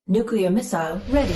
Nuclear missile ready.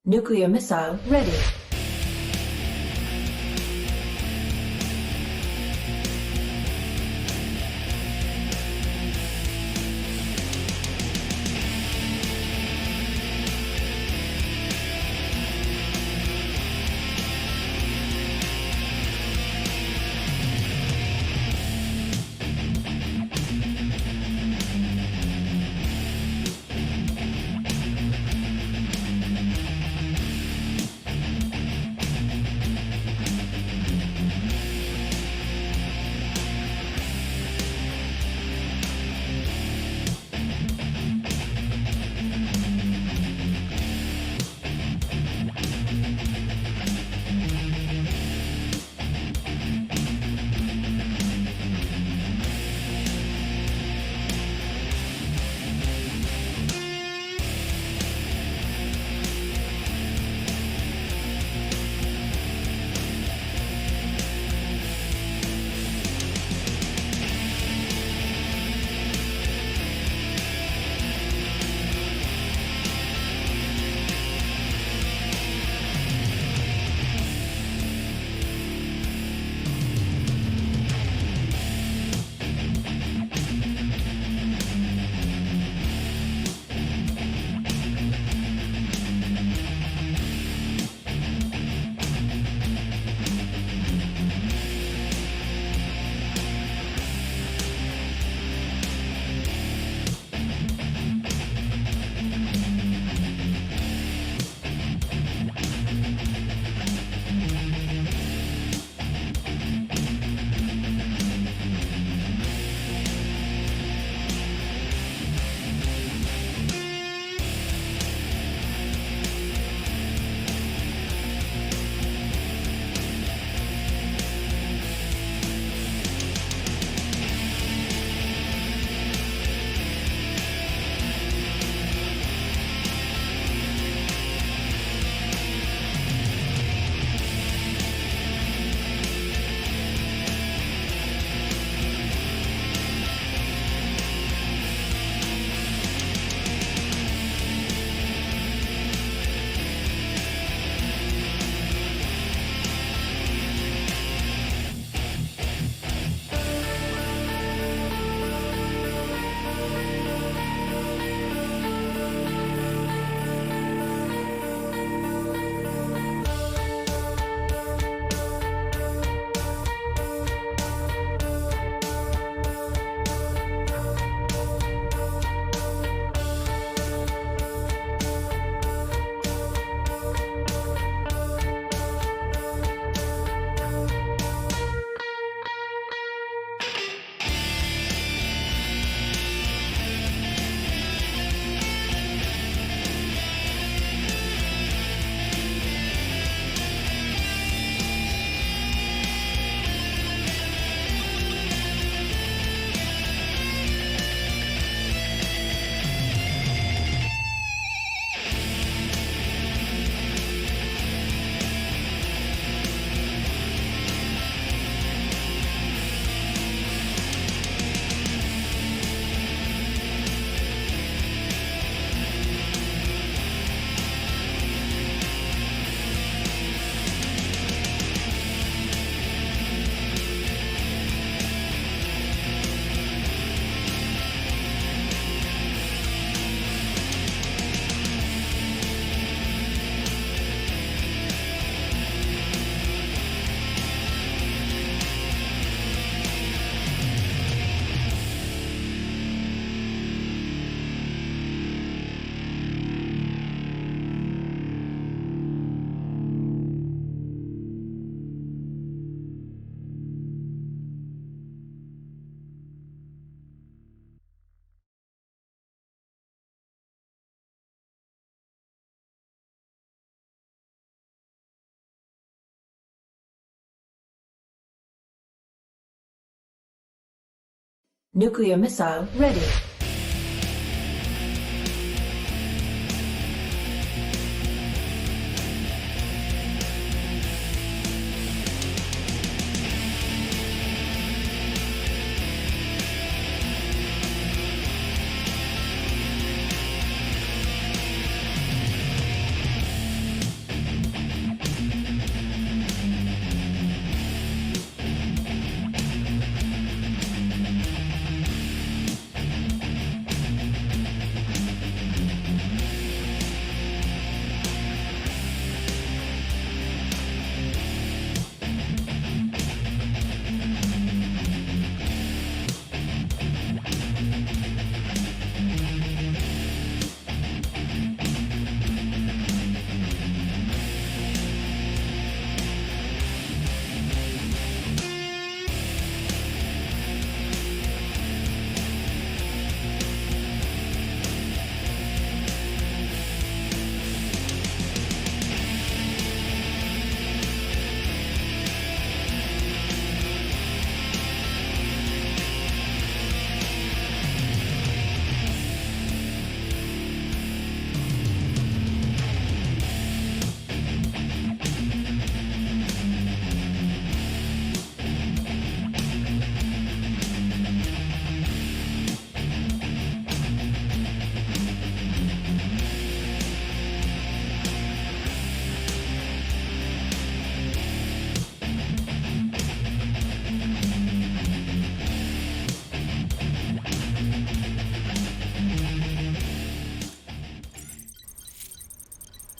Nuclear missile ready. Nuclear missile ready.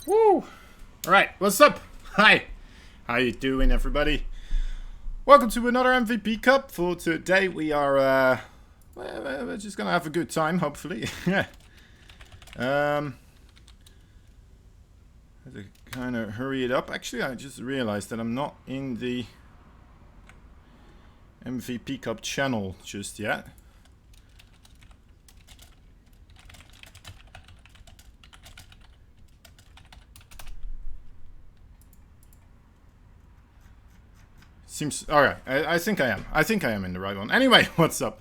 Woo! Alright, what's up? Hi! How you doing, everybody? Welcome to another MVP Cup. For today we are, we're just gonna have a good time, hopefully. Yeah. Have to kind of hurry it up. Actually, I just realized that I'm not in the MVP Cup channel just yet. Seems alright. I think I am. I think I am in the right one. Anyway, what's up?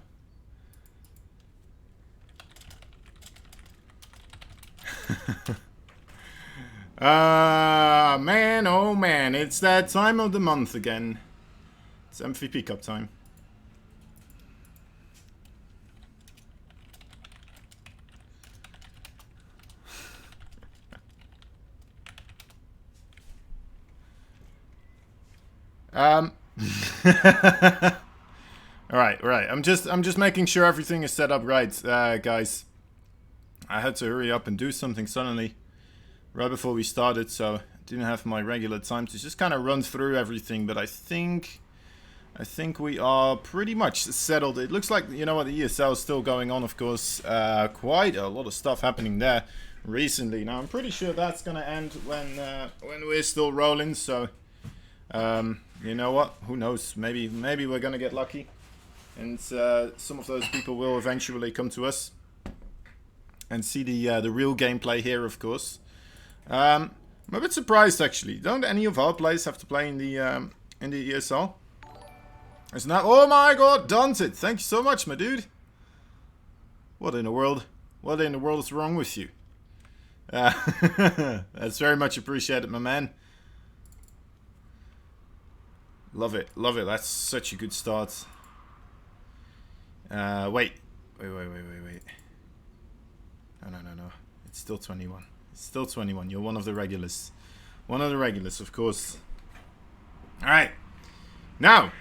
Man, oh man, it's that time of the month again. It's MVP Cup time. Alright, right. I'm just making sure everything is set up right, guys. I had to hurry up and do something suddenly right before we started, so I didn't have my regular time to just kind of run through everything, but I think we are pretty much settled. It looks like, you know what, the ESL is still going on, of course. Quite a lot of stuff happening there recently. Now, I'm pretty sure that's going to end when we're still rolling, so you know what? Who knows? Maybe we're going to get lucky, and some of those people will eventually come to us and see the real gameplay here, of course. I'm a bit surprised, actually. Don't any of our players have to play in the ESL? It's not. Oh my God, Dunted! Thank you so much, my dude. What in the world? What in the world is wrong with you? That's very much appreciated, my man. Love it, love it. That's such a good start. Wait. No. It's still 21. It's still 21. You're one of the regulars. One of the regulars, of course. Alright. Now,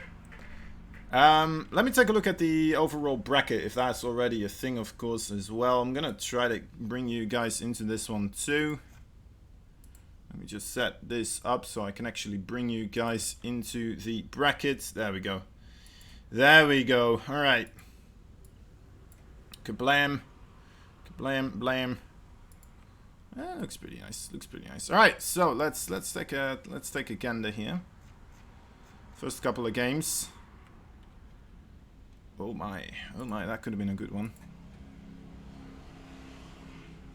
let me take a look at the overall bracket, if that's already a thing, of course, as well. I'm going to try to bring you guys into this one, too. Let me just set this up so I can actually bring you guys into the bracket. There we go. There we go. Alright. Kablam. Blam. Looks pretty nice. Looks pretty nice. All right, so let's take a gander here. First couple of games. Oh my, that could have been a good one.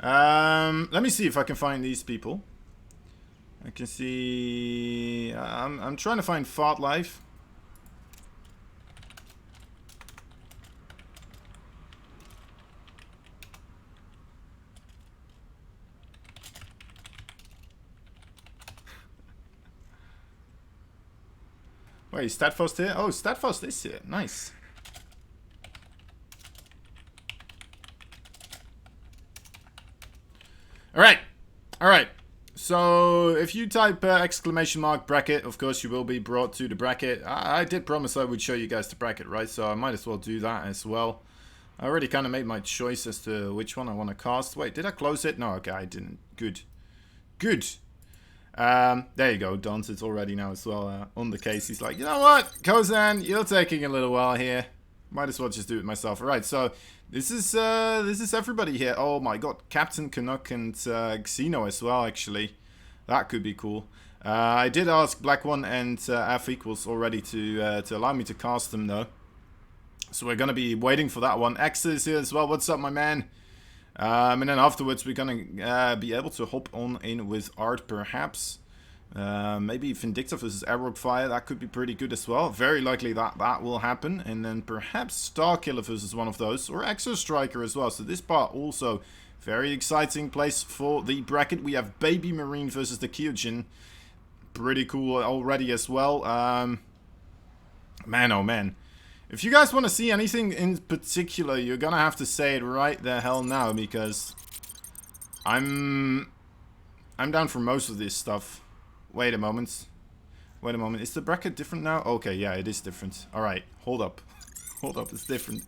Let me see if I can find these people. I can see. I'm trying to find Fart Life. Wait, is Statfast here? Oh, Statfast is here. Nice. Alright. Alright. So, if you type exclamation mark bracket, of course you will be brought to the bracket. I did promise I would show you guys the bracket, right? So I might as well do that as well. I already kind of made my choice as to which one I want to cast. Wait, did I close it? No, okay, I didn't. Good. Good. There you go. Daunted already now as well on the case. He's like, you know what? Kozan, you're taking a little while here. Might as well just do it myself. Alright, so this is everybody here. Oh my god. Captain Canuck and Xeno as well, actually. That could be cool. I did ask Black One and F equals already to allow me to cast them though. So we're gonna be waiting for that one. X is here as well. What's up, my man? And then afterwards we're gonna be able to hop on in with Art perhaps. Maybe Vindicta versus Arrow Fire, that could be pretty good as well. Very likely that will happen. And then perhaps Starkiller versus one of those. Or Exo Striker as well. So this part also very exciting place for the bracket. We have Baby Marine versus the Kyojin. Pretty cool already as well. Man, oh man. If you guys want to see anything in particular, you're gonna have to say it right the hell now, because I'm down for most of this stuff. Wait a moment. Wait a moment. Is the bracket different now? Okay, yeah, it is different. Alright, hold up. Hold up, it's different.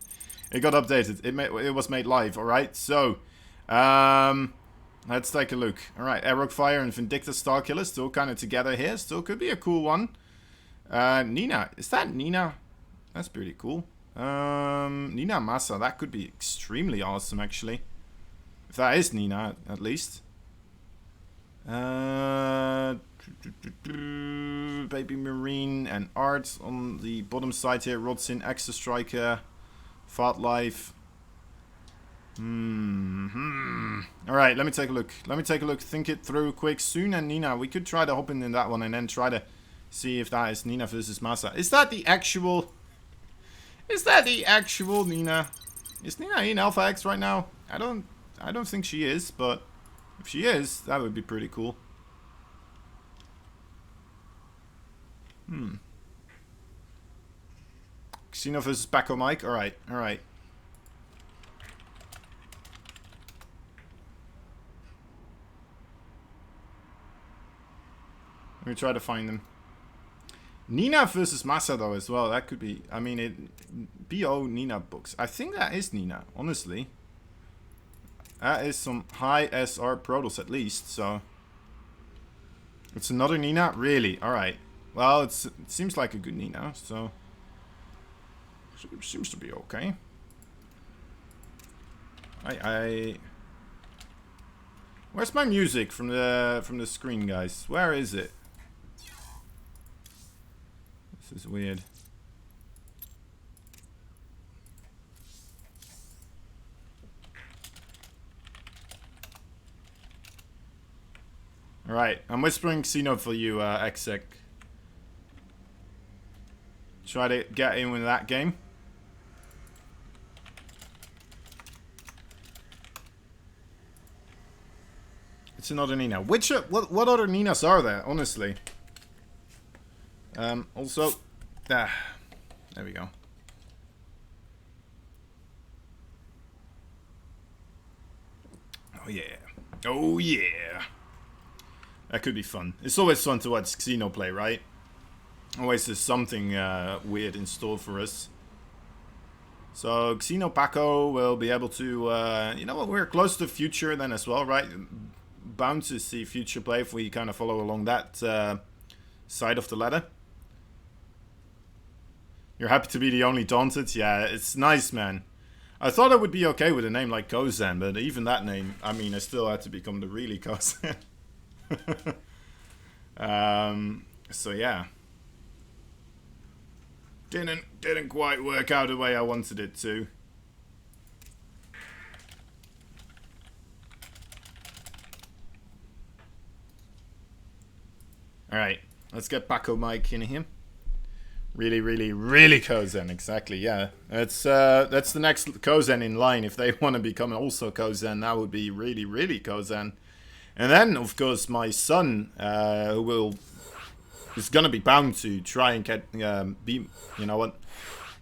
It got updated. It was made live, alright? So, let's take a look. Alright, Arrow Fire and Vindicta Starkiller still kind of together here. Still could be a cool one. Nina. Is that Nina? That's pretty cool. Nina Masa. That could be extremely awesome, actually. If that is Nina, at least. Baby Marine and Art on the bottom side here. Rodsin, Extra Striker, Fat Life. Alright, let me take a look. Let me take a look. Think it through quick. Soon and Nina. We could try to hop in that one and then try to see if that is Nina versus Masa. Is that the actual... Is that the actual Nina? Is Nina in Alpha X right now? I don't think she is, but if she is, that would be pretty cool. Xeno versus Paco Mike. Alright, alright. Let me try to find them. Nina versus Masa though as well. That could be. I mean, BO Nina books. I think that is Nina. Honestly, that is some high SR Protoss at least. So it's another Nina. Really? All right. Well, it seems like a good Nina. So it seems to be okay. Where's my music from the screen, guys? Where is it? This is weird. Alright, I'm whispering Xeno for you, Exec. Try to get in with that game. It's another Nina. What other Ninas are there, honestly? Also, there we go. Oh yeah. Oh yeah. That could be fun. It's always fun to watch Xeno play, right? Always there's something weird in store for us. So Xeno Paco will be able to, you know what, we're close to future then as well, right? Bound to see future play if we kind of follow along that side of the ladder. You're happy to be the only Daunted? Yeah, it's nice, man. I thought I would be okay with a name like Kozan, but even that name, I mean, I still had to become the really Kozan. So yeah. Didn't quite work out the way I wanted it to. Alright, let's get Paco Mike in here. Really, really, really Kozan, exactly, yeah. That's the next Kozan in line. If they want to become also Kozan, that would be really, really Kozan. And then, of course, my son, who will is gonna be bound to try and get be, you know what,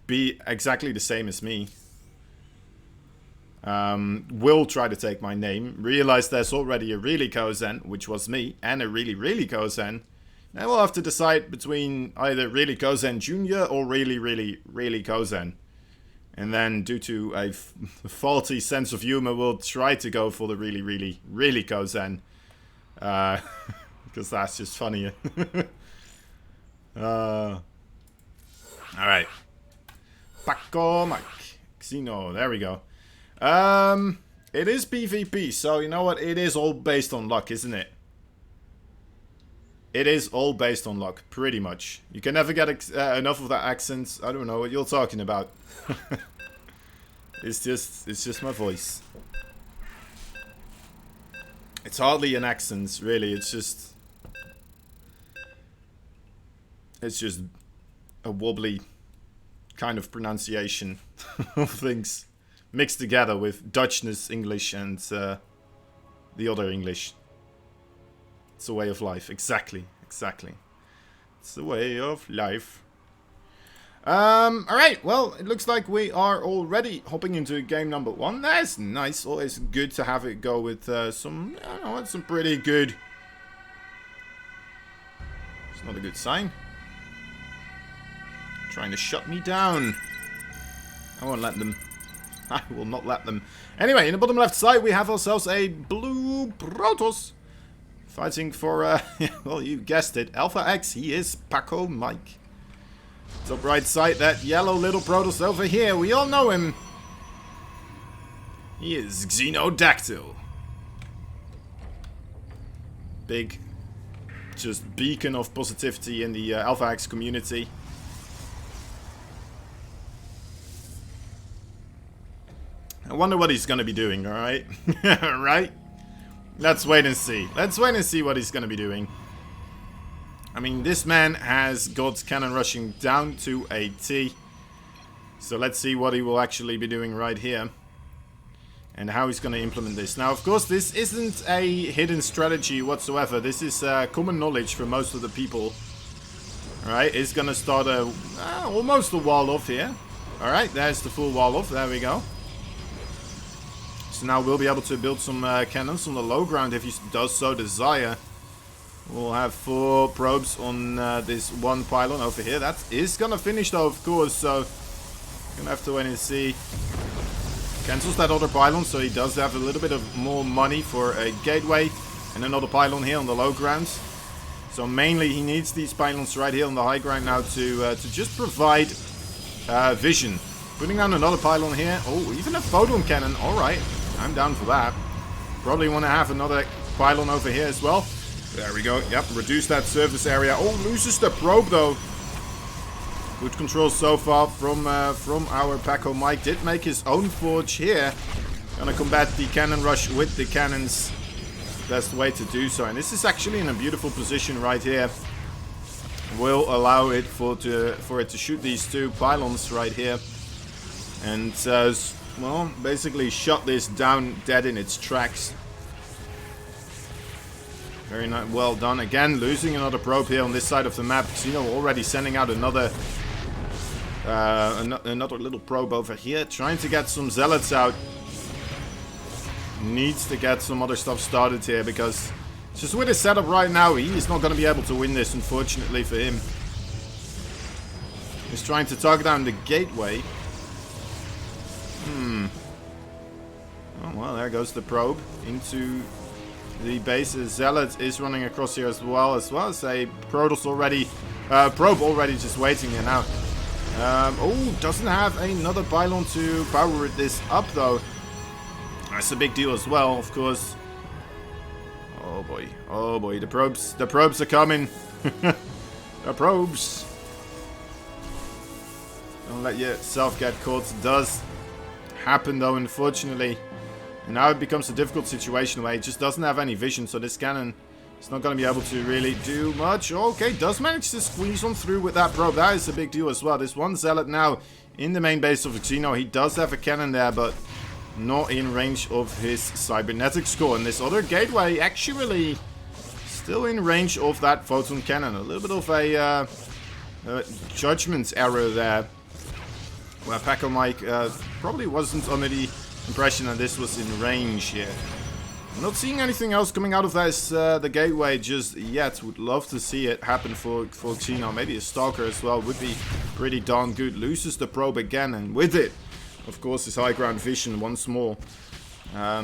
be exactly the same as me. Will try to take my name, realize there's already a really Kozen, which was me, and a really Kozen. Now we'll have to decide between either really Kozen Jr. or really Kozen. And then, due to a faulty sense of humor, we'll try to go for the really Kozen. Because that's just funnier. Alright. Paco Mike. Xeno, there we go. It is PvP, so you know what? It is all based on luck, isn't it? It is all based on luck, pretty much. You can never get enough of that accent. I don't know what you're talking about. It's just my voice. It's hardly an accent, really. It's just a wobbly kind of pronunciation of things mixed together with Dutchness English and the other English. It's a way of life. Exactly. It's a way of life. Alright, well, it looks like we are already hopping into game number 1. That's nice. Always good to have it go with some, I don't know, some pretty good... It's not a good sign. Trying to shut me down. I won't let them. I will not let them. Anyway, in the bottom left side, we have ourselves a blue Protoss. Fighting for, well, you guessed it, Alpha X. He is Paco Mike. Top right side, that yellow little Protoss over here. We all know him. He is Xenodactyl. Big, just beacon of positivity in the Alpha X community. I wonder what he's going to be doing, alright? Right? Let's wait and see. Let's wait and see what he's going to be doing. I mean, this man has got cannon rushing down to a T. So let's see what he will actually be doing right here. And how he's going to implement this. Now, of course, this isn't a hidden strategy whatsoever. This is common knowledge for most of the people. Alright, it's going to start almost a wall off here. Alright, there's the full wall off. There we go. So now we'll be able to build some cannons on the low ground if he does so desire. We'll have 4 probes on this one pylon over here. That is gonna finish though, of course, so gonna have to wait and see. Cancels that other pylon, so he does have a little bit of more money for a gateway and another pylon here on the low ground. So mainly he needs these pylons right here on the high ground now to just provide vision. Putting down another pylon here. Oh, even a photon cannon. Alright, I'm down for that. Probably want to have another pylon over here as well. There we go. Yep, reduce that surface area. Oh, loses the probe though. Good control so far from our Paco Mike. Did make his own forge here. Gonna combat the cannon rush with the cannons. Best way to do so. And this is actually in a beautiful position right here. Will allow it for it to shoot these 2 pylons right here. And well, basically shut this down dead in its tracks. Very nice, well done. Again, losing another probe here on this side of the map. Xeno already sending out another little probe over here, trying to get some zealots out. Needs to get some other stuff started here because just with his setup right now, he is not going to be able to win this, unfortunately for him. He's trying to target down the gateway. Oh, well, there goes the probe into the base. Zealot is running across here as well as a Protoss already, probe already just waiting here now. Oh, doesn't have another pylon to power this up though. That's a big deal as well, of course. Oh boy, the probes are coming. The probes. Don't let yourself get caught. It does happen though, unfortunately. And now it becomes a difficult situation where he just doesn't have any vision, so this cannon is not going to be able to really do much. Okay, does manage to squeeze on through with that probe. That is a big deal as well. This one zealot now in the main base of Xeno. He does have a cannon there, but not in range of his cybernetic score. And this other gateway actually Still in range of that photon cannon. A little bit of a judgment error there. Where Paco Mike probably wasn't under the impression that this was in range here. I'm not seeing anything else coming out of this, the gateway just yet. Would love to see it happen for Xeno. Maybe a Stalker as well would be pretty darn good. Loses the probe again, and with it, of course, his high ground vision once more. How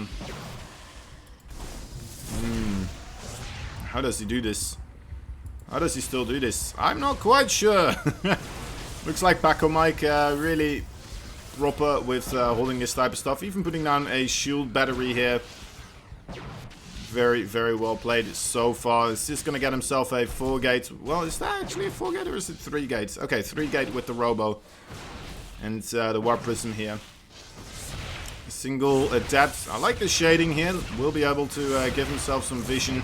does he do this? How does he still do this? I'm not quite sure. Looks like Paco Mike really proper with holding this type of stuff. Even putting down a shield battery here. Very, very well played so far. Is just going to get himself a 4-gate. Well, is that actually a 4-gate or is it 3 gates? Okay, 3-gate with the Robo. And the Warp Prism here. A single Adept. I like the shading here. Will be able to give himself some vision.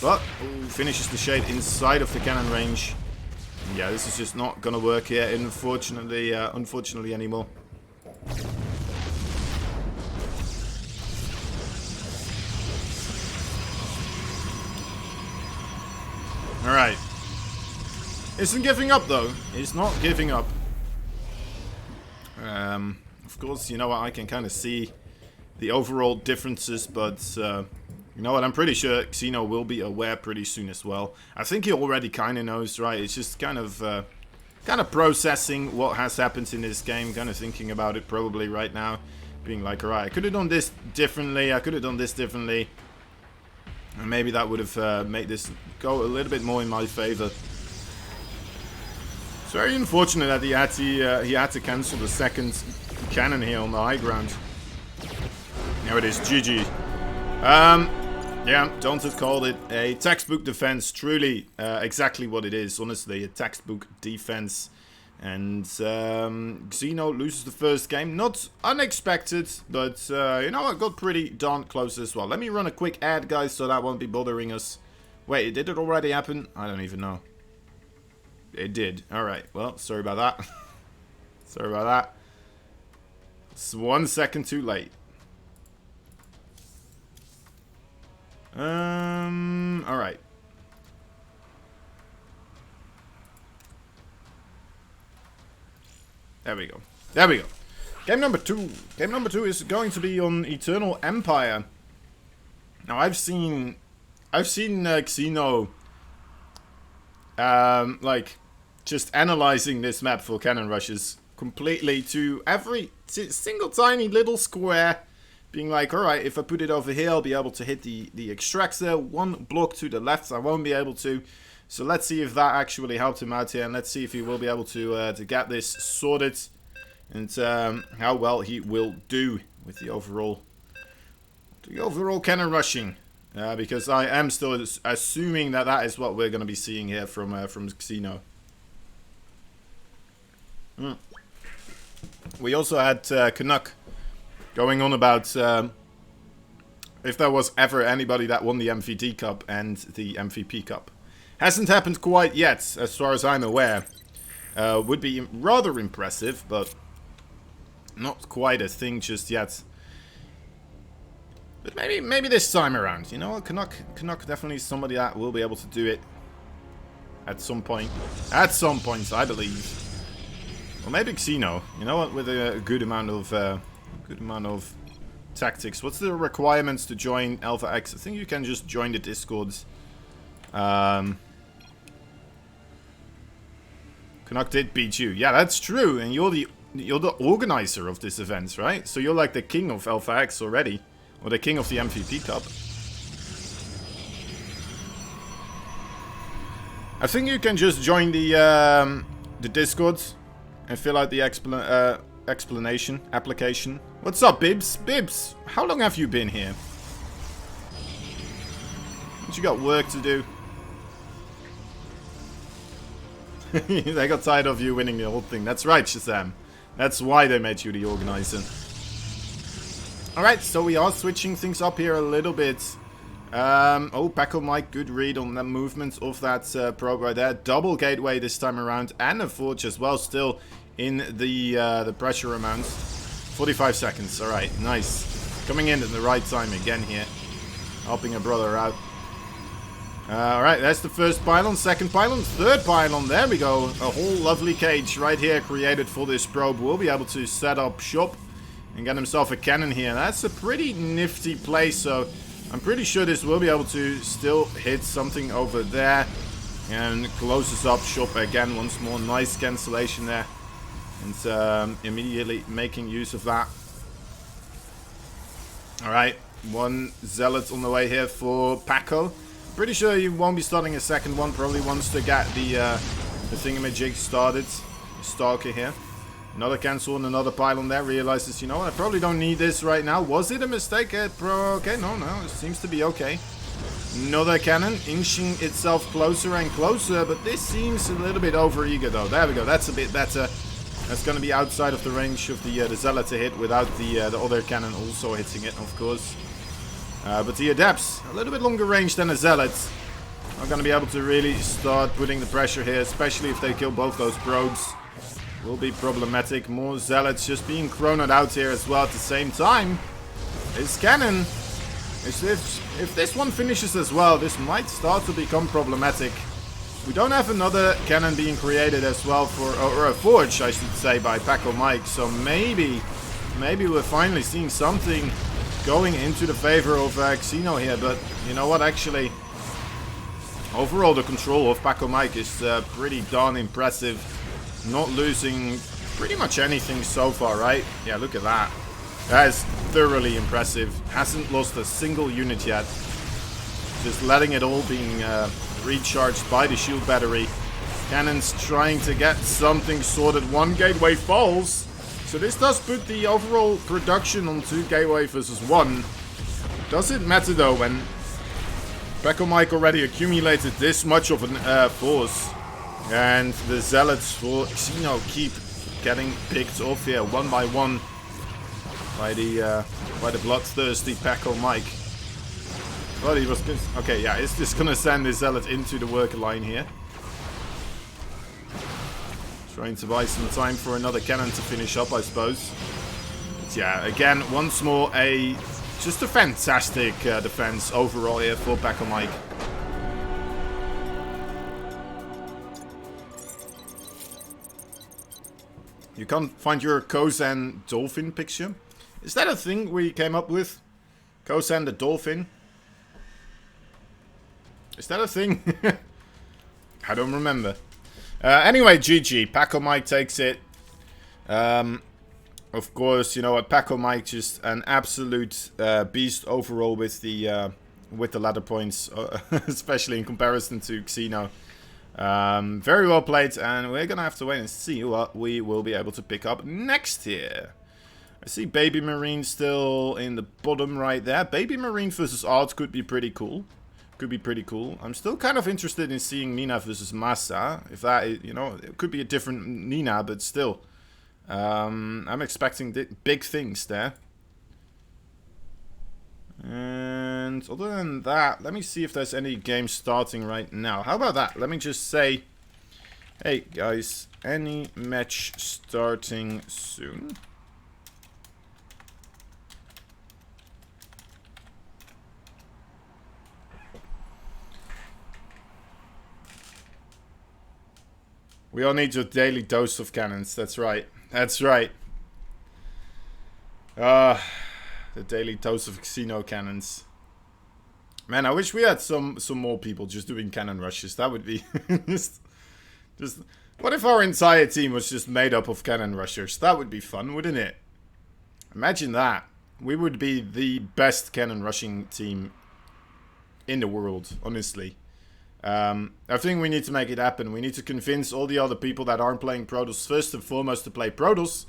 But finishes the shade inside of the cannon range. Yeah, this is just not going to work here, unfortunately anymore. Alright. Isn't giving up, though. He's not giving up. Of course, you know what, I can kind of see the overall differences, but you know what, I'm pretty sure Xeno will be aware pretty soon as well. I think he already kind of knows, right? It's just kind of processing what has happened in this game, kind of thinking about it probably right now, being like, alright, I could have done this differently, and maybe that would have made this go a little bit more in my favor. It's very unfortunate that he had to cancel the second cannon here on the high ground. There it is, GG. Yeah, Don't have called it a textbook defense. Truly, exactly what it is. Honestly, a textbook defense. And Xeno loses the first game. Not unexpected, but you know what? Got pretty darn close as well. Let me run a quick ad, guys, so that won't be bothering us. Wait, did it already happen? I don't even know. It did. Alright, well, sorry about that. Sorry about that. It's 1 second too late. Alright. There we go. There we go. Game number 2. Game number 2 is going to be on Eternal Empire. Now, I've seen Xeno, like, just analyzing this map for cannon rushes completely to every single tiny little square, being like, alright, if I put it over here, I'll be able to hit the extractor. One block to the left, I won't be able to. So let's see if that actually helped him out here, and let's see if he will be able to get this sorted, and how well he will do with the overall cannon rushing. Because I am still assuming that that is what we're going to be seeing here from Xeno. We also had Canuck going on about if there was ever anybody that won the MVD Cup and the MVP Cup. Hasn't happened quite yet, as far as I'm aware. Would be rather impressive, but not quite a thing just yet. But maybe this time around, you know, Canuck definitely is somebody that will be able to do it at some point. At some point, I believe. Or maybe Xeno, you know what, with a good amount of tactics. What's the requirements to join Alpha X? I think you can just join the Discords. Canuck did beat you. Yeah, that's true. And you're the organizer of this event, right? So you're like the king of Alpha X already. Or the king of the MVP Cup. I think you can just join the Discord and fill out the application. What's up, Bibs? Bibs, how long have you been here? Haven't you got work to do? They got tired of you winning the whole thing. That's right, Shazam. That's why they made you the organizer. Alright, so we are switching things up here a little bit. Oh, Paco Mike, good read on the movement of that probe right there. Double gateway this time around, and a forge as well, still in the pressure amount. 45 seconds, alright, nice. Coming in at the right time again here. Helping a brother out. Alright, that's the first pylon, second pylon, third pylon. There we go. A whole lovely cage right here created for this probe. We'll be able to set up shop and get himself a cannon here. That's a pretty nifty place, so I'm pretty sure this will be able to still hit something over there. And closes up shop again once more. Nice cancellation there. And immediately making use of that. Alright, one zealot on the way here for Paco. Pretty sure you won't be starting a second one. Probably wants to get the thingamajig started. Stalker here. Another cancel and another pylon there. Realizes, you know, I probably don't need this right now. Was it a mistake? Okay, no, it seems to be okay. Another cannon inching itself closer and closer, but this seems a little bit over-eager though. There we go, that's a bit better. That's going to be outside of the range of the Zealot to hit without the other cannon also hitting it, of course. But the Adepts, a little bit longer range than the Zealots, are going to be able to really start putting the pressure here, especially if they kill both those probes. Will be problematic. More Zealots just being chronoed out here as well at the same time. This cannon... If this one finishes as well, this might start to become problematic. We don't have another cannon being created as well for, or a forge, I should say, by Paco Mike. So maybe we're finally seeing something going into the favor of Xeno here. But you know what, actually, overall the control of Paco Mike is pretty darn impressive. Not losing pretty much anything so far, right? Yeah, look at that. That is thoroughly impressive. Hasn't lost a single unit yet. Just letting it all being recharged by the shield battery. Cannons trying to get something sorted. One gateway falls. So this does put the overall production on 2 gateway versus 1. Does it matter though when Paco Mike already accumulated this much of an force? And the Zealots for Xeno keep getting picked off here one by one. By the bloodthirsty Paco Mike. Well, he was okay. Yeah, it's just gonna send the Zealot into the worker line here. Trying to buy some time for another cannon to finish up, I suppose. But yeah, again, once more, just a fantastic defense overall here for Paco Mike. You can't find your Kozan dolphin picture? Is that a thing we came up with? Kozan the dolphin? Is that a thing? I don't remember. Anyway, GG. Paco Mike takes it. Of course, you know what? Paco Mike just an absolute beast overall with the ladder points, especially in comparison to Xeno. Very well played, and we're gonna have to wait and see what we will be able to pick up next here. I see Baby Marine still in the bottom right there. Baby Marine versus Art could be pretty cool. Could be pretty cool. I'm still kind of interested in seeing Nina versus Masa. If that is, you know, it could be a different Nina, but still. I'm expecting big things there. And other than that, let me see if there's any games starting right now. How about that? Let me just say, hey guys, any match starting soon? We all need your daily dose of cannons. That's right. That's right. The daily dose of Xeno cannons. Man, I wish we had some more people just doing cannon rushes. That would be just what if our entire team was just made up of cannon rushers? That would be fun, wouldn't it? Imagine that. We would be the best cannon rushing team in the world, honestly. I think we need to make it happen. We need to convince all the other people that aren't playing Protoss first and foremost to play Protoss,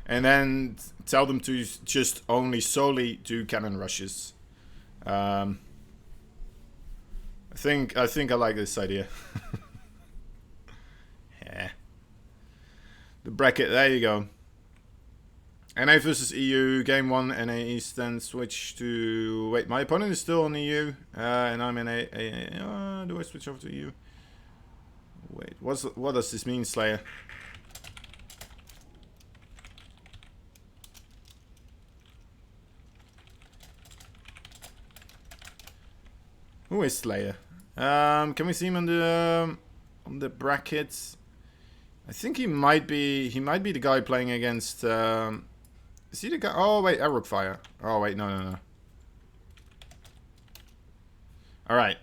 and then tell them to just only solely do cannon rushes. I think I like this idea. Yeah. The bracket, there you go. NA versus EU, game 1, NA East, then switch to... Wait, my opponent is still on EU, and I'm in A. Do I switch over to EU? Wait, what does this mean, Slayer? Who is Slayer? Can we see him on the brackets? I think he might be the guy playing against. Is he the guy? Oh wait, Arrow-Fire. Oh wait, no. All right.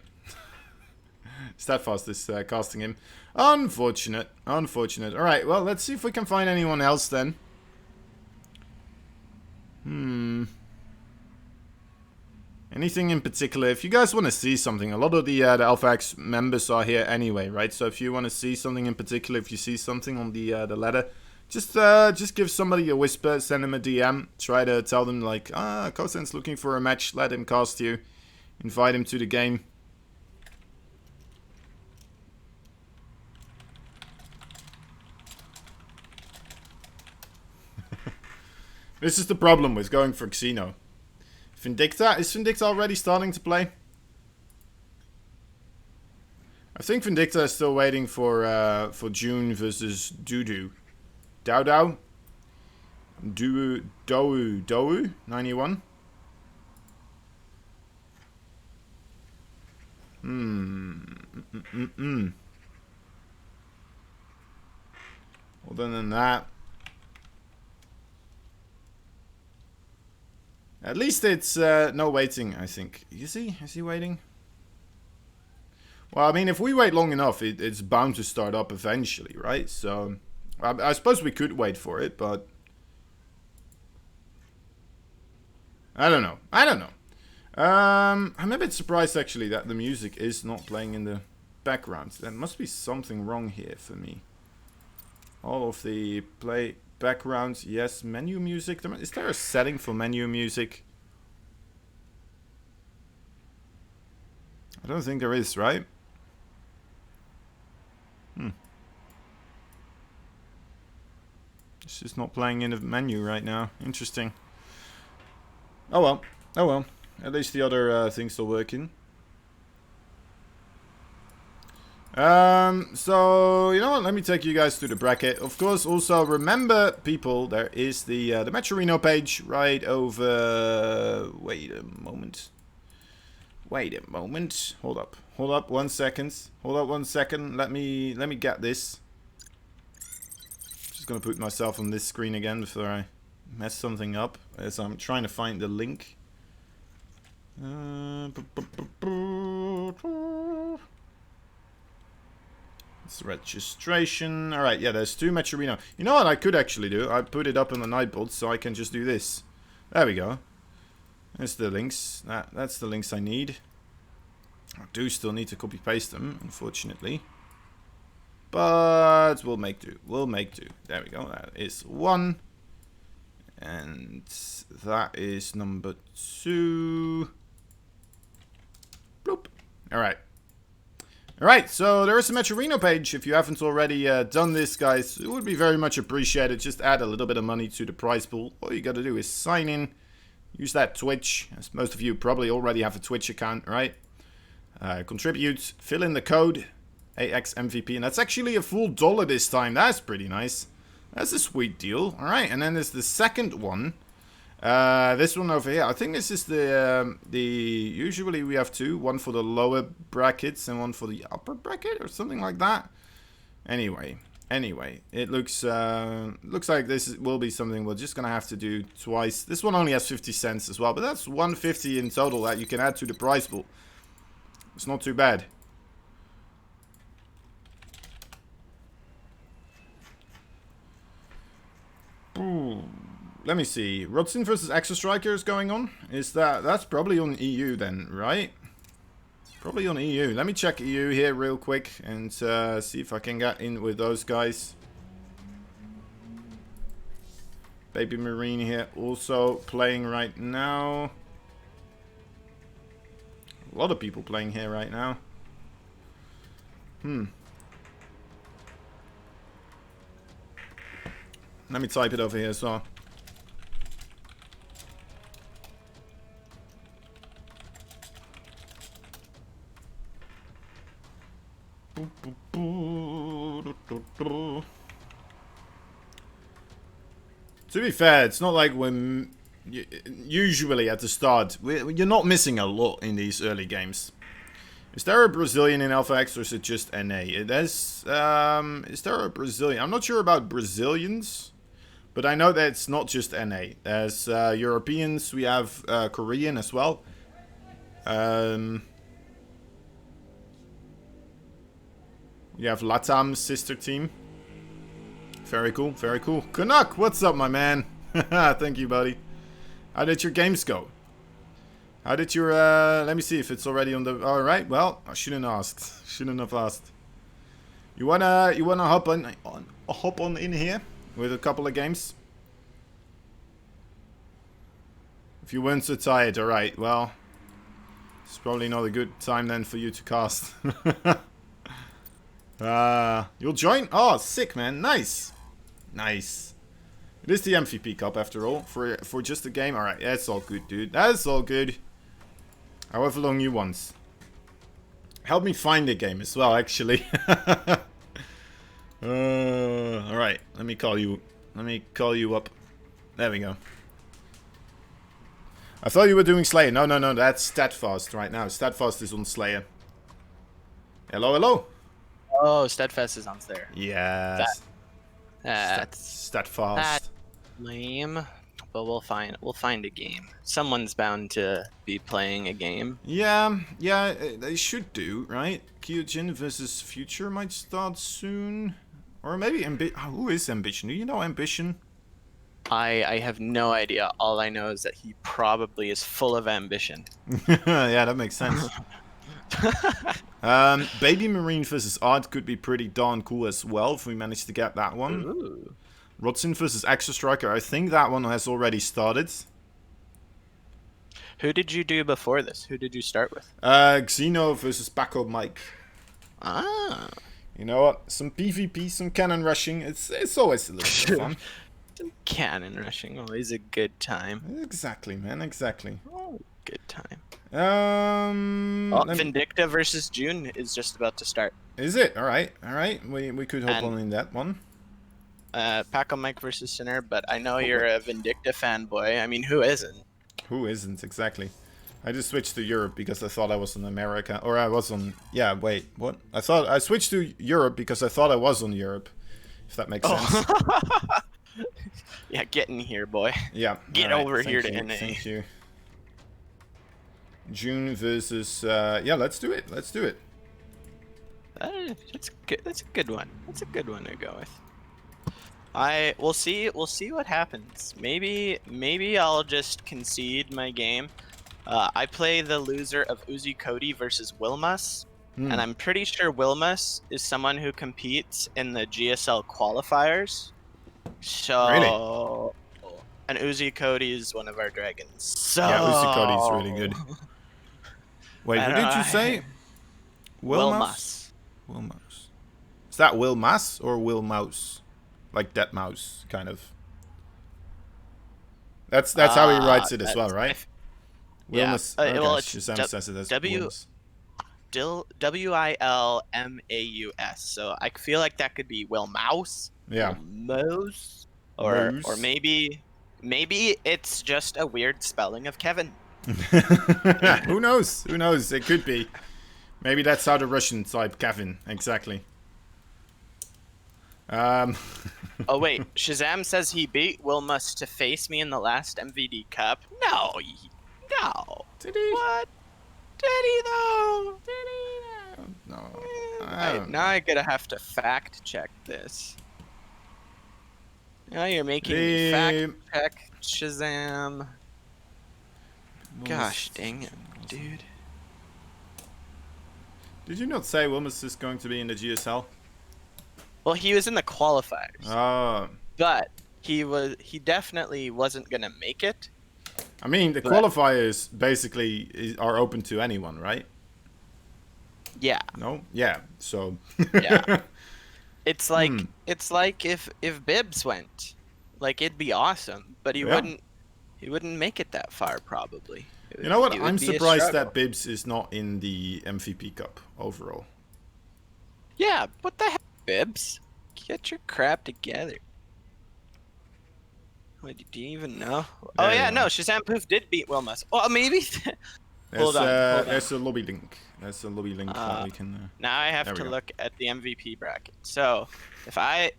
Steadfast is casting him. Unfortunate. All right. Well, let's see if we can find anyone else then. Anything in particular? If you guys want to see something, a lot of the Alpha X members are here anyway, right? So if you want to see something in particular, if you see something on the ladder, just give somebody a whisper, send them a DM, try to tell them like, Kosen's looking for a match, let him cast you, invite him to the game. This is the problem with going for Xeno. Vindicta? Is Vindicta already starting to play? I think Vindicta is still waiting for June versus Dudu. Dao? Dou? 91? Other than that, at least it's no waiting, I think. Is he waiting? Well, I mean, if we wait long enough, it's bound to start up eventually, right? So, I suppose we could wait for it, but I don't know. I'm a bit surprised, actually, that the music is not playing in the background. There must be something wrong here for me. All of the play backgrounds, yes. Menu music. Is there a setting for menu music? I don't think there is, right? It's just not playing in the menu right now. Interesting. Oh well. At least the other things are working. So, you know what, let me take you guys to the bracket. Of course, also remember, people, there is the Matcherino page right over... Wait a moment. Hold up 1 second. Let me get this. Just gonna put myself on this screen again before I mess something up, as I'm trying to find the link. It's registration. Alright, yeah, there's 2 Matcherino. You know what I could actually do? I put it up on the Nightbot, so I can just do this. There we go. There's the links. That's the links I need. I do still need to copy paste them, unfortunately. But we'll make do. There we go. That is 1. And that is number 2. Bloop. Alright. Alright, so there is a Matcherino page. If you haven't already done this, guys, it would be very much appreciated. Just add a little bit of money to the prize pool. All you gotta do is sign in. Use that Twitch, as most of you probably already have a Twitch account, right? Contribute, fill in the code, AXMVP, and that's actually a full $1 this time. That's pretty nice. That's a sweet deal. Alright, and then there's the second one. This one over here. I think this is the usually we have 2. One for the lower brackets and one for the upper bracket or something like that. Anyway, it looks like this will be something we're just gonna have to do twice. This one only has 50 cents as well, but that's 150 in total that you can add to the prize pool. It's not too bad. Ooh. Let me see. Rodson versus Exo Striker is going on. That's probably on EU then, right? Probably on EU. Let me check EU here real quick and see if I can get in with those guys. Baby Marine here also playing right now. A lot of people playing here right now. Let me type it over here as well. To be fair, it's not like when usually at the start you're not missing a lot in these early games. Is there a Brazilian in Alpha X or is it just NA? It is there a Brazilian? I'm not sure about Brazilians, but I know that it's not just NA. There's Europeans, we have Korean as well. We have Latam sister team. Very cool, very cool. Canuck, what's up, my man? Thank you, buddy. How did your games go? How did your, let me see if it's already on the, alright, well, I shouldn't have asked. Shouldn't have asked. You wanna hop on in here with a couple of games? If you weren't so tired, alright, well, it's probably not a good time then for you to cast. You'll join? Oh, sick, man. Nice. Nice. It is the MVP Cup after all, for just a game. Alright, that's all good, dude. That's all good. However long you want. Help me find the game as well, actually. Alright, let me call you up. There we go. I thought you were doing Slayer. No, that's Steadfast right now. Steadfast is on Slayer. Hello, hello. Oh, Steadfast is on there. Yes. That's Steadfast. lame. But we'll find a game. Someone's bound to be playing a game. Yeah, they should do, right? Kyojin versus Future might start soon. Or maybe who is Ambition? Do you know Ambition? I have no idea. All I know is that he probably is full of ambition. Yeah, that makes sense. Baby Marine versus Art could be pretty darn cool as well if we manage to get that one. Ooh. Rodson versus Extra Striker. I think that one has already started. Who did you do before this? Who did you start with? Xeno versus Paco Mike. Ah. You know what? Some PvP, some cannon rushing. It's always a little bit of fun. Cannon rushing, always a good time. Exactly, man. Exactly. Oh, good time. Oh, Vindicta versus June is just about to start. Is it? Alright, alright. We could hop And on in that one. Paco Mike versus Sinner, but I know you're a Vindicta fanboy. I mean, who isn't? Who isn't, exactly. I just switched to Europe because I thought I was in America. Or I was on... Yeah, wait, what? I switched to Europe because I thought I was on Europe. If that makes sense. Yeah, get in here, boy. Yeah. Get alright, over here to you, NA. Thank you. June versus... yeah, let's do it. Let's do it. That's good. That's a good one. That's a good one to go with. We'll see what happens. Maybe I'll just concede my game. I play the loser of Uzi Cody versus Wilmus, and I'm pretty sure Wilmus is someone who competes in the GSL qualifiers. So, Really? And Uzi Cody is one of our dragons. So Yeah, Uzi Cody's really good. Wait, who did you say? Wilmus. Wilmus. Is that Will Mas or Will Mouse? Like Dead Mouse, kind of. That's how he writes it as well, right? Yeah. Wilmus. Okay, Well, it's Shazam says it as Wilmus. Wilmaus. So I feel like that could be Will Mouse. Yeah. Mouse. Or Mouse. maybe it's just a weird spelling of Kevin. Who knows? Who knows? It could be. Maybe that's how the Russians type Kevin. Exactly. Oh wait, Shazam says he beat Wilmus to face me in the last MVD Cup. No. Did he? What? Did he though? No. Now I gotta have to fact check this. Now you're making me fact check Shazam. Gosh dang it, dude. Did you not say Wilmus is going to be in the GSL? Well, he was in the qualifiers, Oh. but he definitely wasn't gonna make it. I mean, the qualifiers basically are open to anyone, right? Yeah. No? Yeah. So. Yeah. It's like if Bibbs went, like it'd be awesome, but he wouldn't make it that far probably. You know what? It would I'm be a surprised struggle. that Bibbs is not in the MVP Cup overall. Yeah, what the heck, Bibbs? Get your crap together. Wait, do you even know? Oh There yeah, you no, are. Shazam Poof did beat Wilmus. Well, maybe Hold on, hold on. There's a lobby link. There's a lobby link that we can. Now I have There to we go. look at the MVP bracket. So I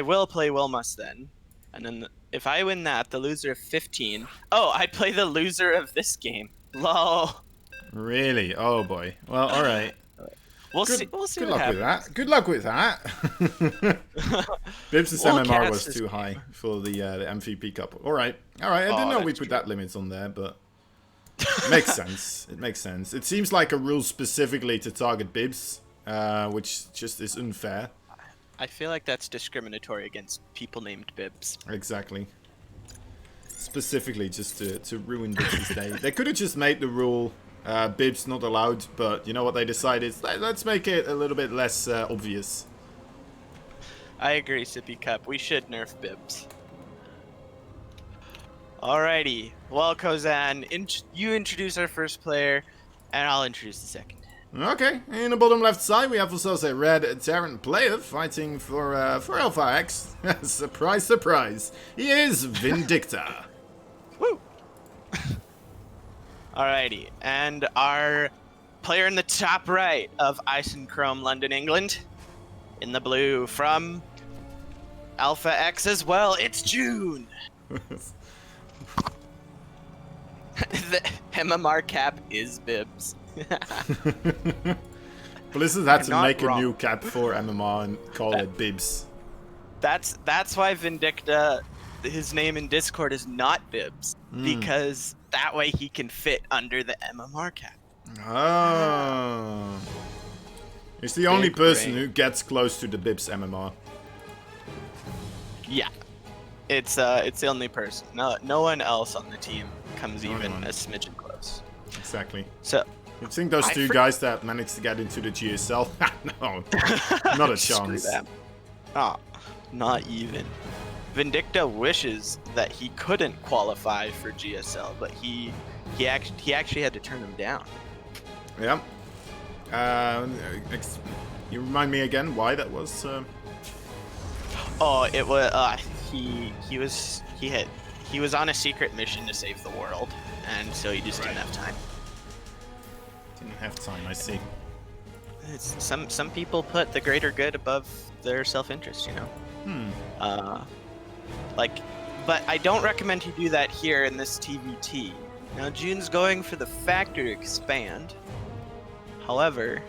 will play Wilmus then, and then if I win that, the loser of 15. Oh, I'd play the loser of this game. Lol. Really? Oh boy. Well, all right. We'll see. We'll see Good what luck with happens. that. Good luck with that. Bibs' We'll MMR cast was this too high for the MVP cup. All right. All right. I didn't know we that's put true. that limits on there, but it makes sense. It makes sense. It seems like a rule specifically to target Bibs, which just is unfair. I feel like that's discriminatory against people named Bibs. Exactly. Specifically just to ruin Bibs' day. They could have just made the rule Bibs not allowed, but you know what they decided? Let's make it a little bit less obvious. I agree, Sippy Cup. We should nerf Bibs. Alrighty. Well, Kozan, you introduce our first player, and I'll introduce the second. Okay, in the bottom left side we have also a red Terran player fighting for Alpha X. Surprise, surprise. He is Vindicta. Woo! Alrighty, and our player in the top right of Ice and Chrome London, England, in the blue from Alpha X as well, it's June! The MMR cap is Bibs. Blizzard had to Not make wrong. a new cap for MMR and call it Bibs. That's why Vindicta, his name in Discord is not Bibs, because that way he can fit under the MMR cap. Oh. He's the only Big person brain. who gets close to the Bibs MMR. Yeah, it's the only person. No one else on the team comes No even one. a smidgen close. Exactly. So You think those I two guys that managed to get into the GSL? No, not a screw chance. them. Ah, not even. Vindicta wishes that he couldn't qualify for GSL, but he actually had to turn him down. Yeah. You remind me again why that was. Oh, it was he was on a secret mission to save the world, and so he just didn't Right. have time. Didn't have time. I see. It's, some people put the greater good above their self-interest, you know. But I don't recommend you do that here in this TVT. Now June's going for the factor to expand. However,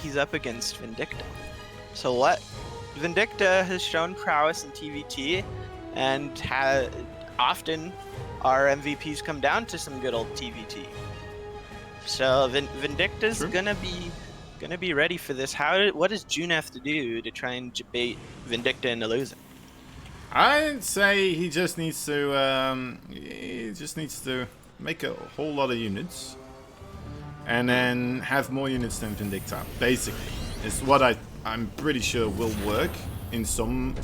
he's up against Vindicta. So what? Vindicta has shown prowess in TVT, and often our MVPs come down to some good old TVT. So Vindicta's True. gonna be ready for this. What does June have to do to try and bait Vindicta into losing? I'd say he just needs to make a whole lot of units, and then have more units than Vindicta. Basically, is what I'm pretty sure will work in some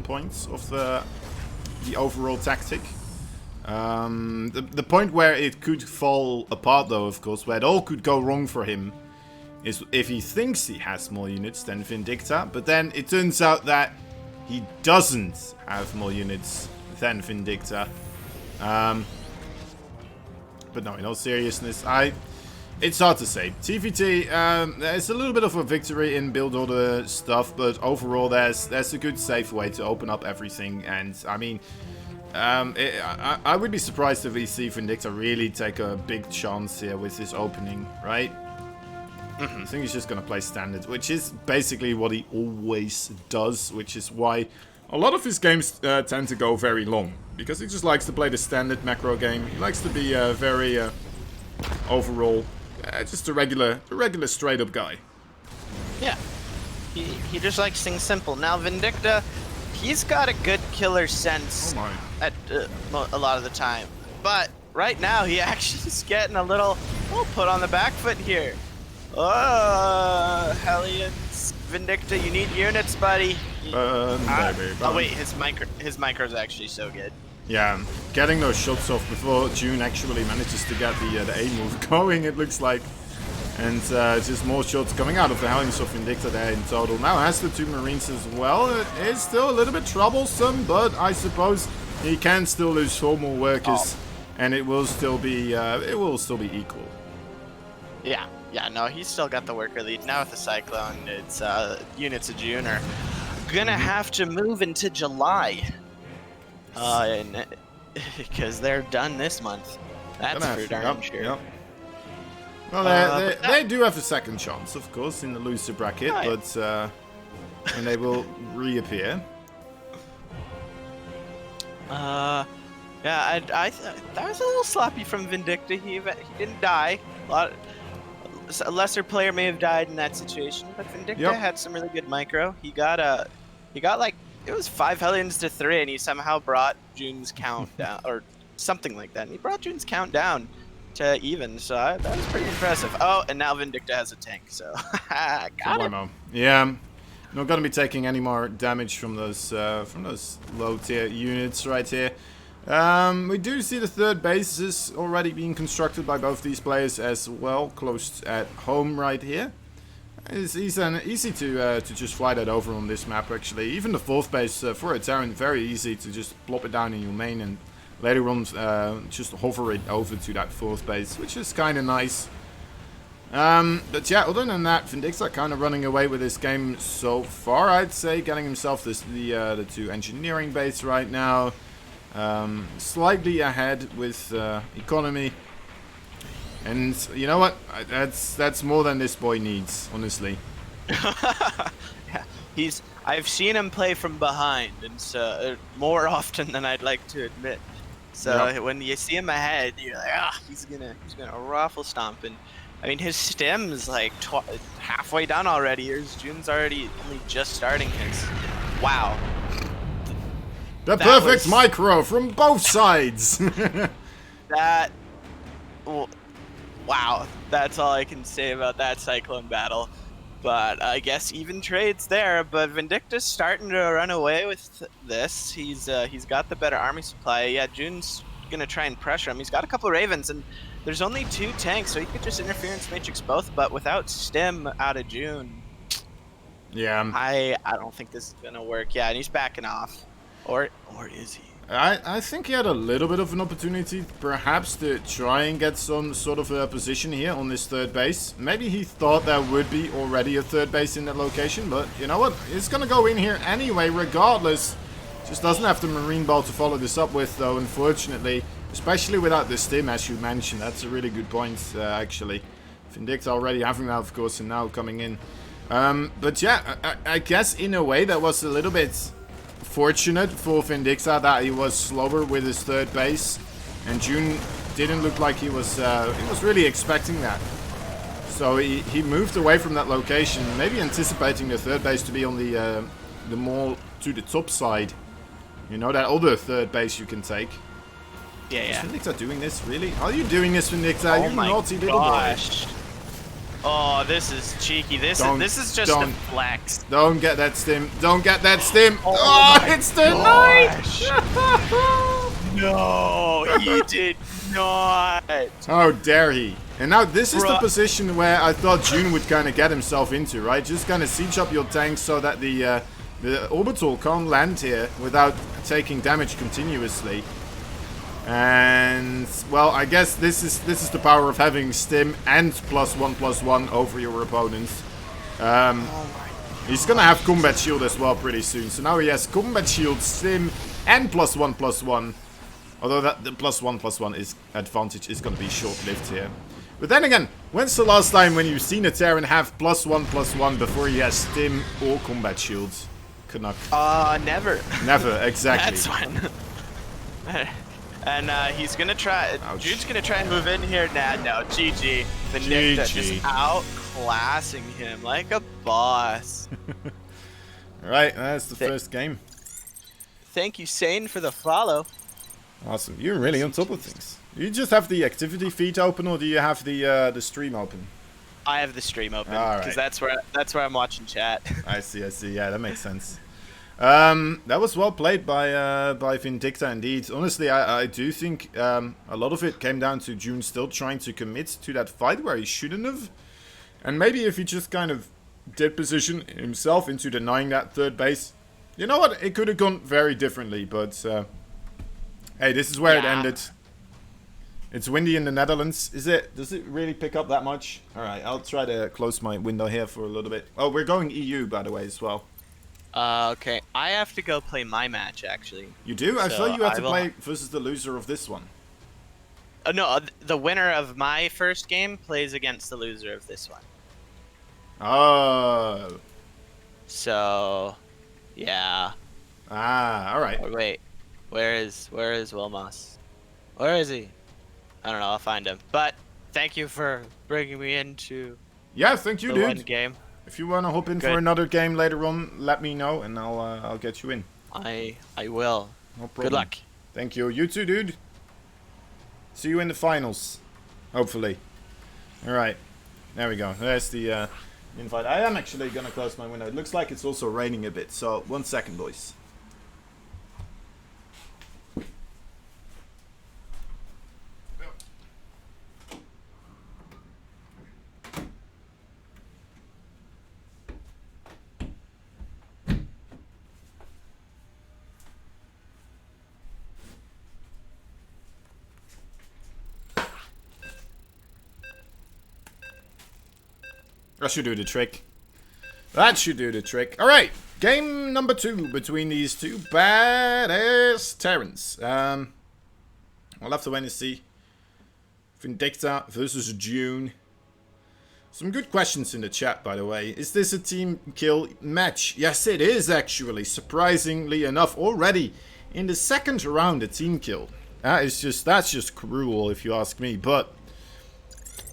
points of the overall tactic. The point where it could fall apart, though, of course, where it all could go wrong for him, is if he thinks he has more units than Vindicta, but then it turns out that he doesn't have more units than Vindicta. But no, in all seriousness, it's hard to say. TVT, there's a little bit of a victory in build order stuff, but overall there's a good safe way to open up everything, and I mean, I would be surprised if we see Vindicta really take a big chance here with this opening, right? I think he's just going to play standard, which is basically what he always does, which is why a lot of his games tend to go very long, because he just likes to play the standard macro game. He likes to be very overall just a regular straight-up guy. Yeah, he just likes things simple. Now Vindicta, he's got a good killer sense Oh my. at a lot of the time, but right now he actually is getting a little put on the back foot here. Oh, Hellions, Vindicta, you need units, buddy. Baby, Oh wait, his micro's actually so good. Yeah, getting those shots off before June actually manages to get the A move going, it looks like. And just more shots coming out of the Hellions of Vindicta there in total. Now has the two Marines as well. It is still a little bit troublesome, but I suppose he can still lose 4 more workers. and it will still be equal. Yeah, no, he's still got the worker lead. Now with the Cyclone, it's units of June are gonna have to move into July. And because they're done this month. That's for darn sure. Yep. Well, they do have a second chance, of course, in the loser bracket, but and they will reappear. Yeah, that was a little sloppy from Vindicta. He didn't die. A lesser player may have died in that situation, but Vindicta had some really good micro. He got like, it was 5 Hellions to 3, and he somehow brought June's count down, or something like that. And he brought June's count down to even, so that was pretty impressive. Oh, and now Vindicta has a tank, so got him. Yeah, not gonna be taking any more damage from those low tier units right here. We do see the third base is already being constructed by both these players as well, close at home right here. It's easy to just fly that over on this map actually. Even the fourth base for a Terran, very easy to just plop it down in your main and later on just hover it over to that fourth base, which is kind of nice. But yeah, other than that, Vindicta kind of running away with this game so far, I'd say, getting himself the 2 engineering base right now. Slightly ahead with economy, and you know what? That's more than this boy needs, honestly. Yeah, I've seen him play from behind, and so more often than I'd like to admit. So when you see him ahead, you're like, he's gonna raffle stomp, and I mean his stem is like halfway done already. June's already only just starting his. Wow. The perfect micro from both sides. Wow, that's all I can say about that Cyclone battle. But I guess even trades there. But Vindicta's starting to run away with this. He's got the better army supply. Yeah, June's gonna try and pressure him. He's got a couple Ravens, and there's only 2 tanks, so he could just interference matrix both. But without stem out of June, yeah, I don't think this is gonna work. Yeah, and he's backing off. Or is he? I think he had a little bit of an opportunity, perhaps, to try and get some sort of a position here on this third base. Maybe he thought there would be already a third base in that location, but you know what? He's gonna go in here anyway, regardless. Just doesn't have the Marine Ball to follow this up with, though, unfortunately. Especially without the stim, as you mentioned. That's a really good point, actually. Vindicta already having that, of course, and now coming in. But yeah, I guess in a way that was a little bit fortunate for Vindicta that he was slower with his third base, and June didn't look like he was really expecting that. So he moved away from that location, maybe anticipating the third base to be on the more to the top side. You know, that other third base you can take. Yeah. Is Vindicta doing this, really? Are you doing this, Vindicta? Oh you my naughty little gosh. boy. Oh, this is cheeky. This is just a flex. Don't get that stim. Don't get that stim. Oh it's the night! No, he did not. How dare he? And now this is the position where I thought June would kind of get himself into, right? Just kind of siege up your tanks so that the orbital can't land here without taking damage continuously. And well, I guess this is the power of having stim and +1/+1 over your opponents. He's gonna have combat shield as well pretty soon. So now he has combat shield, stim, and +1/+1. Although that the +1/+1 is advantage is gonna be short-lived here. But then again, when's the last time when you've seen a Terran have +1/+1 before he has stim or combat shields? Canuck. Never. Never, exactly. That's when. And he's gonna try. Ouch. Jude's gonna try and move in here. Nah, no. GG. Vindicta just outclassing him like a boss. Alright, that's the first game. Thank you, Sane, for the follow. Awesome. You're really on top of things. Do you just have the activity feed open, or do you have the stream open? I have the stream open Alright. because that's where I'm watching chat. I see. Yeah, that makes sense. That was well played by Vindicta indeed. Honestly, I do think a lot of it came down to June still trying to commit to that fight where he shouldn't have. And maybe if he just kind of did position himself into denying that third base, you know what? It could have gone very differently, but hey, this is where it ended. It's windy in the Netherlands. Is it? Does it really pick up that much? Alright, I'll try to close my window here for a little bit. Oh, we're going EU, by the way, as well. Okay. I have to go play my match, actually. You do? I So thought you had I to will- play versus the loser of this one. No, the winner of my first game plays against the loser of this one. Oh. So, yeah. Ah, alright. Oh, wait, where is Wilmos? Where is he? I don't know. I'll find him. But thank you for bringing me into Yeah, thank you, the one dude. game. If you want to hop in for Good. another game later on, let me know and I'll get you in. I will. No problem. Good luck. Thank you. You too, dude. See you in the finals. Hopefully. Alright. There we go. There's the invite. I am actually going to close my window. It looks like it's also raining a bit. So, 1 second, boys. That should do the trick. That should do the trick. Alright, game number 2 between these two badass Terrans. We'll have to wait and see. Vindicta versus June. Some good questions in the chat, by the way. Is this a team kill match? Yes, it is actually. Surprisingly enough, already in the second round, a team kill. That's just cruel, if you ask me. But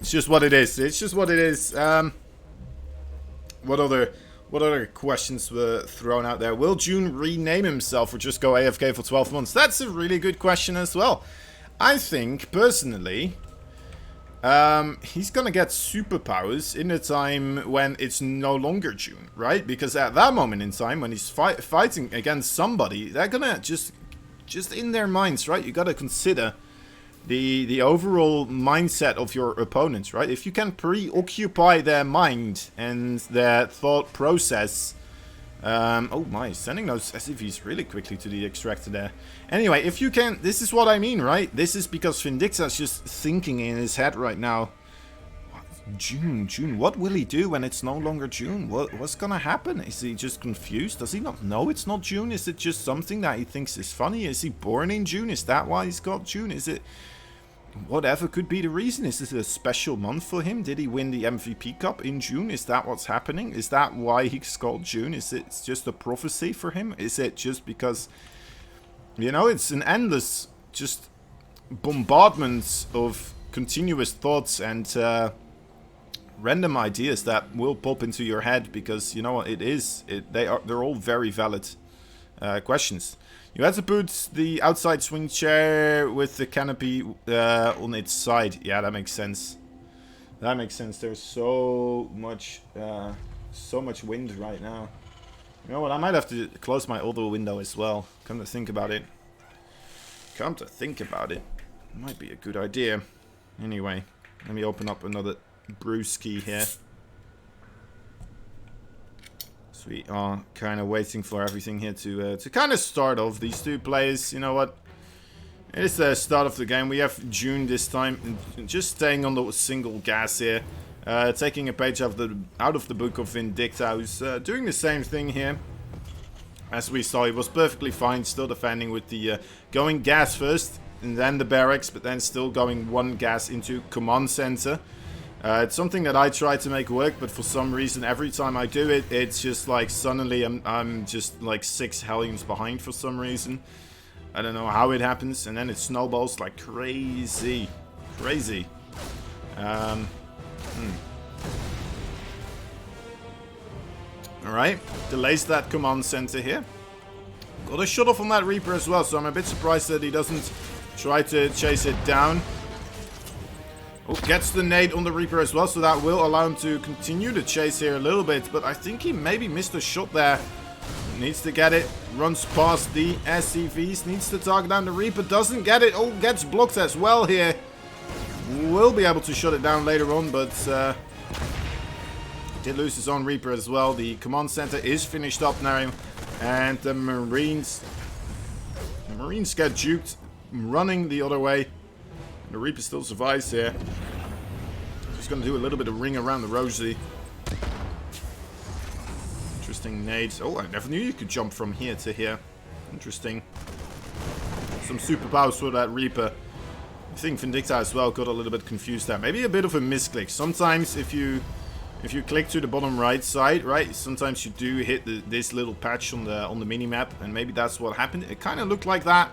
it's just what it is. It's just what it is. What other questions were thrown out there? Will June rename himself or just go AFK for 12 months? That's a really good question as well. I think, personally, he's gonna get superpowers in a time when it's no longer June, right? Because at that moment in time, when he's fighting against somebody, they're gonna just in their minds, right? You gotta consider the overall mindset of your opponents, right? If you can preoccupy their mind and their thought process. Oh my, sending those SCVs really quickly to the extractor there. Anyway, if you can, this is what I mean, right? This is because Vindicta's just thinking in his head right now. June, what will he do when it's no longer June? What's gonna happen? Is he just confused? Does he not know it's not June? Is it just something that he thinks is funny? Is he born in June? Is that why he's got June? Is it... Whatever could be the reason. Is this a special month for him? Did he win the MVP Cup in June? Is that what's happening? Is that why he's called June? Is it just a prophecy for him? Is it just because, you know, it's an endless just bombardment of continuous thoughts and random ideas that will pop into your head because, you know what, they're all very valid questions. You had to put the outside swing chair with the canopy on its side. Yeah, that makes sense. That makes sense. There's so much wind right now. You know what? I might have to close my other window as well. Come to think about it. Might be a good idea. Anyway, let me open up another brewski here. So we are kind of waiting for everything here to kind of start off. These two players, you know what? It is the start of the game. We have June this time, just staying on the single gas here. Taking a page out of the book of Vindicta, who's doing the same thing here. As we saw, he was perfectly fine, still defending with the going gas first, and then the barracks, but then still going one gas into command center. It's something that I try to make work, but for some reason, every time I do it, it's just like suddenly I'm just like 6 Hellions behind for some reason. I don't know how it happens, and then it snowballs like crazy. Alright, delays that command center here. Got a shot off on that Reaper as well, so I'm a bit surprised that he doesn't try to chase it down. Oh, gets the nade on the Reaper as well, so that will allow him to continue the chase here a little bit. But I think he maybe missed a shot there. Needs to get it. Runs past the SCVs. Needs to target down the Reaper. Doesn't get it. Oh, gets blocked as well here. Will be able to shut it down later on, but did lose his own Reaper as well. The command center is finished up now. And the Marines get juked. Running the other way. The Reaper still survives here. Just gonna do a little bit of ring around the rosy. Interesting nades. Oh, I never knew you could jump from here to here. Interesting. Some superpowers for that Reaper. I think Vindicta as well got a little bit confused there. Maybe a bit of a misclick. Sometimes if you click to the bottom right side, right, sometimes you do hit this little patch on the mini-map, and maybe that's what happened. It kind of looked like that.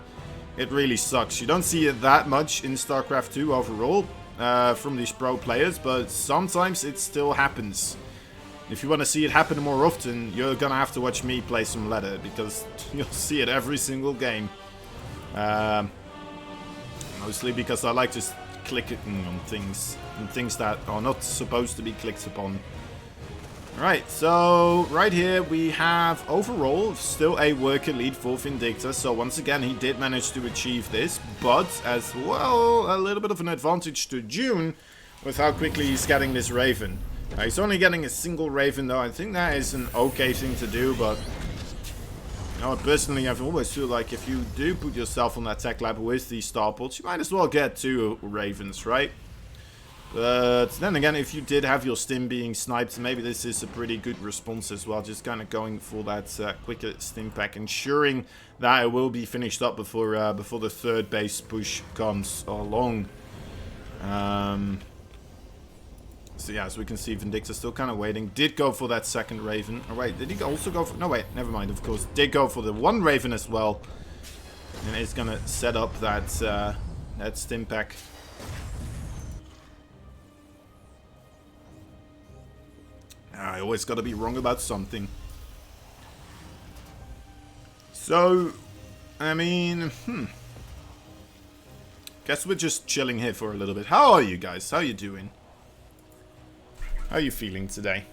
It really sucks. You don't see it that much in StarCraft 2 overall from these pro players, but sometimes it still happens. If you want to see it happen more often, you're gonna have to watch me play some ladder, because you'll see it every single game. Mostly because I like to click it on things that are not supposed to be clicked upon. Right, so right here we have overall still a worker lead for Vindicta. So once again he did manage to achieve this, but as well a little bit of an advantage to June with how quickly he's getting this Raven. He's only getting a single Raven though. I think that is an okay thing to do, but you know, personally I've always feel like if you do put yourself on that tech lab with these starports, you might as well get 2 Ravens, right? But then again, if you did have your stim being sniped, maybe this is a pretty good response as well. Just kind of going for that quicker stim pack, ensuring that it will be finished up before the third base push comes along. So yeah, as we can see, Vindicta still kind of waiting. Did go for that second Raven. Oh wait, did he also go for... No wait, never mind, of course. Did go for the 1 Raven as well. And it's gonna set up that stim pack. I always gotta be wrong about something. So, I mean, guess we're just chilling here for a little bit. How are you guys? How you doing? How are you feeling today?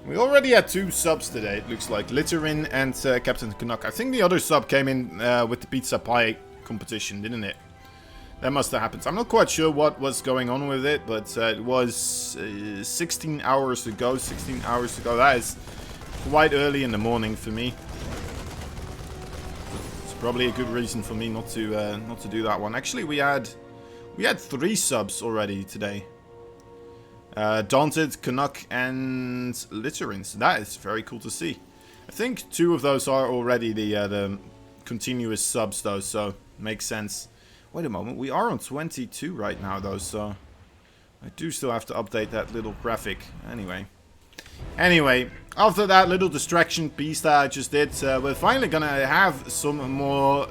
We already had 2 subs today, it looks like. Litterin and Captain Canuck. I think the other sub came in with the pizza pie competition, didn't it? That must have happened. I'm not quite sure what was going on with it, but it was 16 hours ago. 16 hours ago. That is quite early in the morning for me. It's probably a good reason for me not to do that one. Actually, we had 3 subs already today. Daunted, Canuck, and Litterin. So that is very cool to see. I think 2 of those are already the continuous subs though, so makes sense. Wait a moment, we are on 22 right now though, so I do still have to update that little graphic. Anyway, after that little distraction piece that I just did, we're finally gonna have some more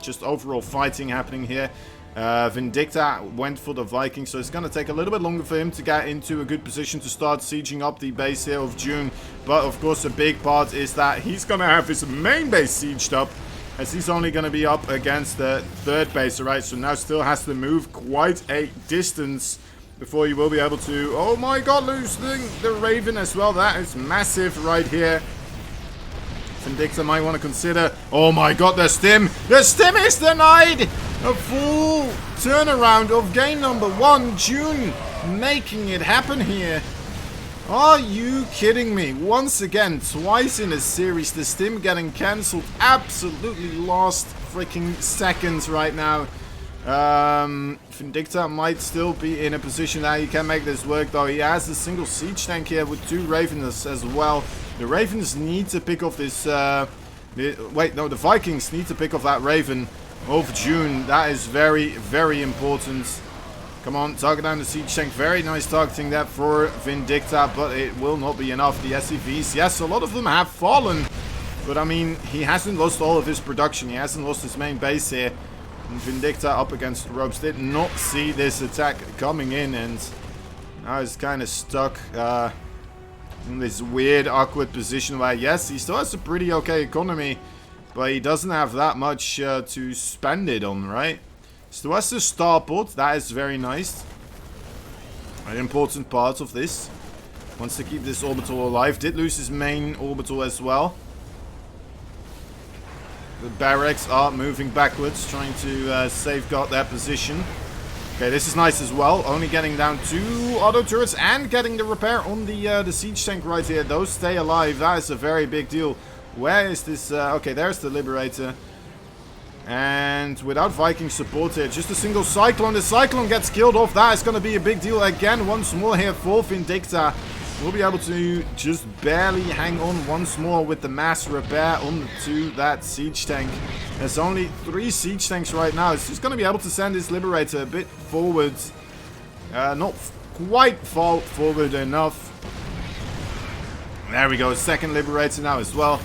just overall fighting happening here. Vindicta went for the Viking, so it's gonna take a little bit longer for him to get into a good position to start sieging up the base here of June. But of course a big part is that he's gonna have his main base sieged up, as he's only going to be up against the third base, right? So now still has to move quite a distance before he will be able to... Oh my god, losing the Raven as well. That is massive right here. Vindicta might want to consider... Oh my god, the stim! The stim is denied! A full turnaround of game number 1. June making it happen here. Are you kidding me? Once again, twice in a series, the stim getting cancelled. Absolutely last freaking seconds right now. Vindicta might still be in a position that he can make this work, though. He has a single siege tank here with 2 Ravens as well. The Ravens need to pick off this... wait, no, the Vikings need to pick off that Raven of June. That is very, very important. Come on, target down the siege tank. Very nice targeting that for Vindicta, but it will not be enough. The SCVs, yes, a lot of them have fallen. But I mean, he hasn't lost all of his production. He hasn't lost his main base here. And Vindicta up against the ropes did not see this attack coming in, and now he's kind of stuck in this weird, awkward position where, yes, he still has a pretty okay economy, but he doesn't have that much to spend it on, right? So that's the starport. That is very nice. An important part of this. Wants to keep this orbital alive. Did lose his main orbital as well. The barracks are moving backwards, trying to safeguard their position. Okay, this is nice as well. Only getting down 2 auto turrets and getting the repair on the siege tank right here. Those stay alive. That is a very big deal. Where is this? Okay, there's the Liberator. And without Viking support here, just a single Cyclone. The Cyclone gets killed off. That is going to be a big deal again. Once more here for Vindicta. We'll be able to just barely hang on once more with the mass repair onto that siege tank. There's only 3 siege tanks right now. It's just going to be able to send this Liberator a bit forward. Not quite far forward enough. There we go. Second Liberator now as well.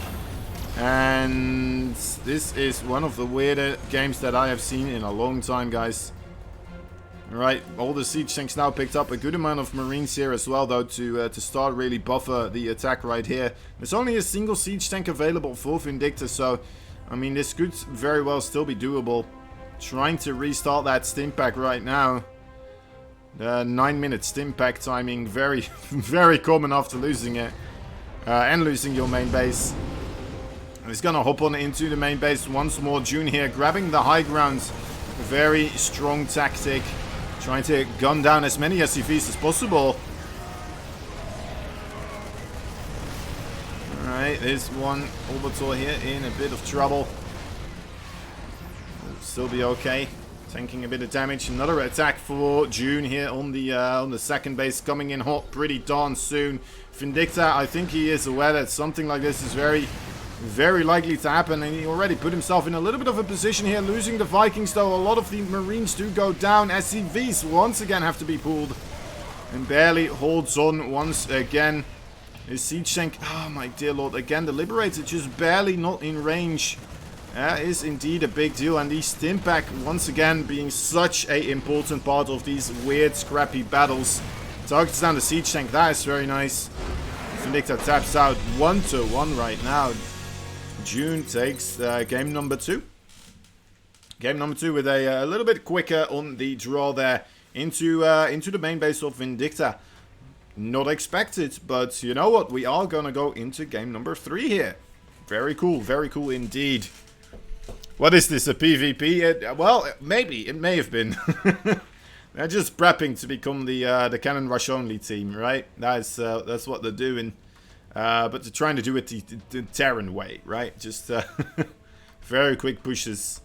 And this is one of the weirder games that I have seen in a long time, guys. Alright, all the siege tanks now picked up. A good amount of marines here as well, though, to start really buffer the attack right here. There's only a single siege tank available for Vindicta, so, I mean, this could very well still be doable. Trying to restart that stim pack right now. 9-minute stim pack timing, very, very common after losing it. And losing your main base. He's gonna hop on into the main base once more. June here, grabbing the high ground. Very strong tactic. Trying to gun down as many SCVs as possible. Alright, there's one Orbital here in a bit of trouble. Will still be okay. Tanking a bit of damage. Another attack for June here on the second base, coming in hot pretty darn soon. Vindicta, I think he is aware that something like this is very likely to happen, and he already put himself in a little bit of a position here, losing the Vikings, though. A lot of the Marines do go down. SCVs once again have to be pulled, and barely holds on once again. His siege tank, oh my dear lord, again the Liberator just barely not in range. That is indeed a big deal, and the stim pack once again being such a important part of these weird scrappy battles. Targets down the siege tank, that is very nice. Vindicta taps out 1-1 right now. June takes game number 2. Game number 2 with a little bit quicker on the draw there into the main base of Vindicta. Not expected, but you know what? We are going to go into game number 3 here. Very cool indeed. What is this, a PvP? Well, maybe. It may have been. They're just prepping to become the Cannon Rush only team, right? That's what they're doing. But they're trying to do it the Terran way, right? Just very quick pushes.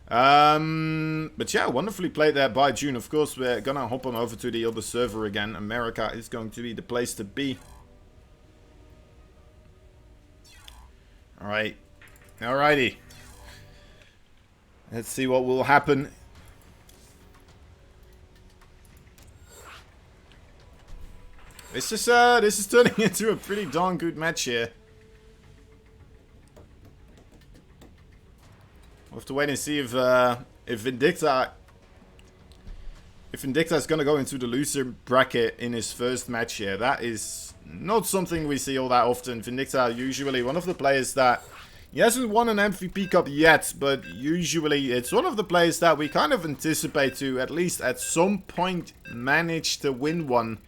But yeah, wonderfully played there by June. Of course, we're gonna hop on over to the other server again. America is going to be the place to be. Alright. Alrighty. Let's see what will happen. This is turning into a pretty darn good match here. We'll have to wait and see if Vindicta is gonna go into the loser bracket in his first match here. That is not something we see all that often. Vindicta usually one of the players that he hasn't won an MVP Cup yet, but usually it's one of the players that we kind of anticipate to at least at some point manage to win one.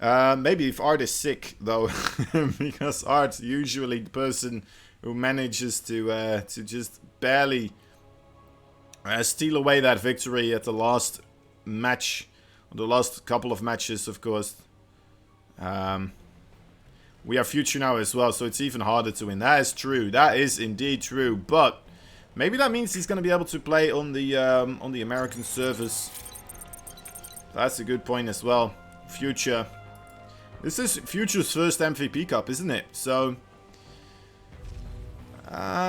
Maybe if Art is sick, though, because Art's usually the person who manages to just barely steal away that victory at the last match, or the last couple of matches, of course. We have Future now as well, so it's even harder to win. That is true. That is indeed true. But maybe that means he's going to be able to play on the American servers. That's a good point as well. Future. This is Future's first MVP Cup, isn't it? So,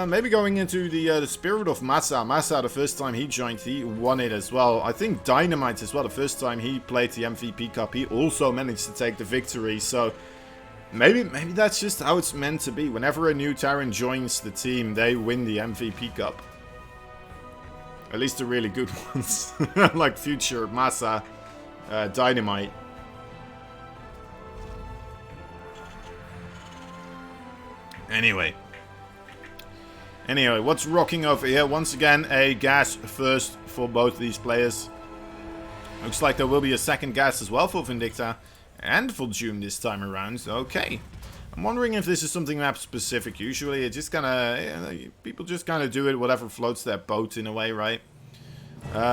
maybe going into the spirit of Massa. Massa, the first time he joined, he won it as well. I think Dynamite as well, the first time he played the MVP Cup, he also managed to take the victory. So, maybe that's just how it's meant to be. Whenever a new Terran joins the team, they win the MVP Cup. At least the really good ones, like Future, Massa, Dynamite. Anyway, what's rocking over here? Once again, a gas first for both these players. Looks like there will be a second gas as well for Vindicta and for June this time around. Okay. I'm wondering if this is something map specific. Usually it just kind of, people just kind of do it, whatever floats their boat in a way, right?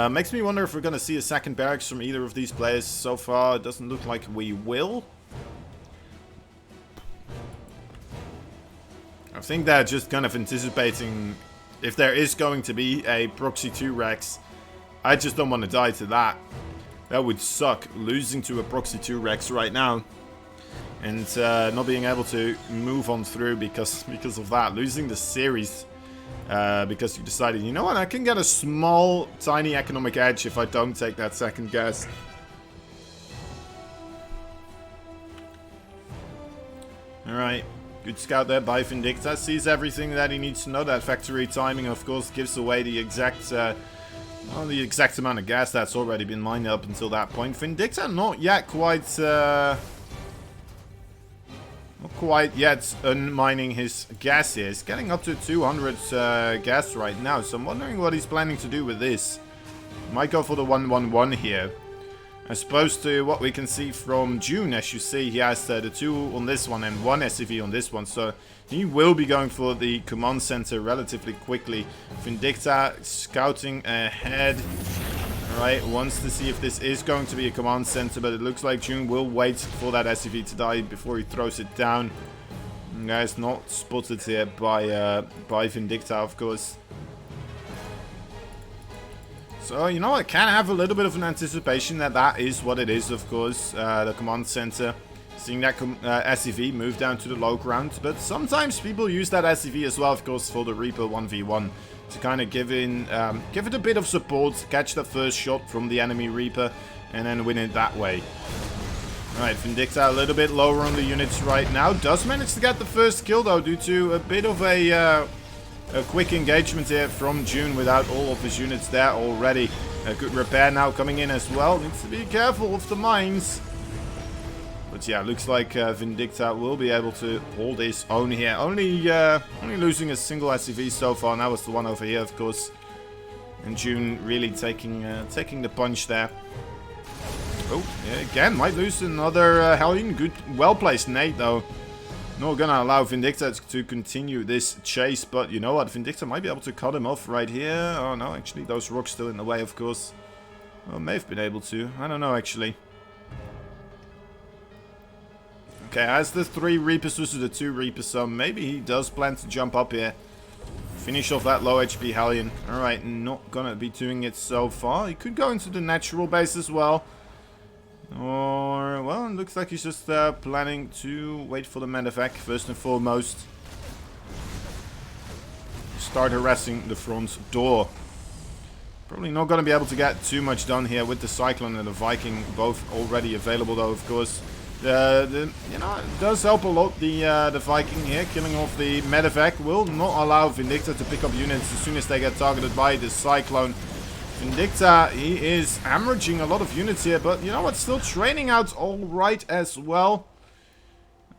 Makes me wonder if we're going to see a second barracks from either of these players. So far, it doesn't look like we will. I think they're just kind of anticipating if there is going to be a Proxy 2 Rex, I just don't want to die to that. That would suck, losing to a Proxy 2 Rex right now. And not being able to move on through because of that. Losing the series because you decided, you know what, I can get a small, tiny economic edge if I don't take that second gas. Alright, good scout there by Vindicta. Sees everything that he needs to know. That factory timing, of course, gives away the exact amount of gas that's already been mined up until that point. Vindicta not yet quite... not quite yet unmining his gas here. He's getting up to 200 gas right now, so I'm wondering what he's planning to do with this. Might go for the 111 here. As opposed to what we can see from June. As you see, he has the 2 on this one and 1 SCV on this one, so he will be going for the command center relatively quickly. Vindicta scouting ahead. Alright, wants to see if this is going to be a command center, but it looks like June will wait for that SCV to die before he throws it down. Guys, not spotted here by Vindicta, of course. So, you know, I can have a little bit of an anticipation that that is what it is, of course, the command center. Seeing that SCV move down to the low ground, but sometimes people use that SCV as well, of course, for the Reaper 1v1. To kind of give it a bit of support, catch the first shot from the enemy Reaper, and then win it that way. Alright, Vindicta a little bit lower on the units right now. Does manage to get the first kill though, due to a bit of a quick engagement here from June without all of his units there already. A good repair now coming in as well. Needs to be careful of the mines. But yeah, looks like Vindicta will be able to hold his own here. Only losing a single SCV so far, and that was the one over here, of course. And June really taking the punch there. Oh, yeah, again, might lose another Hellion. Good, well-placed nade, though. Not gonna allow Vindicta to continue this chase, but you know what? Vindicta might be able to cut him off right here. Oh, no, actually, those rocks still in the way, of course. Well, may have been able to. I don't know, actually. Okay, as the 3 Reapers versus the 2 Reapers, so maybe he does plan to jump up here. Finish off that low HP Hellion. Alright, not gonna be doing it so far. He could go into the natural base as well. Or, well, it looks like he's just planning to wait for the medevac first and foremost. Start harassing the front door. Probably not gonna be able to get too much done here with the Cyclone and the Viking both already available though, of course. You know, it does help a lot, the Viking here. Killing off the medevac will not allow Vindicta to pick up units as soon as they get targeted by the Cyclone. Vindicta, he is hemorrhaging a lot of units here, but you know what, still training out alright as well.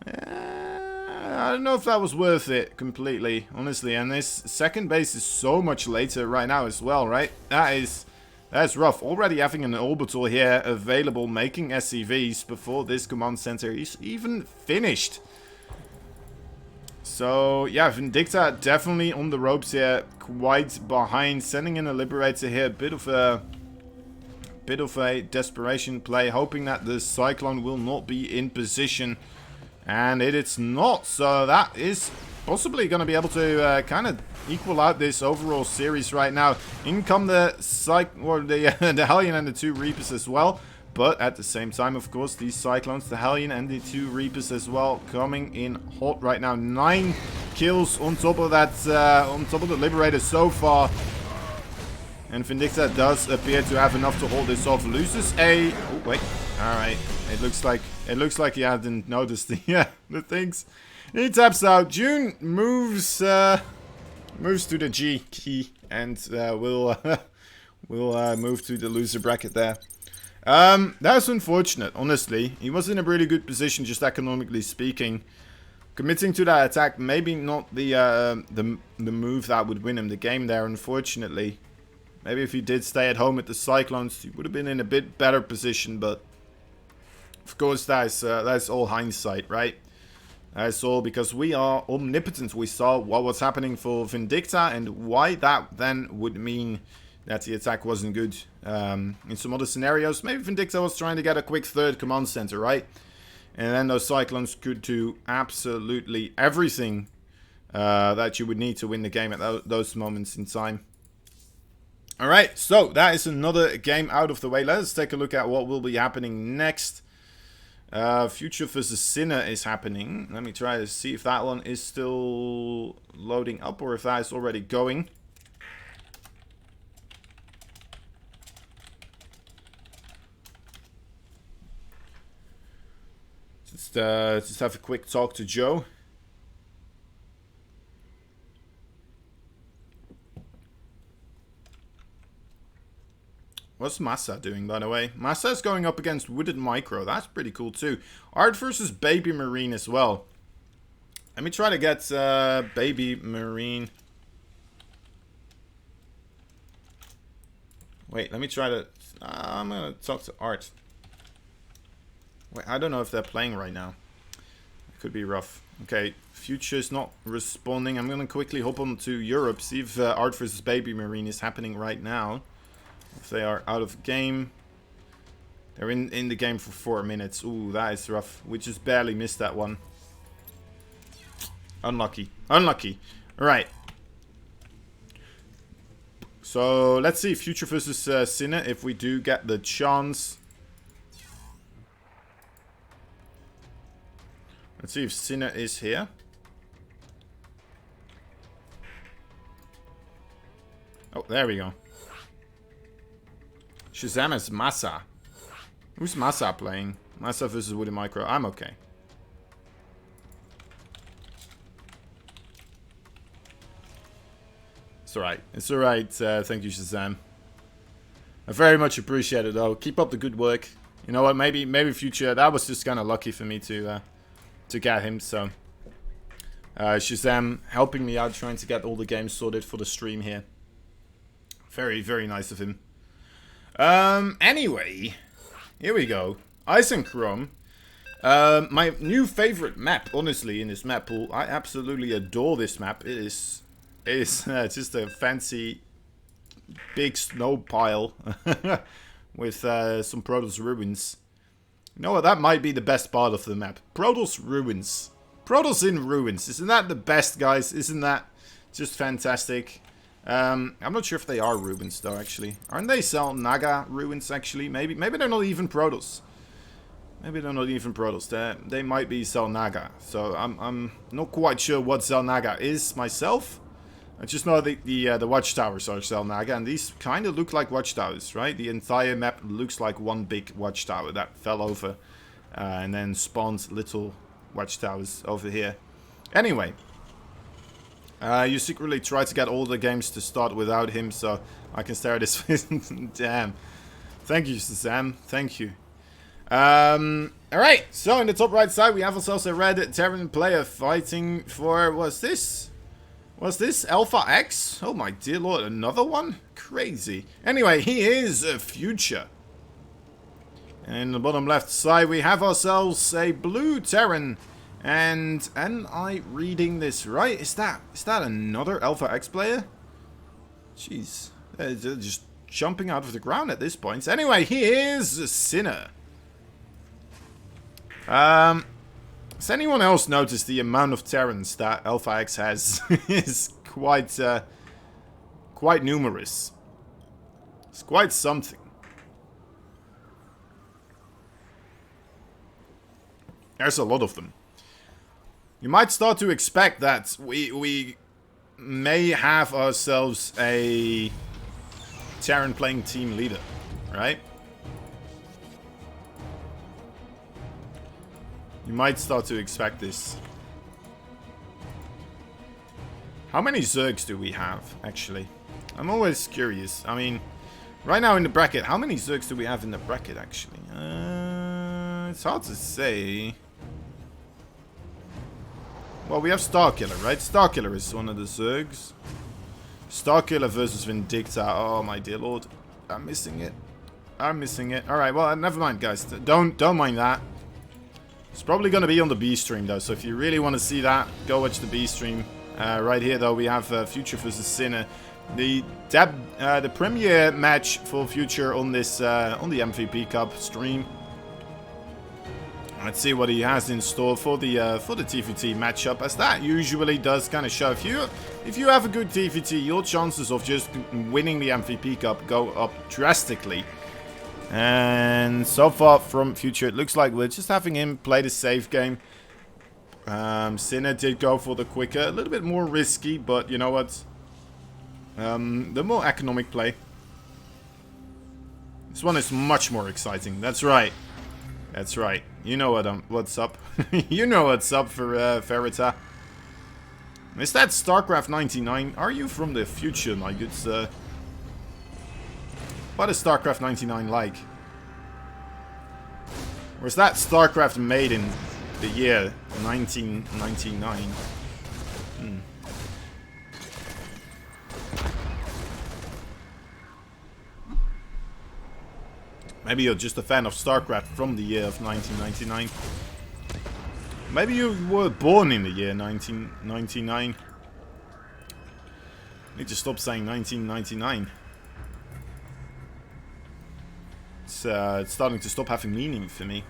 I don't know if that was worth it completely, honestly. And this second base is so much later right now as well, right? That's rough. Already having an orbital here available, making SCVs before this command center is even finished. So, yeah, Vindicta definitely on the ropes here, quite behind. Sending in a Liberator here, a bit of a desperation play, hoping that the Cyclone will not be in position. And it's not, so that is possibly going to be able to kind of equal out this overall series right now. In come the the Hellion and the 2 Reapers as well. But at the same time, of course, these Cyclones, the Hellion and the 2 Reapers as well, coming in hot right now. 9 kills on top of that, on top of the Liberator so far. And Vindicta does appear to have enough to hold this off. Loses a... Oh, wait. Alright. It looks like he hadn't noticed the things. He taps out. June moves to the G key and will move to the loser bracket there. That's unfortunate, honestly. He was in a really good position, just economically speaking. Committing to that attack, maybe not the move that would win him the game there, unfortunately. Maybe if he did stay at home with the Cyclones, he would have been in a bit better position, but of course that's all hindsight, right? That's all because we are omnipotent. We saw what was happening for Vindicta and why that then would mean that the attack wasn't good. In some other scenarios, maybe Vindicta was trying to get a quick 3rd command center, right? And then those Cyclones could do absolutely everything that you would need to win the game at those moments in time. Alright, so that is another game out of the way. Let us take a look at what will be happening next. Future vs. Sinner is happening. Let me try to see if that one is still loading up or if that is already going. Just have a quick talk to Joe. What's Massa doing, by the way? Massa is going up against Wooded Micro. That's pretty cool, too. Art versus Baby Marine as well. Let me try to get Baby Marine. Wait, let me try to... I'm going to talk to Art. Wait, I don't know if they're playing right now. It could be rough. Okay, Future's not responding. I'm going to quickly hop on to Europe, see if Art versus Baby Marine is happening right now. If they are out of game. They're in the game for 4 minutes. Ooh, that is rough. We just barely missed that one. Unlucky. Unlucky. Alright. So, let's see. Future versus Sinner. If we do get the chance. Let's see if Sinner is here. Oh, there we go. Shazam is Massa. Who's Massa playing? Massa versus Woody Micro. I'm okay. It's alright. It's alright. Thank you, Shazam. I very much appreciate it, though. Keep up the good work. You know what? Maybe Future. That was just kind of lucky for me to get him. So, Shazam helping me out, trying to get all the games sorted for the stream here. Very, very nice of him. Anyway, here we go. Isenchrome. My new favorite map, honestly, in this map pool. I absolutely adore this map. It is just a fancy, big snow pile with some Protoss ruins. You know what? That might be the best part of the map. Protoss ruins. Protoss in ruins. Isn't that the best, guys? Isn't that just fantastic? I'm not sure if they are ruins though, actually. Aren't they Cell Naga ruins, actually? Maybe they're not even Protoss. Maybe they're not even Protoss. They might be Cell Naga. So I'm not quite sure what Cell Naga is myself. I just know the watchtowers are Cell Naga, and these kind of look like watchtowers, right? The entire map looks like one big watchtower that fell over and then spawned little watchtowers over here. Anyway. You secretly try to get all the games to start without him, so I can stare at his face. Damn. Thank you, Shazam. Thank you. Alright, so in the top right side, we have ourselves a red Terran player fighting for, what's this? What's this? Alpha X? Oh my dear lord, another one? Crazy. Anyway, he is a Future. And in the bottom left side, we have ourselves a blue Terran. And am I reading this right? Is that another Alpha X player? Jeez. They're just jumping out of the ground at this point. Anyway, he is a Sinner. Has anyone else noticed the amount of Terrans that Alpha X has is quite numerous. It's quite something. There's a lot of them. You might start to expect that we may have ourselves a Terran playing team leader, right? You might start to expect this. How many Zergs do we have, actually? I'm always curious. I mean, right now in the bracket, how many Zergs do we have in the bracket, actually? It's hard to say. Well, we have Starkiller, right? Starkiller is one of the Zergs. Starkiller versus Vindicta. Oh, my dear lord. I'm missing it. I'm missing it. Alright, well, never mind, guys. Don't mind that. It's probably going to be on the B stream, though. So if you really want to see that, go watch the B stream. Right here, though, we have Future versus Sinner. The premiere match for Future on this on the MVP Cup stream. Let's see what he has in store for the TVT matchup, as that usually does kind of show. If you have a good TVT, your chances of just winning the MVP Cup go up drastically. And so far from Future, it looks like we're just having him play the safe game. Sinner did go for the quicker, a little bit more risky, but you know what? The more economic play. This one is much more exciting. That's right. That's right. You know what's up. You know what's up for Verita. Is that StarCraft 99? Are you from the future? Like it's what is StarCraft 99 like? Or is that StarCraft made in the year 1999? Maybe you're just a fan of StarCraft from the year of 1999. Maybe you were born in the year 1999. Need to stop saying 1999. It's starting to stop having meaning for me.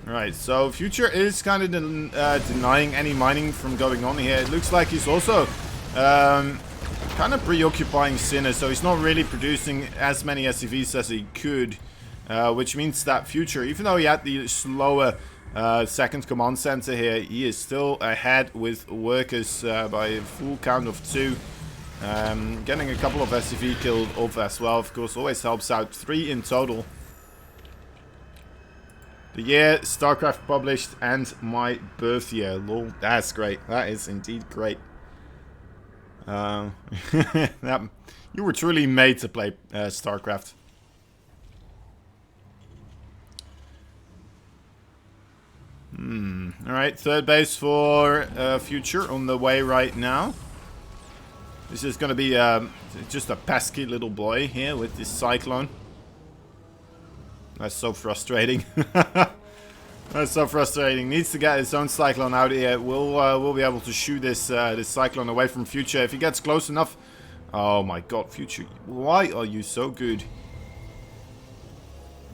Alright, so Future is kind of denying any mining from going on here. It looks like he's also kind of preoccupying Sinner, so he's not really producing as many SCVs as he could. Which means that Future, even though he had the slower second command center here, he is still ahead with workers by a full count of 2. Getting a couple of SCV killed off as well, of course, always helps out. 3 in total. The year StarCraft published and my birth year. Lol, that's great. That is indeed great. You were truly made to play StarCraft. Alright, third base for Future on the way right now. This is going to be just a pesky little boy here with this Cyclone. That's so frustrating. That's so frustrating. Needs to get his own Cyclone out here. We'll be able to shoot this this Cyclone away from Future if he gets close enough. Oh my god, Future. Why are you so good?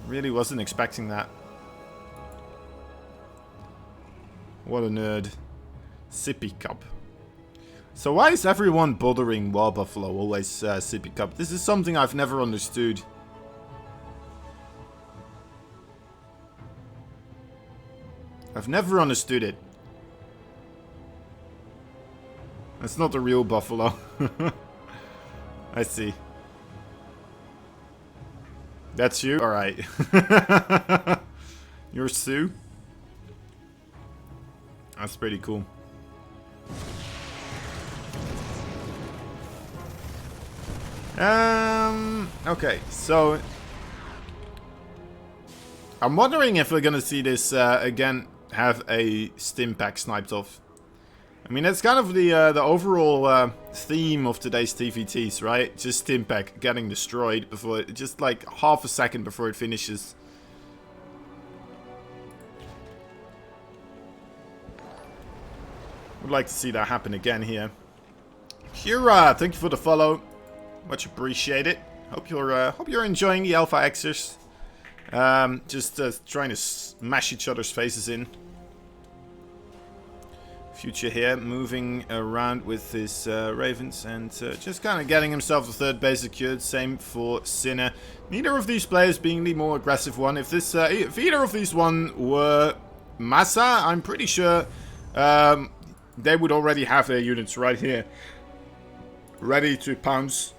Really wasn't expecting that. What a nerd. Sippy Cup. So why is everyone bothering War Buffalo always Sippy Cup? This is something I've never understood. I've never understood it. That's not the real Buffalo. I see. That's you? Alright. You're Sue? That's pretty cool. Okay, so I'm wondering if we're gonna see this again have a Stimpak sniped off. I mean, that's kind of the overall theme of today's TVTs, right? Just Stimpak getting destroyed before, just like half a second before it finishes. Would like to see that happen again here. Kira, thank you for the follow. Much appreciated. Hope you're enjoying the Alpha Xers. Just trying to smash each other's faces in. Future here, moving around with his Ravens and just kind of getting himself the third base secured. Same for Sinner. Neither of these players being the more aggressive one. If this, if either of these one were Massa, I'm pretty sure they would already have their units right here, ready to pounce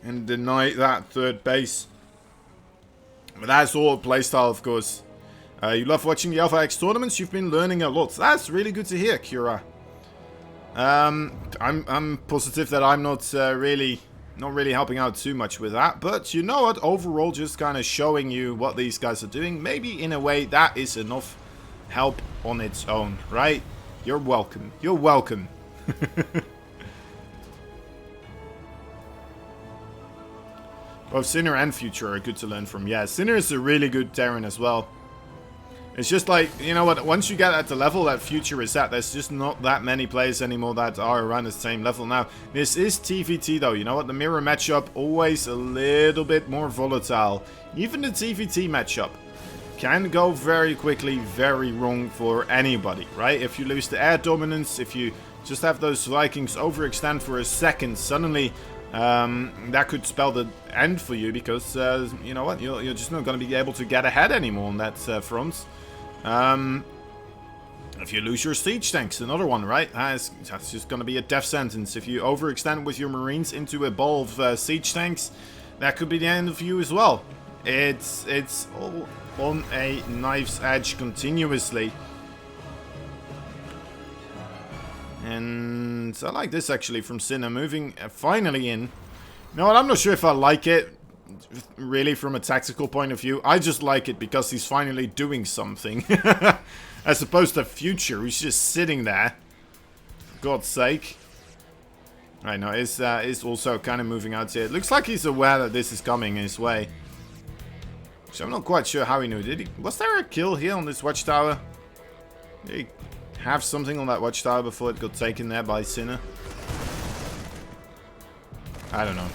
and deny that third base. But that's all playstyle, of course. You love watching the Alpha X tournaments. You've been learning a lot. That's really good to hear, Kira. I'm positive that I'm not really helping out too much with that. But you know what? Overall, just kind of showing you what these guys are doing. Maybe in a way that is enough help on its own, right? You're welcome. You're welcome. Both Sinner and Future are good to learn from. Yeah, Sinner is a really good Terran as well. It's just like, you know what, once you get at the level that Future is at, there's just not that many players anymore that are around the same level. Now, this is TVT though, you know what, the mirror matchup always a little bit more volatile. Even the TVT matchup can go very quickly very wrong for anybody, right? If you lose the air dominance, if you just have those Vikings overextend for a second, suddenly that could spell the end for you, because you know what, you're just not going to be able to get ahead anymore on that front. If you lose your siege tanks, another one, right? That's just going to be a death sentence. If you overextend with your marines into a ball of siege tanks, that could be the end of you as well. It's all on a knife's edge continuously. And I like this actually from Sinner, moving finally in. You know what, I'm not sure if I like it really from a tactical point of view. I just like it because he's finally doing something. As opposed to Future, who's just sitting there. For God's sake. Right, now is also kind of moving out here. It looks like he's aware that this is coming his way. So I'm not quite sure how he knew. Was there a kill here on this watchtower? Did he have something on that watchtower before it got taken there by Sinner? I don't know.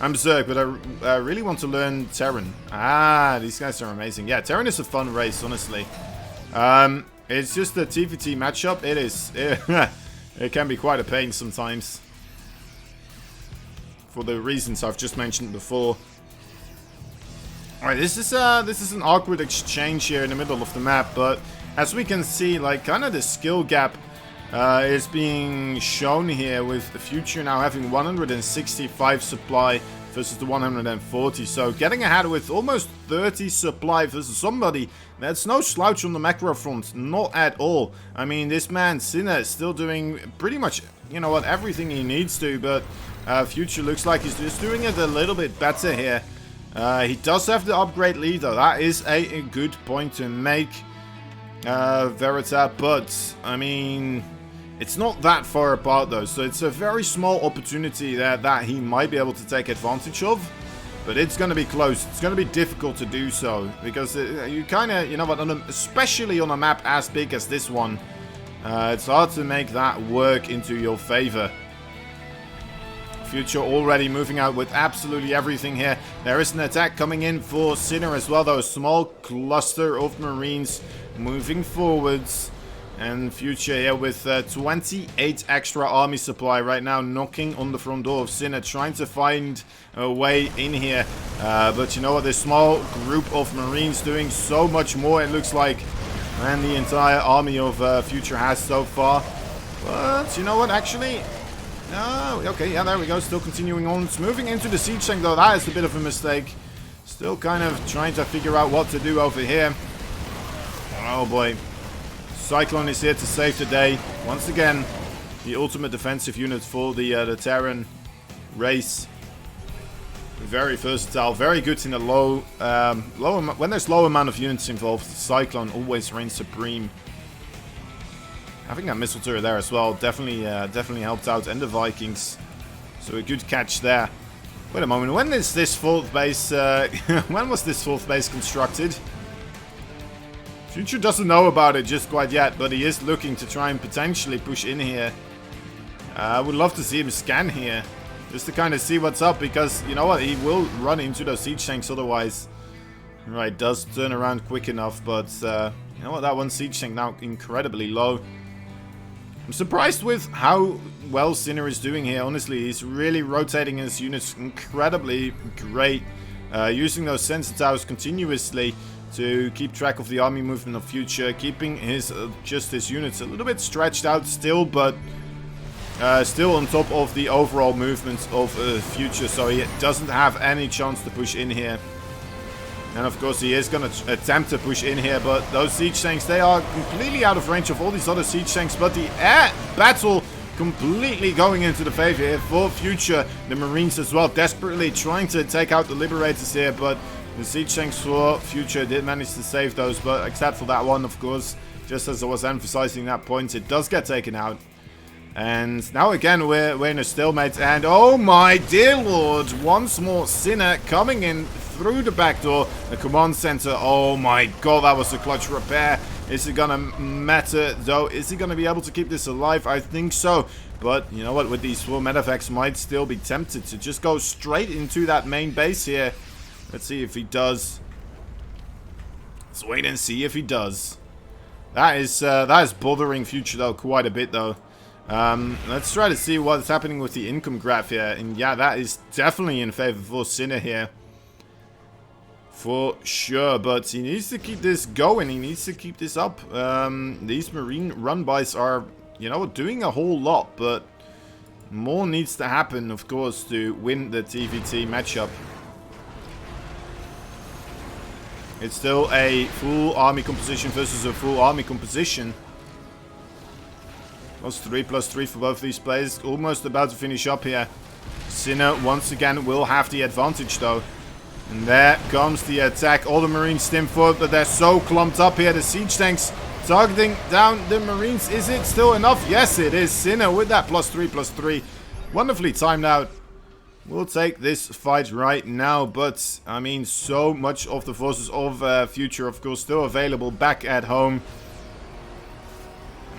I'm Berserk, but I really want to learn Terran. Ah, these guys are amazing. Yeah, Terran is a fun race, honestly. It's just a TVT matchup. It is. It can be quite a pain sometimes. For the reasons I've just mentioned before. Alright, this is an awkward exchange here in the middle of the map, but as we can see, like, kind of the skill gap is being shown here, with the Future now having 165 supply versus the 140. So getting ahead with almost 30 supply versus somebody that's no slouch on the macro front, not at all. I mean, this man Sinner is still doing pretty much, you know what, everything he needs to, but Future looks like he's just doing it a little bit better here. He does have the upgrade lead though. That is a good point to make, Verita, but I mean, it's not that far apart though, so it's a very small opportunity that he might be able to take advantage of, but it's going to be close. It's going to be difficult to do so, because you kind of, you know what, especially on a map as big as this one, it's hard to make that work into your favor. Future already moving out with absolutely everything here. There is an attack coming in for Sinner as well, though. A small cluster of Marines moving forwards. And Future here with 28 extra army supply right now, knocking on the front door of Sinner, trying to find a way in here. But you know what, this small group of Marines doing so much more, it looks like, than the entire army of Future has so far. But you know what, actually... Oh, okay, yeah, there we go. Still continuing on. It's moving into the siege tank, though. That is a bit of a mistake. Still kind of trying to figure out what to do over here. Oh, boy. Cyclone is here to save the day. Once again, the ultimate defensive unit for the Terran race. Very versatile. Very good in the low... when there's low amount of units involved, Cyclone always reigns supreme. Having that missile turret there as well definitely helped out, and the Vikings. So a good catch there. Wait a moment, when is this fourth base, when was this fourth base constructed? Future doesn't know about it just quite yet, but he is looking to try and potentially push in here. I would love to see him scan here, just to kind of see what's up, because, you know what, he will run into those siege tanks otherwise. Right, does turn around quick enough, but, you know what, that one siege tank now incredibly low. I'm surprised with how well Sinner is doing here, honestly. He's really rotating his units incredibly great. Using those sensor towers continuously to keep track of the army movement of Future. Keeping his just his units a little bit stretched out still, but still on top of the overall movement of Future. So he doesn't have any chance to push in here. And of course he is going to attempt to push in here, but those siege tanks, they are completely out of range of all these other siege tanks. But the air battle completely going into the favor here for Future. The Marines as well, desperately trying to take out the Liberators here, but the siege tanks for Future did manage to save those, but except for that one, of course, just as I was emphasizing that point, it does get taken out. And now again we're in a stalemate, and oh my dear lord, once more Sinner coming in through the back door, the command center. Oh my god, that was a clutch repair. Is it gonna matter though? Is he gonna be able to keep this alive? I think so, but you know what, with these 4 medevacs might still be tempted to just go straight into that main base here. Let's see if he does. Let's wait and see if he does. That is bothering Future though quite a bit though. Let's try to see what's happening with the income graph here. And yeah, that is definitely in favor for Sinner here. For sure, but he needs to keep this going. He needs to keep this up. These Marine run-bys are, you know, doing a whole lot, but more needs to happen, of course, to win the TVT matchup. It's still a full army composition versus a full army composition. +3/+3 for both these players. Almost about to finish up here. Sinner once again will have the advantage though. And there comes the attack. All the Marines stim forward, but they're so clumped up here. The siege tanks targeting down the Marines. Is it still enough? Yes, it is. Sinner with that +3/+3. Wonderfully timed out. We'll take this fight right now, but I mean, so much of the forces of Future, of course, still available back at home.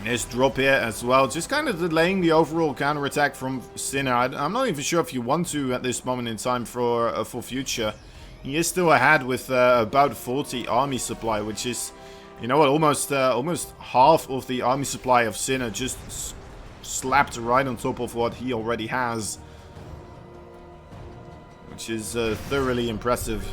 There's drop here as well, just kind of delaying the overall counterattack from Sinner. I'm not even sure if you want to at this moment in time for Future. He is still ahead with about 40 army supply, which is, you know what, almost half of the army supply of Sinner just slapped right on top of what he already has. Which is thoroughly impressive.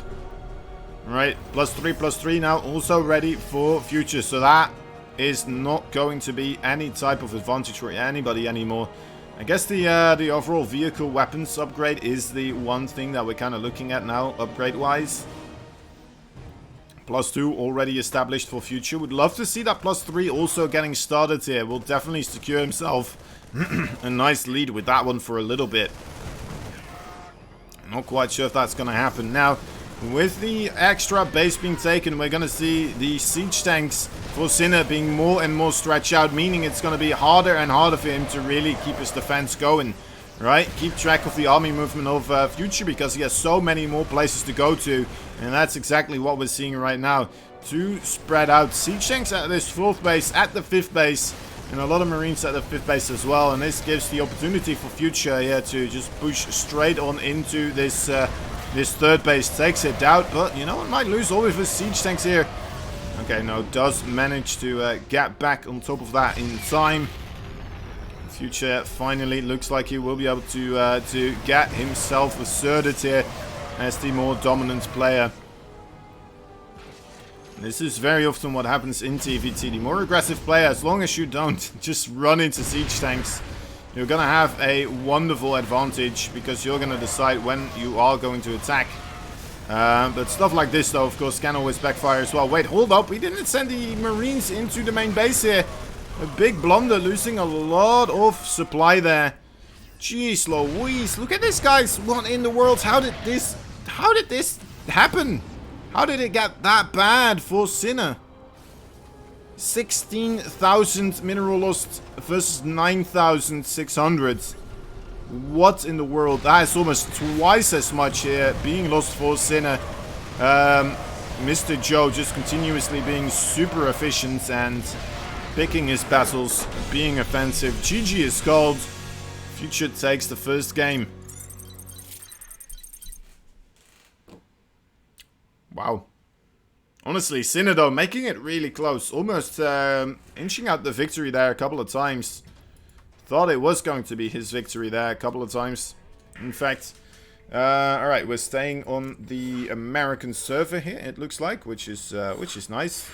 Right, +3/+3 now also ready for Future. So that is not going to be any type of advantage for anybody anymore. I guess the overall vehicle weapons upgrade is the one thing that we're kind of looking at now, upgrade-wise. +2 already established for Future. Would love to see that +3 also getting started here. Will definitely secure himself a nice lead with that one for a little bit. Not quite sure if that's going to happen. Now, with the extra base being taken, we're going to see the siege tanks for Sinner being more and more stretched out, meaning it's going to be harder and harder for him to really keep his defense going, right? Keep track of the army movement of Future, because he has so many more places to go to, and that's exactly what we're seeing right now. Two spread out siege tanks at this 4th base, at the 5th base, and a lot of Marines at the 5th base as well, and this gives the opportunity for Future here to just push straight on into this this 3rd base. Takes it out, but you know what, might lose all of his siege tanks here. Okay, no, does manage to get back on top of that in time. Future finally looks like he will be able to get himself asserted here as the more dominant player. This is very often what happens in TVT. The more aggressive player, as long as you don't just run into siege tanks, you're going to have a wonderful advantage, because you're going to decide when you are going to attack. But stuff like this, though, of course, can always backfire as well. Wait, hold up. We didn't send the Marines into the main base here. A big blunder, losing a lot of supply there. Jeez Louise. Look at this, guys. What in the world? How did this happen? How did it get that bad for Sinner? 16,000 mineral lost versus 9,600. What in the world? That is almost twice as much here being lost for Sinner. Mr. Joe just continuously being super efficient and picking his battles, being offensive. GG is called. Future takes the first game. Wow. Honestly, Sinner though, making it really close. Almost inching out the victory there a couple of times. Thought it was going to be his victory there a couple of times. In fact, alright, we're staying on the American server here, it looks like, which is nice.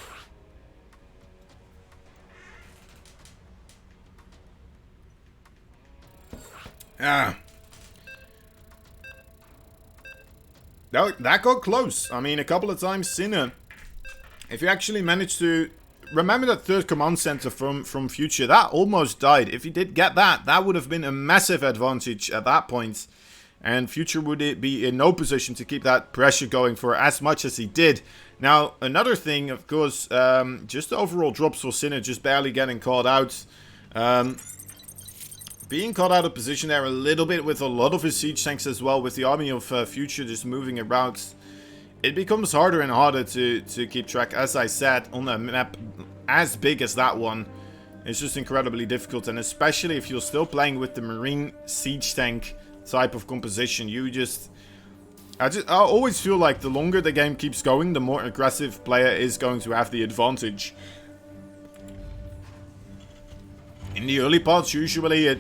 Ah. That got close. I mean, a couple of times Sinner. If you actually manage to... Remember that 3rd command center from Future? That almost died. If he did get that, that would have been a massive advantage at that point. And Future would be in no position to keep that pressure going for as much as he did. Now, another thing, of course, just the overall drops for Sinner, just barely getting caught out. Being caught out of position there a little bit with a lot of his siege tanks as well, with the army of Future just moving around. It becomes harder and harder to keep track, as I said, on a map as big as that one. It's just incredibly difficult, and especially if you're still playing with the Marine siege tank type of composition, you just... I always feel like the longer the game keeps going, the more aggressive player is going to have the advantage. In the early parts, usually it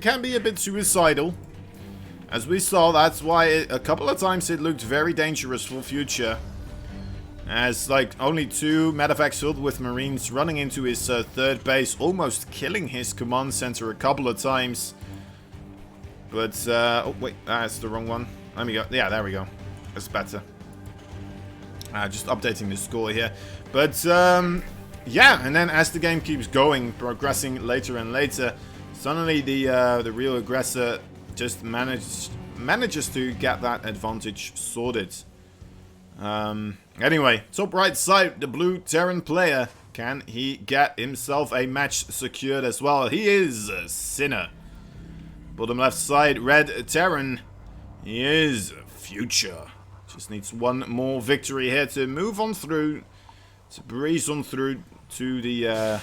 can be a bit suicidal. As we saw, that's why a couple of times it looked very dangerous for Future. As like only 2 medevac's filled with Marines running into his third base, almost killing his command center a couple of times. But, oh wait, that's the wrong one. Let me go. Yeah, there we go. That's better. Just updating the score here. But, yeah, and then as the game keeps going, progressing later and later, suddenly the real aggressor just manages to get that advantage sorted. Anyway, top right side, the blue Terran player. Can he get himself a match secured as well? He is Sinner. Bottom left side, red Terran. He is Future. Just needs one more victory here to move on through, to breeze on through to the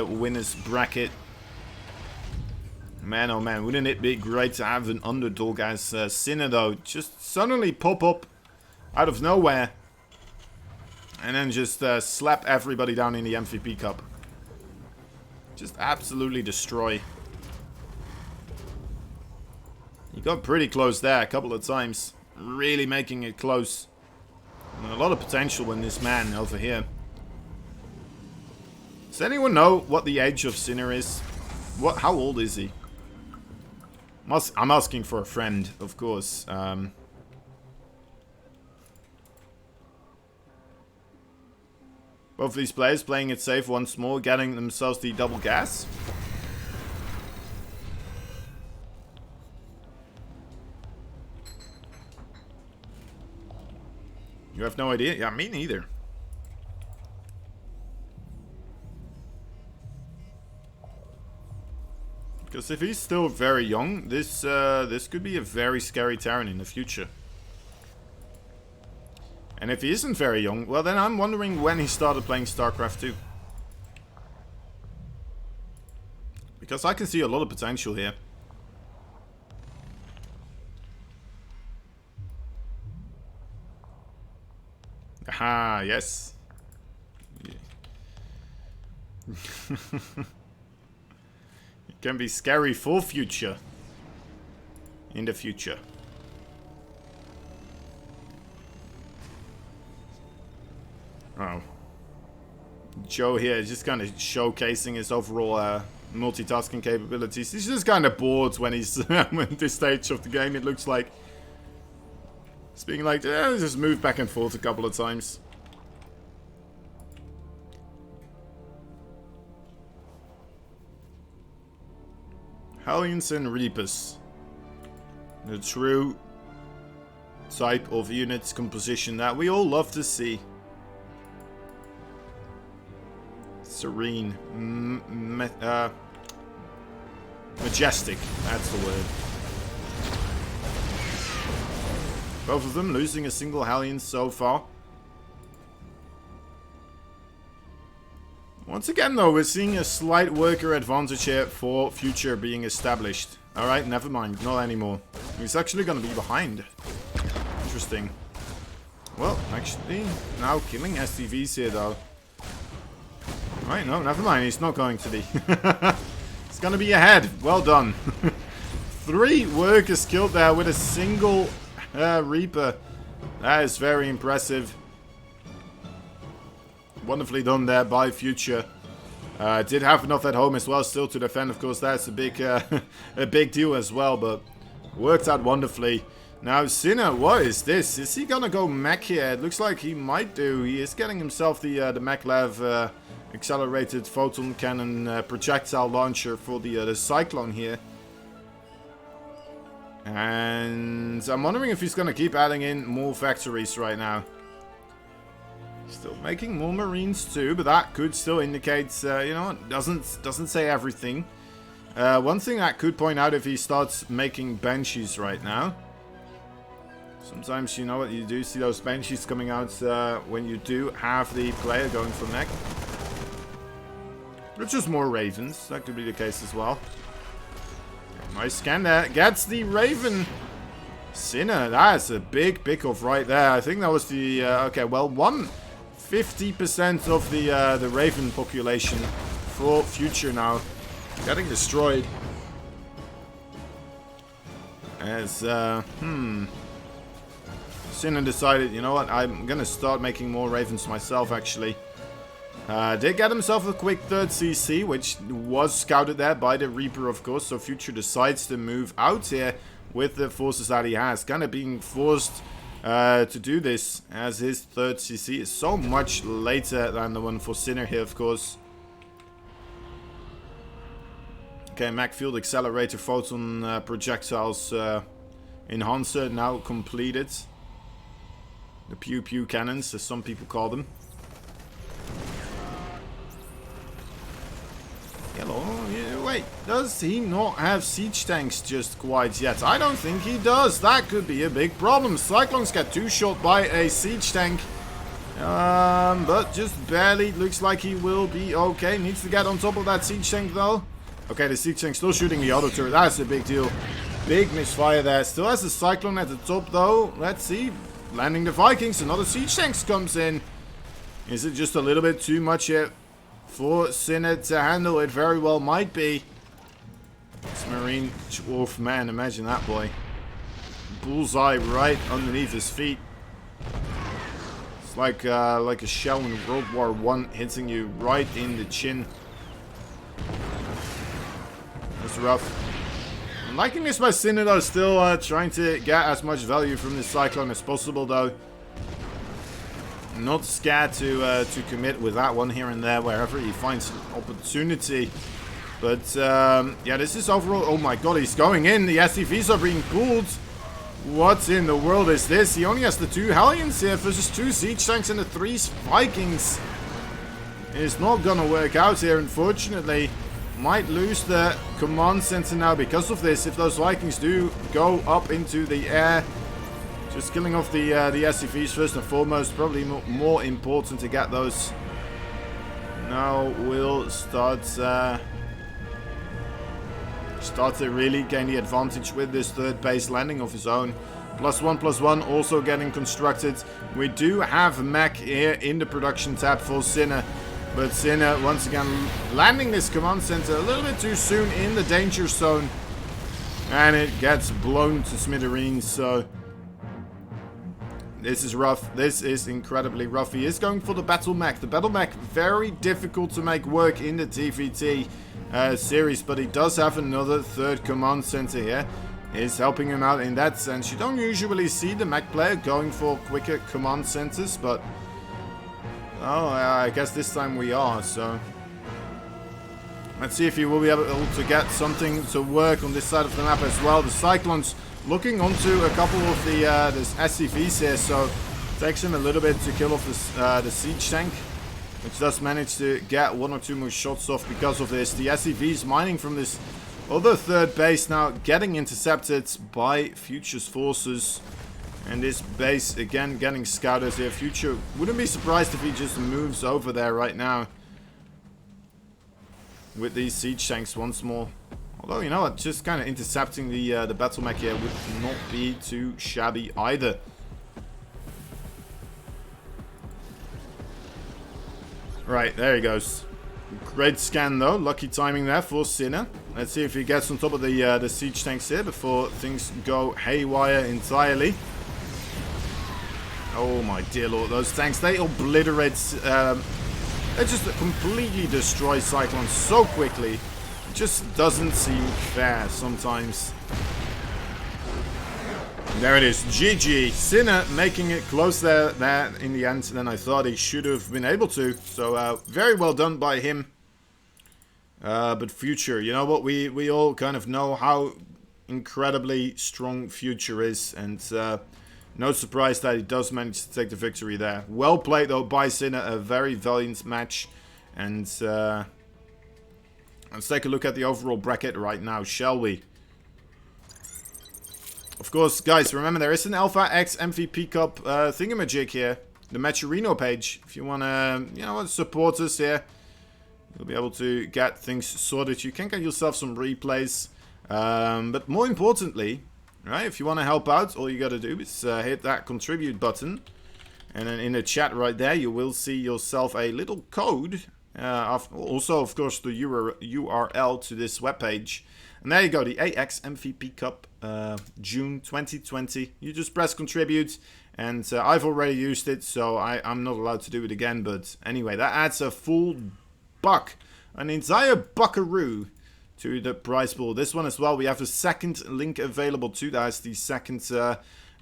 winners bracket. Man, oh man, wouldn't it be great to have an underdog as Sinner though? Just suddenly pop up out of nowhere and then just slap everybody down in the MVP Cup. Just absolutely destroy. He got pretty close there a couple of times. Really making it close. And a lot of potential in this man over here. Does anyone know what the age of Sinner is? How old is he? I'm asking for a friend, of course. Both these players playing it safe once more, getting themselves the double gas. You have no idea? Yeah, me neither. Because if he's still very young, this could be a very scary Terran in the future. And if he isn't very young, well then I'm wondering when he started playing StarCraft 2. Because I can see a lot of potential here. Aha, yes. Yeah. It can be scary for Future. In the future. Oh. Joe here is just kind of showcasing his overall multitasking capabilities. He's just kind of bored when he's at this stage of the game, it looks like. It's being like, just move back and forth a couple of times. Hellions and Reapers. The true type of units composition that we all love to see. Serene. Majestic. That's the word. Both of them losing a single Hellion so far. Once again though, we're seeing a slight worker advantage here for Future being established. Alright, never mind. Not anymore. He's actually going to be behind. Interesting. Well, actually, now killing STVs here though. Alright, no, never mind. He's not going to be. He's going to be ahead. Well done. 3 workers killed there with a single Reaper. That is very impressive. Wonderfully done there by Future. Did have enough at home as well still to defend. Of course, that's a big deal as well, but worked out wonderfully. Now, Sinner, what is this? Is he gonna go mech here? It looks like he might do. He is getting himself the Mechlev accelerated photon cannon projectile launcher for the Cyclone here. And I'm wondering if he's gonna keep adding in more factories right now. Still making more Marines too, but that could still indicate, you know, it doesn't say everything. One thing that could point out if he starts making Banshees right now. Sometimes, you know what, you do see those Banshees coming out when you do have the player going for mech. But just more Ravens, that could be the case as well. Nice scan there, gets the Raven Sinner, that's a big pickoff right there. I think that was the... okay, well, 50% of the Raven population for Future now. Getting destroyed. As, Sinner decided, you know what, I'm gonna start making more Ravens myself, actually. Did get himself a quick third CC, which was scouted there by the Reaper, of course. So Future decides to move out here with the forces that he has. Kind of being forced to do this, as his third CC is so much later than the one for Sinner here, of course. Okay, Mach Field Accelerator Photon Projectiles Enhancer now completed. The Pew Pew Cannons, as some people call them. Hello, yeah, wait, does he not have siege tanks just quite yet? I don't think he does. That could be a big problem. Cyclones get 2 shot by a siege tank. But just barely. Looks like he will be okay. Needs to get on top of that siege tank though. Okay, the siege tank still shooting the auto turret. That's a big deal. Big misfire there. Still has a Cyclone at the top though. Let's see. Landing the Vikings. Another siege tank comes in. Is it just a little bit too much here for Sinner to handle? It very well might be. It's Marine Wolf, man, imagine that boy. Bullseye right underneath his feet. It's like a shell in World War I hitting you right in the chin. That's rough. I'm liking this by Sinner though, still trying to get as much value from this Cyclone as possible though. Not scared to commit with that one here and there wherever he finds an opportunity. But yeah, this is overall... Oh my god, he's going in. The SCVs are being pulled. What in the world is this? He only has the 2 Hellions here versus 2 Siege Tanks and the 3 Vikings. It's not gonna work out here, unfortunately. Might lose the command center now because of this. If those Vikings do go up into the air... Just killing off the SCVs first and foremost. Probably more important to get those. Now we'll start to really gain the advantage with this third base landing of his own. +1/+1 also getting constructed. We do have Mech here in the production tab for Sinner. But Sinner once again landing this command center a little bit too soon in the danger zone. And it gets blown to smithereens. So... this is rough. This is incredibly rough. He is going for the Battle Mech. The Battle Mech, very difficult to make work in the TVT series, but he does have another third command center here. Is helping him out in that sense. You don't usually see the Mech player going for quicker command centers, but... oh, I guess this time we are, so... let's see if he will be able to get something to work on this side of the map as well. The Cyclones... looking onto a couple of the SCVs here, so takes him a little bit to kill off the siege tank, which does manage to get 1 or 2 more shots off because of this. The SCVs mining from this other third base now getting intercepted by Future's forces, and this base again getting scouted here. Future wouldn't be surprised if he just moves over there right now with these siege tanks once more. Although, you know what, just kind of intercepting the battle mech here would not be too shabby either. Right, there he goes. Great scan though, lucky timing there for Sinner. Let's see if he gets on top of the siege tanks here before things go haywire entirely. Oh my dear lord, those tanks, they obliterate, they just completely destroy Cyclones so quickly. Just doesn't seem fair sometimes. There it is, GG. Sinner making it close there in the end than I thought he should have been able to. So very well done by him. But Future, you know what, we all kind of know how incredibly strong Future is, and no surprise that he does manage to take the victory there. Well played though by Sinner, a very valiant match, and let's take a look at the overall bracket right now, shall we? Of course, guys, remember there is an Alpha X MVP Cup thingamajig here. The Matcherino page. If you want to, you know, support us here, you'll be able to get things sorted. You can get yourself some replays. But more importantly, right? If you want to help out, all you got to do is hit that contribute button. And then in the chat right there, you will see yourself a little code. Also, of course, the URL to this webpage. And there you go, the AX MVP Cup, June 2020. You just press contribute. And I've already used it, so I'm not allowed to do it again. But anyway, that adds a full buck. An entire buckaroo to the prize pool. This one as well, we have a second link available too. That's the second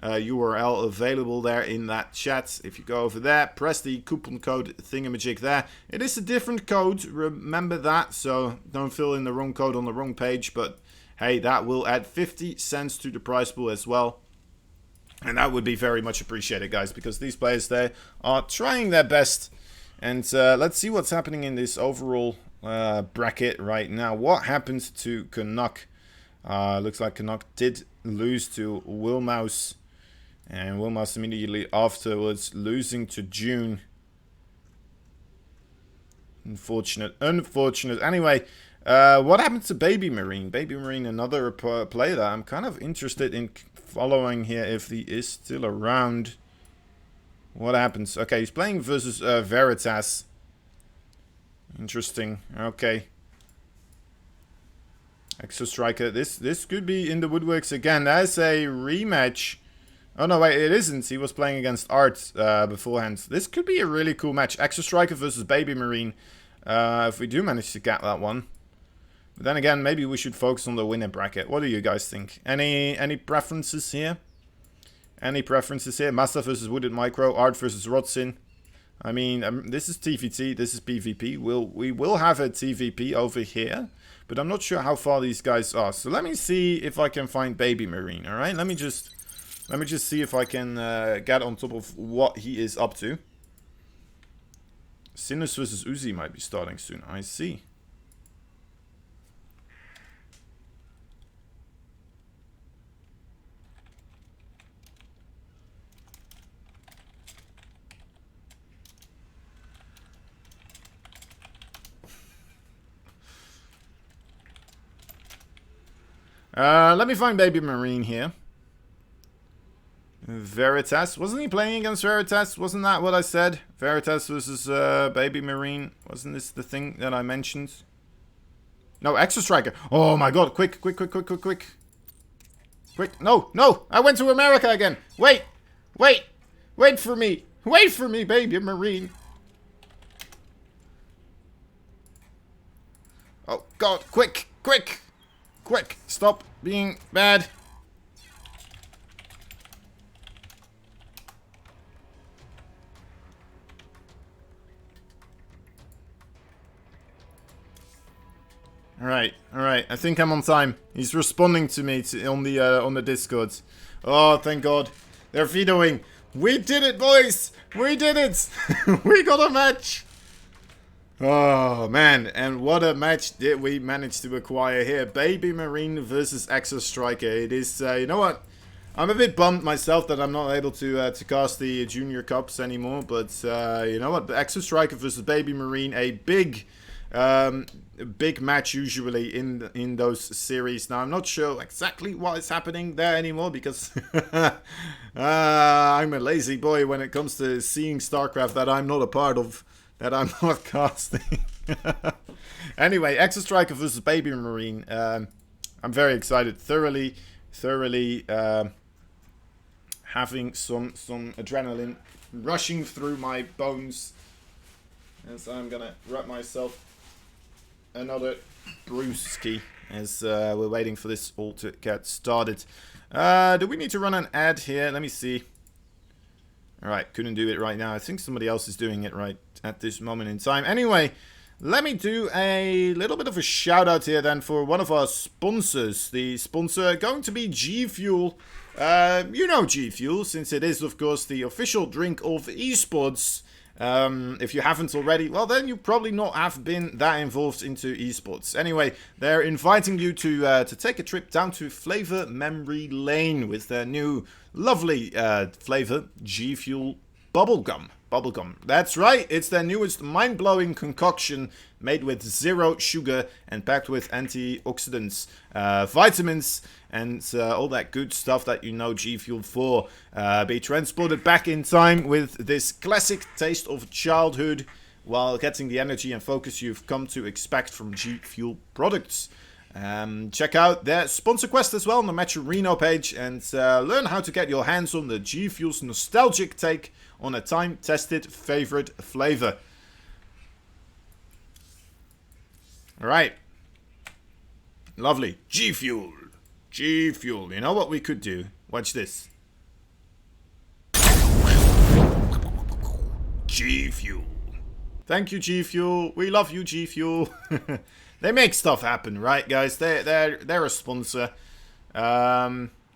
URL available there in that chat. If you go over there, press the coupon code thingamajig there. It is a different code, remember that, so don't fill in the wrong code on the wrong page. But hey, that will add 50 cents to the prize pool as well. And that would be very much appreciated, guys, because these players there are trying their best. And let's see what's happening in this overall bracket right now. What happened to Canuck? Looks like Canuck did lose to Wilmouse. And Wilmouse immediately afterwards losing to June. Unfortunate. Anyway, what happened to Baby Marine? Baby Marine, another player that I'm kind of interested in following here if he is still around. What happens? Okay, he's playing versus Veritas. Interesting. Okay. Exo Striker. This could be in the woodworks again. That's a rematch. Oh no, wait, it isn't. He was playing against Art beforehand. This could be a really cool match. Exo Striker versus Baby Marine. If we do manage to get that one. But then again, maybe we should focus on the winner bracket. What do you guys think? Any preferences here? Any preferences here? Masta versus Wooded Micro. Art versus Rodsin. I mean, this is TVT. This is PvP. We will have a TVP over here. But I'm not sure how far these guys are. So let me see if I can find Baby Marine. Alright, let me just see if I can get on top of what he is up to. Sinus versus Uzi might be starting soon. I see. Let me find Baby Marine here. Veritas. Wasn't he playing against Veritas? Wasn't that what I said? Veritas versus Baby Marine. Wasn't this the thing that I mentioned? No, Exo Striker. Oh my god. Quick. Quick. No. I went to America again. Wait for me. Wait for me, Baby Marine. Oh god. Quick. Stop being bad. Alright. I think I'm on time. He's responding to me on the Discord. Oh, thank God. They're vetoing. We did it, boys! We did it! We got a match! Oh, man. And what a match did we manage to acquire here. Baby Marine versus Exo Striker. It is, you know what? I'm a bit bummed myself that I'm not able to cast the Junior Cups anymore. But, you know what? Exo Striker versus Baby Marine. A big match usually in those series. Now, I'm not sure exactly what is happening there anymore because I'm a lazy boy when it comes to seeing StarCraft that I'm not a part of. That I'm not casting. Anyway, Exo Striker versus Baby Marine. I'm very excited. Thoroughly having some adrenaline rushing through my bones. And so I'm gonna wrap myself another brewski as we're waiting for this all to get started. Do we need to run an ad here? Let me see. Alright, couldn't do it right now. I think somebody else is doing it right at this moment in time. Anyway, let me do a little bit of a shout out here then for one of our sponsors. The sponsor going to be G Fuel. You know G Fuel, since it is, of course, the official drink of esports. If you haven't already, well, then you probably not have been that involved into esports. Anyway, they're inviting you to take a trip down to Flavor Memory Lane with their new lovely flavor, G Fuel Bubblegum. bubblegum. That's right, it's their newest mind-blowing concoction made with zero sugar and packed with antioxidants, vitamins, and all that good stuff that you know G Fuel for. Be transported back in time with this classic taste of childhood while getting the energy and focus you've come to expect from G Fuel products. Check out their sponsor quest as well on the Matcherino page and learn how to get your hands on the G Fuel's nostalgic take on a time-tested favorite flavor. Alright. Lovely. G Fuel. G Fuel. You know what we could do? Watch this. G Fuel. Thank you, G Fuel. We love you, G Fuel. They make stuff happen, right, guys? They're a sponsor.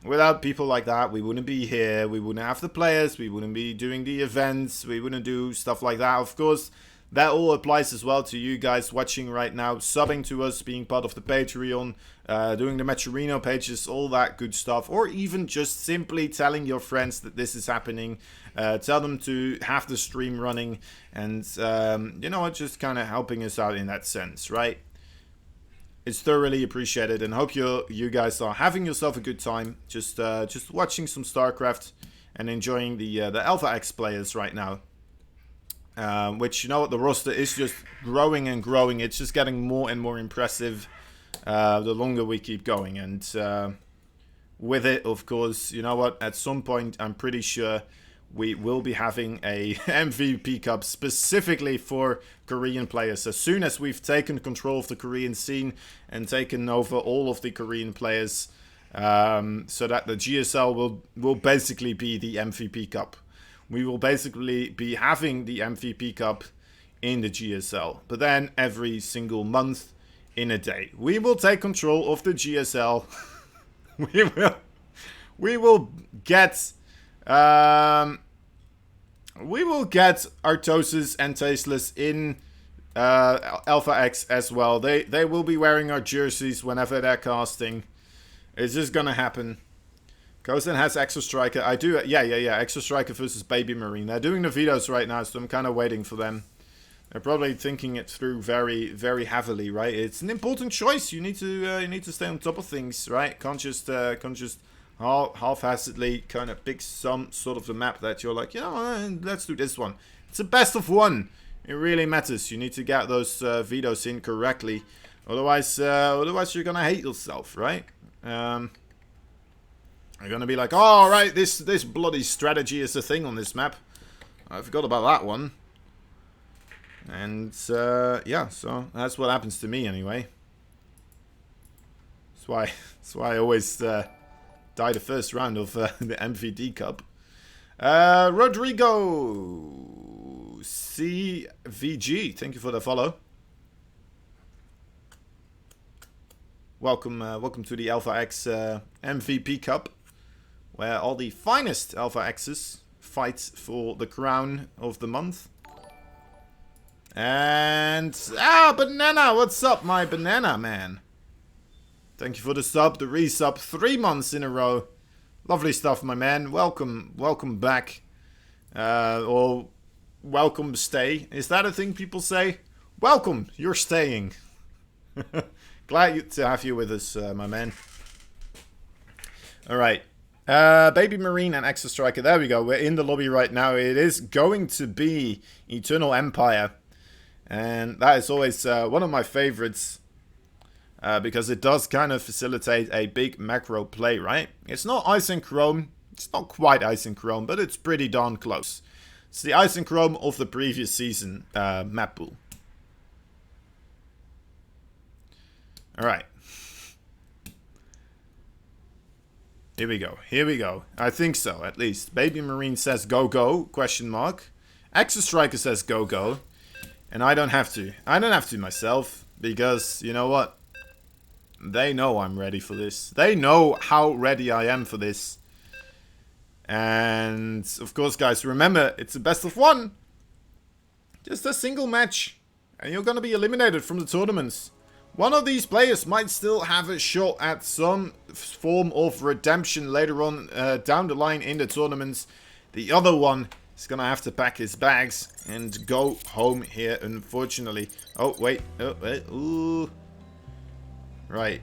Without people like that, we wouldn't be here. We wouldn't have the players. We wouldn't be doing the events. We wouldn't do stuff like that. Of course, that all applies as well to you guys watching right now, subbing to us, being part of the Patreon, doing the Matcherino pages, all that good stuff. Or even just simply telling your friends that this is happening. Tell them to have the stream running. And, you know what, just kind of helping us out in that sense, right? It's thoroughly appreciated, and hope you guys are having yourself a good time. Just watching some StarCraft and enjoying the Alpha X players right now. Which, you know what, the roster is just growing and growing. It's just getting more and more impressive the longer we keep going. And with it, of course, you know what, at some point, I'm pretty sure we will be having a MVP Cup specifically for Korean players. As soon as we've taken control of the Korean scene and taken over all of the Korean players, so that the GSL will basically be the MVP Cup. We will basically be having the MVP Cup in the GSL, but then every single month in a day. We will take control of the GSL. We will get Artosis and Tasteless in Alpha X as well. They will be wearing our jerseys whenever they're casting. It's just gonna happen. Kozen has Exo Striker. I do, yeah. Exo Striker versus Baby Marine. They're doing the vetoes right now, so I'm kind of waiting for them. They're probably thinking it through very, very heavily, right? It's an important choice. You need to stay on top of things, right? Can't just half-assedly kind of pick some sort of the map that you're like, you know, let's do this one. It's a best of one. It really matters. You need to get those vetoes in correctly. Otherwise you're gonna hate yourself, right? You're gonna be like, oh, right, this bloody strategy is a thing on this map. I forgot about that one. And yeah, so that's what happens to me anyway. That's why I always die the first round of the MVD Cup. Rodrigo CVG, thank you for the follow. Welcome to the Alpha X MVP Cup, where all the finest Alpha X's fight for the crown of the month. And Banana, what's up, my banana man? Thank you for the sub, the resub, 3 months in a row. Lovely stuff, my man. Welcome back. Or welcome stay. Is that a thing people say? Welcome, you're staying. Glad to have you with us, my man. Alright. Baby Marine and Exo Striker. There we go. We're in the lobby right now. It is going to be Eternal Empire. And that is always one of my favorites. Because it does kind of facilitate a big macro play, right? It's not Ice and Chrome. It's not quite Ice and Chrome, but it's pretty darn close. It's the Ice and Chrome of the previous season map pool. Alright. Here we go. Here we go. I think so, at least. Baby Marine says go go, question mark. Exo Striker says go go. And I don't have to. I don't have to myself. Because, you know what? They know I'm ready for this. They know how ready I am for this. And, of course, guys, remember, it's a best of one. Just a single match. And you're going to be eliminated from the tournaments. One of these players might still have a shot at some form of redemption later on down the line in the tournaments. The other one He's gonna have to pack his bags and go home here, unfortunately. Oh, wait. Oh, wait. Ooh. Right.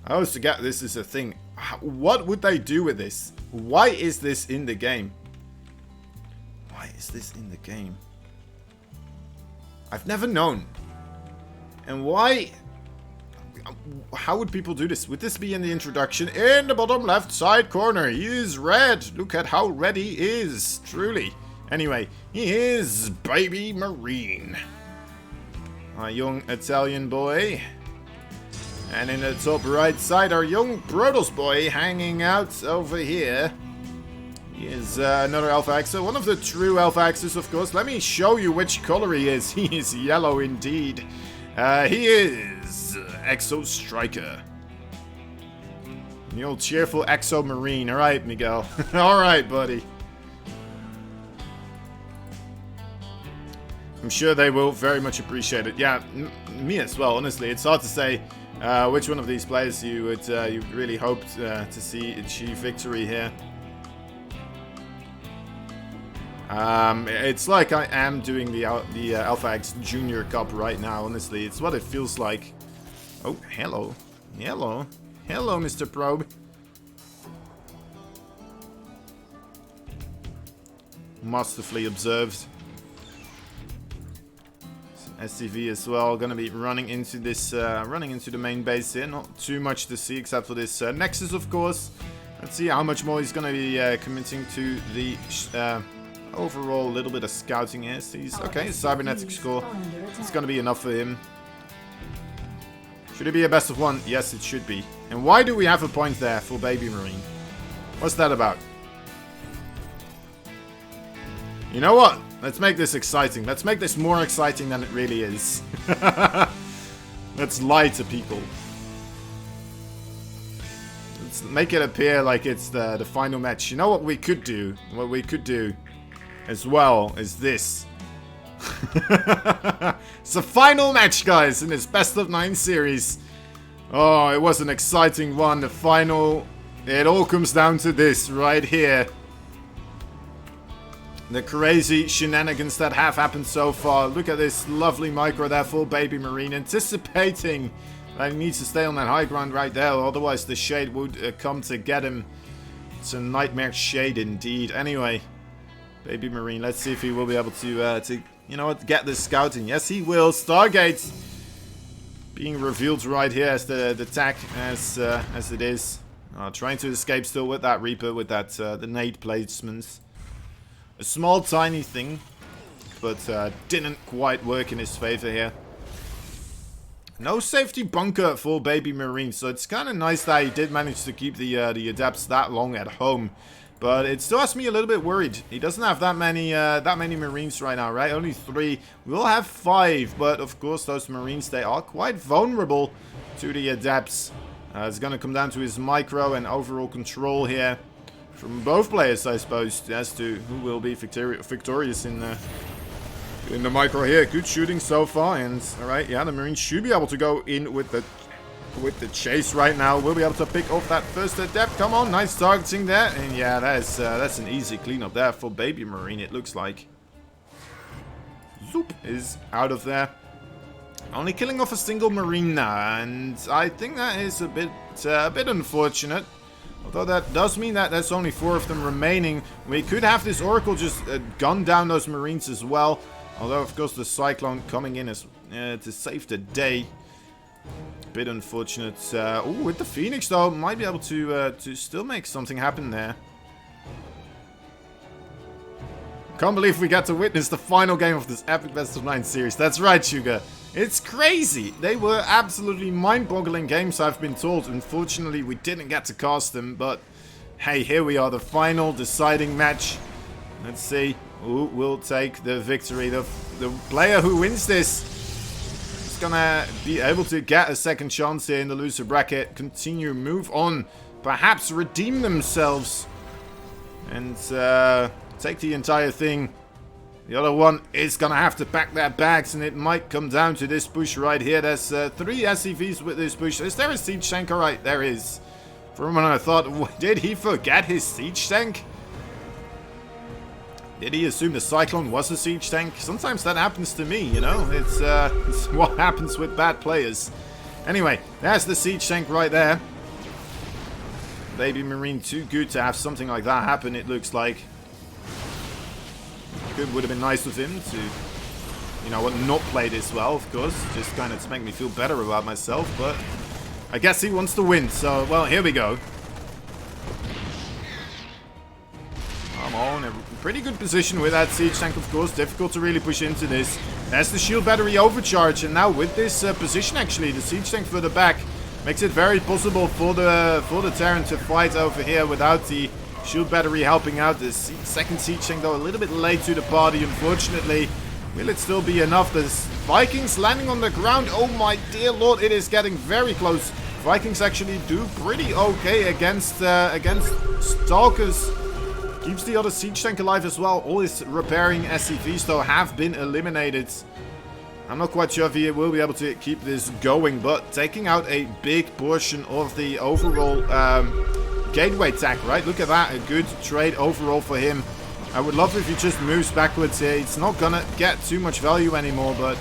I always forget this is a thing. What would they do with this? Why is this in the game? Why is this in the game? I've never known. And why? How would people do this? Would this be in the introduction? In the bottom left side corner, he is red. Look at how red he is, truly. Anyway, he is Baby Marine. A young Italian boy. And in the top right side, our young Protoss boy hanging out over here. He is another Alpha Axis, one of the true Alpha Axis, of course. Let me show you which color he is. He is yellow indeed. He is Exo Striker. The old cheerful Exo Marine. Alright, Miguel. Alright, buddy. I'm sure they will very much appreciate it. Yeah, me as well, honestly. It's hard to say which one of these players you would you really hoped to see achieve victory here. It's like I am doing the Alpha X Junior Cup right now, honestly. It's what it feels like. Oh, hello. Hello. Hello, Mr. Probe. Masterfully observed. Some SCV as well. Gonna be running into this, running into the main base here. Not too much to see except for this Nexus, of course. Let's see how much more he's gonna be committing to the overall little bit of scouting here. He's okay. Cybernetic score. It's gonna be enough for him. Should it be a best of one? Yes, it should be. And why do we have a point there for Baby Marine? What's that about? You know what? Let's make this exciting. Let's make this more exciting than it really is. Let's lie to people. Let's make it appear like it's the final match. You know what we could do? What we could do as well is this. It's the final match, guys, in this best of 9 series. Oh, it was an exciting one. The final, it all comes down to this right here. The crazy shenanigans that have happened so far. Look at this lovely micro there for Baby Marine, anticipating that he needs to stay on that high ground right there, otherwise the shade would come to get him. It's a nightmare shade indeed. Anyway, Baby Marine, let's see if he will be able to you know what, get this scouting. Yes, he will. Stargate being revealed right here as the attack as it is. Trying to escape still with that Reaper, with that the nade placements. A small, tiny thing, but didn't quite work in his favor here. No safety bunker for Baby Marine, so it's kind of nice that he did manage to keep the adepts that long at home. But it still has me a little bit worried. He doesn't have that many Marines right now, right? Only 3. We'll have 5, but of course those Marines, they are quite vulnerable to the adepts. It's going to come down to his micro and overall control here from both players, I suppose, as to who will be victorious in the micro here. Good shooting so far, and alright, yeah, the Marines should be able to go in with the chase right now. We'll be able to pick off that first adept. Come on, nice targeting there. And yeah, that's an easy cleanup there for Baby Marine, it looks like. Zoop is out of there. Only killing off a single Marine now, and I think that is a bit unfortunate. Although that does mean that there's only 4 of them remaining. We could have this Oracle just gun down those Marines as well. Although, of course, the Cyclone coming in as to save the day. Bit unfortunate. Oh, with the Phoenix though, might be able to still make something happen there. Can't believe we got to witness the final game of this epic best of 9 series. That's right, Sugar. It's crazy. They were absolutely mind-boggling games, I've been told. Unfortunately, we didn't get to cast them, but hey, here we are, the final deciding match. Let's see who will take the victory. The player who wins this gonna be able to get a second chance here in the loser bracket, continue, move on, perhaps redeem themselves, and take the entire thing. The other one is gonna have to pack their bags, and it might come down to this push right here. There's 3 SCVs with this push. Is there a siege tank? Alright, there is. For a moment I thought, did he forget his siege tank? Did he assume the Cyclone was a siege tank? Sometimes that happens to me, you know? It's what happens with bad players. Anyway, there's the siege tank right there. Baby Marine too good to have something like that happen, it looks like. Would have been nice of him to, you know, not play this well, of course. Just kind of to make me feel better about myself, but I guess he wants to win, so, well, here we go. I'm all in a pretty good position with that siege tank, of course. Difficult to really push into this. There's the shield battery overcharge, and now with this position, actually, the siege tank further back makes it very possible for the Terran to fight over here without the shield battery helping out. The second siege tank, though, a little bit late to the party, unfortunately. Will it still be enough? The Vikings landing on the ground. Oh my dear lord, it is getting very close. Vikings actually do pretty okay against Stalkers. Keeps the other siege tank alive as well. All his repairing SCVs, though, have been eliminated. I'm not quite sure if he will be able to keep this going, but taking out a big portion of the overall gateway tech, right? Look at that. A good trade overall for him. I would love if he just moves backwards here. It's not gonna get too much value anymore, but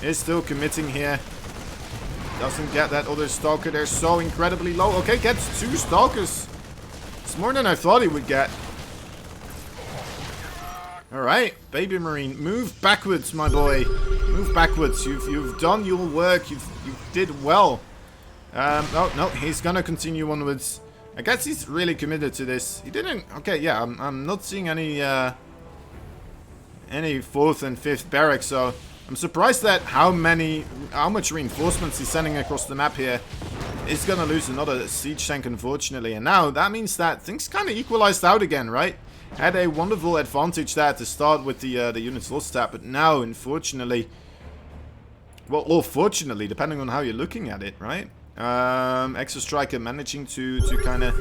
is still committing here. Doesn't get that other Stalker. They're so incredibly low. Okay, gets 2 Stalkers. It's more than I thought he would get. Alright, Baby Marine, move backwards, my boy. Move backwards. You've done your work. You did well. Oh, no, he's gonna continue onwards. I guess he's really committed to this. He didn't... Okay, yeah, I'm not seeing any 4th and 5th barracks, so I'm surprised that how much reinforcements he's sending across the map here. Is gonna lose another siege tank, unfortunately. And now, that means that things kind of equalized out again, right? Had a wonderful advantage there to start with the units lost stat, but now, unfortunately... Well, or fortunately, depending on how you're looking at it, right? Exo Striker managing to kind of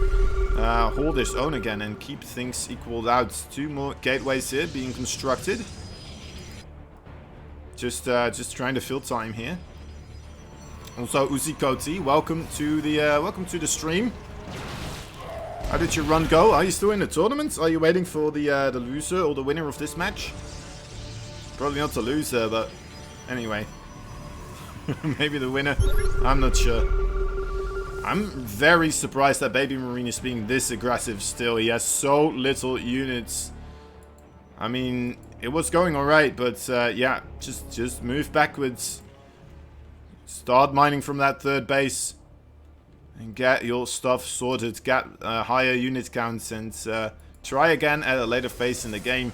hold his own again and keep things equaled out. 2 more gateways here being constructed. Just trying to fill time here. Also, Uzi Koti, welcome to the stream. How did your run go? Are you still in the tournament? Are you waiting for the loser or the winner of this match? Probably not the loser, but anyway. Maybe the winner. I'm not sure. I'm very surprised that Baby Marine is being this aggressive still. He has so little units. I mean, it was going alright, but yeah, just move backwards. Start mining from that 3rd base. And get your stuff sorted, get higher unit counts, and try again at a later phase in the game.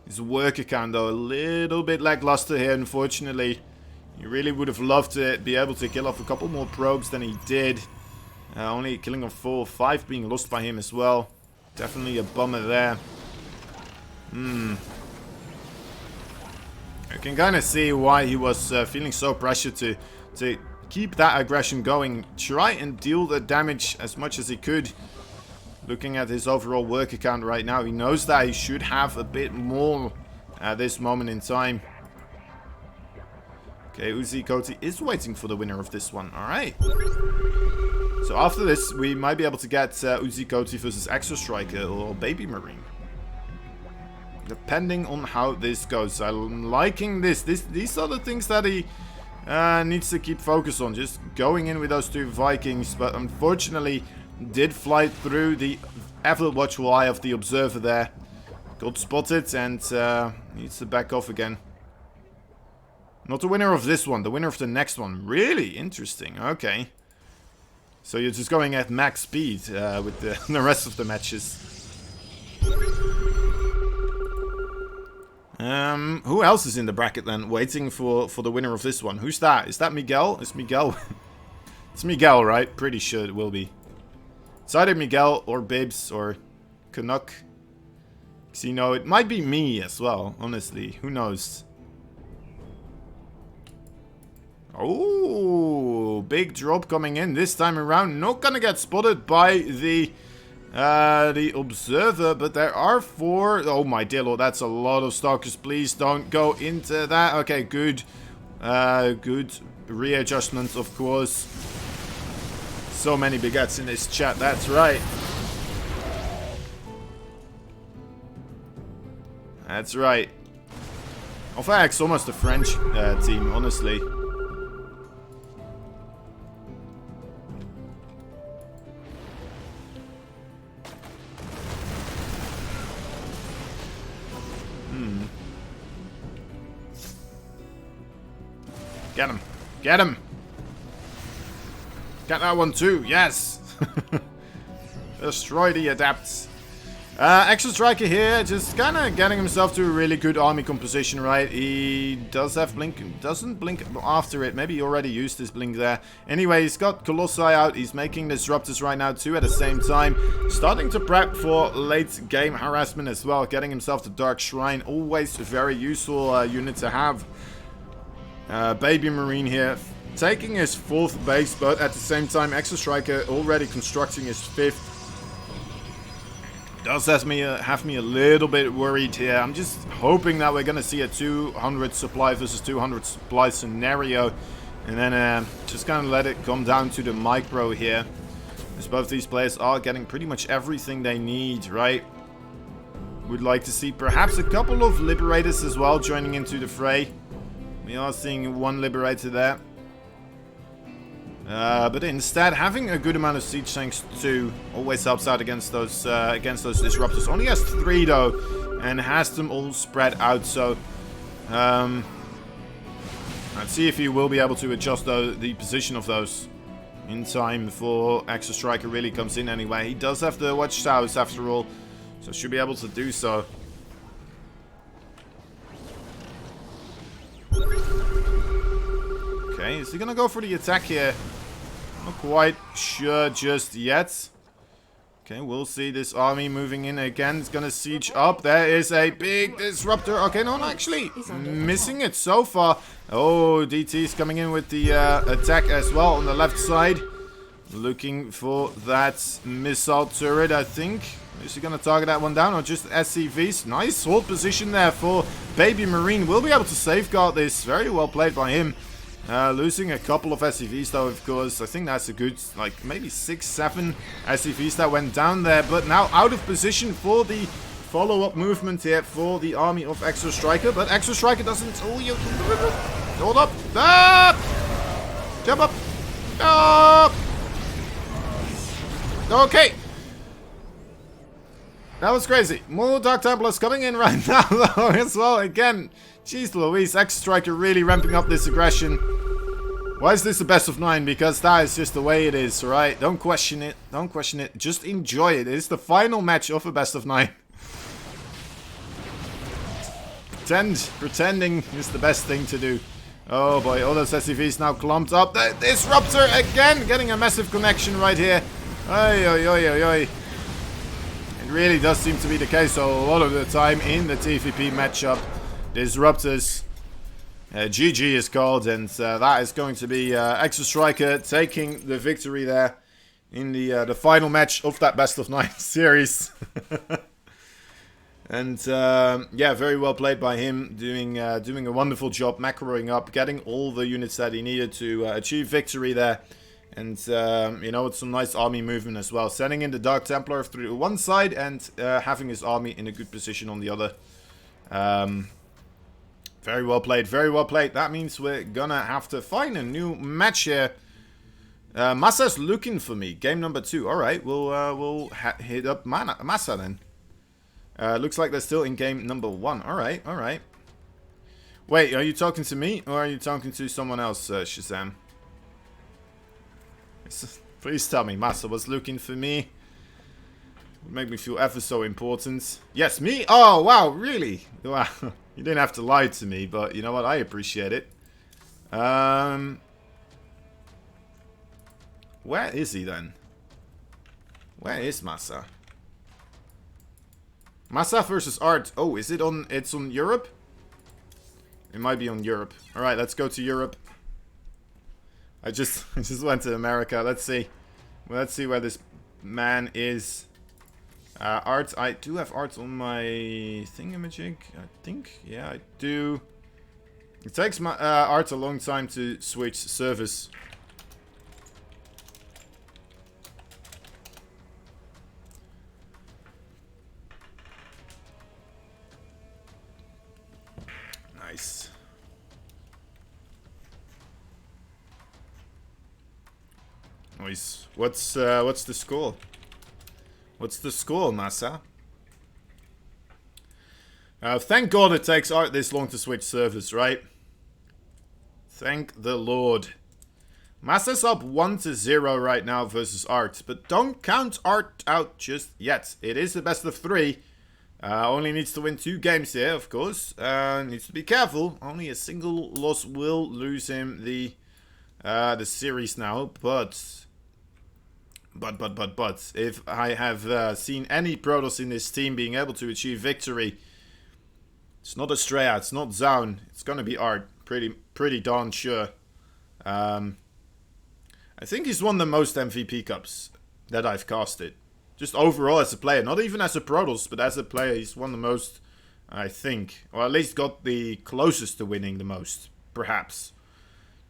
His worker count, though, a little bit lackluster here, unfortunately. He really would have loved to be able to kill off a couple more probes than he did. Only killing off 4 or 5 being lost by him as well. Definitely a bummer there. I can kind of see why he was feeling so pressured to keep that aggression going. Try and deal the damage as much as he could. Looking at his overall worker count right now, he knows that he should have a bit more at this moment in time. Okay, Uzi Koti is waiting for the winner of this one. Alright. So after this, we might be able to get Uzi Koti versus Exo Striker or Baby Marine. Depending on how this goes. I'm liking this. These are the things that he needs to keep focus on. Just going in with those 2 Vikings. But unfortunately, did fly through the ever watchful eye of the observer there. Got spotted and needs to back off again. Not the winner of this one, the winner of the next one. Really interesting. Okay. So you're just going at max speed with the rest of the matches. Who else is in the bracket then, waiting for the winner of this one? Who's that? Is that Miguel? It's Miguel. It's Miguel, right? Pretty sure it will be. It's either Miguel or Bibs or Canuck. So, you know, it might be me as well, honestly. Who knows? Oh, big drop coming in this time around. Not gonna get spotted by the observer, but there are 4. Oh my dear lord, that's a lot of stalkers. Please don't go into that. Okay, good. Good readjustment, of course. So many bigats in this chat, that's right. That's right. Alpha almost a French team, honestly. Get him. Get him. Get that one too. Yes. Destroy the adapts. Extra Striker here, just kind of getting himself to a really good army composition, right? He does have Blink, doesn't blink after it. Maybe he already used his Blink there. Anyway, he's got Colossi out. He's making Disruptors right now too at the same time. Starting to prep for late game harassment as well. Getting himself the Dark Shrine. Always a very useful unit to have. Baby Marine here. Taking his 4th base, but at the same time, Extra Striker already constructing his 5th. Does have me a little bit worried here. I'm just hoping that we're going to see a 200 supply versus 200 supply scenario. And then just kind of let it come down to the micro here. As both these players are getting pretty much everything they need, right? Would like to see perhaps a couple of Liberators as well joining into the fray. We are seeing one Liberator there. But instead, having a good amount of siege tanks too always helps out against those disruptors. Only has 3 though, and has them all spread out. So let's see if he will be able to adjust the position of those in time before Extra Striker really comes in. Anyway, he does have the Watchtowers after all, so should be able to do so. Okay, is he gonna go for the attack here? Not quite sure just yet. Okay, we'll see this army moving in again. It's gonna siege up. There is a big disruptor. Okay, no, actually missing it so far. Oh, DT is coming in with the attack as well on the left side. Looking for that missile turret, I think. Is he gonna target that one down or just SCVs? Nice hold position there for Baby Marine. Will be able to safeguard this. Very well played by him. Losing a couple of SCVs though, of course. I think that's a good, like, maybe 6-7 SCVs that went down there. But now out of position for the follow-up movement here for the army of Extra Striker. But Extra Striker doesn't... Oh, you... Hold up! Up! Jump up! Up! Okay! That was crazy. More Dark Templars coming in right now though as well. Again, jeez Louise, Extra Striker really ramping up this aggression. Why is this the best of 9? Because that is just the way it is, right? Don't question it. Don't question it. Just enjoy it. It's the final match of a best of 9. Pretending is the best thing to do. Oh boy, all those SCVs now clumped up. The Disruptor again, getting a massive connection right here. Oi, oi, oi, oi, oi. It really does seem to be the case a lot of the time in the TVP matchup. Disruptors. GG is called, and that is going to be Extra Striker taking the victory there in the final match of that best of 9 series. And yeah, very well played by him, doing a wonderful job macroing up, getting all the units that he needed to achieve victory there. And, you know, it's some nice army movement as well. Sending in the Dark Templar through one side and having his army in a good position on the other. Very well played, very well played. That means we're gonna have to find a new match here. Massa's looking for me. Game number 2. Alright, we'll hit up Massa then. Looks like they're still in game number 1. Alright, alright. Wait, are you talking to me or are you talking to someone else, Shazam? Please tell me Massa was looking for me. Would make me feel ever so important. Yes, me? Oh, wow, really? Wow. You didn't have to lie to me, but you know what? I appreciate it. Where is he then? Where is Massa? Massa versus Art. Oh, is it on... It's on Europe? It might be on Europe. Alright, let's go to Europe. I just went to America. Let's see. Well, let's see where this man is. Art. I do have Art on my thingamajig. I think. Yeah, I do. It takes my Art a long time to switch service. boys. What's the score? What's the score, Massa? Thank God it takes Art this long to switch servers, right? Thank the Lord. Massa's up 1-0 right now versus Art, but don't count Art out just yet. It is the best of 3. Only needs to win 2 games here, of course. Needs to be careful. Only a single loss will lose him the series now. But if I have seen any Protoss in this team being able to achieve victory, it's not Estrella, it's not Zaun, it's gonna be Art. Pretty darn sure. I think he's won the most MVP Cups that I've casted. Just overall as a player. Not even as a Protoss, but as a player he's won the most, I think. Or at least got the closest to winning the most, perhaps.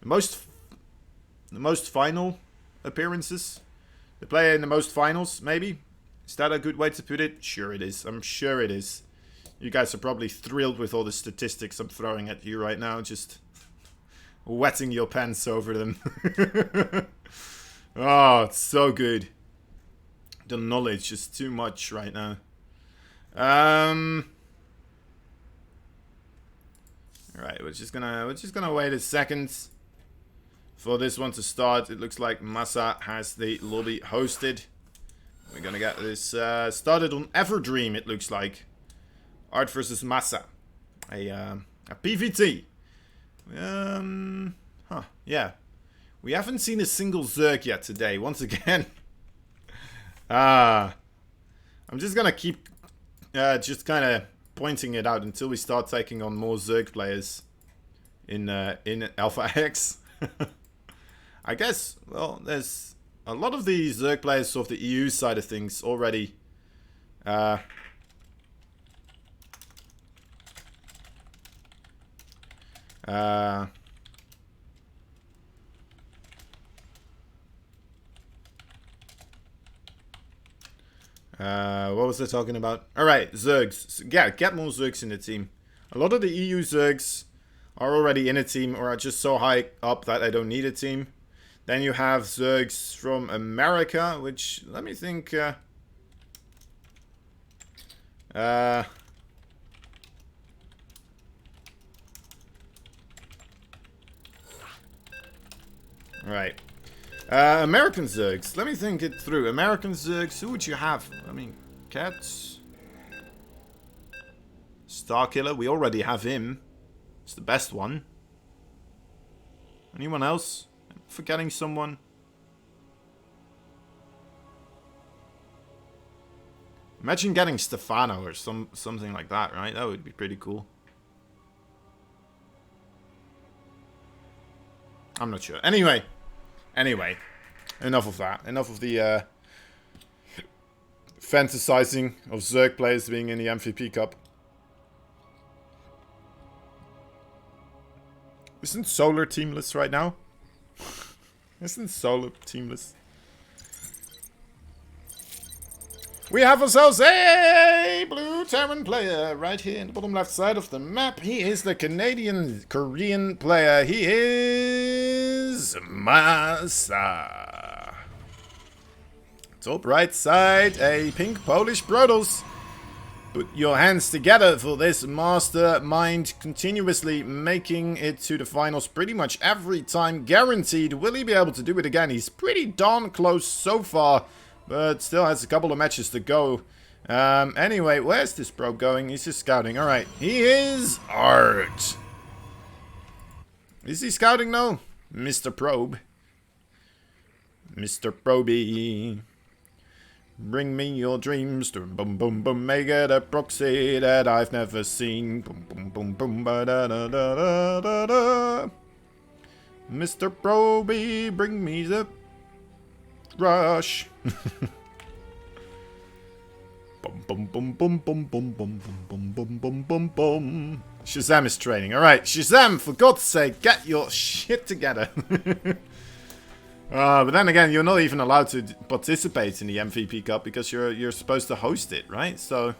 The most final appearances? The player in the most finals, maybe? Is that a good way to put it? Sure it is. I'm sure it is. You guys are probably thrilled with all the statistics I'm throwing at you right now. Just wetting your pants over them. Oh, it's so good. The knowledge is too much right now. Alright, we're just gonna wait a second for this one to start. It looks like Massa has the lobby hosted. We're gonna get this started on Everdream, it looks like. Art versus Massa. A PVT. Yeah. We haven't seen a single Zerg yet today, once again. I'm just gonna keep just kind of pointing it out until we start taking on more Zerg players in Alpha X. I guess, well, there's a lot of the Zerg players of the EU side of things already what was I talking about? Alright, Zergs. Yeah, get more Zergs in the team. A lot of the EU Zergs are already in a team or are just so high up that they don't need a team. Then you have Zergs from America, which, let me think, right. American Zergs. Let me think it through. American Zergs, who would you have? I mean, Cats. Starkiller, we already have him. It's the best one. Anyone else? I'm forgetting someone. Imagine getting Stefano or something like that, right? That would be pretty cool. I'm not sure. Anyway, enough of that. Enough of the fantasizing of Zerg players being in the MVP Cup. Isn't Solar teamless right now? Isn't Solar teamless? We have ourselves a blue Terran player right here in the bottom left side of the map. He is the Canadian-Korean player. He is Massa. Top right side, a pink Polish Protoss. Put your hands together for this mastermind, continuously making it to the finals pretty much every time, guaranteed. Will he be able to do it again? He's pretty darn close so far, but still has a couple of matches to go. Anyway, where's this probe going? He's just scouting. Alright, he is Art. Is he scouting now? Mr. Probe. Mr. Probey. Bring me your dreams, boom boom boom, make it a proxy that I've never seen. Boom boom boom boom, ba da da da da da da. Mr. Proby, bring me the rush. Boom boom boom boom boom boom boom boom boom boom boom boom. Shazam is training. All right, Shazam, for God's sake, get your shit together. But then again, you're not even allowed to participate in the MVP Cup because you're supposed to host it, right? So,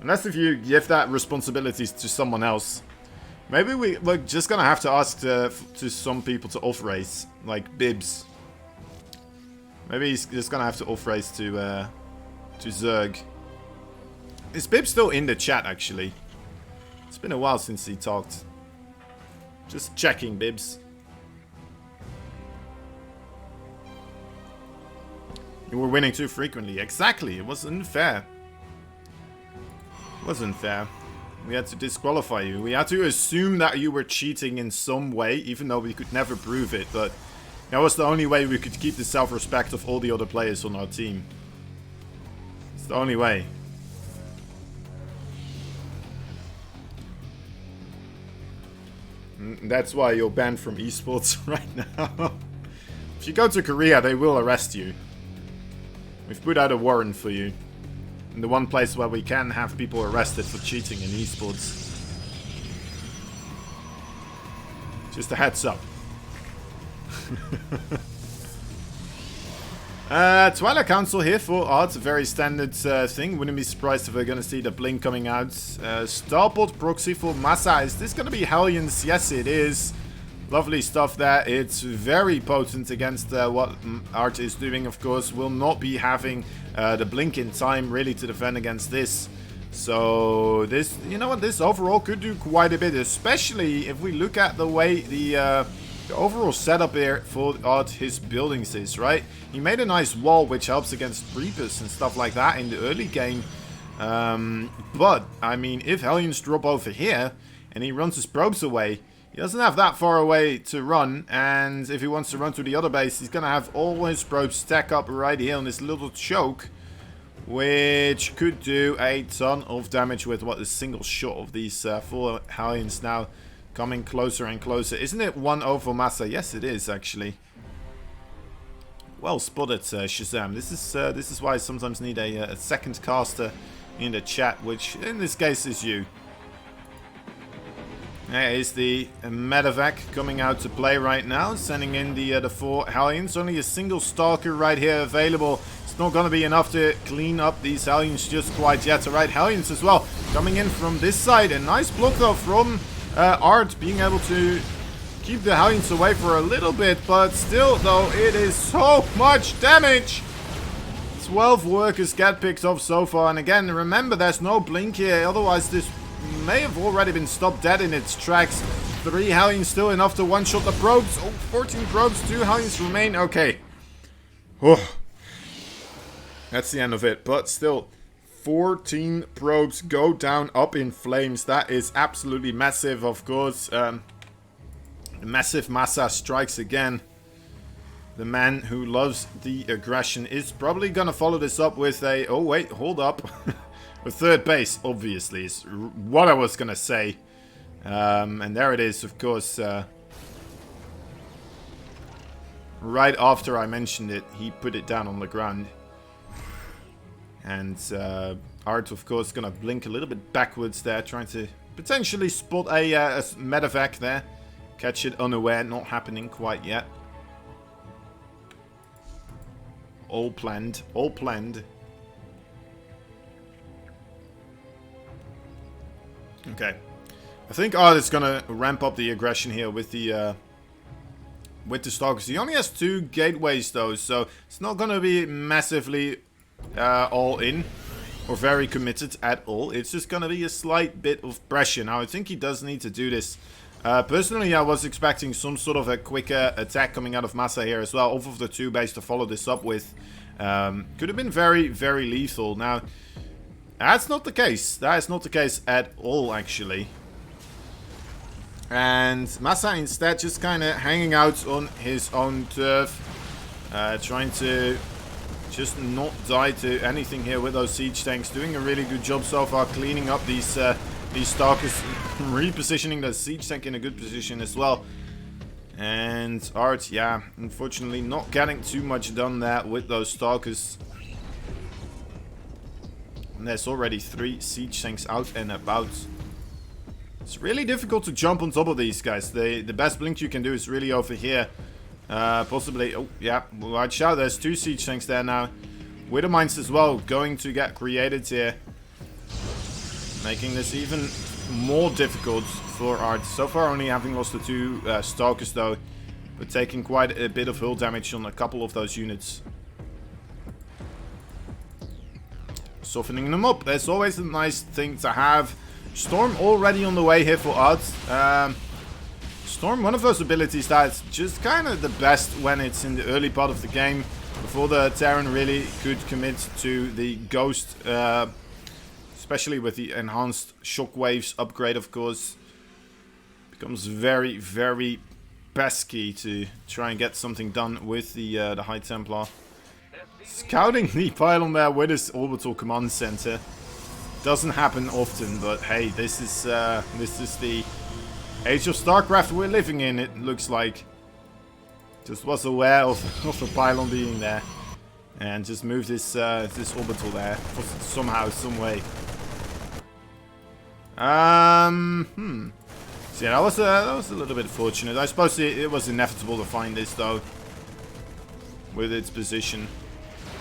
unless if you give that responsibilities to someone else, maybe we're just gonna have to ask to some people to off race, like Bibs. Maybe he's just gonna have to off-race to Zerg. Is Bib still in the chat, actually? It's been a while since he talked. Just checking, Bibs. You were winning too frequently. Exactly, it was unfair. It was unfair. We had to disqualify you. We had to assume that you were cheating in some way, even though we could never prove it. But that was the only way we could keep the self-respect of all the other players on our team. It's the only way. That's why you're banned from esports right now. If you go to Korea, they will arrest you. We've put out a warrant for you. In the one place where we can have people arrested for cheating in esports. Just a heads up. Twilight Council here for Art, a very standard thing. Wouldn't be surprised if we're going to see the Blink coming out. Starport Proxy for Massa. Is this going to be Hellions? Yes, it is. Lovely stuff there. It's very potent against what Art is doing, of course. Will not be having the Blink in time really to defend against this. So this, you know what, this overall could do quite a bit, especially if we look at the way the overall setup here for Art, his buildings is, right? He made a nice wall which helps against Reapers and stuff like that in the early game. But, I mean, if Hellions drop over here and he runs his probes away, he doesn't have that far away to run, and if he wants to run to the other base, he's going to have all his probes stack up right here on this little choke, which could do a ton of damage with what a single shot of these 4 Hellions now coming closer and closer. Isn't it 1-0 for Massa? Yes, it is, actually. Well spotted, Shazam. This is why I sometimes need a second caster in the chat, which in this case is you. There is the Medevac coming out to play right now, sending in the 4 Hellions. Only a single Stalker right here available. It's not going to be enough to clean up these Hellions just quite yet. Alright, Hellions as well coming in from this side. A nice block though from Art, being able to keep the Hellions away for a little bit. But still though, it is so much damage. 12 workers get picked off so far. And again, remember, there's no blink here. Otherwise, this may have already been stopped dead in its tracks. 3 Hellions still enough to one-shot the probes. Oh, 14 probes, 2 Hellions remain. Okay. Oh. That's the end of it. But still, 14 probes go down up in flames. That is absolutely massive, of course. The massive Massa strikes again. The man who loves the aggression is probably going to follow this up with a... Oh, wait, hold up. A third base, obviously, is what I was going to say. And there it is, of course. Right after I mentioned it, he put it down on the ground. And Art, of course, going to blink a little bit backwards there, trying to potentially spot a Medevac there. Catch it unaware, not happening quite yet. All planned, all planned. Okay, I think Art is gonna ramp up the aggression here with the Stalkers. He only has 2 gateways though, so it's not gonna be massively all in or very committed at all. It's just gonna be a slight bit of pressure. Now I think he does need to do this. Personally, I was expecting some sort of a quicker attack coming out of Massa here as well, off of the 2 base to follow this up with. Could have been very, very lethal. Now, that's not the case. That is not the case at all, actually. And Massa instead just kind of hanging out on his own turf. Trying to just not die to anything here with those siege tanks. Doing a really good job so far cleaning up these Stalkers. Repositioning the siege tank in a good position as well. And Art, yeah, unfortunately not getting too much done there with those Stalkers. And there's already 3 siege tanks out and about. It's really difficult to jump on top of these guys. The best blink you can do is really over here. Possibly, oh yeah, watch out, there's 2 siege tanks there now. Widow mines as well going to get created here. Making this even more difficult for Art. So far only having lost the 2 Stalkers though. But taking quite a bit of hull damage on a couple of those units. softening them up. That's always a nice thing to have. Storm already on the way here for odds. Storm, one of those abilities that's just kind of the best when it's in the early part of the game, before the Terran really could commit to the Ghost, especially with the enhanced shockwaves upgrade, of course. Becomes very, very pesky to try and get something done with the High Templar. Scouting the pylon there with his orbital command center doesn't happen often, but hey, this is the Age of StarCraft we're living in. It looks like. Just was aware of the pylon being there, and just moved this this orbital there somehow, some way. So yeah, that was a little bit fortunate. I suppose it was inevitable to find this though, with its position.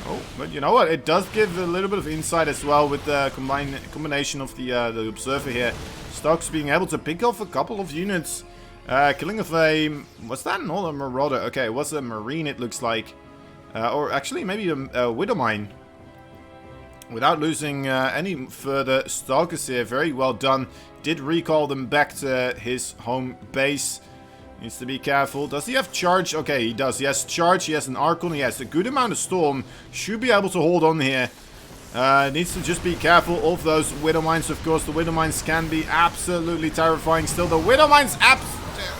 Oh, but you know what? It does give a little bit of insight as well with the combination of the observer here. Stokes being able to pick off a couple of units, killing off a... Was that not a Marauder? Okay, it was a Marine, it looks like, or actually maybe a Widowmine. Without losing any further Stalkers here. Very well done. Did recall them back to his home base. Needs to be careful. Does he have charge? Okay, he does. He has charge. He has an Archon. He has a good amount of Storm. Should be able to hold on here. Needs to just be careful of those Widowmines, of course. The Widowmines can be absolutely terrifying still. The Widowmines,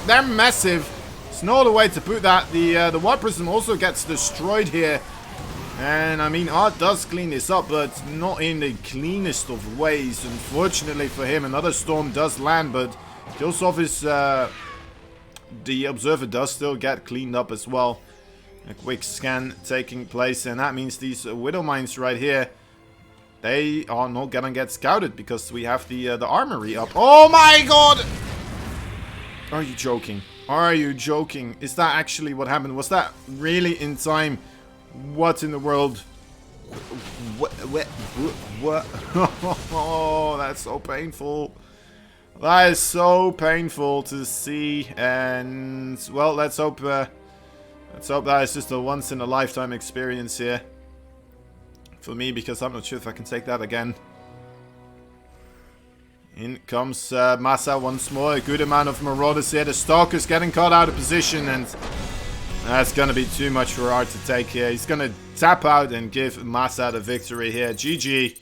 they're massive. There's no other way to put that. The Warp Prism also gets destroyed here. And, I mean, Art does clean this up, but not in the cleanest of ways. Unfortunately for him, another Storm does land, but kills off his... the Observer does still get cleaned up as well. A quick scan taking place, and that means these Widowmines right here, they are not gonna get scouted because we have the armory up. Oh my god! Are you joking? Are you joking? Is that actually what happened? Was that really in time? What in the world? What? Oh, that's so painful. That is so painful to see, and well, let's hope that is just a once-in-a-lifetime experience here for me, because I'm not sure if I can take that again. In comes Massa once more. A good amount of Marauders here. The Stalker's getting caught out of position, and that's going to be too much for Art to take here. He's going to tap out and give Massa the victory here. GG.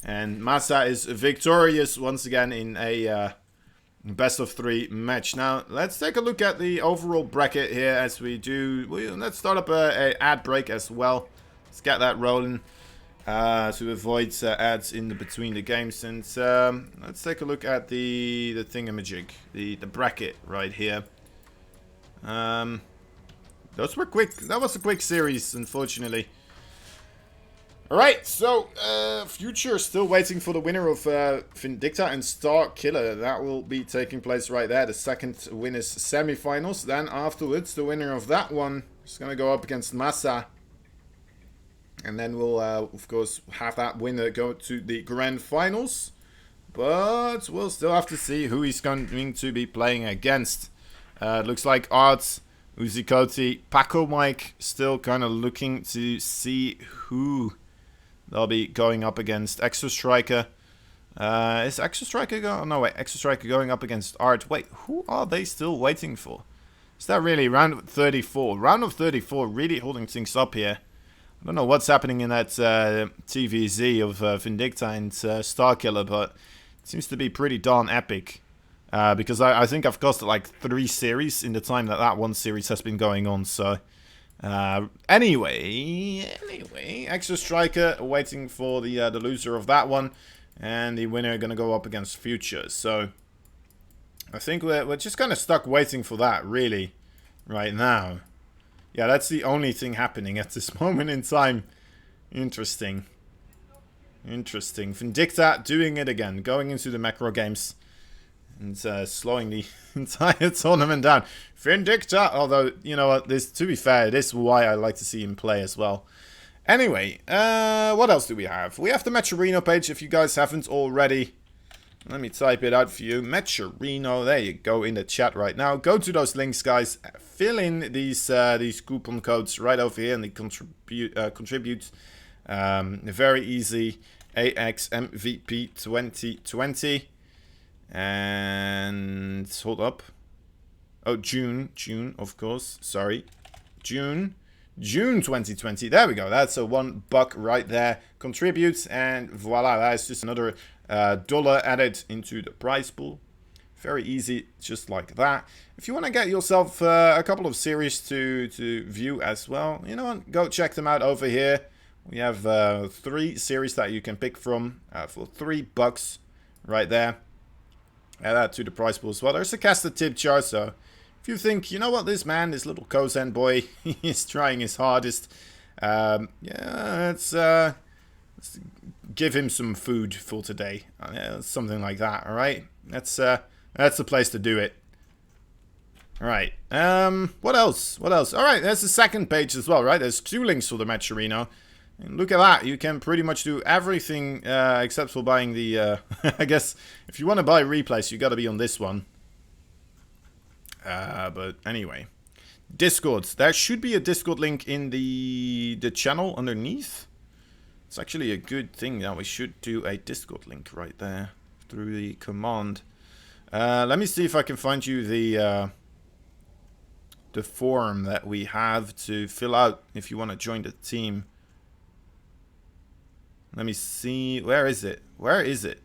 And Massa is victorious once again in a best of 3 match. Now, let's take a look at the overall bracket here as we do. Let's start up a ad break as well. Let's get that rolling to avoid ads in between the games. And let's take a look at the thingamajig, the bracket right here. Those were quick. That was a quick series, unfortunately. Alright, so, Future still waiting for the winner of Vindicta and Starkiller. That will be taking place right there, the second winners semi-finals. Then afterwards, the winner of that one is going to go up against Massa. And then we'll, of course, have that winner go to the grand finals. But we'll still have to see who he's going to be playing against. Looks like Arts, Uzikoti, Paco Mike still kind of looking to see who... they'll be going up against. Extra Striker. Is Extra Striker going... no, wait. Extra Striker going up against Art. Wait, who are they still waiting for? Is that really round of 34? Round of 34 really holding things up here. I don't know what's happening in that TVZ of Vindicta and Starkiller, but it seems to be pretty darn epic. Because I think I've costed like 3 series in the time that one series has been going on, so... Anyway, Extra Striker waiting for the loser of that one, and the winner gonna go up against Future. So I think we're just kind of stuck waiting for that, really, right now. Yeah, that's the only thing happening at this moment in time. Interesting. Vindicta doing it again, going into the macro games. And slowing the entire tournament down. Vindicta, although, you know what, to be fair, this is why I like to see him play as well. Anyway, what else do we have? We have the Matcherino page, if you guys haven't already. Let me type it out for you. Matcherino, there you go, in the chat right now. Go to those links, guys. Fill in these coupon codes right over here, and they contribute. Very easy. AX MVP 2020. And hold up. Oh, June, of course. Sorry. June 2020. There we go. That's a $1 right there. Contributes, and voila, that's just another dollar added into the prize pool. Very easy, just like that. If you want to get yourself a couple of series to view as well, you know what? Go check them out over here. We have 3 series that you can pick from for $3 right there. Add that to the prize pool as well. There's a casted tip jar, so if you think, you know what, this man, this little Kozen boy, he's trying his hardest. Yeah, let's give him some food for today. Something like that, alright? That's the place to do it. Alright, what else? Alright, there's the second page as well, right? There's 2 links for the Match Arena. And look at that, you can pretty much do everything except for buying the, I guess, if you want to buy replays, you gotta be on this one. But anyway. Discord. There should be a Discord link in the channel underneath. It's actually a good thing that we should do a Discord link right there through the command. Let me see if I can find you the form that we have to fill out if you want to join the team. Let me see. Where is it? Where is it?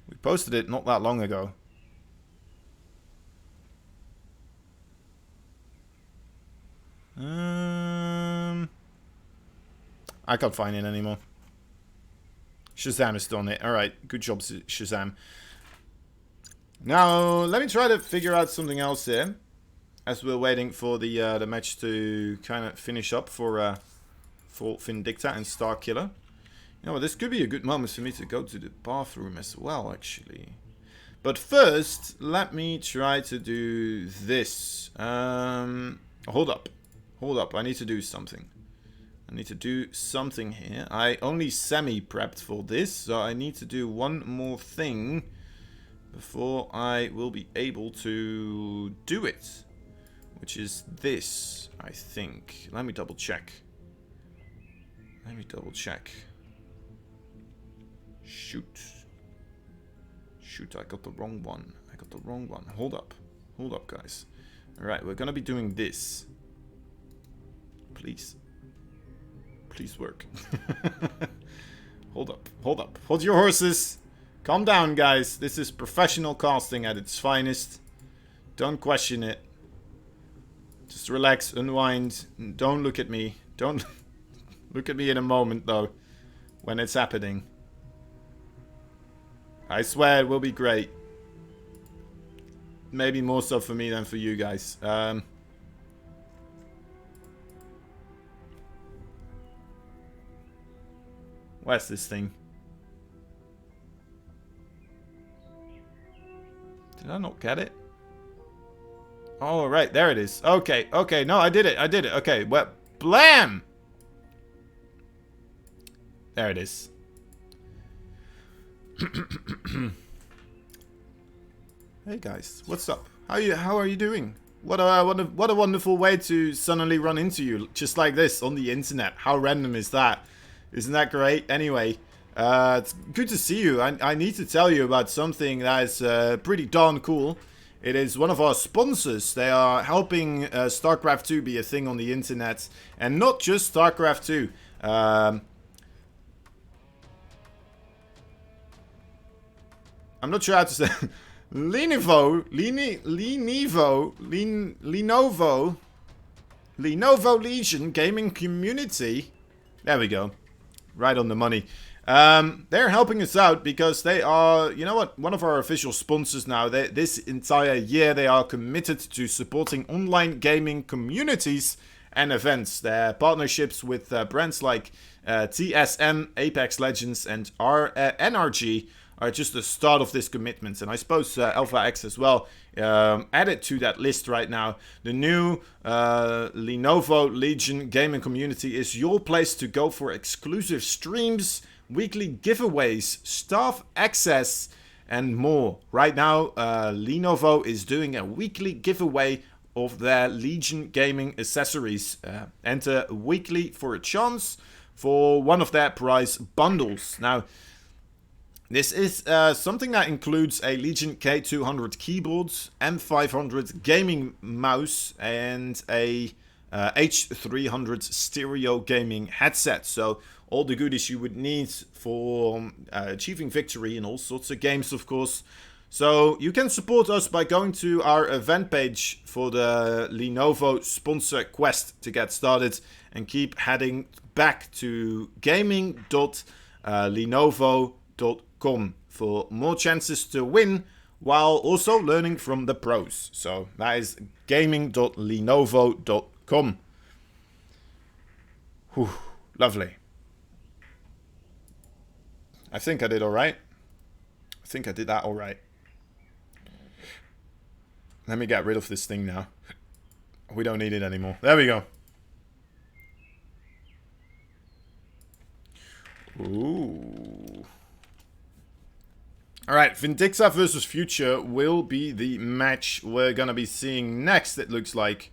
We posted it not that long ago. I can't find it anymore. Shazam has done it. Alright, good job, Shazam. Now, let me try to figure out something else here. As we're waiting for the match to kind of finish up for Vindicta and Starkiller. You know what, this could be a good moment for me to go to the bathroom as well, actually. But first, let me try to do this. Hold up. Hold up, I need to do something. I need to do something here. I only semi-prepped for this, so I need to do one more thing before I will be able to do it. Which is this, I think. Let me double check. Let me double check. Shoot. Shoot, I got the wrong one. I got the wrong one. Hold up. Hold up, guys. Alright, we're gonna be doing this. Please. Please work. Hold up. Hold up. Hold your horses. Calm down, guys. This is professional casting at its finest. Don't question it. Just relax, unwind. Don't look at me. Don't look at me in a moment, though, when it's happening. I swear it will be great. Maybe more so for me than for you guys. Where's this thing? Did I not get it? Oh, right, there it is. Okay, okay, no, I did it, okay, well, blam! There it is. Hey guys, what's up? How are you doing? What a wonderful way to suddenly run into you, just like this, on the internet. How random is that? Isn't that great? Anyway, it's good to see you. I need to tell you about something that is pretty darn cool. It is one of our sponsors. They are helping StarCraft 2 be a thing on the internet. And not just StarCraft 2. I'm not sure how to say Lenovo Legion Gaming Community. There we go. Right on the money. They're helping us out because they are, you know what, one of our official sponsors now. This entire year they are committed to supporting online gaming communities and events. Their partnerships with brands like TSM, Apex Legends and NRG are just the start of this commitment. And I suppose Alpha X as well added to that list right now. The new Lenovo Legion Gaming Community is your place to go for exclusive streams, weekly giveaways, staff access, and more. Right now, Lenovo is doing a weekly giveaway of their Legion gaming accessories. Enter weekly for a chance for one of their prize bundles. Now, this is something that includes a Legion K200 keyboard, M500 gaming mouse, and a H300 stereo gaming headset. So all the goodies you would need for achieving victory in all sorts of games, of course. So you can support us by going to our event page for the Lenovo sponsor quest to get started, and keep heading back to gaming.lenovo.com for more chances to win while also learning from the pros. So that is gaming.lenovo.com. Whew, lovely. I think I did alright. I think I did that alright. Let me get rid of this thing now. We don't need it anymore. There we go. Ooh. Alright, Vindixa versus Future will be the match we're gonna be seeing next, it looks like.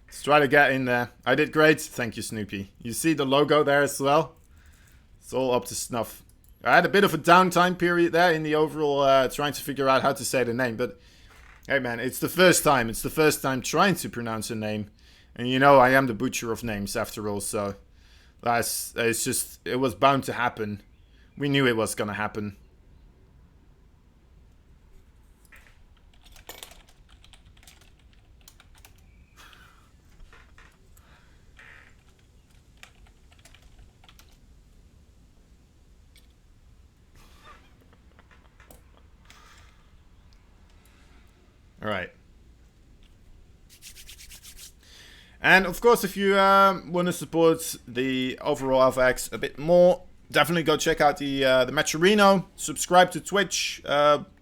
Let's try to get in there. I did great. Thank you, Snoopy. You see the logo there as well? It's all up to snuff. I had a bit of a downtime period there in the overall trying to figure out how to say the name. But, hey man, it's the first time. It's the first time trying to pronounce a name. And you know I am the butcher of names after all. So, it's just, it was bound to happen. We knew it was going to happen. Alright. And of course, if you want to support the overall Alpha X a bit more, definitely go check out the Matcherino, subscribe to Twitch,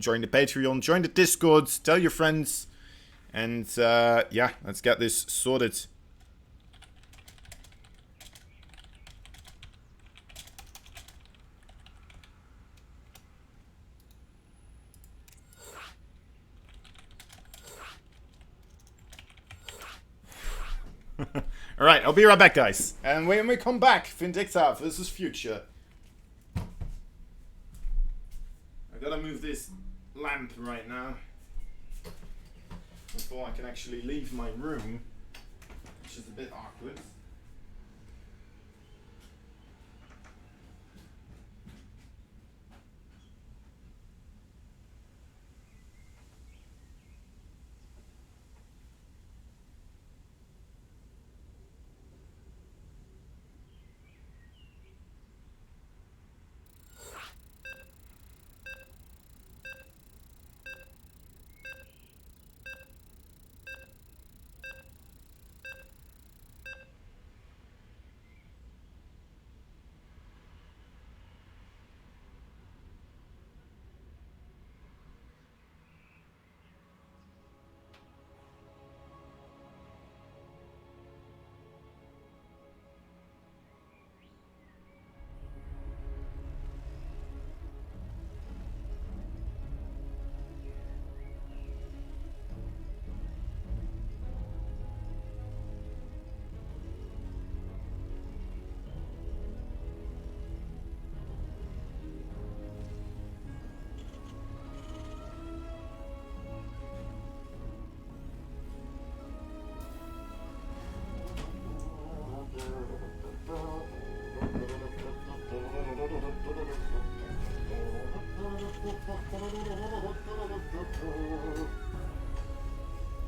join the Patreon, join the Discord, tell your friends, and yeah, let's get this sorted. Alright, I'll be right back, guys. And when we come back, Vindixa versus Future. I gotta move this lamp right now before I can actually leave my room, which is a bit awkward.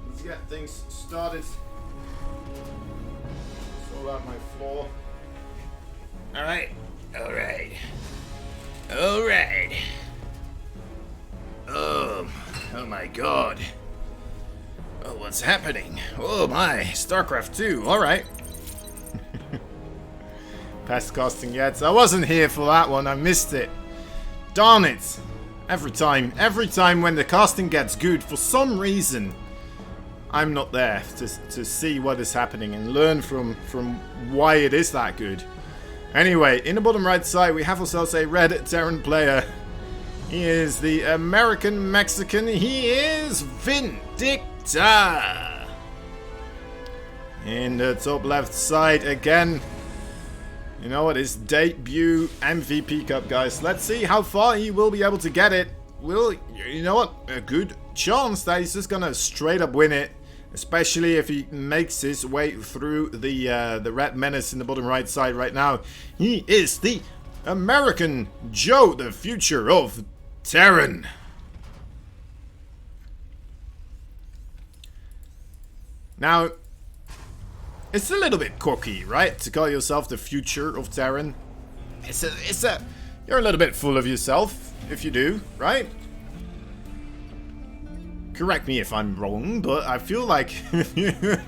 Let's get things started. Sort out my floor. Alright. Alright. Alright. Oh my god. Oh, what's happening? Oh my, StarCraft 2, alright. Past casting yet. I wasn't here for that one, I missed it. Darn it. Every time when the casting gets good, for some reason, I'm not there to see what is happening and learn from why it is that good. Anyway, in the bottom right side, we have ourselves a red Terran player He is the American Mexican. He is Vindicta. In the top left side again. You know what? His debut MVP Cup, guys. Let's see how far he will be able to get it. You know what? A good chance that he's just gonna straight up win it. Especially if he makes his way through the red menace in the bottom right side right now. He is the American Joe, the future of Terran. Now, it's a little bit cocky, right? To call yourself the future of Terran. You're a little bit full of yourself, if you do, right? Correct me if I'm wrong, but I feel like if you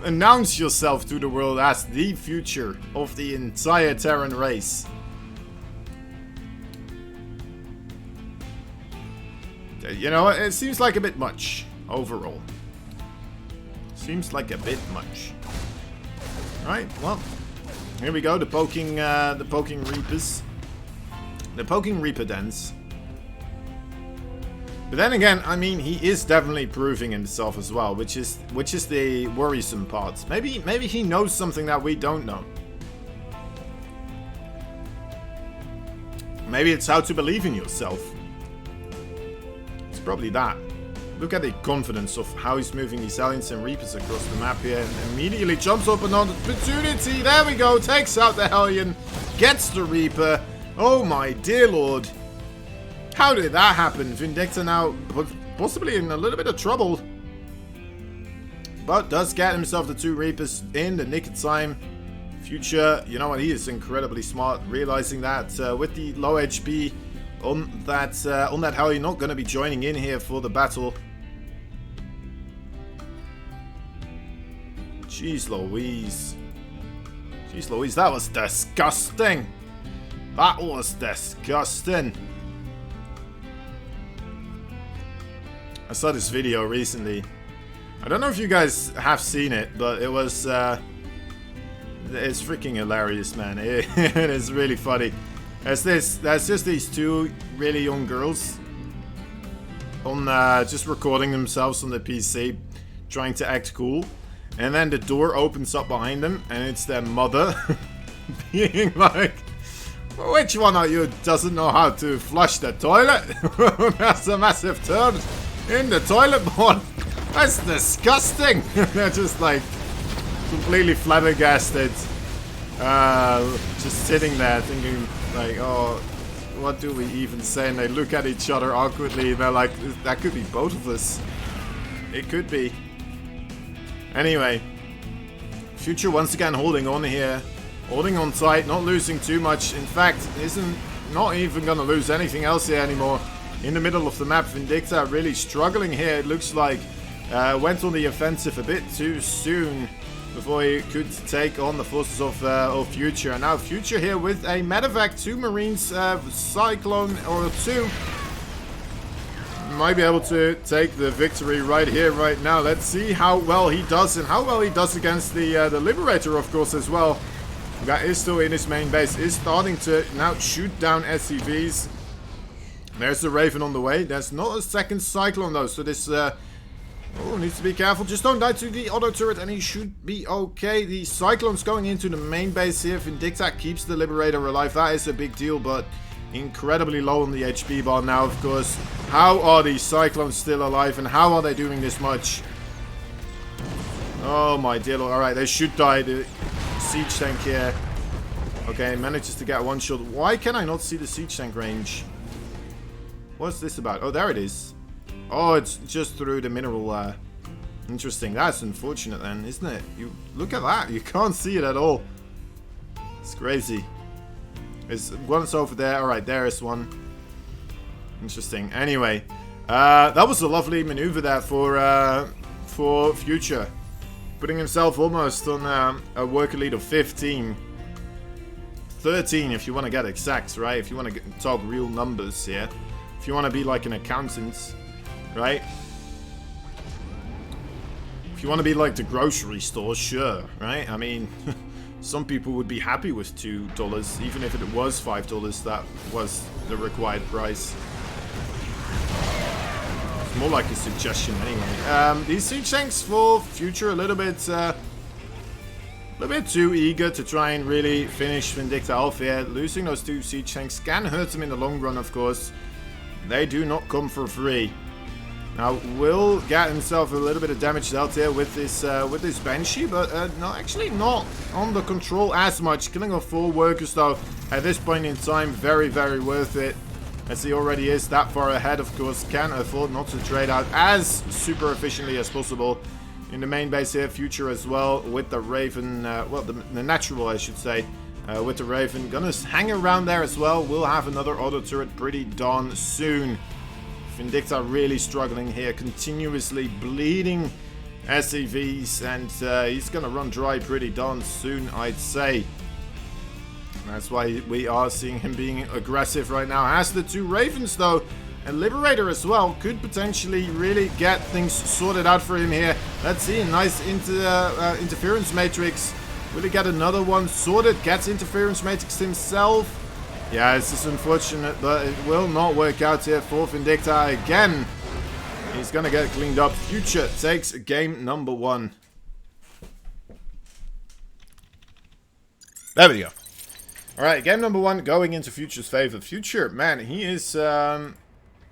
announce yourself to the world as the future of the entire Terran race. You know, it seems like a bit much, overall. Seems like a bit much. Right, well, here we go, the poking Reapers. The poking Reaper dance. But then again, I mean, he is definitely proving himself as well, which is the worrisome part. Maybe he knows something that we don't know. Maybe it's how to believe in yourself. It's probably that. Look at the confidence of how he's moving these Hellions and Reapers across the map here, and immediately jumps up an opportunity. There we go, takes out the Hellion, gets the Reaper. Oh my dear lord. How did that happen? Vindicta now possibly in a little bit of trouble. But does get himself the 2 Reapers in the nick of time. Future, you know what, he is incredibly smart, realizing that with the low HP on that Hellion, not going to be joining in here for the battle. Jeez Louise. Jeez Louise, that was disgusting. That was disgusting. I saw this video recently. I don't know if you guys have seen it, but it was it's freaking hilarious, man. It is really funny. There's just these 2 really young girls on just recording themselves on the PC, trying to act cool, and then the door opens up behind them, and it's their mother being like, "Which one of you doesn't know how to flush the toilet? That's a massive turd in the toilet bowl. That's disgusting." They're just like completely flabbergasted, just sitting there thinking like, "Oh, what do we even say?" And they look at each other awkwardly, and they're like, "That could be both of us. It could be." Anyway, Future once again holding on here, holding on tight, not losing too much. In fact, isn't not even gonna lose anything else here anymore. In the middle of the map, Vindicta really struggling here. It looks like went on the offensive a bit too soon before he could take on the forces of Future. And now Future here with a medevac, 2 Marines, Cyclone or 2. Might be able to take the victory right here, right now. Let's see how well he does, and how well he does against the Liberator, of course, as well. That is still in his main base, is starting to now shoot down SCVs. There's the Raven on the way. There's not a second Cyclone though, so this needs to be careful. Just don't die to the auto turret and he should be okay. The Cyclone's going into the main base here. Vindicta keeps the Liberator alive. That is a big deal, but incredibly low on the HP bar now, of course. How are these Cyclones still alive, and how are they doing this much? Oh my dear lord. Alright, they should die. The siege tank here. Okay, manages to get one shot. Why can I not see the siege tank range? What's this about? Oh, there it is. Oh, it's just through the mineral. Interesting. That's unfortunate then, isn't it? You look at that. You can't see it at all. It's crazy. There's one's over there. Alright, there is one. Interesting. Anyway, that was a lovely maneuver there for Future. Putting himself almost on a worker lead of 15. 13 if you want to get exact, right? If you want to talk real numbers here. If you want to be like an accountant, right? If you want to be like the grocery store, sure, right? I mean, some people would be happy with $2, even if it was $5, that was the required price. It's more like a suggestion anyway. These siege tanks for future a little bit too eager to try and really finish Vindicta Alpha here. Losing those 2 siege tanks can hurt them in the long run, of course. They do not come for free. Now, will get himself a little bit of damage dealt here with this Banshee, but no, actually not on the control as much. Killing off 4 workers, though, at this point in time, very, very worth it. As he already is that far ahead, of course, can afford not to trade out as super efficiently as possible. In the main base here, Future as well, with the Raven, well, the natural, I should say, with the Raven. Gonna hang around there as well. We'll have another auto turret pretty darn soon. Vindicta really struggling here, continuously bleeding SCVs, and he's gonna run dry pretty darn soon, I'd say. That's why we are seeing him being aggressive right now. Has the 2 Ravens, though, and Liberator as well, could potentially really get things sorted out for him here. Let's see, nice interference matrix. Will he get another one sorted? Gets interference matrix himself. Yeah, this is unfortunate, but it will not work out here for Vindicta again. He's gonna get cleaned up. Future takes game number 1. There we go. Alright, game number 1 going into Future's favor. Future, man, he is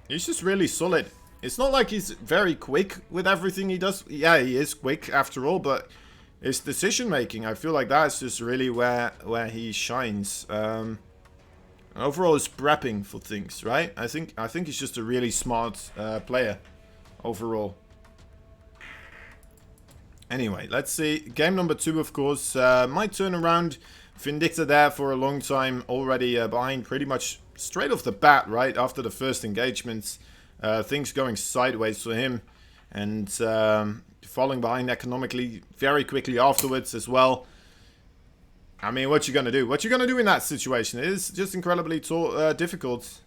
he's just really solid. It's not like he's very quick with everything he does. Yeah, he is quick after all, but his decision making, I feel like that's just really where he shines. Overall, is prepping for things, right? I think he's just a really smart player overall. Anyway, let's see. Game number 2, of course, might turn around. Vindicta there for a long time, already behind pretty much straight off the bat, right? After the first engagements, things going sideways for him, and falling behind economically very quickly afterwards as well. I mean, what you gonna do? What you gonna do in that situation? It is just incredibly difficult.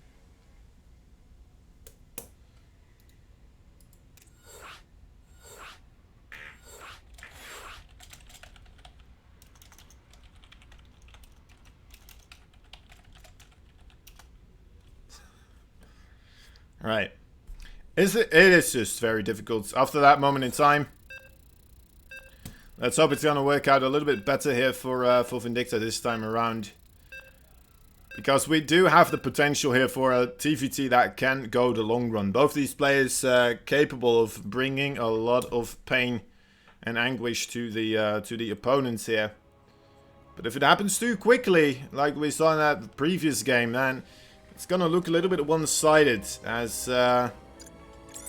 Right. It is just very difficult after that moment in time. Let's hope it's going to work out a little bit better here for Vindicta this time around. Because we do have the potential here for a TVT that can go the long run. Both these players capable of bringing a lot of pain and anguish to the opponents here. But if it happens too quickly, like we saw in that previous game, then it's going to look a little bit one-sided, as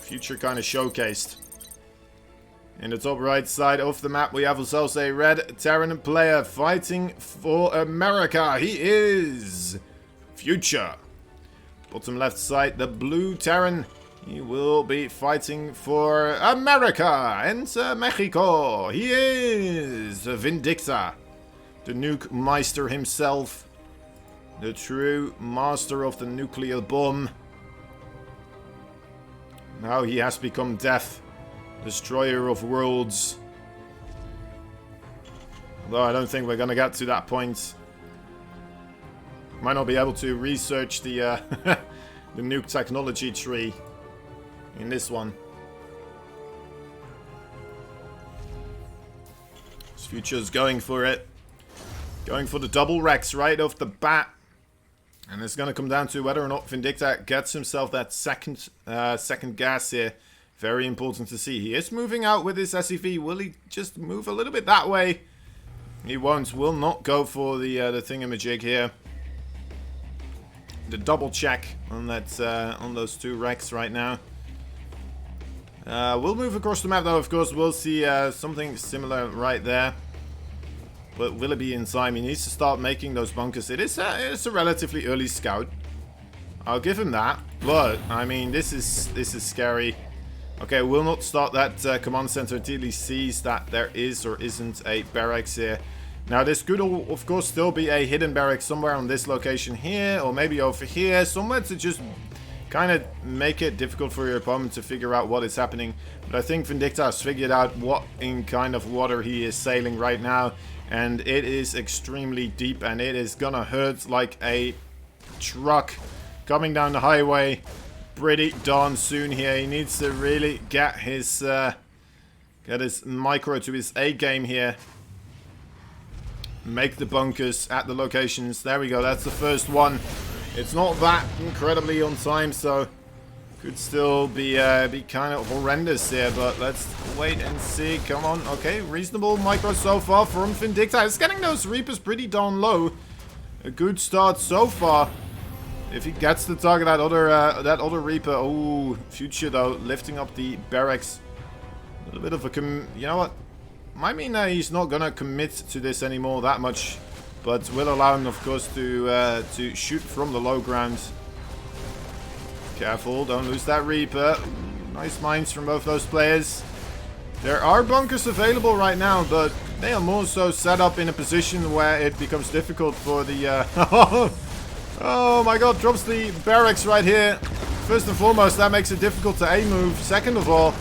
Future kind of showcased. In the top right side of the map, we have ourselves a red Terran player fighting for America. He is Future. Bottom left side, the blue Terran. He will be fighting for America and Mexico. He is Vindicta, the Nuke Meister himself. The true master of the nuclear bomb. Now he has become Death. Destroyer of worlds. Although I don't think we're gonna get to that point. Might not be able to research the the nuke technology tree in this one. This Future's going for it. Going for the double Rex right off the bat. And it's gonna come down to whether or not Vindicta gets himself that second gas here. Very important to see. He is moving out with his SCV. Will he just move a little bit that way? He won't. Will not go for the thingamajig here. The double check on that on those 2 wrecks right now. We'll move across the map though. Of course, we'll see something similar right there. But will it be in time? He needs to start making those bunkers. It's a relatively early scout. I'll give him that. But I mean, this is scary. Okay, we'll not start that command center until he sees that there is or isn't a barracks here. Now, this could, of course, still be a hidden barracks somewhere on this location here, or maybe over here, somewhere to just kind of make it difficult for your opponent to figure out what is happening. But I think Vindicta has figured out what in kind of water he is sailing right now, and it is extremely deep, and it is gonna hurt like a truck coming down the highway. pretty darn soon here. He needs to really get his micro to his A game here. Make the bunkers at the locations. There we go. That's the first one. It's not that incredibly on time, so could still be kind of horrendous here. But let's wait and see. Come on. Okay, reasonable micro so far from Vindicta. It's getting those Reapers pretty darn low. A good start so far. If he gets to target that other Reaper. Oh, Future though lifting up the barracks. A little bit of a you know what? Might mean that he's not gonna commit to this anymore that much, but will allow him, of course, to shoot from the low ground. Careful, don't lose that Reaper. Nice mines from both those players. There are bunkers available right now, but they are more so set up in a position where it becomes difficult for the... Oh my god, drops the barracks right here. First and foremost, that makes it difficult to A-move. Second of all,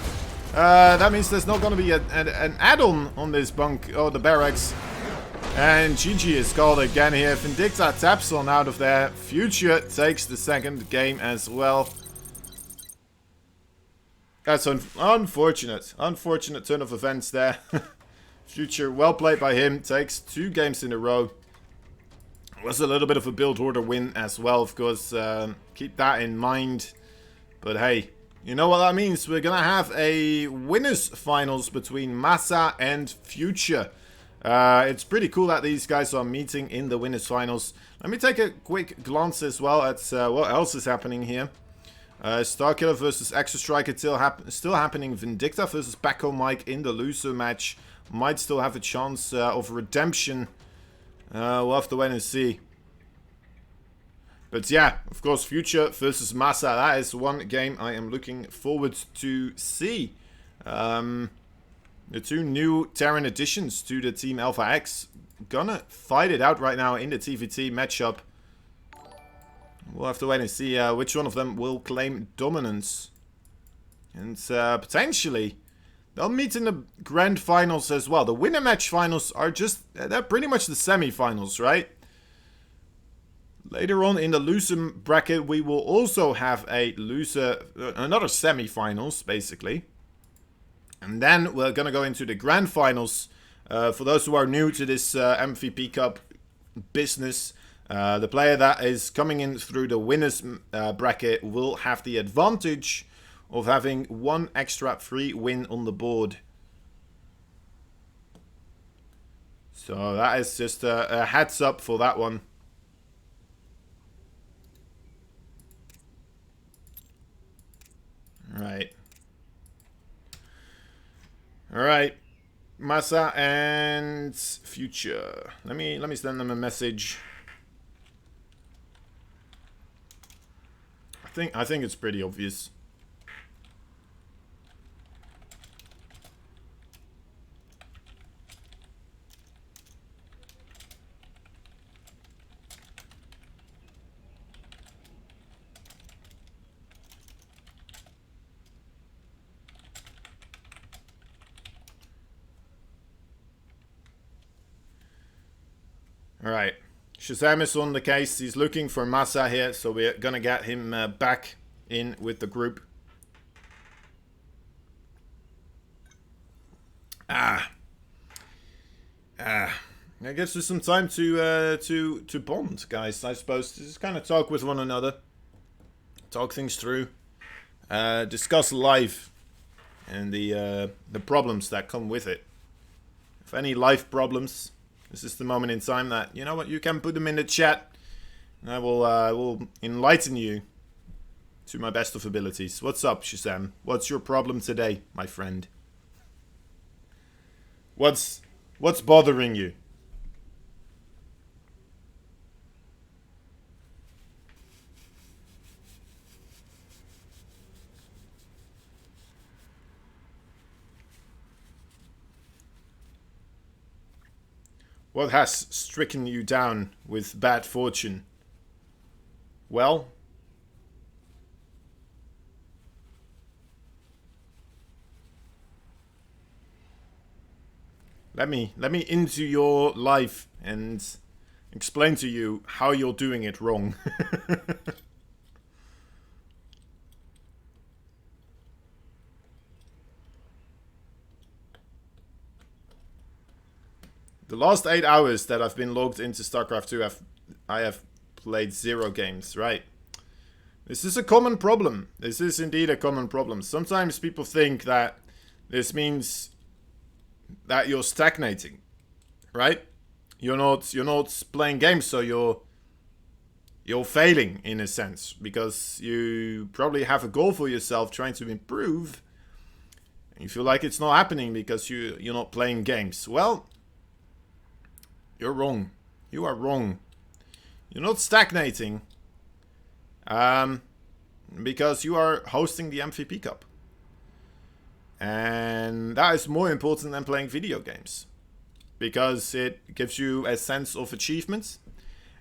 that means there's not going to be an add-on on this bunk, or the barracks. And GG is called again here. Vindicta taps on out of there. Future takes the second game as well. That's unfortunate. Unfortunate turn of events there. Future, well played by him. Takes 2 games in a row. Was a little bit of a build order win as well, of course. Keep that in mind. But hey, you know what that means? We're gonna have a winners finals between Massa and Future. It's pretty cool that these guys are meeting in the winners finals. Let me take a quick glance as well at what else is happening here. Starkiller versus Extra Striker still happening. Vindicta versus Paco Mike in the loser match. Might still have a chance of redemption. We'll have to wait and see. But yeah, of course, Future versus Massa. That is one game I am looking forward to see. The 2 new Terran additions to the Team Alpha X. Gonna fight it out right now in the TVT matchup. We'll have to wait and see which one of them will claim dominance. And potentially, they'll meet in the grand finals as well. The winner match finals are just, they're pretty much the semi-finals, right? Later on in the loser bracket, we will also have a loser, another semi-finals, basically. And then we're going to go into the grand finals. For those who are new to this MVP Cup business, the player that is coming in through the winners bracket will have the advantage of having 1 extra free win on the board. So that is just a heads up for that one. Right. Alright. Massa and Future. Let me send them a message. I think it's pretty obvious. Alright, Shazam is on the case. He's looking for Massa here, so we're gonna get him back in with the group. I guess there's some time to bond, guys, I suppose. To just kind of talk with one another. Talk things through. Discuss life and the problems that come with it. If any life problems, this is the moment in time that, you know what, you can put them in the chat. And I will enlighten you to my best of abilities. What's up, Shazam? What's your problem today, my friend? What's bothering you? What has stricken you down with bad fortune? Well, let me into your life and explain to you how you're doing it wrong. The last 8 hours that I've been logged into StarCraft 2, I have played 0 games, right? This is a common problem. This is indeed a common problem. Sometimes people think that this means that you're stagnating, right? You're not playing games, so you're failing in a sense, because you probably have a goal for yourself trying to improve, and you feel like it's not happening because you're not playing games. Well, you're wrong. You are wrong. You're not stagnating, because you are hosting the MVP Cup. And that is more important than playing video games, because it gives you a sense of achievement,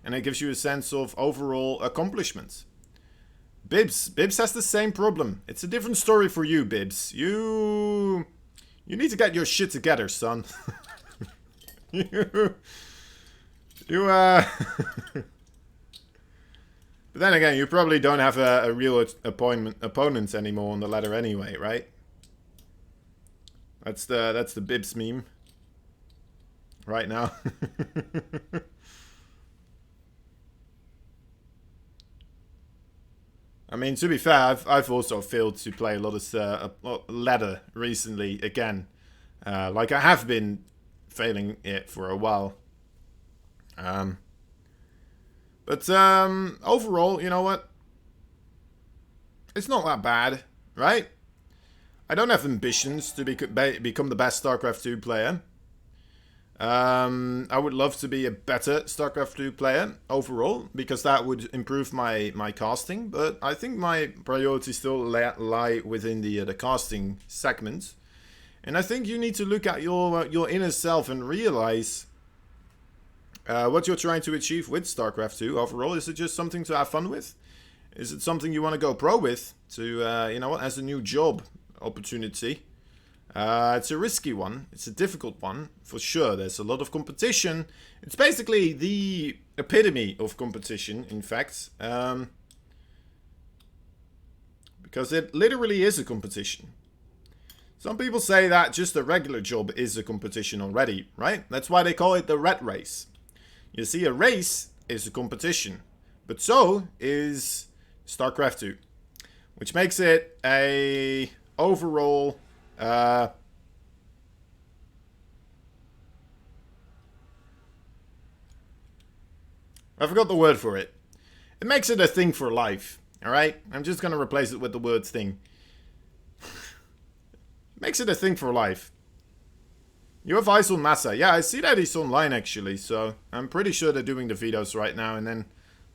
and it gives you a sense of overall accomplishment. Bibs has the same problem. It's a different story for you, Bibs. You need to get your shit together, son. But then again, you probably don't have a real opponent anymore on the ladder anyway, right? That's the Bibs meme right now. I mean, to be fair, I've also failed to play a lot of ladder recently again. Like I have been failing it for a while. But overall, you know what? It's not that bad, right? I don't have ambitions to become the best StarCraft 2 player. I would love to be a better StarCraft 2 player overall, because that would improve my casting. But I think my priorities still lie within the casting segment. And I think you need to look at your inner self and realize what you're trying to achieve with StarCraft 2 overall. Is it just something to have fun with? Is it something you want to go pro with to, you know what, as a new job opportunity? It's a risky one. It's a difficult one, for sure. There's a lot of competition. It's basically the epitome of competition, in fact. Because it literally is a competition. Some people say that just a regular job is a competition already, right? That's why they call it the rat race. You see, a race is a competition. But so is StarCraft 2. Which makes it a overall... I forgot the word for it. It makes it a thing for life. Alright? I'm just going to replace it with the word thing. Makes it a thing for life. You have eyes on Massa. Yeah, I see that he's online actually. So I'm pretty sure they're doing the videos right now. And then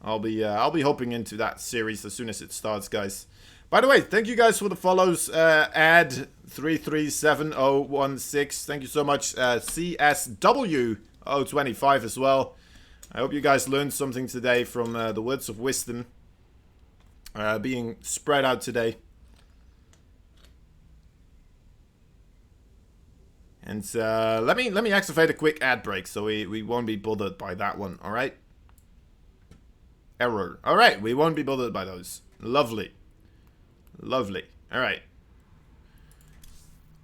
I'll be hopping into that series as soon as it starts, guys. By the way, thank you guys for the follows. Ad337016. Thank you so much. CSW025 as well. I hope you guys learned something today from the words of wisdom being spread out today. And let me activate a quick ad break so we won't be bothered by that one. All right. Error. All right, we won't be bothered by those. Lovely. Lovely. Alright.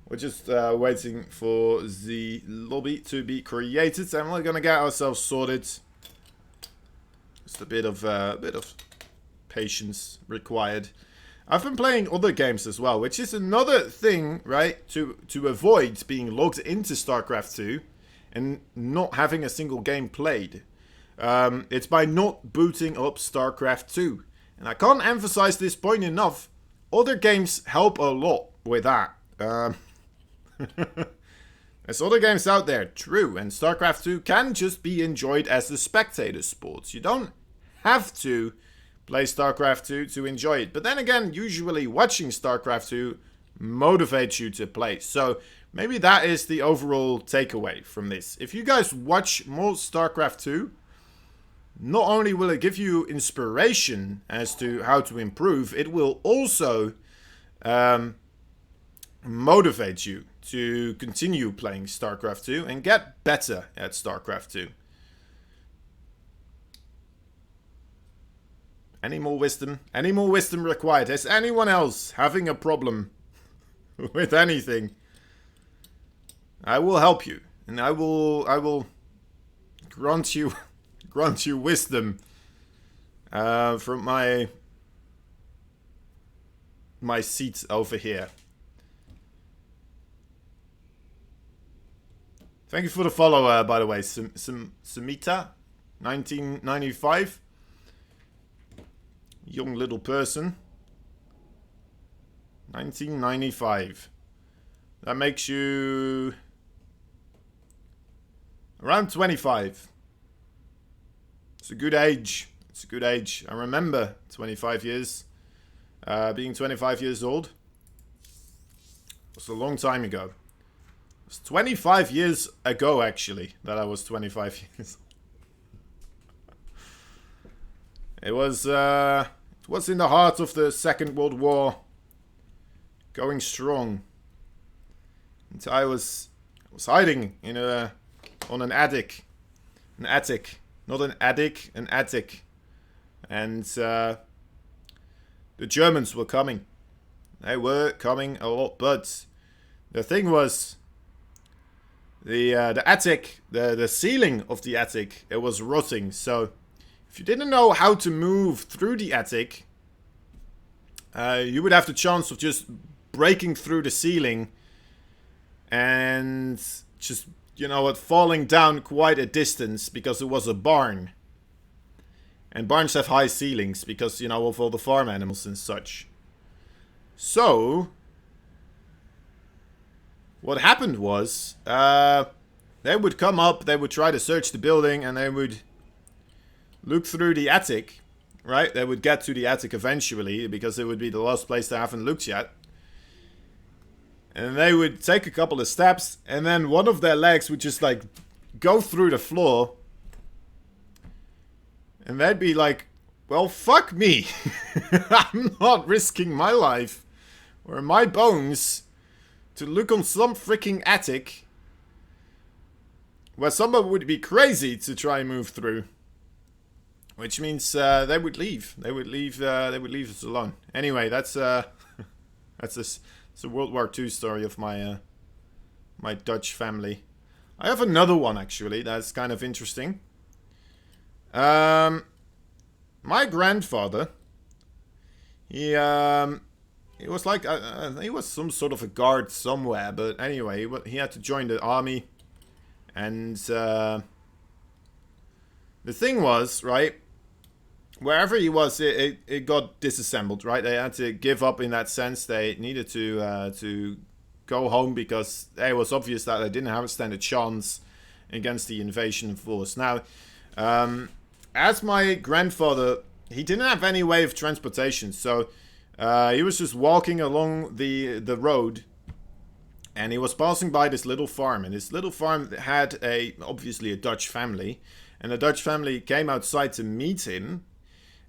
We're just waiting for the lobby to be created, and we're gonna get ourselves sorted. Just a bit of patience required. I've been playing other games as well, which is another thing, right, to avoid being logged into StarCraft 2 and not having a single game played. It's by not booting up StarCraft 2. And I can't emphasize this point enough. Other games help a lot with that. There's other games out there, true, and StarCraft 2 can just be enjoyed as a spectator sport. You don't have to play StarCraft 2 to enjoy it. But then again, usually watching StarCraft 2 motivates you to play. So maybe that is the overall takeaway from this. If you guys watch more StarCraft 2, not only will it give you inspiration as to how to improve, it will also motivate you to continue playing StarCraft 2 and get better at StarCraft 2. Any more wisdom? Any more wisdom required? Is anyone else having a problem with anything? I will help you, and I will grant you wisdom from my seat over here. Thank you for the follow, by the way, Samita, 1995. Young little person. 1995. That makes you around 25. It's a good age. It's a good age. I remember 25 years. Being 25 years old. It was a long time ago. It was 25 years ago, actually, that I was 25 years. It was in the heart of the Second World War. Going strong. And I was hiding in on an attic. An attic. Not an attic, an attic. And the Germans were coming. They were coming a lot, but the thing was the attic, the ceiling of the attic, it was rotting. So if you didn't know how to move through the attic, you would have the chance of just breaking through the ceiling and just, you know what, falling down quite a distance because it was a barn. And barns have high ceilings because, you know, of all the farm animals and such. So what happened was, they would come up, they would try to search the building, and they would look through the attic, right? They would get to the attic eventually, because it would be the last place they haven't looked yet. And they would take a couple of steps, and then one of their legs would just, like, go through the floor. And they'd be like, well, fuck me. I'm not risking my life or my bones to look on some freaking attic where someone would be crazy to try and move through. Which means they would leave. They would leave us alone. Anyway, that's it's a World War II story of my my Dutch family. I have another one actually that's kind of interesting. My grandfather, he was like he was some sort of a guard somewhere, but anyway, he had to join the army, and the thing was, right, wherever he was, it got disassembled, right? They had to give up in that sense. They needed to go home because it was obvious that they didn't have a stand a chance against the invasion force. Now, as my grandfather, he didn't have any way of transportation, so he was just walking along the road, and he was passing by this little farm, and this little farm had obviously a Dutch family, and the Dutch family came outside to meet him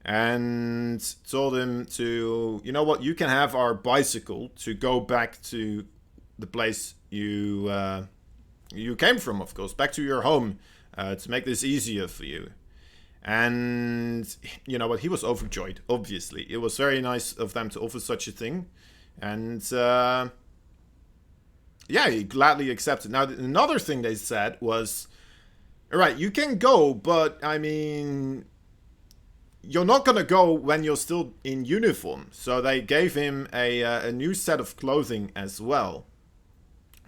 and told him to, you know what, you can have our bicycle to go back to the place you came from, of course, back to your home, to make this easier for you. And, you know what, he was overjoyed, obviously. It was very nice of them to offer such a thing. And, yeah, he gladly accepted. Now, another thing they said was, all right, you can go, but, I mean, you're not going to go when you're still in uniform. So they gave him a new set of clothing as well.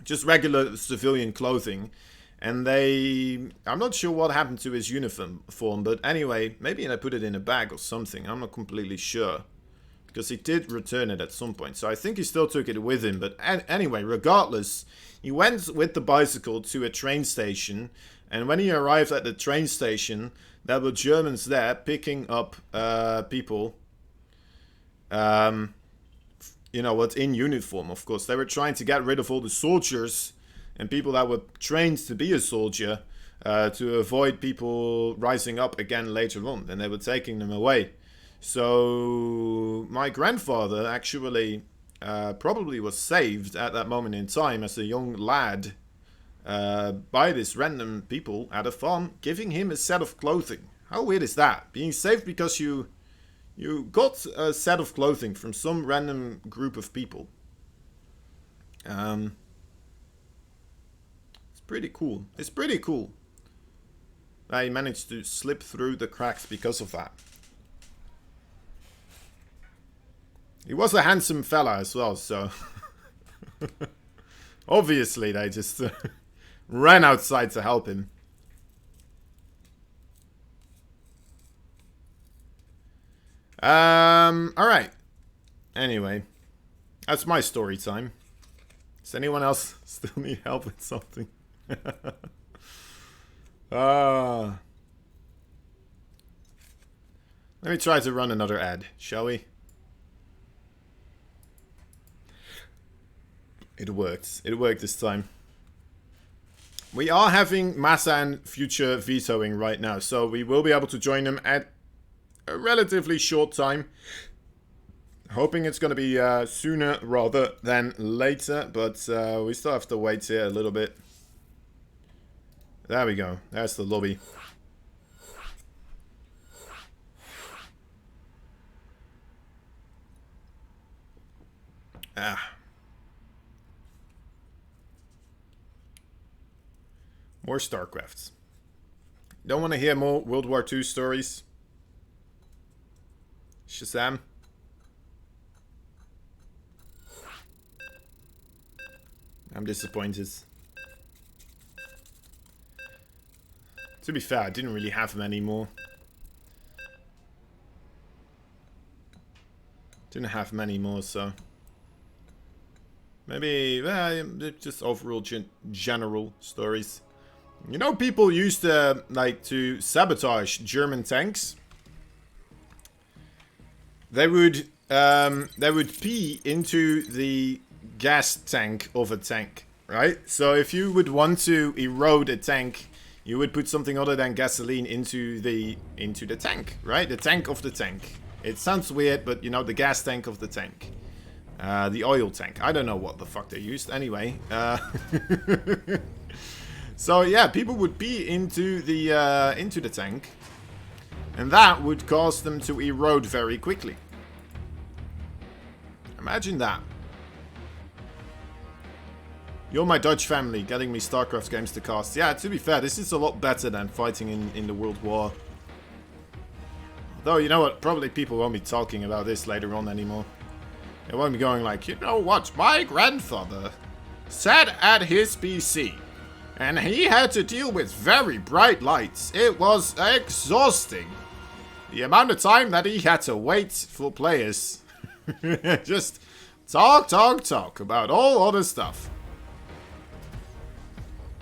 Just regular civilian clothing. And I'm not sure what happened to his uniform, but anyway, maybe they put it in a bag or something. I'm not completely sure. Because he did return it at some point. So I think he still took it with him. But anyway, regardless, he went with the bicycle to a train station. And when he arrived at the train station, there were Germans there picking up people, you know what, in uniform, of course. They were trying to get rid of all the soldiers and people that were trained to be a soldier, to avoid people rising up again later on. And they were taking them away. So my grandfather actually probably was saved at that moment in time as a young lad by this random people at a farm giving him a set of clothing. How weird is that? Being saved because you got a set of clothing from some random group of people. It's pretty cool. It's pretty cool. that he managed to slip through the cracks because of that. He was a handsome fella as well, so... Obviously, they just ran outside to help him. Alright. Anyway. That's my story time. Does anyone else still need help with something? Let me try to run another ad, shall we? It worked. It worked this time. We are having Massa and Future vetoing right now, so we will be able to join them at a relatively short time. Hoping it's going to be sooner rather than later, but we still have to wait here a little bit. There we go. There's the lobby. More StarCrafts. Don't want to hear more World War II stories. Shazam. I'm disappointed. To be fair, I didn't really have many more. Didn't have many more, so... Maybe, just overall general stories. You know, people used to, like, to sabotage German tanks. They would pee into the gas tank of a tank, right? So if you would want to erode a tank, you would put something other than gasoline into the tank, right? The tank of the tank. It sounds weird, but you know, the gas tank of the tank. The oil tank. I don't know what the fuck they used. Anyway. So yeah, people would pee into the tank. And that would cause them to erode very quickly. Imagine that. You're my Dutch family, getting me StarCraft games to cast. Yeah, to be fair, this is a lot better than fighting in the World War. Though, you know what? Probably people won't be talking about this later on anymore. They won't be going like, you know what? My grandfather sat at his PC. And he had to deal with very bright lights. It was exhausting. The amount of time that he had to wait for players. Just talk about all other stuff.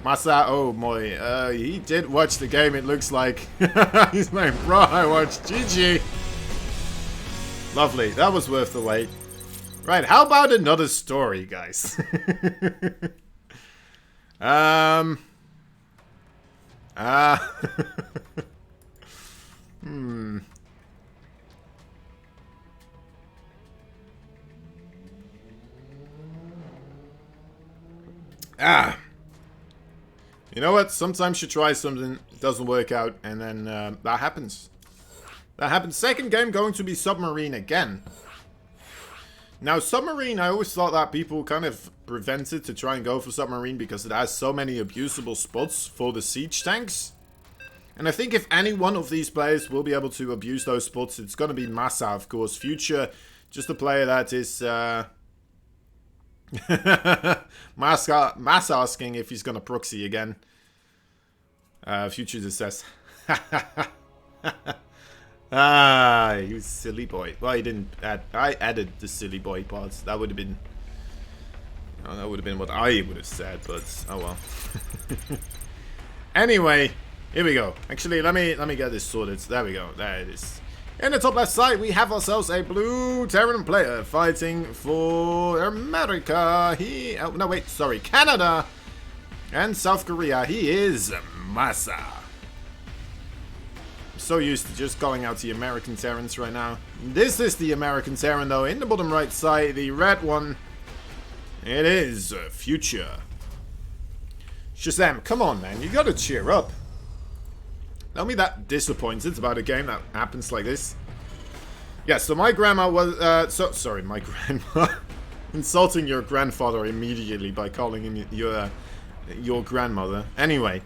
Masa, oh boy, he did watch the game, it looks like. He's like, bro, I watched GG. Lovely, that was worth the wait. Right, how about another story, guys? You know what? Sometimes you try something, it doesn't work out, and then that happens. That happens. Second game going to be Submarine again. Now, Submarine, I always thought that people kind of prevented to try and go for Submarine because it has so many abusable spots for the siege tanks. And I think if any one of these players will be able to abuse those spots, it's going to be Massa, of course. Future, just a player that is... Massa asking if he's going to proxy again. Future just says... he was silly boy. Well, he didn't add... I added the silly boy parts. That would have been... that would have been what I would have said, but... Oh well. Anyway, here we go. Actually, let me get this sorted. There we go. There it is. In the top left side, we have ourselves a blue Terran player fighting for America. Oh, no, wait, sorry. Canada and South Korea. He is Massa. I'm so used to just calling out the American Terrans right now. This is the American Terran, though. In the bottom right side, the red one. It is Future. Shazam, come on, man. You gotta cheer up. Don't be that disappointed about a game that happens like this. Yeah, so my grandma was... sorry, my grandma... Insulting your grandfather immediately by calling him your grandmother. Anyway.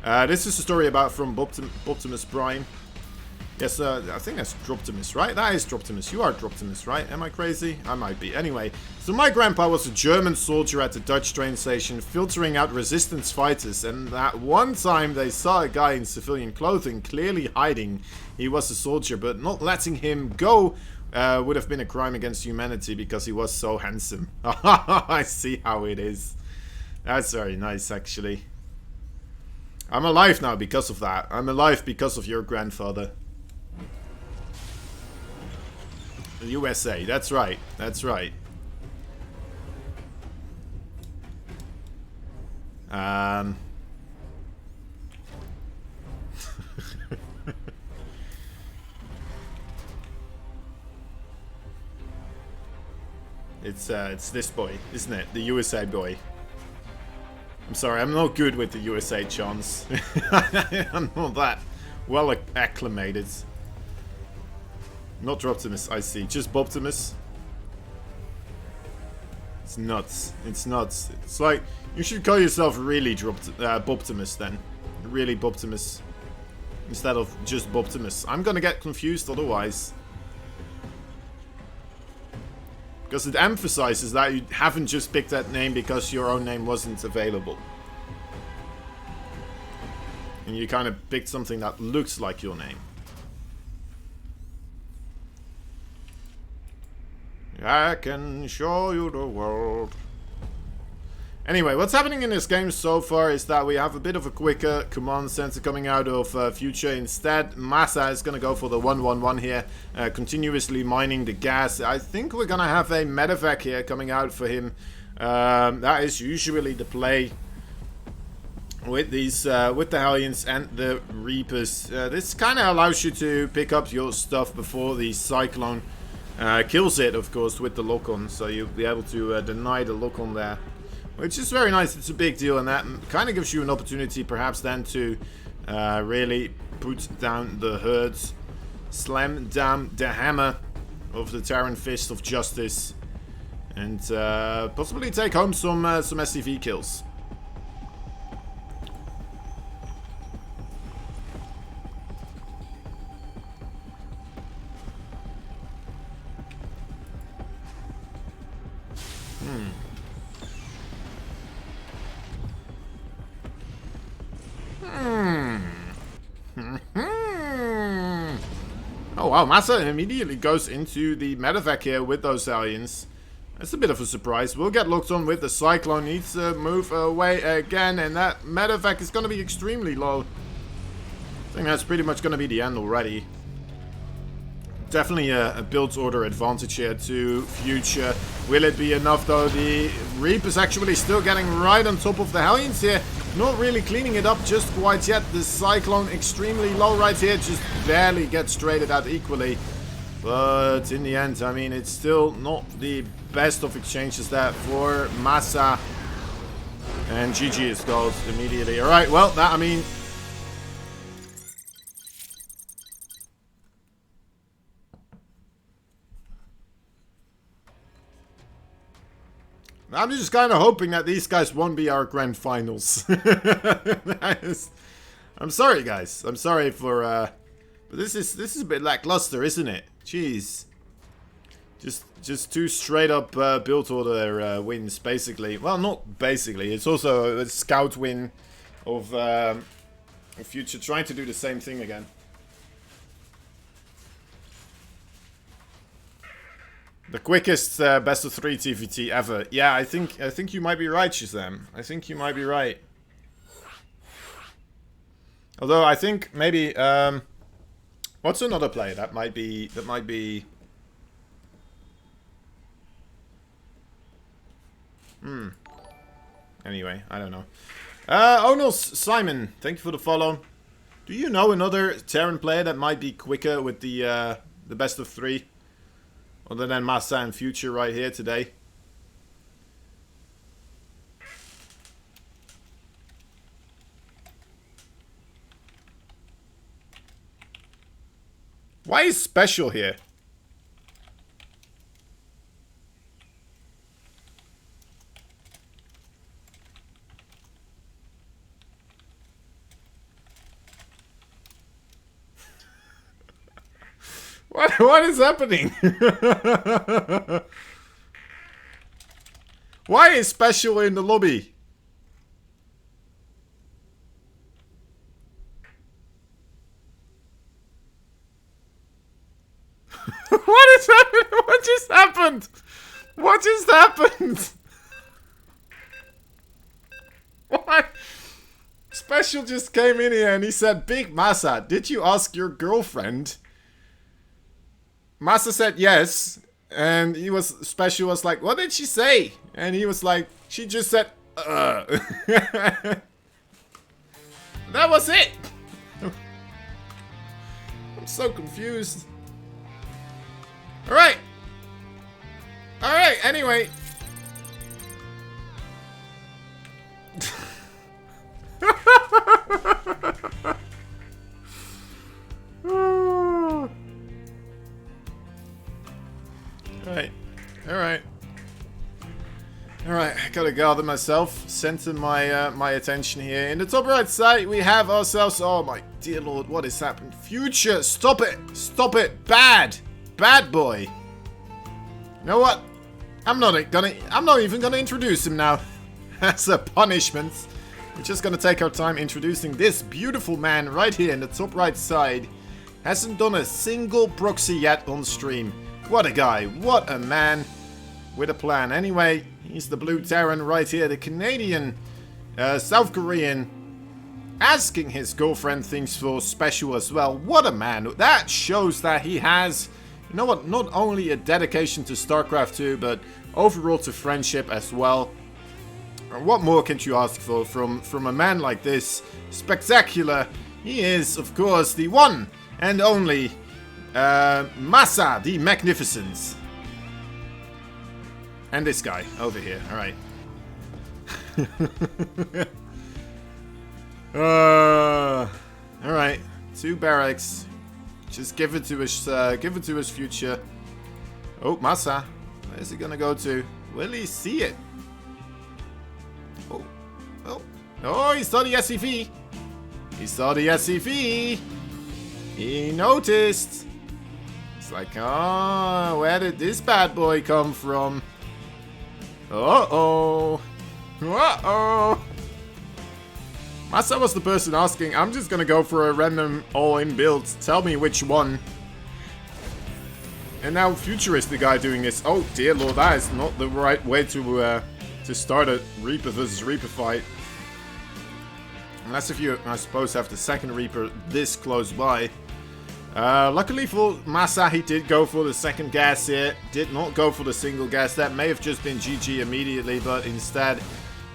This is a story about from Optimus Prime. Yes, I think that's Droptimus, right? That is Droptimus. You are Droptimus, right? Am I crazy? I might be. Anyway, so my grandpa was a German soldier at the Dutch train station filtering out resistance fighters, and that one time they saw a guy in civilian clothing clearly hiding he was a soldier, but not letting him go would have been a crime against humanity because he was so handsome. I see how it is. That's very nice, actually. I'm alive now because of that. I'm alive because of your grandfather. The USA, that's right. That's right. It's this boy, isn't it? The USA boy. I'm sorry, I'm not good with the USA chants. I'm not that well acclimated. Not Droptimus, I see. Just Boptimus. It's nuts. It's nuts. It's like, you should call yourself really Boptimus then. Really Boptimus. Instead of just Boptimus. I'm gonna get confused otherwise. Because it emphasizes that you haven't just picked that name because your own name wasn't available. And you kind of picked something that looks like your name. I can show you the world. Anyway, what's happening in this game so far is that we have a bit of a quicker command center coming out of Future. Instead, Massa is going to go for the 1-1-1 here, continuously mining the gas. I think we're going to have a medevac here coming out for him. That is usually the play with these, with the Hellions and the Reapers. This kind of allows you to pick up your stuff before the Cyclone kills it, of course, with the lock-on. So you'll be able to deny the lock-on there. Which is very nice. It's a big deal, and that kind of gives you an opportunity perhaps then to really put down the herds, slam down the hammer of the Terran Fist of Justice, and possibly take home some SCV kills. Oh wow, Massa immediately goes into the medevac here with those aliens. That's a bit of a surprise. We'll get locked on with the Cyclone. Needs to move away again, and that medevac is going to be extremely low. I think that's pretty much going to be the end already. Definitely a build order advantage here to Future. Will it be enough though? The Reaper's actually still getting right on top of the Hellions here. Not really cleaning it up just quite yet. The Cyclone extremely low right here. Just barely gets traded out equally. But in the end, I mean, it's still not the best of exchanges there for Massa. And GG is called immediately. Alright, well, that, I mean... I'm just kind of hoping that these guys won't be our grand finals. I'm sorry, guys. I'm sorry for, but this is a bit lackluster, isn't it? Jeez. Just two straight up build order wins, basically. Well, not basically. It's also a scout win of Future trying to do the same thing again. The quickest best of 3 TVT ever. Yeah, I think you might be right, Shazam. I think you might be right. Although I think maybe what's another play that might be Anyway, I don't know. Onals Simon, thank you for the follow. Do you know another Terran player that might be quicker with the best of 3? Other than Massa and Future right here today. Why is special here? What is happening? Why is Special in the lobby? What is happening? What just happened? What just happened? What? Special just came in here and he said, Big Massa, did you ask your girlfriend? Massa said yes. And Special was like, what did she say? And he was like, she just said, That was it. I'm so confused. Alright. Alright, anyway. Alright. Alright. Alright, I gotta gather myself, center my my attention here. In the top right side, we have ourselves. Oh my dear lord, what is happening? Future, stop it! Stop it! Bad! Bad boy! You know what? I'm not even gonna introduce him now. As a punishment. We're just gonna take our time introducing this beautiful man right here in the top right side. Hasn't done a single proxy yet on stream. What a guy, what a man with a plan. Anyway, he's the Blue Terran right here, the Canadian, South Korean, asking his girlfriend things for Special as well. What a man. That shows that he has, you know what, not only a dedication to StarCraft 2, but overall to friendship as well. What more can you ask for from a man like this? Spectacular. He is, of course, the one and only Massa the Magnificent. And this guy over here. Alright. Alright. 2 barracks. Just give it to his future. Oh, Massa. Where's he gonna go to? Will he see it? Oh. Oh. Oh, he saw the SCV. He saw the SCV. He noticed. It's like, oh, where did this bad boy come from? Uh-oh. Uh-oh. Massa was the person asking. I'm just gonna go for a random all-in build. Tell me which one. And now Future is the guy doing this. Oh dear lord, that is not the right way to start a Reaper versus Reaper fight. Unless if you, I suppose, have the second Reaper this close by. Luckily for Massa, he did go for the second gas here. Did not go for the single gas. That may have just been GG immediately, but instead,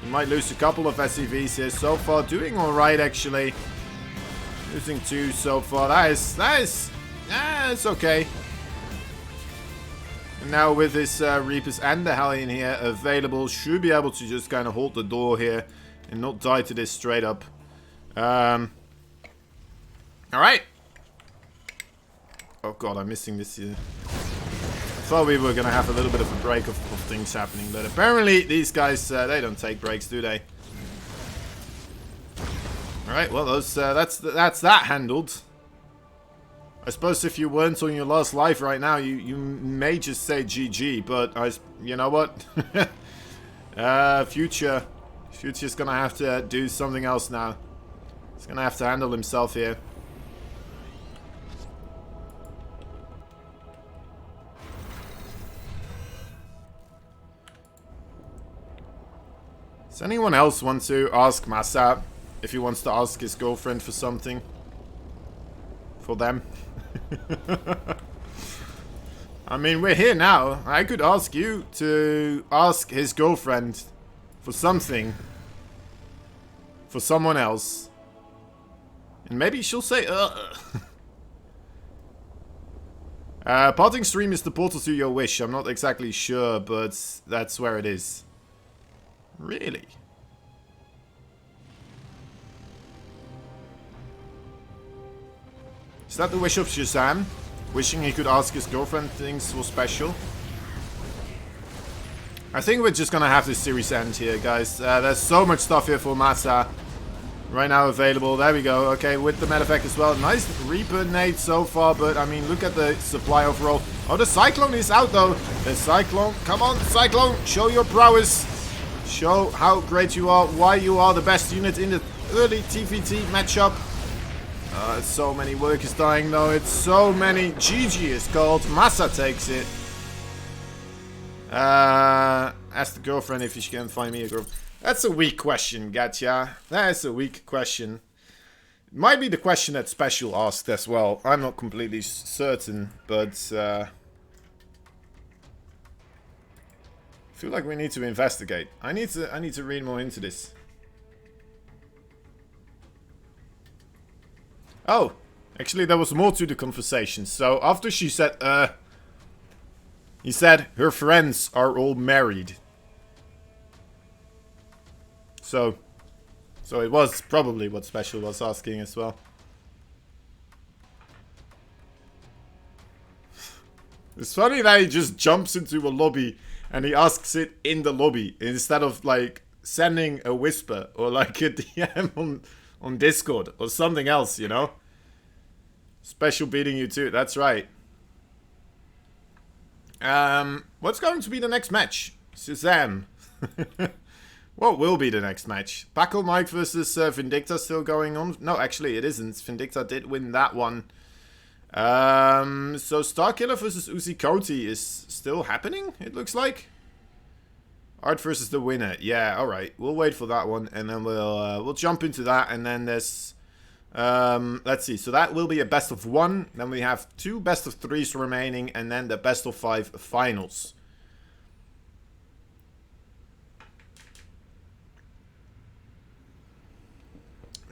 he might lose a couple of SCVs here. So far, doing alright actually. Losing 2 so far. That is, it's okay. And now with his Reapers and the Hellion here available, should be able to just kind of hold the door here and not die to this straight up. Alright. Oh god, I'm missing this here. I thought we were going to have a little bit of a break of things happening, but apparently these guys, they don't take breaks, do they? Alright, well, that's that handled. I suppose if you weren't on your last life right now, you may just say GG, but you know what? Future's gonna have to do something else now. He's gonna have to handle himself here. Does anyone else want to ask Massa if he wants to ask his girlfriend for something? For them? I mean, we're here now. I could ask you to ask his girlfriend for something. For someone else. And maybe she'll say, Parting stream is the portal to your wish. I'm not exactly sure, but that's where it is. Really? Is that the wish of Shazam? Wishing he could ask his girlfriend things for Special? I think we're just gonna have this series end here, guys. There's so much stuff here for Massa. Right now available. There we go. Okay, with the medevac as well. Nice Reaper nade so far, but I mean, look at the supply overall. Oh, the Cyclone is out though. The Cyclone. Come on, Cyclone. Show your prowess. Show how great you are. Why you are the best unit in the early TVT matchup. So many workers dying though. It's so many. GG is called. Massa takes it. Ask the girlfriend if she can find me a girl. That's a weak question, Gacha. That is a weak question. It might be the question that Special asked as well. I'm not completely certain, but I feel like we need to investigate. I need to read more into this. Oh, actually there was more to the conversation. So after she said, he said her friends are all married. So it was probably what Special was asking as well. It's funny that he just jumps into a lobby and he asks it in the lobby instead of like sending a whisper or like a DM on Discord or something else, you know? Special beating you too, that's right. What's going to be the next match? Suzanne. What will be the next match? Paco Mike versus Vindicta still going on? No, actually it isn't. Vindicta did win that one. So Starkiller versus Uzi Koti is still happening, it looks like. Art versus the winner. Yeah, alright. We'll wait for that one and then we'll jump into that, and then there's let's see. So that will be a best of 1. Then we have 2 best of 3s remaining, and then the best of 5 finals.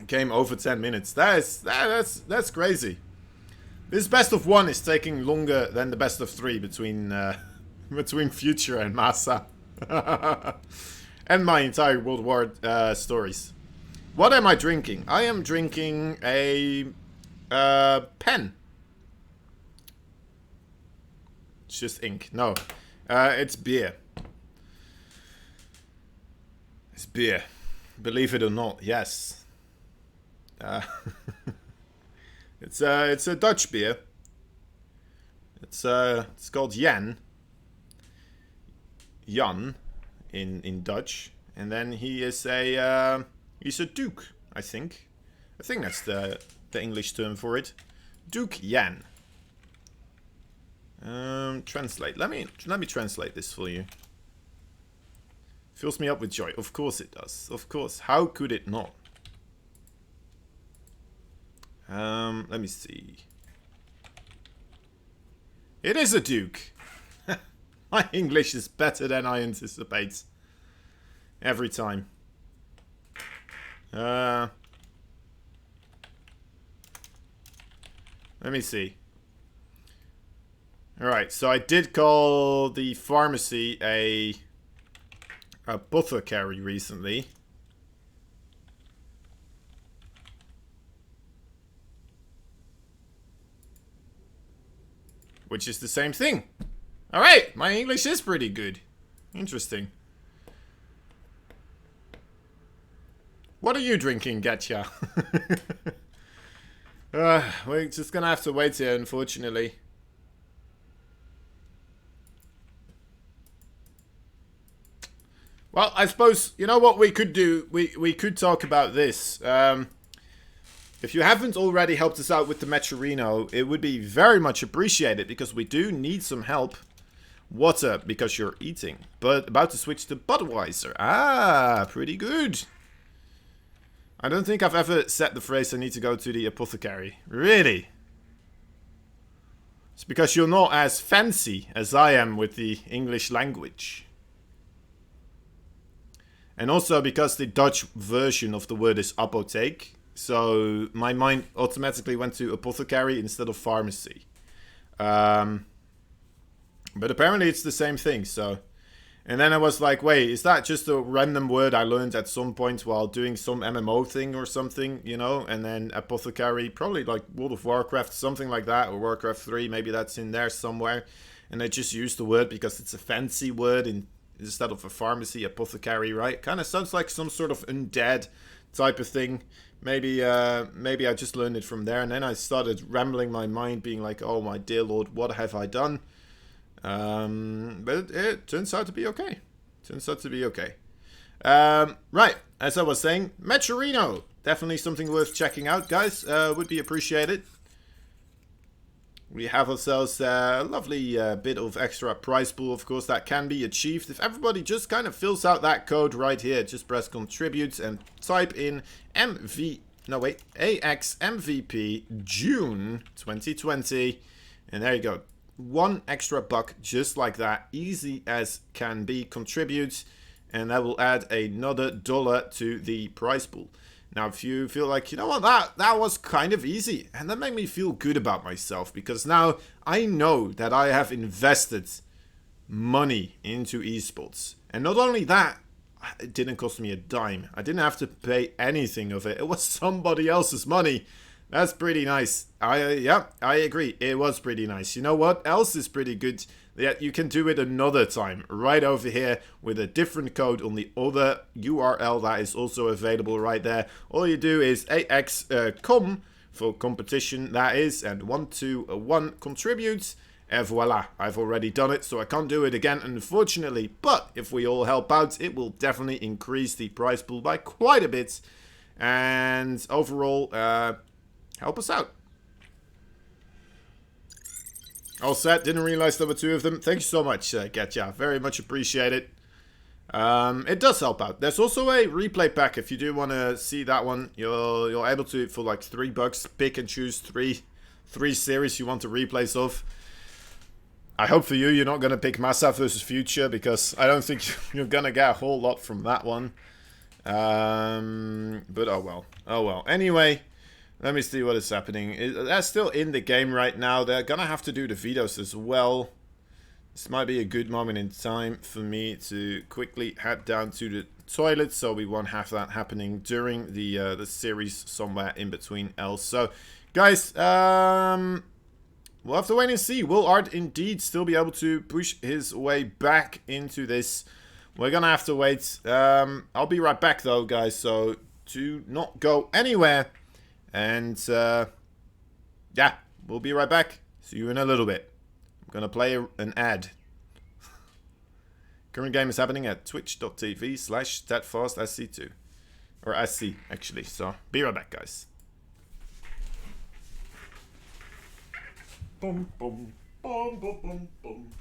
Game over 10 minutes. That's crazy. This best of 1 is taking longer than the best of 3 between between Future and Massa. And my entire World War stories. What am I drinking? I am drinking a pen. It's just ink. No. It's beer. It's beer. Believe it or not, yes. It's a Dutch beer. It's called Jan in Dutch, and then he is he's a Duke, I think. I think that's the English term for it. Duke Jan. Translate. Let me translate this for you. Fills me up with joy. Of course it does. Of course. How could it not? Let me see. It is a Duke. My English is better than I anticipate. Every time. Let me see. Alright, so I did call the pharmacy a apothecary recently. Which is the same thing. Alright, my English is pretty good. Interesting. What are you drinking, Gacha? We're just gonna have to wait here, unfortunately. Well, I suppose, you know what we could do? We could talk about this. If you haven't already helped us out with the Metrorino, it would be very much appreciated, because we do need some help. Water, because you're eating. But about to switch to Budweiser. Ah, pretty good. I don't think I've ever said the phrase I need to go to the apothecary. Really? It's because you're not as fancy as I am with the English language. And also because the Dutch version of the word is apotheek. So my mind automatically went to apothecary instead of pharmacy. But apparently it's the same thing, so... And then I was like, wait, is that just a random word I learned at some point while doing some MMO thing or something, you know? And then apothecary, probably like World of Warcraft, something like that, or Warcraft 3, maybe that's in there somewhere. And I just used the word because it's a fancy word instead of a pharmacy, apothecary, right? Kind of sounds like some sort of undead type of thing. Maybe I just learned it from there, and then I started rambling my mind, being like, "Oh my dear Lord, what have I done?" But it turns out to be okay. Right, as I was saying, Metrorino, definitely something worth checking out, guys. Would be appreciated. We have ourselves a lovely bit of extra prize pool, of course, that can be achieved if everybody just kind of fills out that code right here. Just press contribute and type in AXMVP June 2020. And there you go. $1 extra just like that. Easy as can be. Contribute. And that will add another $1 to the prize pool. Now, if you feel like, you know what, that was kind of easy. And that made me feel good about myself. Because now I know that I have invested money into esports. And not only that, it didn't cost me a dime. I didn't have to pay anything of it. It was somebody else's money. That's pretty nice. Yeah, I agree. It was pretty nice. You know what else is pretty good? Yeah, you can do it another time right over here with a different code on the other URL that is also available right there. All you do is AXCOM for competition, that is, and 121 contributes. And voila, I've already done it, so I can't do it again, unfortunately. But if we all help out, it will definitely increase the prize pool by quite a bit. And overall, help us out. All set. Didn't realize there were 2 of them. Thank you so much, Getcha. Very much appreciate it. It does help out. There's also a replay pack if you do want to see that one. You're able to, for like $3, pick and choose three series you want to replays of. I hope for you, you're not going to pick Massa versus Future, because I don't think you're going to get a whole lot from that one. But oh well. Oh well. Anyway, let me see what is happening. They're still in the game right now. They're going to have to do the vetoes as well. This might be a good moment in time for me to quickly head down to the toilet, so we won't have that happening during the series somewhere in between else. So, guys, we'll have to wait and see. Will Art indeed still be able to push his way back into this? We're going to have to wait. I'll be right back, though, guys, so do not go anywhere. And, yeah, we'll be right back. See you in a little bit. I'm going to play an ad. Current game is happening at twitch.tv/statfastsc2. Or SC, actually. So, be right back, guys. Boom, boom, boom, boom, boom, boom.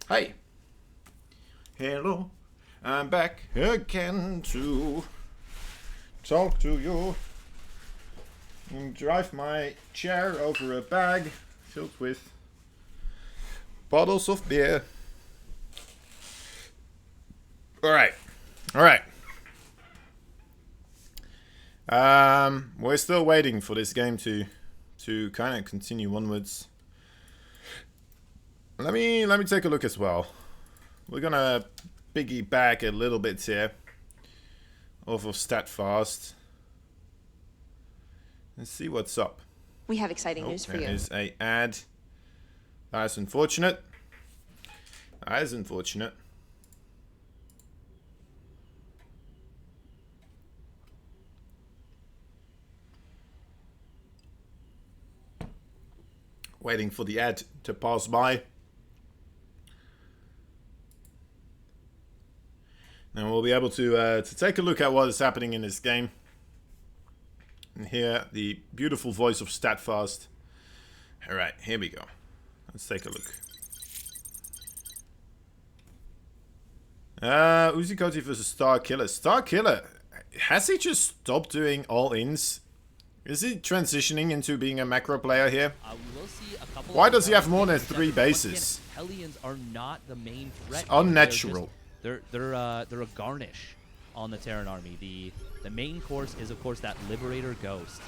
Hey. Hello. I'm back again to talk to you. and drive my chair over a bag filled with bottles of beer. Alright. Alright. We're still waiting for this game to kind of continue onwards. Let me take a look as well. We're gonna piggyback a little bit here off of StatFast and see what's up. We have exciting news for There you. is a ad. That is unfortunate. That is unfortunate. Waiting for the ad to pass by. And we'll be able to take a look at what is happening in this game. And hear the beautiful voice of StatFast. Alright, here we go. Let's take a look. Uzi Koti versus Star Killer. Star Killer, has he just stopped doing all-ins? Is he transitioning into being a macro player here? We will see a couple Why of does he have more than Hellions. 3 Once again, bases? Hellions are not the main threat. It's here. unnatural. They're a garnish on the Terran army. The main course is of course that Liberator Ghost,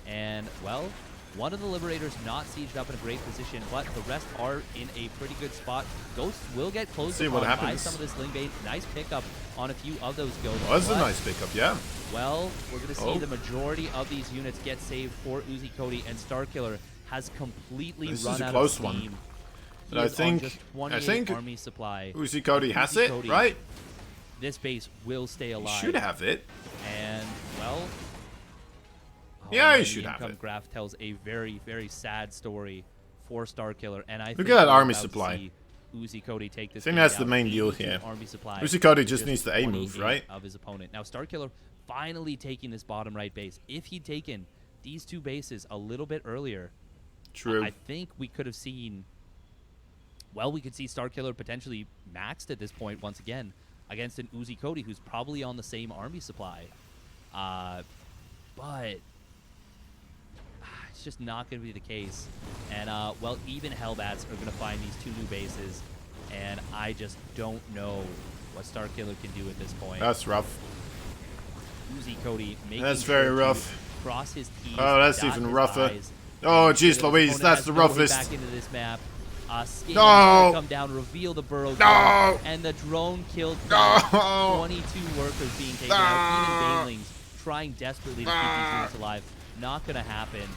and well, one of the Liberators not sieged up in a great position, but the rest are in a pretty good spot. Ghosts will get closed See what upon by happens. some of this Ling Bait. Nice pickup on a few of those Ghosts. Oh, that's a but, nice pickup, yeah. well, we're going to see Oh. the majority of these units get saved for Uzi Cody, and Starkiller has completely This is run a out close of one. steam. He But I is on think- just I 28 think army supply. Uzi Cody has Uzi it, Cody. right? This base will stay He alive. should have it. And, well... Yeah, he man, should the have income it. graph tells a very, very sad story for Starkiller, and I Look think at that we're army about to supply. see Uzi Cody take this I think game that's the down. main deal 82 here. Army supply. Uzi Cody just Just needs the A move, 28 right? Of his opponent. Now Starkiller finally taking this bottom right base. If he'd taken these 2 bases a little bit earlier, True. I think we could have seen. Well, we could see Starkiller potentially maxed at this point once again against an Uzi Cody who's probably on the same army supply. But it's just not going to be the case. And, well, even Hellbats are going to find these 2 new bases. And I just don't know what Starkiller can do at this point. That's rough. Uzi Cody making That's sure very to rough. cross his T's, Oh, that's dot even his rougher. I's. Oh, And jeez his Louise, opponent that's has the no way roughest. back into this map. Scan No. come down, reveal the burrow No. drone, and the drone killed No. 22 workers being taken No. out. Even Banelings trying desperately to keep these units alive. Not gonna happen.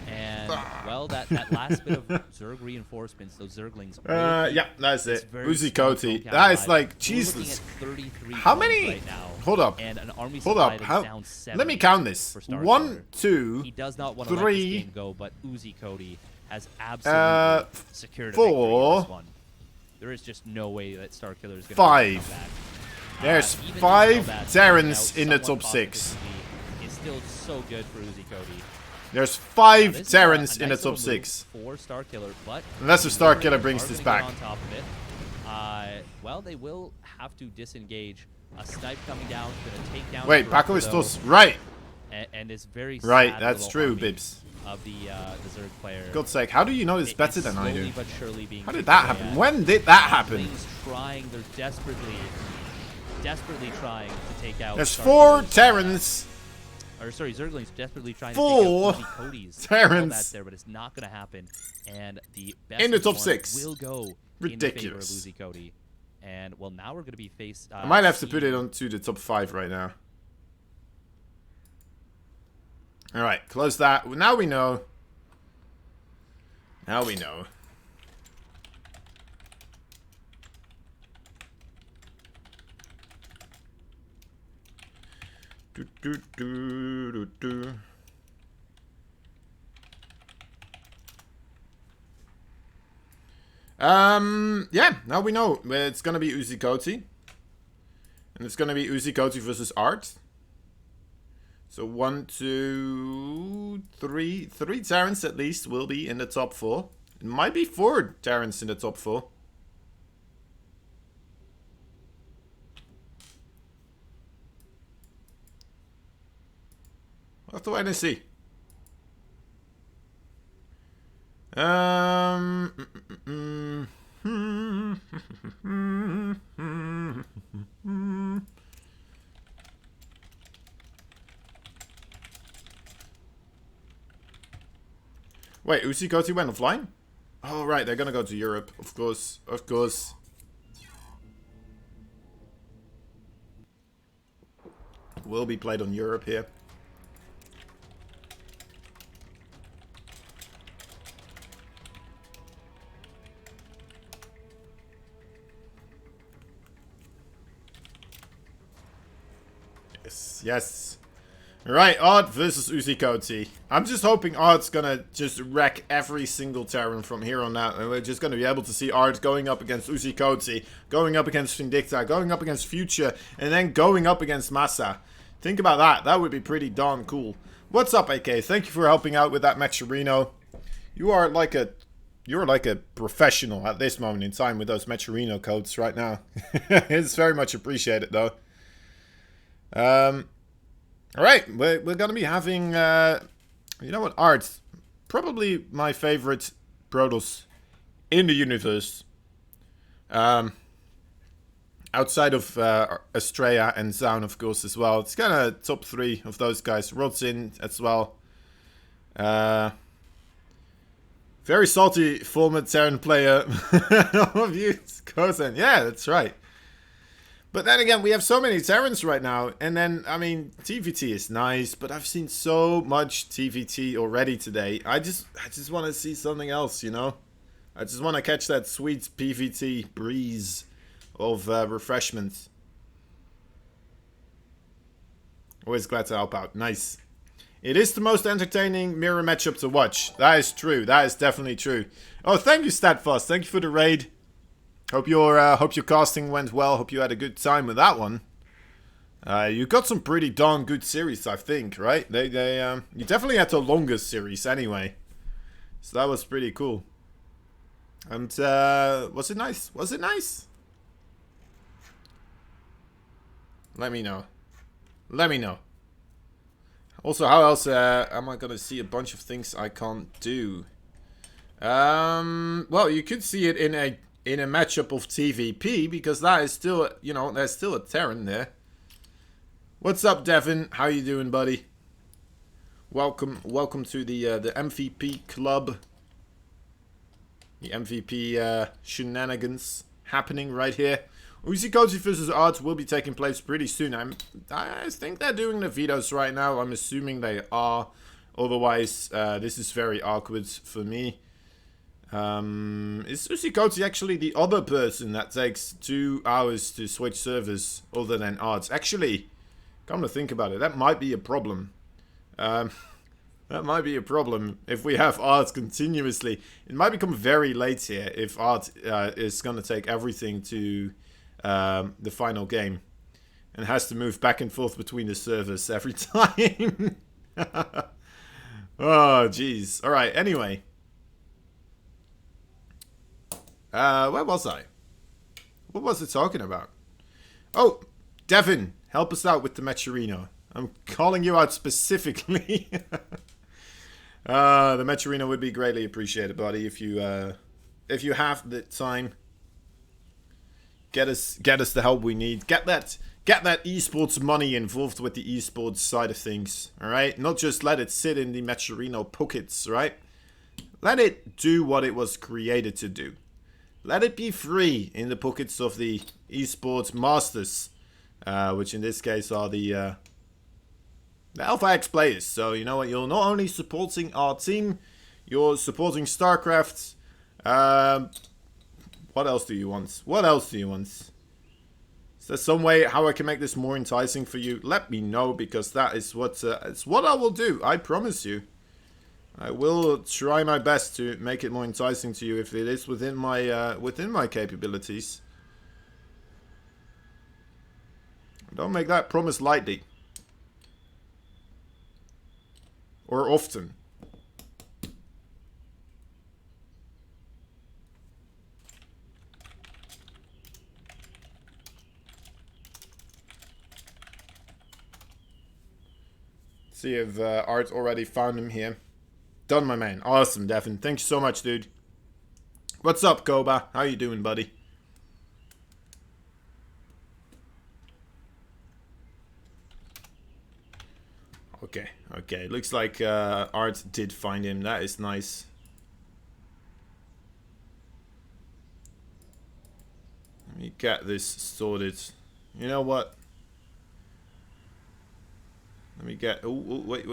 And well, that last bit of Zerg reinforcements, those Zerglings. will keep Yeah, that's this it. very Uzi small Cody. drone count That is alive. like, We're looking Jesus. at 33 How drones many? right now, Hold up. and an army Hold supply up. that's How? down 7 Let me count this. for Starkiller. 1, 2, He does not want to let 3, this game go, but Uzi Cody has absolutely secured a 4, victory in this one. There is just no way that Starkiller is going to 5. come back. There's Even these 5 Hellbats Terrans taking in the out top somewhat 6. cost-efficiently is still so good for Uzi Cody. There's Now, 5 this is Terrans a in the nice top little move 6. for Starkiller, but Unless the the Starkiller Liberators brings are this gonna get back. on top of it. Well, they will have to disengage. A snipe coming down, going to take down. Wait, the Paco is Broker, still... Right. and is very Right, sad that's little true, army Bibs. of the Zerg player. God's sake, how do you know this It better is than I do? slowly but surely being How did chipped that away happen? at. When did that happen? Lings trying, they're desperately trying to take out. There's Starkiller's, 4 Terrans. Or sorry, Zerglings desperately trying 4 to take out Uzi Cody's. Terrans. That's there, but it's not going to happen. And the best In the of top one 6. will go Ridiculous. in favor of Uzi Cody. And well, now we're going to be faced. I might have to put it onto the top 5 right now. Alright, close that. Now we know. Now we know. Do, do, do, do, do. Yeah, now we know. It's gonna be Uzi Cody. And it's gonna be Uzi Cody versus Art. So 1, 2, 3. 3 Terrans at least will be in the top 4. It might be 4 Terrans in the top 4. We'll have to wait and see. Um. Wait, Usikoti went offline? Oh, right, they're gonna go to Europe. Of course, of course. Will be played on Europe here. Yes, yes. Alright, Art versus Usikoti. I'm just hoping Art's gonna just wreck every single Terran from here on out. And we're just gonna be able to see Art going up against Usikoti, going up against Vindicta, going up against Future, and then going up against Massa. Think about that. That would be pretty darn cool. What's up, AK? Thank you for helping out with that Mechirino. You're like a professional at this moment in time with those Mechirino codes right now. It's very much appreciated, though. Alright, we're gonna be having, you know what, Art, probably my favorite Protoss in the universe. Outside of Estrella and Zaun, of course, as well. It's kind of top 3 of those guys. Rodzin as well. Very salty former Terran player of you, Kozen. Yeah, that's right. But then again, we have so many Terrans right now. And then, I mean, TVT is nice, but I've seen so much TVT already today. I just want to see something else, you know? I just want to catch that sweet PVT breeze of refreshment. Always glad to help out. Nice. It is the most entertaining mirror matchup to watch. That is true. That is definitely true. Oh, thank you, Statfast. Thank you for the raid. Hope your casting went well. Hope you had a good time with that one. You got some pretty darn good series, I think, right? You definitely had the longest series anyway. So that was pretty cool. And was it nice? Was it nice? Let me know. Let me know. Also, how else am I gonna see a bunch of things I can't do? Well, you could see it in a matchup of TVP, because that is still, you know, there's still a Terran there. What's up, Devin? How you doing, buddy? Welcome to the MVP club. The MVP shenanigans happening right here. Usikoti versus Art will be taking place pretty soon. I think they're doing the vetoes right now. I'm assuming they are. Otherwise, this is very awkward for me. Is Usikoti actually the other person that takes 2 hours to switch servers other than Art? Actually, come to think about it, that might be a problem. That might be a problem if we have Art continuously. It might become very late here if Art is going to take everything to the final game and has to move back and forth between the servers every time. Oh, jeez. Alright, anyway. Where was I? What was it talking about? Oh, Devin, help us out with the Mechirino. I'm calling you out specifically. The Mechirino would be greatly appreciated, buddy, if you have the time. Get us the help we need. Get that esports money involved with the esports side of things. All right, not just let it sit in the Mechirino pockets. Right, let it do what it was created to do. Let it be free in the pockets of the esports masters, which in this case are the Alpha X players. So you know what? You're not only supporting our team, you're supporting StarCraft. What else do you want? What else do you want? Is there some way how I can make this more enticing for you? Let me know, because that is what it's what I will do. I promise you. I will try my best to make it more enticing to you if it is within my capabilities. Don't make that promise lightly. Or often. See if Art already found him here. Done, my man. Awesome, Devin. Thank you so much, dude. What's up, Koba? How you doing, buddy? Okay, okay. Looks like Art did find him. That is nice. Let me get this sorted. You know what? Let me get... Oh, wait,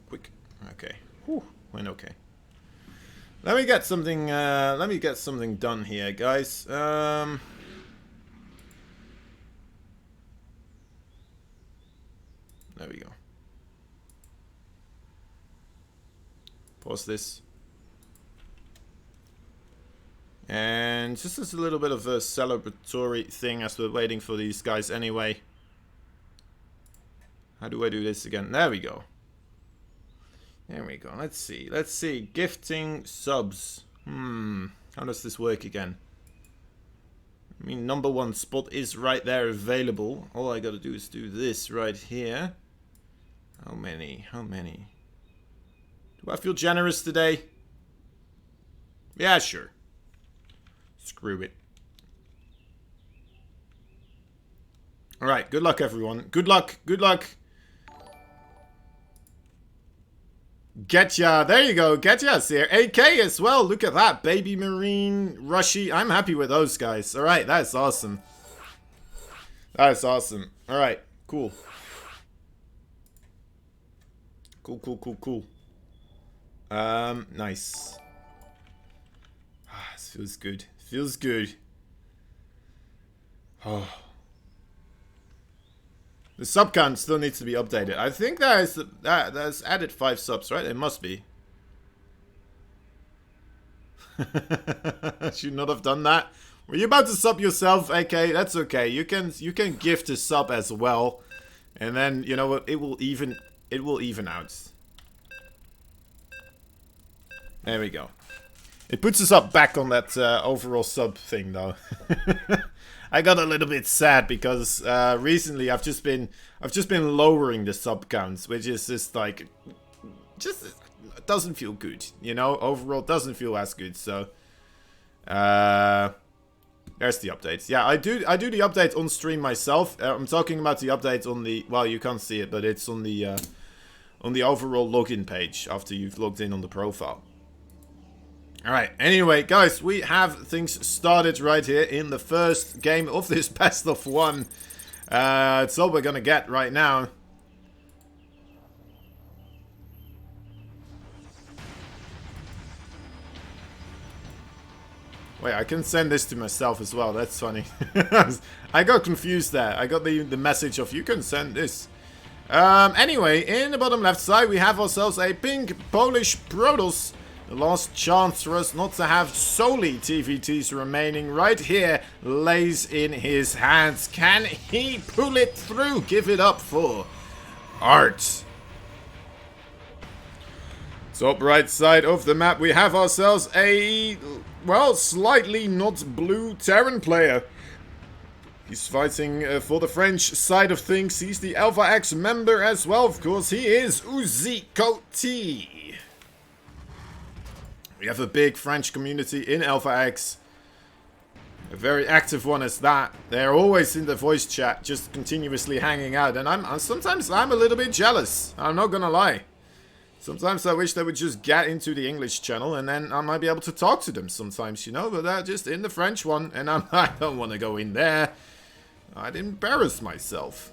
quick. Okay. Whew, went okay. Let me get something done here, guys. There we go. Pause this. And just as a little bit of a celebratory thing as we're waiting for these guys anyway. How do I do this again? There we go. There we go. Let's see. Let's see. Gifting subs. How does this work again? I mean, #1 spot is right there available. All I gotta do is do this right here. How many? How many? Do I feel generous today? Yeah, sure. Screw it. Alright, good luck, everyone. Good luck. Good luck. Getcha. There you go. Getcha's here. AK as well. Look at that. Baby Marine, Rushy. I'm happy with those guys. Alright, that's awesome. That is awesome. Alright, cool. Cool. Nice. This feels good. Feels good. Oh. The sub count still needs to be updated. I think that's added 5 subs, right? It must be. Should not have done that. Were you about to sub yourself, AK? That's okay. You can gift a sub as well, and then you know what? It will even out. There we go. It puts us up back on that overall sub thing, though. I got a little bit sad because recently I've just been lowering the sub counts, which is just like, doesn't feel good, you know. Overall, doesn't feel as good. So, there's the updates. Yeah, I do the update on stream myself. I'm talking about the update on the, well, you can't see it, but it's on the overall login page after you've logged in on the profile. Alright, anyway, guys, we have things started right here in the first game of this best of 1. It's all we're gonna get right now. Wait, I can send this to myself as well, that's funny. I got confused there. I got the message of, you can send this. Anyway, in the bottom left side, we have ourselves a pink Polish Protoss. The last chance for us not to have solely TVTs remaining right here lays in his hands. Can he pull it through? Give it up for Art. Top right side of the map, we have ourselves a, well, slightly not blue Terran player. He's fighting for the French side of things. He's the Alpha X member as well, of course. He is Uzi Koti. We have a big French community in Alpha X. A very active one as that. They're always in the voice chat, just continuously hanging out. And sometimes I'm a little bit jealous. I'm not gonna lie. Sometimes I wish they would just get into the English channel and then I might be able to talk to them sometimes, you know. But they're just in the French one and I don't want to go in there. I'd embarrass myself.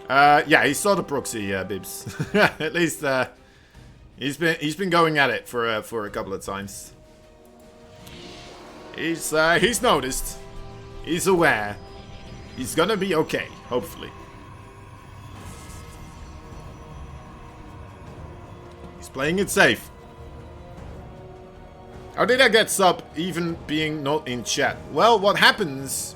Yeah, he saw the proxy, Bibs. At least, he's been going at it for a couple of times. He's noticed. He's aware. He's gonna be okay, hopefully. He's playing it safe. How did I get sub even being not in chat? Well, what happens...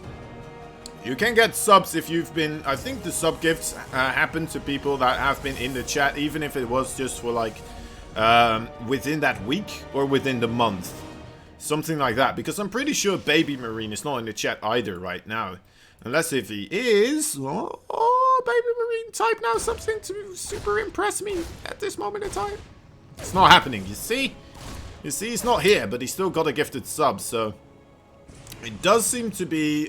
You can get subs if you've been... I think the sub gifts happen to people that have been in the chat, even if it was just for like within that week or within the month. Something like that. Because I'm pretty sure Baby Marine is not in the chat either right now. Unless if he is... Oh, Baby Marine, type now something to super impress me at this moment in time. It's not happening, you see? You see, he's not here, but he's still got a gifted sub, so... It does seem to be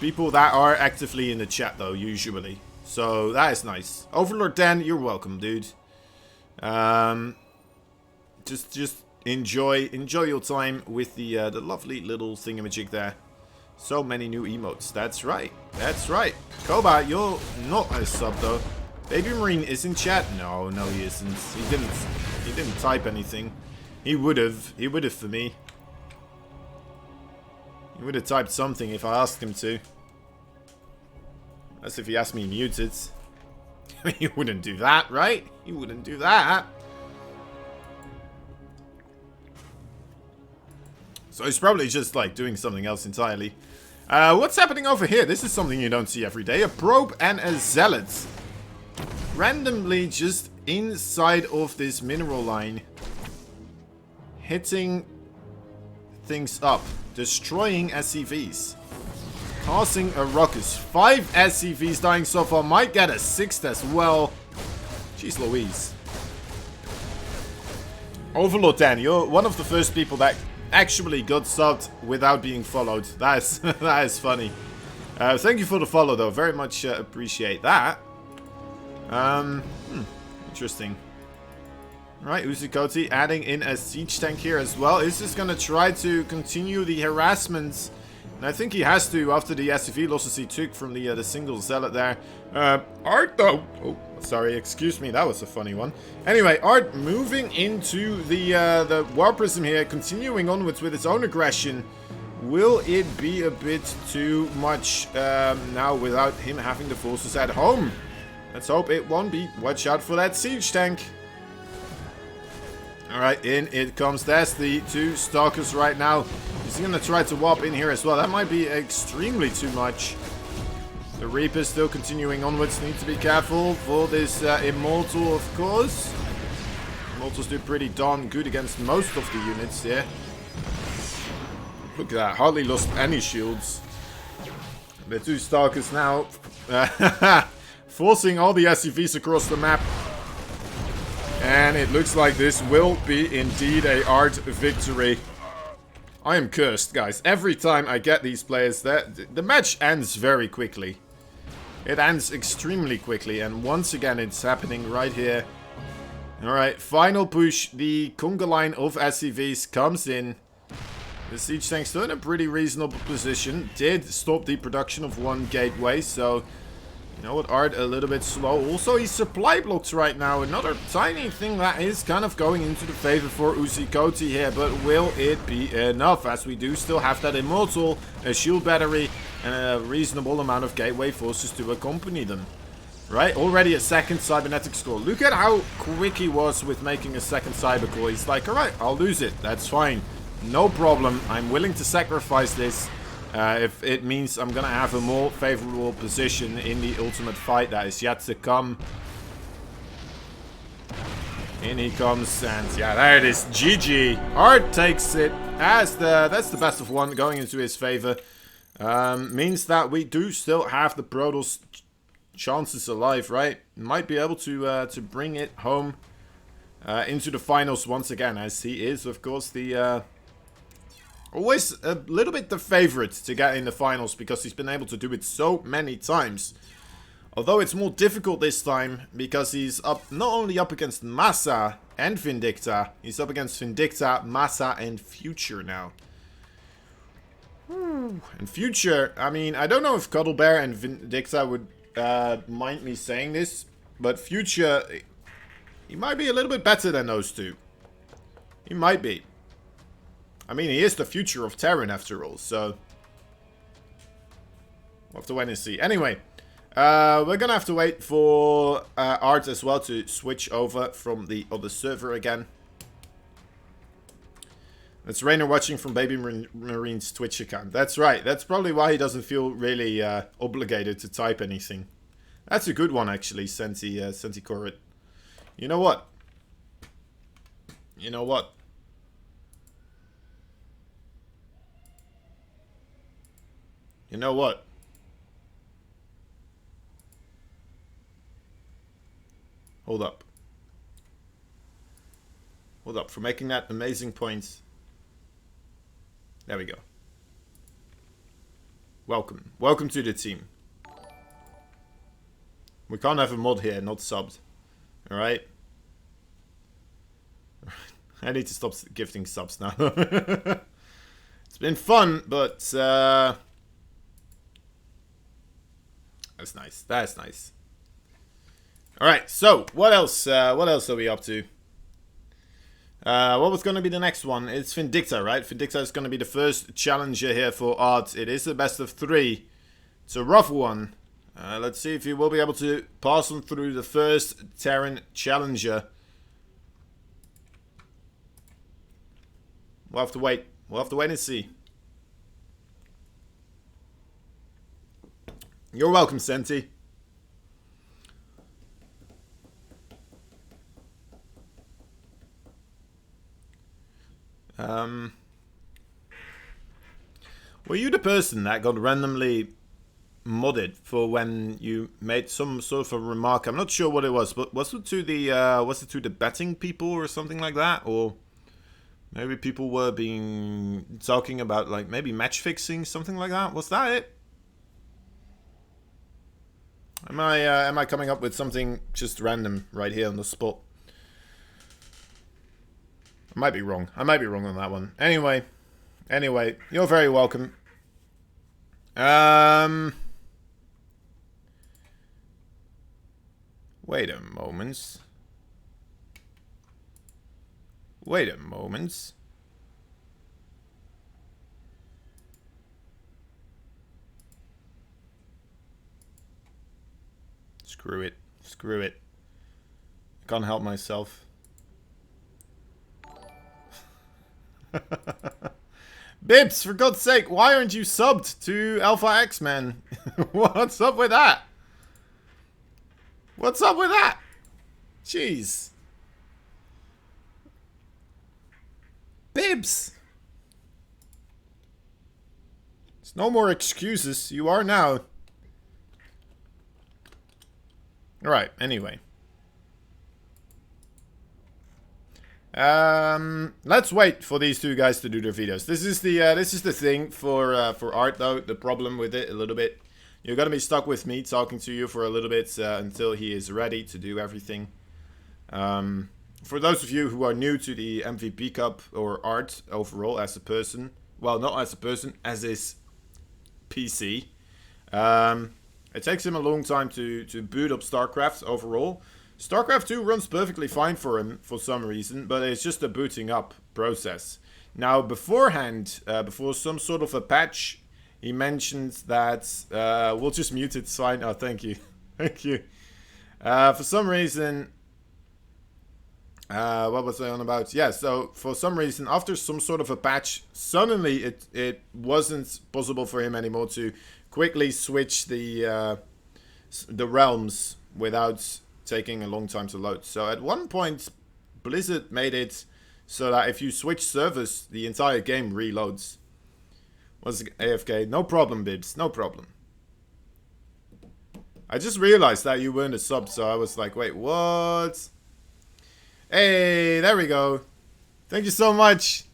people that are actively in the chat, though, usually. So, that is nice. Overlord Dan, you're welcome, dude. Just enjoy your time with the lovely little thingamajig there. So many new emotes. That's right. That's right. Koba, you're not a sub, though. Baby Marine is in chat. No, he isn't. He didn't type anything. He would have. He would have for me. He would have typed something if I asked him to. As if he asked me muted. He wouldn't do that, right? He wouldn't do that. So he's probably just like doing something else entirely. What's happening over here? This is something you don't see every day. A probe and a zealot. Randomly just inside of this mineral line. Hitting things up. Destroying SCVs. Causing a ruckus. 5 SCVs dying so far. Might get a 6th as well. Jeez Louise. Overlord Dan, you're one of the first people that actually got subbed without being followed. That is funny. Thank you for the follow though. Very much appreciate that. Interesting. Right, Uzikoti adding in a siege tank here as well. Is just going to try to continue the harassment. And I think he has to after the SCV losses he took from the single zealot there. Art though. Oh, sorry, excuse me. That was a funny one. Anyway, Art moving into the War Prism here, continuing onwards with his own aggression. Will it be a bit too much now without him having the forces at home? Let's hope it won't be. Watch out for that siege tank. Alright, in it comes. There's the 2 Stalkers right now. He's going to try to warp in here as well. That might be extremely too much. The Reaper's still continuing onwards. Need to be careful for this Immortal, of course. Immortals do pretty darn good against most of the units here. Look at that. Hardly lost any shields. The 2 Stalkers now forcing all the SCVs across the map. And it looks like this will be indeed a Art victory. I am cursed, guys. Every time I get these players, the match ends very quickly. It ends extremely quickly, and once again it's happening right here. Alright, final push. The conga line of SCVs comes in. The siege tank's still in a pretty reasonable position. Did stop the production of 1 gateway, so... You know what, Art a little bit slow. Also, he supply blocks right now. Another tiny thing that is kind of going into the favor for Uzikoti here. But will it be enough? As we do still have that Immortal, a shield battery, and a reasonable amount of gateway forces to accompany them. Right, already a 2nd cybernetic score. Look at how quick he was with making a 2nd cyber core. He's like, alright, I'll lose it. That's fine. No problem. I'm willing to sacrifice this. If it means I'm gonna have a more favorable position in the ultimate fight that is yet to come. In he comes, and yeah, there it is. GG. Art takes it as that's the best of 1 going into his favor. Means that we do still have the Protoss chances alive, right? Might be able to bring it home into the finals once again, as he is, of course, the always a little bit the favorite to get in the finals because he's been able to do it so many times. Although it's more difficult this time because he's up not only up against Massa and Vindicta, he's up against Vindicta, Massa, and Future now. And Future, I mean, I don't know if Cuddlebear and Vindicta would mind me saying this, but Future, he might be a little bit better than those 2. He might be. I mean, he is the future of Terran after all, so... We'll have to wait and see. Anyway, we're gonna have to wait for Art as well to switch over from the other server again. That's Rainer watching from Baby Marine's Twitch account. That's right. That's probably why he doesn't feel really obligated to type anything. That's a good one, actually, Senti Corrit. You know what? You know what? You know what? Hold up. Hold up for making that amazing point. There we go. Welcome. Welcome to the team. We can't have a mod here, not subbed. Alright? I need to stop gifting subs now. It's been fun, but that's nice. That's nice. Alright, so what else? What else are we up to? What was going to be the next one? It's Vindicta, right? Vindicta is going to be the first challenger here for Art. It is the best of 3. It's a rough one. Let's see if he will be able to pass on through the first Terran challenger. We'll have to wait. We'll have to wait and see. You're welcome, Senti. Were you the person that got randomly modded for when you made some sort of a remark? I'm not sure what it was, but was it to the betting people or something like that, or maybe people were talking about like maybe match fixing, something like that? Was that it? Am I coming up with something just random right here on the spot? I might be wrong. I might be wrong on that one. Anyway, you're very welcome. Wait a moment. Wait a moment. Screw it. Screw it. I can't help myself. Bibs, for God's sake, why aren't you subbed to Alpha X-Men? What's up with that? What's up with that? Jeez. Bibs! There's no more excuses. You are now. Alright, anyway. Let's wait for these two guys to do their videos. This is the thing for Art though. The problem with it a little bit, you're gonna be stuck with me talking to you for a little bit until he is ready to do everything. For those of you who are new to the MVP Cup or Art overall as a person, well, not as a person, as his PC, it takes him a long time to boot up StarCraft overall. StarCraft 2 runs perfectly fine for him for some reason, but it's just a booting up process. Now, beforehand, before some sort of a patch, he mentioned that, we'll just mute it, it's fine. Oh, thank you. Thank you. For some reason, what was I on about? Yeah, so for some reason, after some sort of a patch, suddenly it wasn't possible for him anymore to quickly switch the realms without taking a long time to load. So at one point, Blizzard made it so that if you switch servers, the entire game reloads. Was AFK? No problem, Bibs. No problem. I just realized that you weren't a sub, so I was like, wait, what? Hey, there we go. Thank you so much,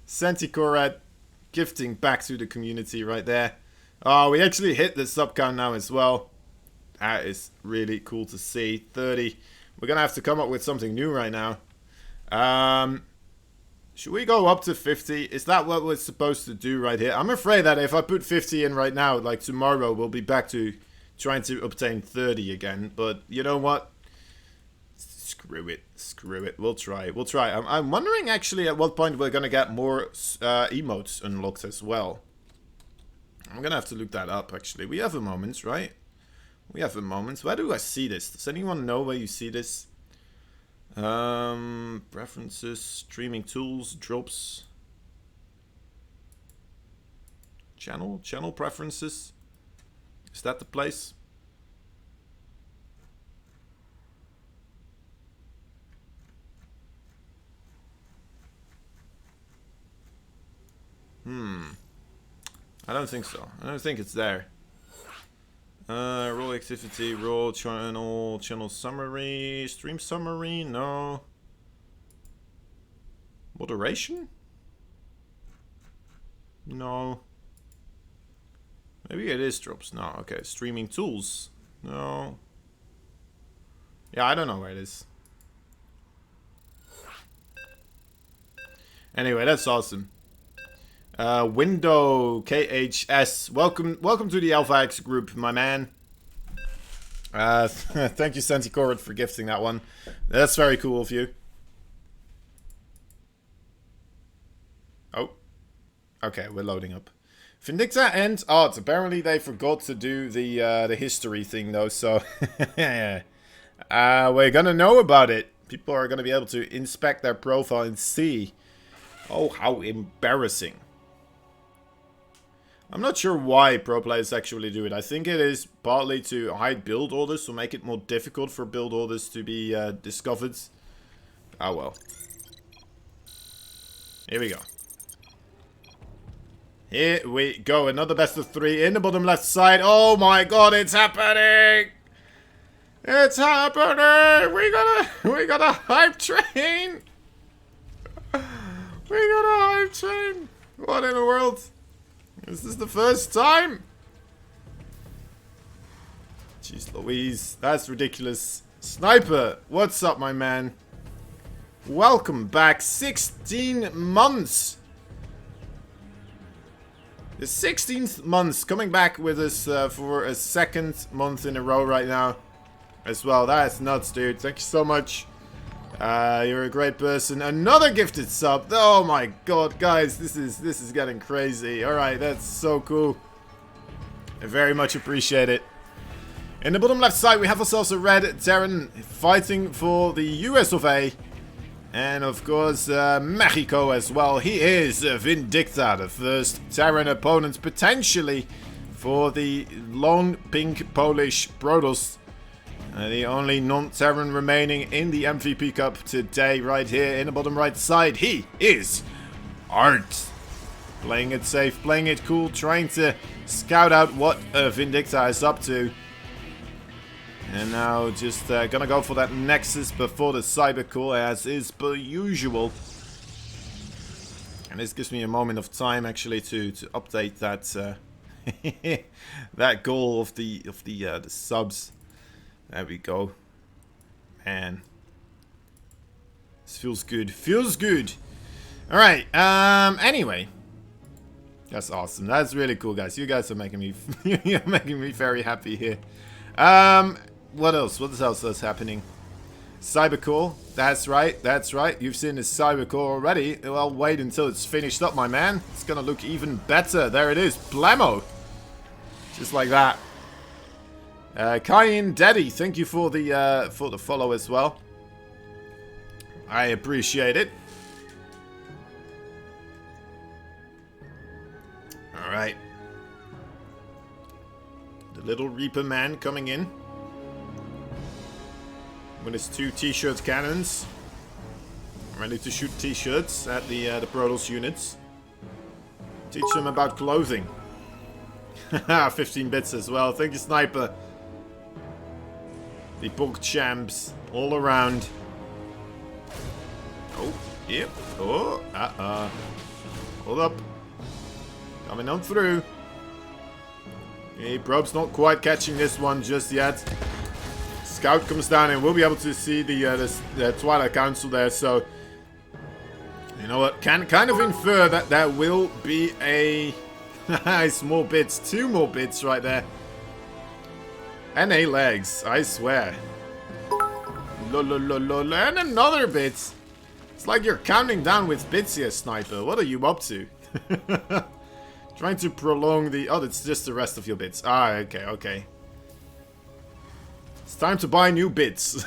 Sentikorat, gifting back to the community right there. Oh, we actually hit the sub count now as well. That is really cool to see. 30. We're going to have to come up with something new right now. Should we go up to 50? Is that what we're supposed to do right here? I'm afraid that if I put 50 in right now, like tomorrow, we'll be back to trying to obtain 30 again. But you know what? Screw it. Screw it. We'll try. We'll try. I'm wondering actually at what point we're going to get more emotes unlocked as well. I'm going to have to look that up actually. We have a moment, right? We have a moment. Where do I see this? Does anyone know where you see this? Preferences, streaming tools, drops. Channel preferences. Is that the place? I don't think so. I don't think it's there. Role activity, role channel summary, stream summary, no. Moderation? No. Maybe it is drops. No, okay. Streaming tools. No. Yeah, I don't know where it is. Anyway, that's awesome. Window KHS. Welcome to the Alpha X group, my man. Thank you, Santicorid, for gifting that one. That's very cool of you. Oh. Okay, we're loading up. Vindicta and Art. Apparently they forgot to do the history thing though, so we're gonna know about it. People are gonna be able to inspect their profile and see. Oh, how embarrassing. I'm not sure why pro players actually do it. I think it is partly to hide build orders, to make it more difficult for build orders to be discovered. Oh well. Here we go. Here we go. Another best of 3 in the bottom left side. Oh my god, it's happening! It's happening! We got a hype train! We got a hype train! What in the world? Is this the first time? Jeez Louise, that's ridiculous. Sniper, what's up, my man? Welcome back. 16 months! The 16th month coming back with us for a 2nd month in a row right now as well. That's nuts, dude. Thank you so much. You're a great person. Another gifted sub. Oh my god, guys, this is getting crazy. All right, that's so cool. I very much appreciate it. In the bottom left side, we have ourselves a red Terran fighting for the US of A. And of course, Mexico as well. He is Vindicta, the first Terran opponent potentially for the lone pink Polish Protoss. The only non-Terran remaining in the MVP Cup today, right here in the bottom right side. He is Art. Playing it safe, playing it cool, trying to scout out what Vindicta is up to. And now just gonna go for that Nexus before the Cyber Core, as is per usual. And this gives me a moment of time actually to update that that goal of the subs. There we go. Man, this feels good. Feels good. All right. Anyway, that's awesome. That's really cool, guys. You guys are making me you're making me very happy here. What else? What else is happening? Cybercore. That's right. That's right. You've seen the Cybercore already. Well, wait until it's finished up, my man. It's gonna look even better. There it is. Blammo. Just like that. Kyan Daddy, thank you for the follow as well. I appreciate it. All right. The little Reaper man coming in with his 2 t-shirt cannons, ready to shoot t-shirts at the Protoss units. Teach them about clothing. 15 bits as well. Thank you, Sniper. The Pog champs all around. Oh, yep. Oh, hold up. Coming on through. Hey, Probe's not quite catching this one just yet. Scout comes down and we'll be able to see the Twilight Council there, so you know what, can kind of infer that there will be a nice more bits, 2 more bits right there. And 8 legs, I swear. And another bit. It's like you're counting down with bits here, Sniper. What are you up to? Trying to prolong the... Oh, it's just the rest of your bits. Ah, okay, okay. It's time to buy new bits.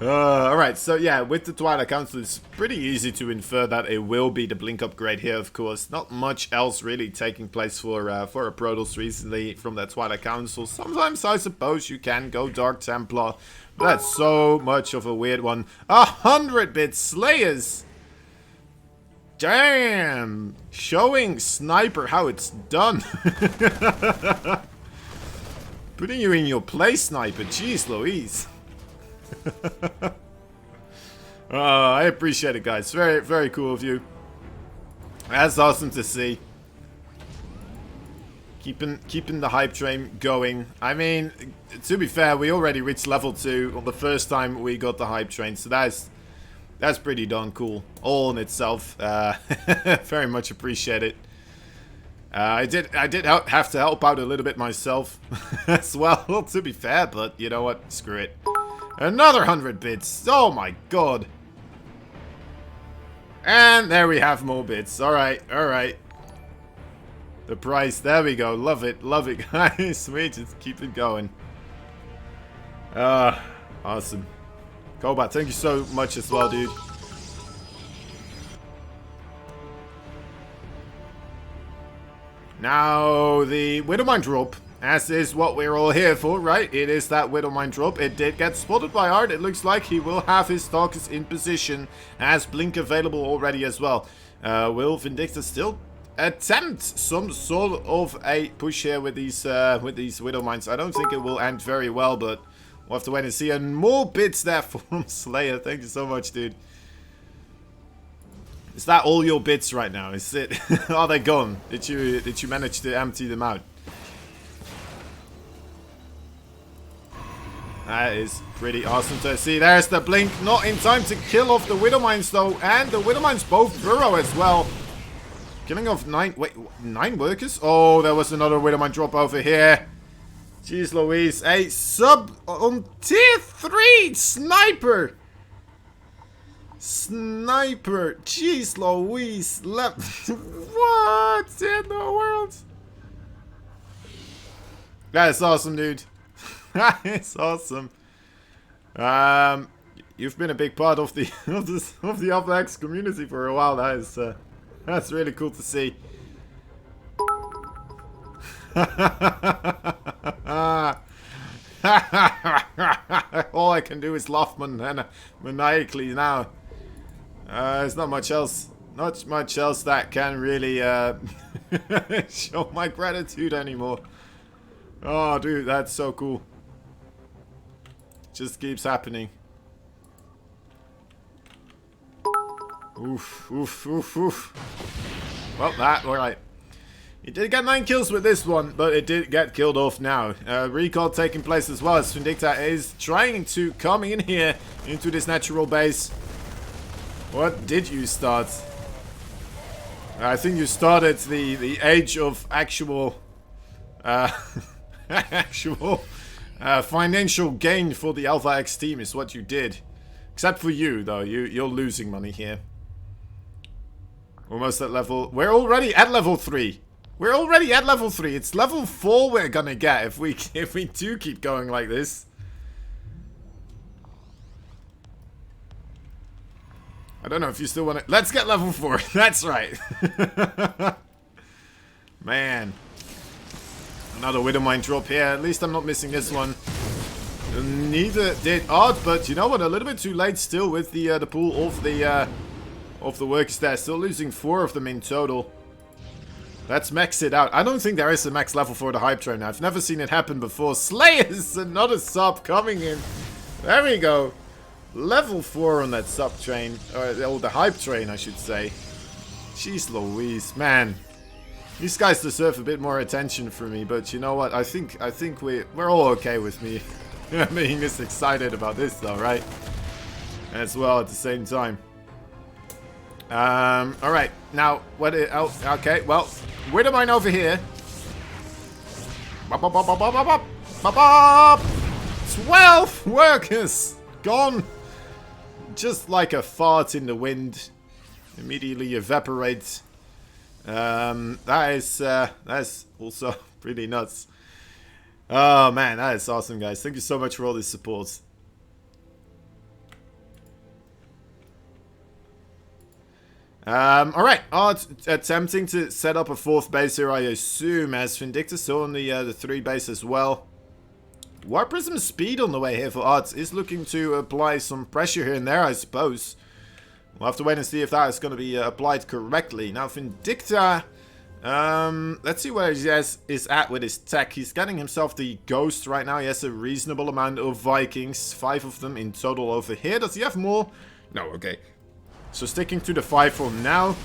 Alright, so yeah, with the Twilight Council, it's pretty easy to infer that it will be the Blink upgrade here, of course. Not much else really taking place for a Protoss recently from that Twilight Council. Sometimes I suppose you can go Dark Templar, but that's so much of a weird one. 100-bit Slayers! Damn! Showing Sniper how it's done. Putting you in your place, Sniper. Jeez Louise. I appreciate it, guys. Very, very cool of you. That's awesome to see. Keeping the hype train going. I mean, to be fair, we already reached level 2 on the first time we got the hype train, so that's pretty darn cool, all in itself. Very much appreciate it. I did have to help out a little bit myself as well, to be fair, but you know what? Screw it. Another 100 bits. Oh my god. And there we have more bits. Alright, alright. The price, there we go. Love it, guys. Sweet, just keep it going. Awesome. Kobat, thank you so much as well, dude. Now, the Widowmine drop, as is what we're all here for, right? It is that Widowmine drop. It did get spotted by Art. It looks like he will have his Stalkers in position, as Blink available already as well. Will Vindicta still attempt some sort of a push here with these Widowmines? I don't think it will end very well, but we'll have to wait and see. And more bits there from Slayer. Thank you so much, dude. Is that all your bits right now? Is it? Are they gone? Did you manage to empty them out? That is pretty awesome to see. There's the Blink. Not in time to kill off the Widowmines though. And the Widowmines both burrow as well. Killing off 9 workers? Oh, there was another Widowmine drop over here. Jeez Louise. A sub on tier 3 Sniper. Sniper. Jeez Louise. What in the world? That is awesome, dude. That is awesome. You've been a big part of the of the Alpha X community for a while. That's really cool to see. All I can do is laugh maniacally now. There's not much else that can really show my gratitude anymore. Oh, dude, that's so cool. Just keeps happening. Oof, oof, oof, oof. Well, alright. He did get 9 kills with this one, but it did get killed off now. Recall taking place as well as Vindicta is trying to come in here into this natural base. What did you start? I think you started the age of actual financial gain for the Alpha X team is what you did. Except for you, though. You're losing money here. Almost at level... We're already at level 3. We're already at level 3. It's level 4 we're gonna get if we do keep going like this. I don't know if you still want to... Let's get level 4. That's right. Man. Another Widowmine drop here. At least I'm not missing this one. Neither did Art, but you know what? A little bit too late still with the pool of the workers there. Still losing 4 of them in total. Let's max it out. I don't think there is a max level for the hype train. I've never seen it happen before. Slayers, another sub coming in. There we go. Level 4 on that sub train. Or the hype train, I should say. Jeez Louise, man. These guys deserve a bit more attention from me, but you know what? I think we're all okay with me being this excited about this, though, right? As well at the same time. All right. Now, what? Okay. Well, Widowmine over here. 12 workers gone, just like a fart in the wind. Immediately evaporates. That's also pretty nuts. Oh man, that is awesome, guys. Thank you so much for all this support. Alright, attempting to set up a 4th base here, I assume, as Vindicta still on the 3 base as well. War Prism speed on the way here for Arts is looking to apply some pressure here and there, I suppose. We'll have to wait and see if that is going to be applied correctly. Now, Vindicta, let's see where he is at with his tech. He's getting himself the Ghost right now. He has a reasonable amount of Vikings, 5 of them in total over here. Does he have more? No, okay. So sticking to the 5 for now.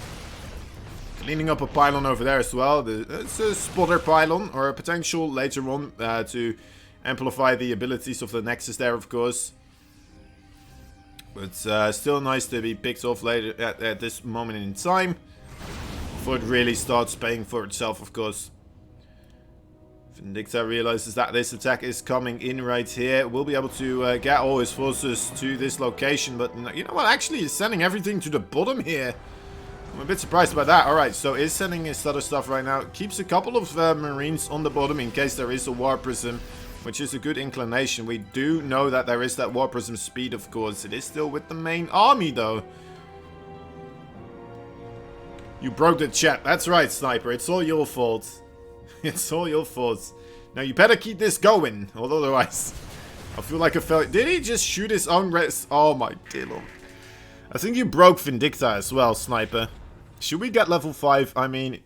Cleaning up a pylon over there as well. It's a spotter pylon, or a potential later on to amplify the abilities of the Nexus there, of course. But still nice to be picked off later at this moment in time. Before it really starts paying for itself, of course. Vindicta realizes that this attack is coming in right here. We'll be able to get all his forces to this location. But you know what? Actually, he's sending everything to the bottom here. I'm a bit surprised by that. Alright, so is sending his other stuff right now. Keeps a couple of Marines on the bottom in case there is a War Prism, which is a good inclination. We do know that there is that War Prism speed, of course. It is still with the main army, though. You broke the chat. That's right, Sniper. It's all your fault. It's all your fault. Now, you better keep this going, or otherwise I feel like a failure. Did he just shoot his own rest? Oh, my dear lord. I think you broke Vindicta as well, Sniper. Should we get level 5? I mean,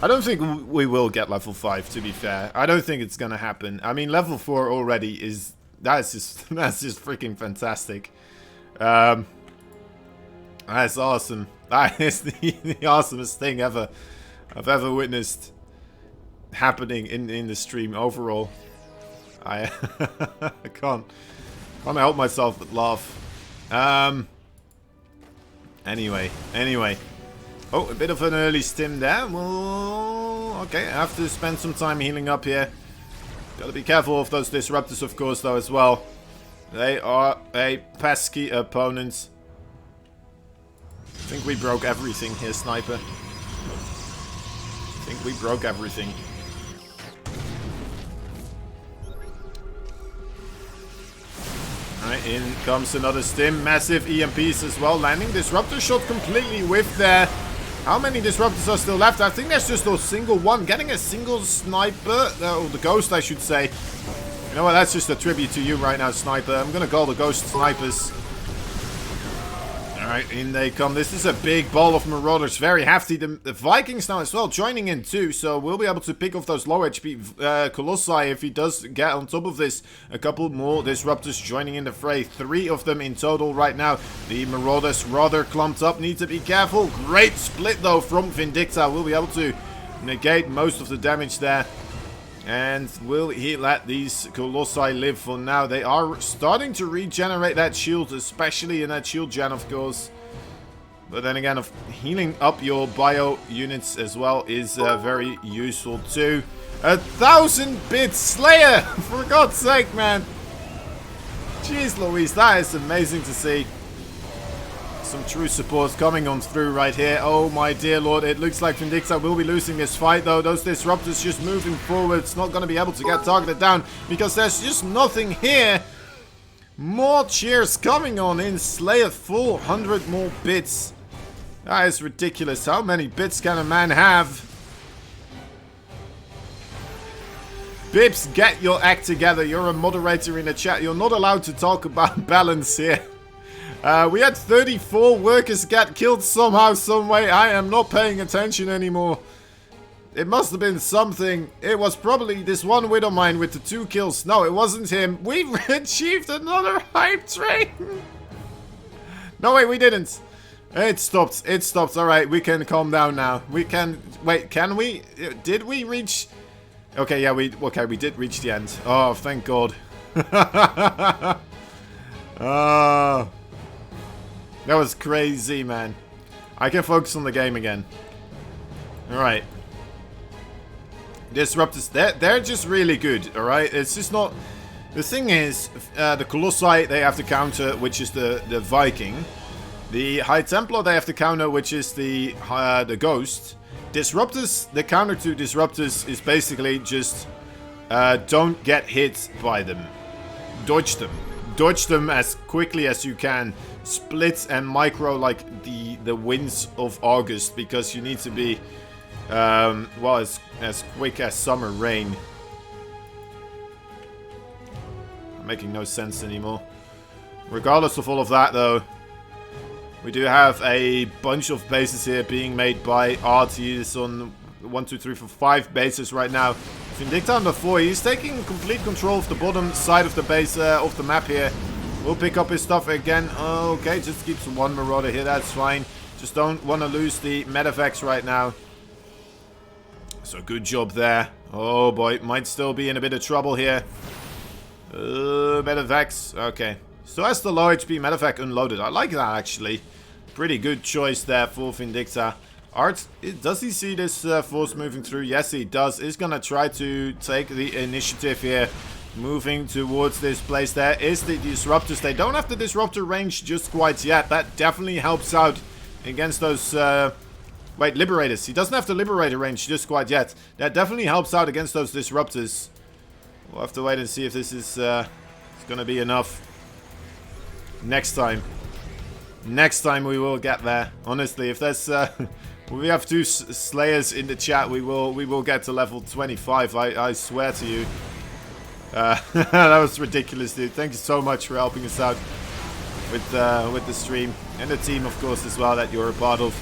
I don't think we will get level 5, to be fair. I don't think it's gonna happen. I mean, level 4 already is... That's just freaking fantastic. That's awesome. That is the awesomest thing I've ever witnessed happening in the stream overall. I can't help myself but laugh. Anyway. Oh, a bit of an early stim there. Well, okay, I have to spend some time healing up here. Gotta be careful of those disruptors, of course, though, as well. They are a pesky opponent. I think we broke everything here, Sniper. I think we broke everything. Alright, in comes another stim. Massive EMPs as well. Landing disruptor shot completely whiffed there. How many disruptors are still left? I think there's just a single one. Getting a single sniper. Or the ghost, I should say. You know what? That's just a tribute to you right now, Sniper. I'm gonna call the ghost snipers. Alright, in they come. This is a big ball of Marauders. Very hefty. The Vikings now as well joining in too. So we'll be able to pick off those low HP Colossi if he does get on top of this. A couple more Disruptors joining in the fray. 3 of them in total right now. The Marauders rather clumped up. Need to be careful. Great split though from Vindicta. We'll be able to negate most of the damage there. And will he let these Colossi live for now? They are starting to regenerate that shield, especially in that shield gen, of course. But then again, healing up your bio units as well is very useful too. 1,000-bit Slayer! For God's sake, man! Jeez Louise, that is amazing to see. Some true support coming on through right here. Oh my dear lord, it looks like Vindicta will be losing this fight though. Those disruptors just moving forward. It's not going to be able to get targeted down because there's just nothing here. More cheers coming on in. Slayer full 100 more bits. That is ridiculous. How many bits can a man have? Bibbs, get your act together. You're a moderator in the chat. You're not allowed to talk about balance here. We had 34 workers get killed somehow, some way. I am not paying attention anymore. It must have been something. It was probably this one Widowmine with the 2 kills. No, it wasn't him. We achieved another hype train. No, wait, we didn't. It stopped. It stopped. Alright, we can calm down now. We can... Wait, can we... Did we reach... Okay, yeah, we did reach the end. Oh, thank God. That was crazy, man. I can focus on the game again. Alright. Disruptors, they're just really good, alright? It's just not... The thing is, the Colossi, they have to counter, which is the Viking. The High Templar, they have to counter, which is the Ghost. Disruptors, the counter to Disruptors is basically just... don't get hit by them. Dodge them. Dodge them as quickly as you can. Split and micro like the winds of August, because you need to be well, as quick as summer rain. Making no sense anymore. Regardless of all of that though, We do have a bunch of bases here being made by Art. He is on 1, 2, 3, 4, 5 bases right now. Vindicta on the 4. He's taking complete control of the bottom side of the base of the map here. We'll pick up his stuff again. Okay, just keeps one Marauder here. That's fine. Just don't want to lose the Medivacs right now. So good job there. Oh boy, might still be in a bit of trouble here. Medivacs. Okay. So has the low HP Medivac unloaded. I like that actually. Pretty good choice there for Vindicta. Art, does he see this force moving through? Yes, he does. He's going to try to take the initiative here. Moving towards this place. There is the Disruptors. They don't have the Disruptor range just quite yet. That definitely helps out against those... wait, Liberators. He doesn't have the Liberator range just quite yet. That definitely helps out against those Disruptors. We'll have to wait and see if this is going to be enough. Next time. Next time we will get there. Honestly, if there's... we have 2 Slayers in the chat, we will get to level 25. I swear to you. That was ridiculous, dude. Thank you so much for helping us out with the stream. And the team, of course, as well, that you're a part of.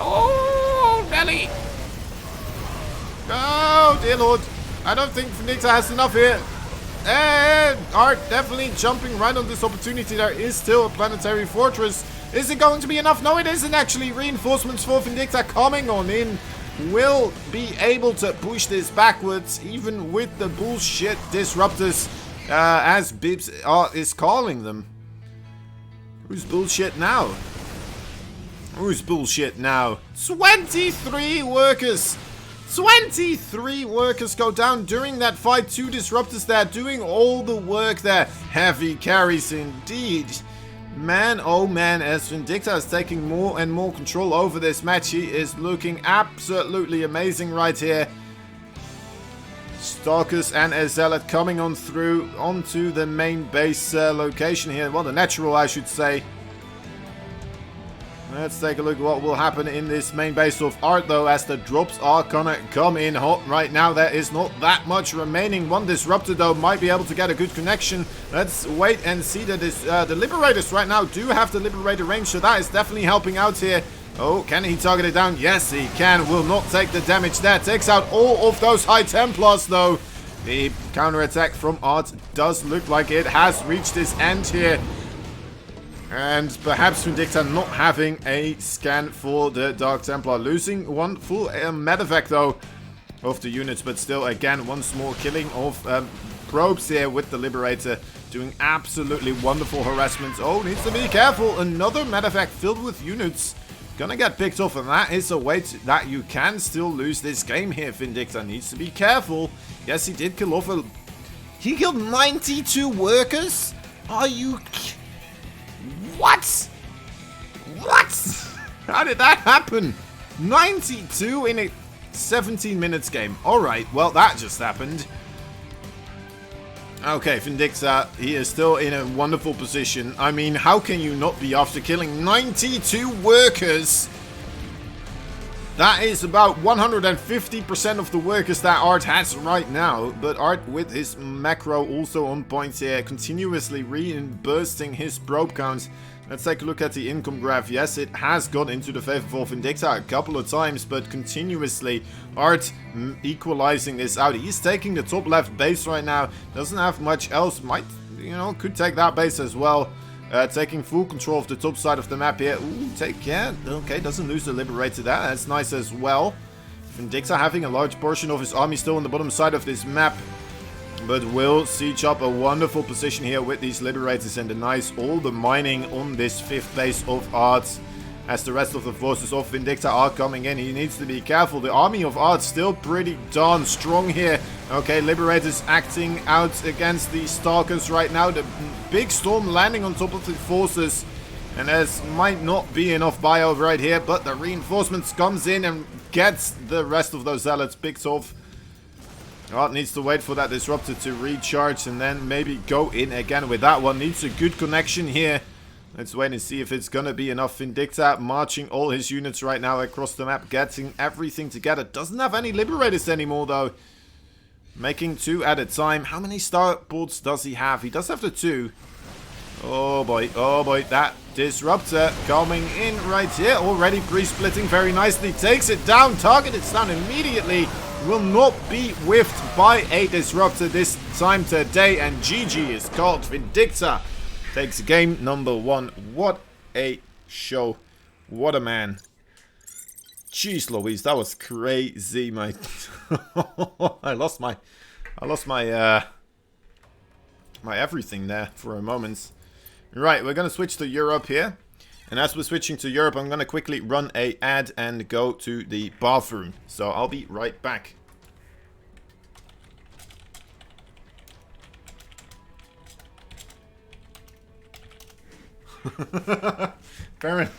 Oh, Nelly! Oh, dear Lord. I don't think Vindicta has enough here. And Art definitely jumping right on this opportunity. There is still a planetary fortress. Is it going to be enough? No, it isn't actually. Reinforcements for Vindicta coming on in. Will be able to push this backwards, even with the bullshit Disruptors, as Bibs is calling them. Who's bullshit now? Who's bullshit now? 23 workers! 23 workers go down during that fight. 2 Disruptors there doing all the work there. Heavy carries indeed. Man, oh man, as Vindicta is taking more and more control over this match. He is looking absolutely amazing right here. Stalkers and a Zealot coming on through onto the main base location here. Well, the natural, I should say. Let's take a look at what will happen in this main base of Art, though, as the drops are gonna come in hot right now. There is not that much remaining. 1 Disruptor, though, might be able to get a good connection. Let's wait and see that the Liberators right now do have the Liberator range, so that is definitely helping out here. Oh, can he target it down? Yes, he can. Will not take the damage there. Takes out all of those High Templars, though. The counterattack from Art does look like it has reached its end here. And perhaps Vindicta not having a scan for the Dark Templar. Losing 1 full Medivac, though, of the units. But still, again, once more killing of probes here with the Liberator. Doing absolutely wonderful harassment. Oh, needs to be careful. Another Medivac filled with units. Gonna get picked off, and that is a way that you can still lose this game here. Vindicta needs to be careful. Yes, he did kill off a... He killed 92 workers? Are you... What? What? How did that happen? 92 in a 17 minutes game. Alright, well, that just happened. Okay, Vindicta, he is still in a wonderful position. I mean, how can you not be after killing 92 workers? That is about 150% of the workers that Art has right now. But Art with his macro also on point here, continuously reimbursing his probe counts. Let's take a look at the income graph. Yes, it has got into the favor of Vindicta a couple of times, but continuously Art equalizing this out. He's taking the top left base right now. Doesn't have much else. Might, you know, could take that base as well. Taking full control of the top side of the map here. Ooh, take care. Okay, doesn't lose the Liberator there. That's nice as well. Vindicta having a large portion of his army still on the bottom side of this map. But will siege up a wonderful position here with these Liberators and denies all the mining on this 5th base of Art. As the rest of the forces of Vindicta are coming in, he needs to be careful. The army of Art still pretty darn strong here. Okay, Liberators acting out against the Stalkers right now. The big storm landing on top of the forces. And there might not be enough bio right here, but the reinforcements comes in and gets the rest of those Zealots picked off. Art needs to wait for that Disruptor to recharge and then maybe go in again with that one. Needs a good connection here. Let's wait and see if it's gonna be enough. Vindicta marching all his units right now across the map, getting everything together. Doesn't have any Liberators anymore, though. Making 2 at a time. How many starboards does he have? He does have the 2. Oh boy, that disruptor coming in right here. Already pre-splitting very nicely. Takes it down. Target is down immediately. Will not be whiffed by a disruptor this time today. And GG is called. Vindicta takes game number 1. What a show. What a man. Jeez Louise, that was crazy, mate. I lost my my everything there for a moment. Right, we're gonna switch to Europe here. And as we're switching to Europe, I'm gonna quickly run a ad and go to the bathroom. So I'll be right back. Baron.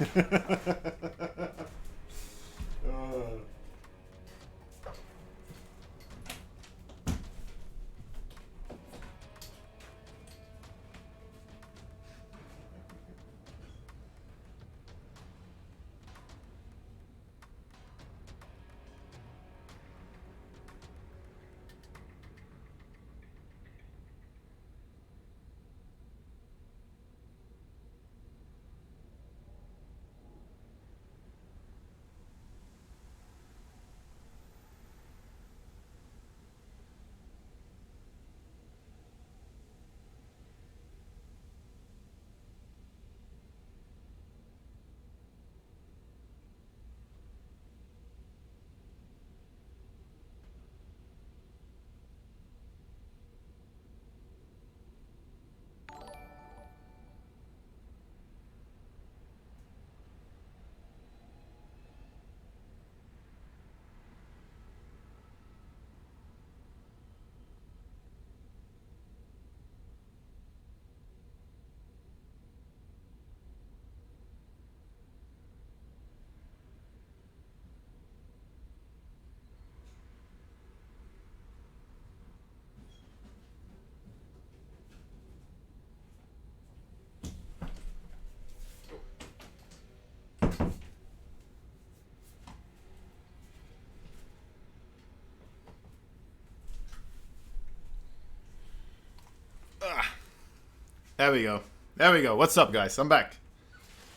There we go. There we go. What's up, guys? I'm back.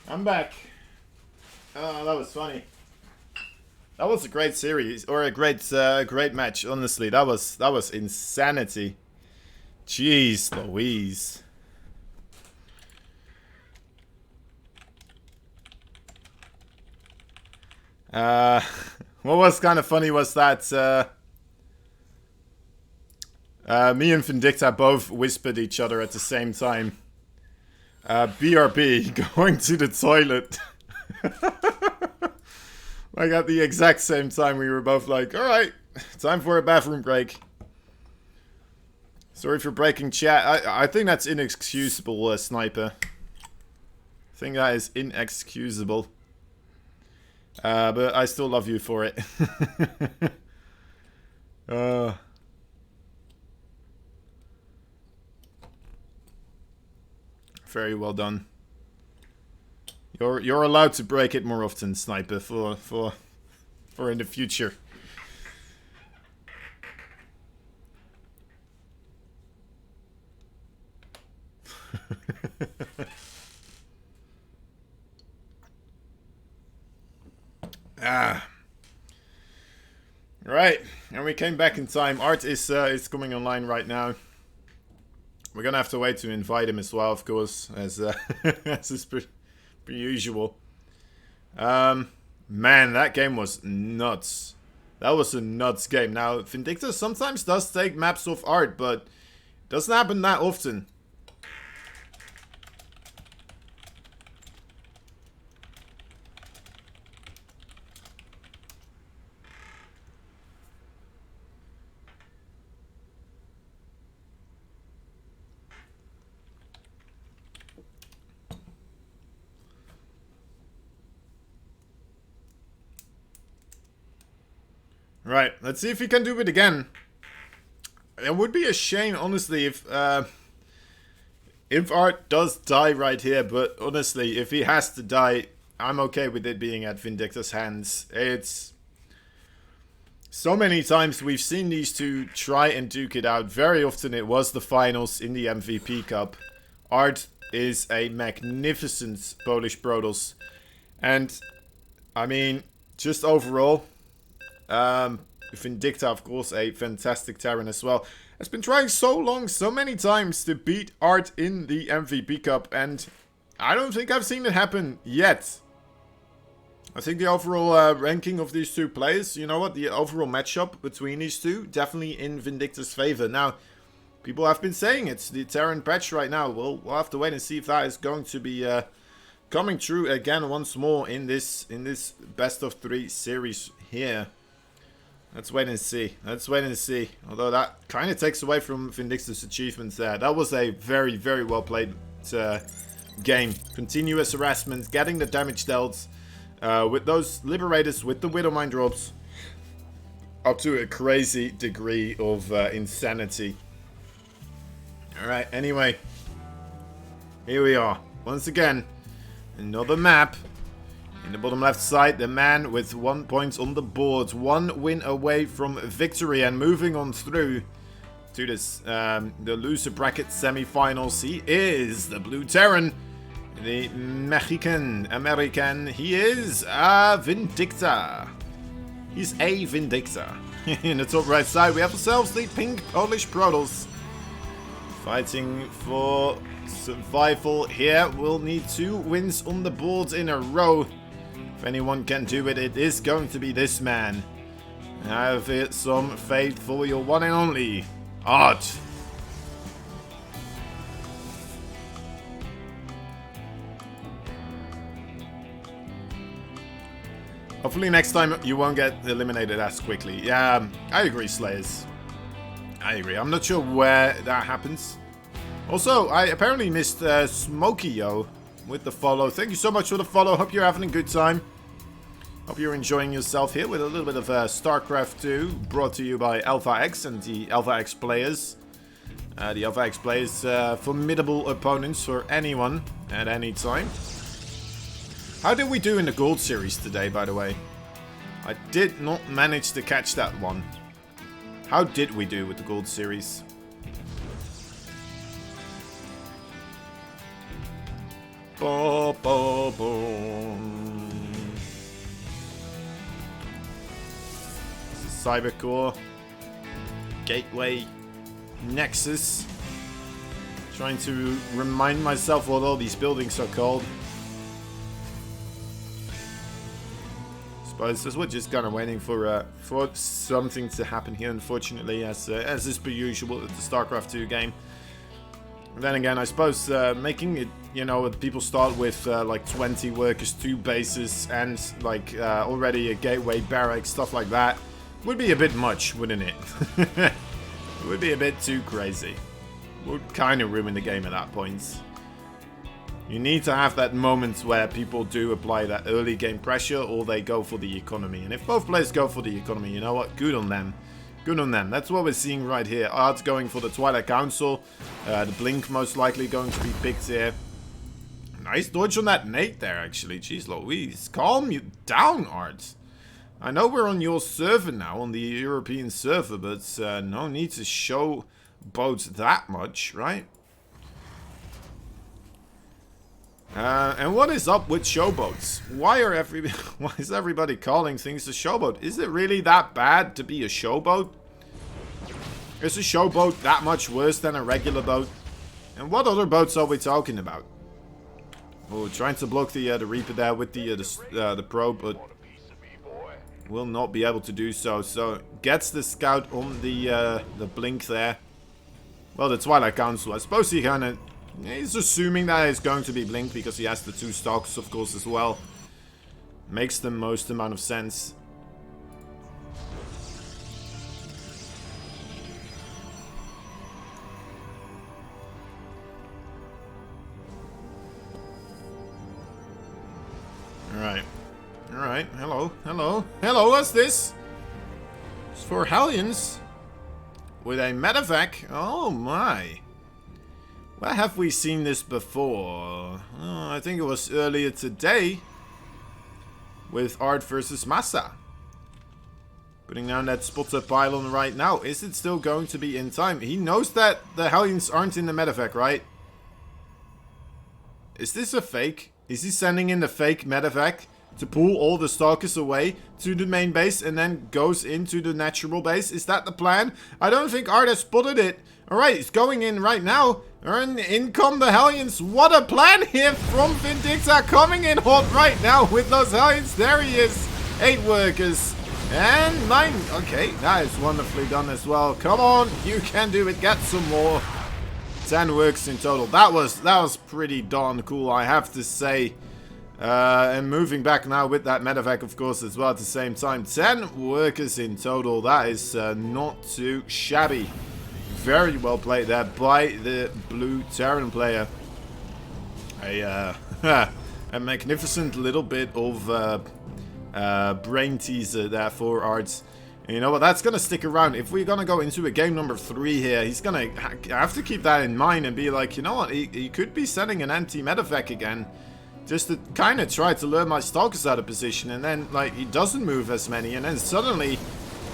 I'm back. Oh, that was funny. That was a great series, or a great match. Honestly, that was insanity. Jeez Louise. What was kind of funny was that me and Vindicta both whispered each other at the same time. BRB, going to the toilet. Like at the exact same time, we were both like, alright, time for a bathroom break. Sorry for breaking chat. I think that's inexcusable, Sniper. I think that is inexcusable. But I still love you for it. Very well done. You're allowed to break it more often, Sniper, for in the future. Right, and we came back in time. Art is coming online right now. We're gonna have to wait to invite him as well, of course, as as is per usual. Man, that game was nuts. That was a nuts game. Now, Vindicta sometimes does take maps off Art, but it doesn't happen that often. Right, let's see if he can do it again. It would be a shame, honestly, if Art does die right here, but honestly, if he has to die, I'm okay with it being at Vindicta's hands. It's So many times we've seen these two try and duke it out. Very often it was the finals in the MVP Cup. Art is a magnificent Polish Protoss. And, I mean, just overall, Vindicta, of course, a fantastic Terran as well, has been trying so long, so many times to beat Art in the MVP Cup, and I don't think I've seen it happen yet. I think the overall ranking of these two players, you know what, the overall matchup between these two, definitely in Vindicta's favor. Now, people have been saying it's the Terran patch right now. We'll have to wait and see if that is going to be coming true again once more in this best of 3 series here. Let's wait and see. Let's wait and see. Although that kind of takes away from Vindicta's achievements there. That was a very, very well played game. Continuous harassment, getting the damage dealt with those Liberators, with the Widowmine drops, up to a crazy degree of insanity. Alright, anyway. Here we are. Once again, another map. In the bottom left side, the man with 1 point on the board. 1 win away from victory and moving on through to this, the loser bracket semi-finals. He is the Blue Terran, the American. He is a Vindicta. He's a Vindicta. In the top right side, we have ourselves the pink Polish Protoss. Fighting for survival here. We'll need 2 wins on the board in a row. If anyone can do it, it is going to be this man. Have some faith for your one and only Art. Hopefully next time you won't get eliminated as quickly. Yeah, I agree, Slayers. I agree. I'm not sure where that happens. Also, I apparently missed Smokey-Yo with the follow. Thank you so much for the follow. Hope you're having a good time. Hope you're enjoying yourself here with a little bit of StarCraft 2, brought to you by Alpha X and the Alpha X players. The Alpha X players, formidable opponents for anyone at any time. How did we do in the Gold Series today, by the way? I did not manage to catch that one. How did we do with the Gold Series? Bo, bo, boom. This is Cybercore. Gateway. Nexus. Trying to remind myself what all these buildings are called. Suppose we're just kind of waiting for something to happen here, unfortunately, as is per usual at the StarCraft 2 game. And then again, I suppose making it, you know, people start with like 20 workers, 2 bases, and like already a gateway barrack, stuff like that, would be a bit much, wouldn't it? It would be a bit too crazy. Would kind of ruin the game at that point. You need to have that moment where people do apply that early game pressure, or they go for the economy. And if both players go for the economy, you know what? Good on them. Good on them. That's what we're seeing right here. Art's going for the Twilight Council. The Blink most likely going to be picked here. Nice dodge on that nade there, actually. Jeez Louise. Calm you down, Art. I know we're on your server now, on the European server, but no need to showboat that much, right? And what is up with showboats? Why is everybody calling things a showboat? Is it really that bad to be a showboat? Is a showboat that much worse than a regular boat? And what other boats are we talking about? Oh, trying to block the Reaper there with the probe, but will not be able to do so. So gets the scout on the Blink there. Well, the Twilight Council. I suppose he kind of. He's assuming that it's going to be Blink because he has the 2 stocks, of course, as well. Makes the most amount of sense. Alright. Alright. Hello. Hello. Hello, what's this? It's for Hellions. With a medevac. Oh my. Where have we seen this before? Oh, I think it was earlier today with Art versus Massa. Putting down that spotter pylon right now. Is it still going to be in time? He knows that the Hellions aren't in the medevac, right? Is this a fake? Is he sending in the fake medevac to pull all the Stalkers away to the main base and then goes into the natural base? Is that the plan? I don't think Art has spotted it. Alright, he's going in right now. And in come the Hellions. What a plan here from Vindicta, coming in hot right now with those Hellions. There he is. 8 workers. And 9. Okay, that is wonderfully done as well. Come on, you can do it. Get some more. 10 works in total. That was pretty darn cool, I have to say. And moving back now with that medevac, of course, as well at the same time. 10 workers in total. That is not too shabby. Very well played there by the blue Terran player. A magnificent little bit of brain teaser there for Arts. And you know what, that's going to stick around. If we're going to go into a game number 3 here, he's going to have to keep that in mind and be like, you know what, he could be sending an anti-medevac again. Just to kind of try to lure my Stalkers out of position. And then, like, he doesn't move as many. And then suddenly,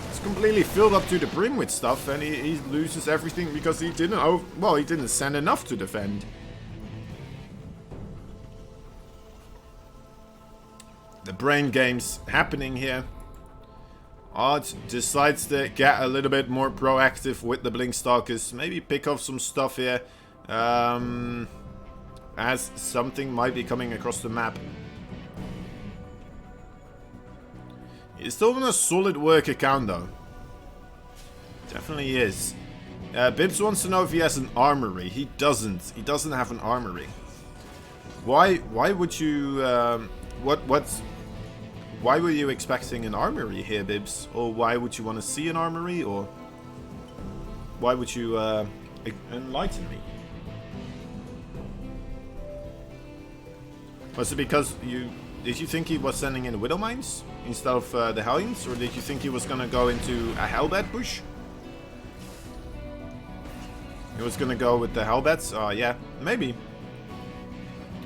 it's completely filled up to the brim with stuff. And he loses everything because he didn't, well, he didn't send enough to defend. The brain games happening here. Art decides to get a little bit more proactive with the Blink Stalkers. Maybe pick off some stuff here. As something might be coming across the map. He's still on a solid work account though. Definitely is. Bibbs wants to know if he has an armory. He doesn't. He doesn't have an armory. Why would you... Why were you expecting an armory here, Bibbs? Or why would you want to see an armory? Or why would you enlighten me? Was it because did you think he was sending in Widow Mines instead of the Hellions? Or did you think he was going to go into a Hellbat push? He was going to go with the Hellbats? Yeah, maybe.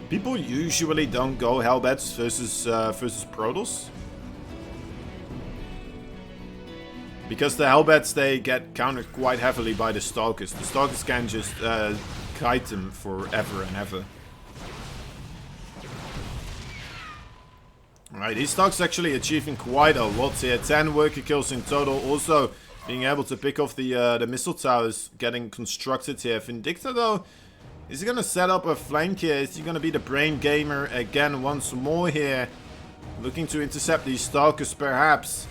People usually don't go Hellbats versus Protoss. Because the Hellbats, they get countered quite heavily by the Stalkers. The Stalkers can just kite them forever and ever. Alright, these Stalkers actually achieving quite a lot here. 10 worker kills in total. Also being able to pick off the missile towers getting constructed here. Vindicta though, is he going to set up a flank here? Is he going to be the brain gamer again once more here? Looking to intercept these Stalkers perhaps.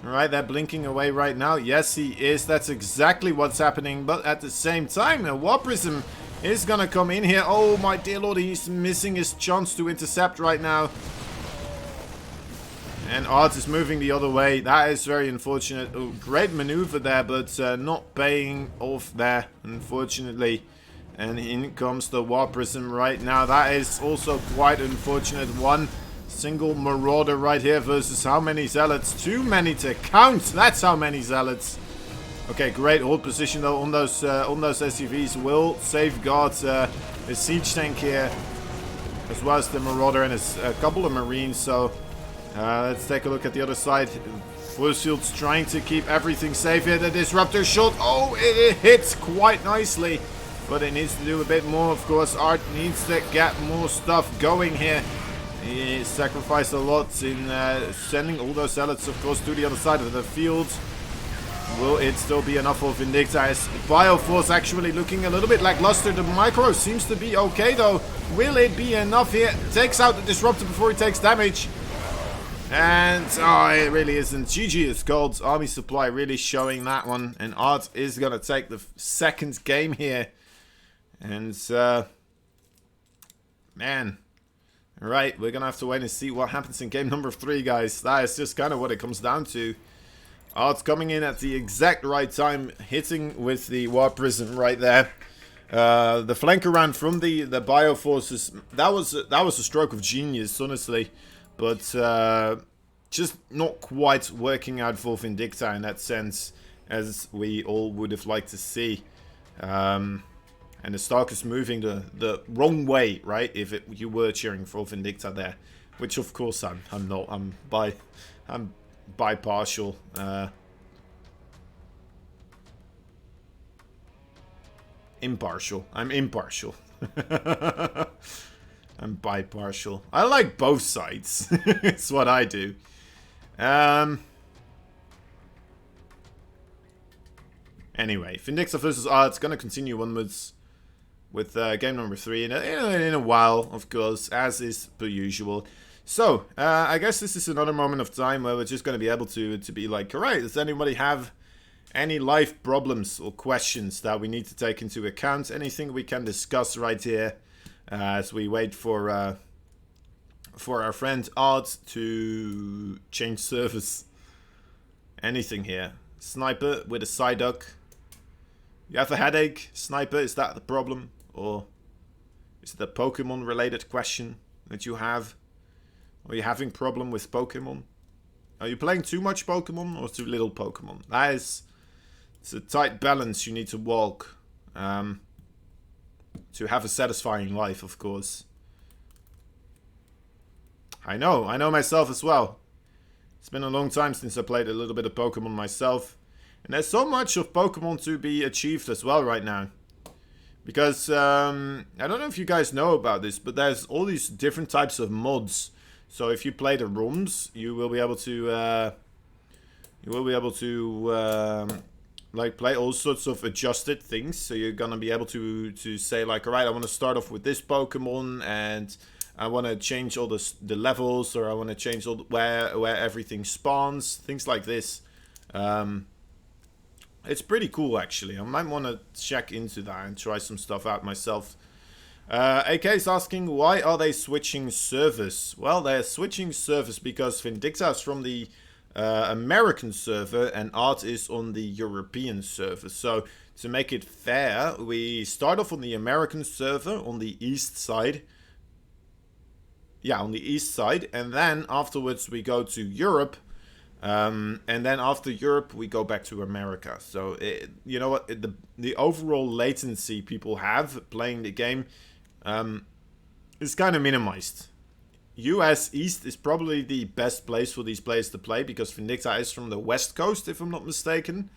Alright, they're blinking away right now. Yes, he is. That's exactly what's happening. But at the same time, a War Prism is going to come in here. Oh my dear lord, he's missing his chance to intercept right now. And Art is moving the other way. That is very unfortunate. Oh, great maneuver there, but not paying off there, unfortunately. And in comes the War Prism right now. That is also quite unfortunate. One single Marauder right here versus how many Zealots? Too many to count. That's how many Zealots. Okay, great hold position though on those SUVs. Will safeguard the siege tank here, as well as the Marauder and a couple of Marines. So let's take a look at the other side. Force Field's trying to keep everything safe here. The Disruptor shot. Oh, it hits quite nicely. But it needs to do a bit more, of course. Art needs to get more stuff going here. He sacrificed a lot in sending all those Zealots, of course, to the other side of the field. Will it still be enough for Vindicta? Is Bioforce actually looking a little bit lackluster? The Micro seems to be okay, though. Will it be enough here? Takes out the Disruptor before he takes damage. And, oh, it really isn't. GG is gold. Army Supply really showing that one. And Art is going to take the second game here. And, man. Alright, we're going to have to wait and see what happens in game number 3, guys. That is just kind of what it comes down to. Art's coming in at the exact right time, hitting with the War Prism right there. The flank around from the Bioforces, that was a stroke of genius, honestly. But just not quite working out for Vindicta in that sense, as we all would have liked to see. And the Stalkers moving the wrong way, right? If you were cheering for Vindicta there, which of course I'm not. I'm bipartial. Impartial. I'm impartial. I'm bipartial. I like both sides. It's what I do. Anyway, Vindixa versus Arts gonna continue onwards with game number 3 in a while, of course, as is per usual. So, I guess this is another moment of time where we're just gonna be able to be like, alright, does anybody have any life problems or questions that we need to take into account? Anything we can discuss right here as we wait for our friend Art to change service. Anything here? Sniper with a Psyduck. You have a headache, Sniper? Is that the problem? Or is it a Pokemon related question that you have? Are you having problem with Pokemon? Are you playing too much Pokemon or too little Pokemon? It's a tight balance you need to walk to have a satisfying life, of course. I know myself as well. It's been a long time since I played a little bit of Pokemon myself. And there's so much of Pokemon to be achieved as well right now. Because, I don't know if you guys know about this, but there's all these different types of mods. So if you play the ROMs, you will be able to, like, play all sorts of adjusted things. So you're gonna be able to say, like, alright, I want to start off with this Pokemon, and I want to change all the levels, or I want to change all where everything spawns, things like this. It's pretty cool, actually. I might want to check into that and try some stuff out myself. AK is asking, why are they switching servers? Well, they're switching servers because Vindixa is from the American server and Art is on the European server. So, to make it fair, we start off on the American server on the east side. Yeah, on the east side. And then afterwards we go to Europe. And then after Europe, we go back to America. So, you know what? The overall latency people have playing the game is kind of minimized. US East is probably the best place for these players to play because Vindixa is from the West Coast, if I'm not mistaken.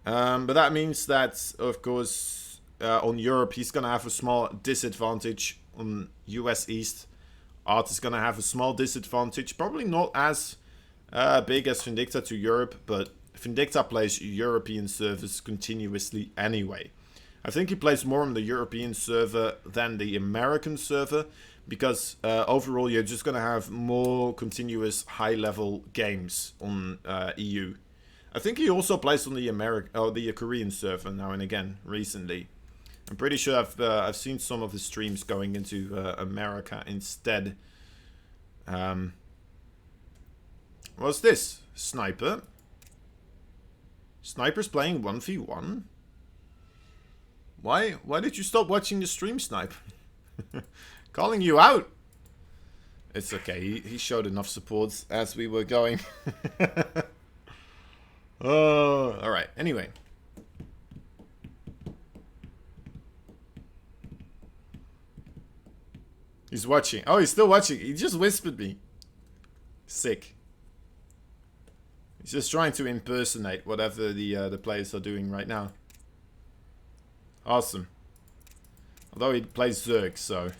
But that means that, of course, on Europe, he's going to have a small disadvantage. On US East, Art is going to have a small disadvantage. Probably not as big as Vindixa to Europe, but Vindixa plays European servers continuously anyway. I think he plays more on the European server than the American server, because overall you're just going to have more continuous high-level games on EU. I think he also plays on the Korean server now and again recently. I'm pretty sure I've seen some of his streams going into America instead. What's this? Sniper? Sniper's playing 1v1? Why did you stop watching the stream, Sniper? Calling you out! It's okay, he showed enough support as we were going. Oh, alright, anyway. He's watching. Oh, he's still watching. He just whispered me. Sick. He's just trying to impersonate whatever the players are doing right now. Awesome. Although he plays Zerg, so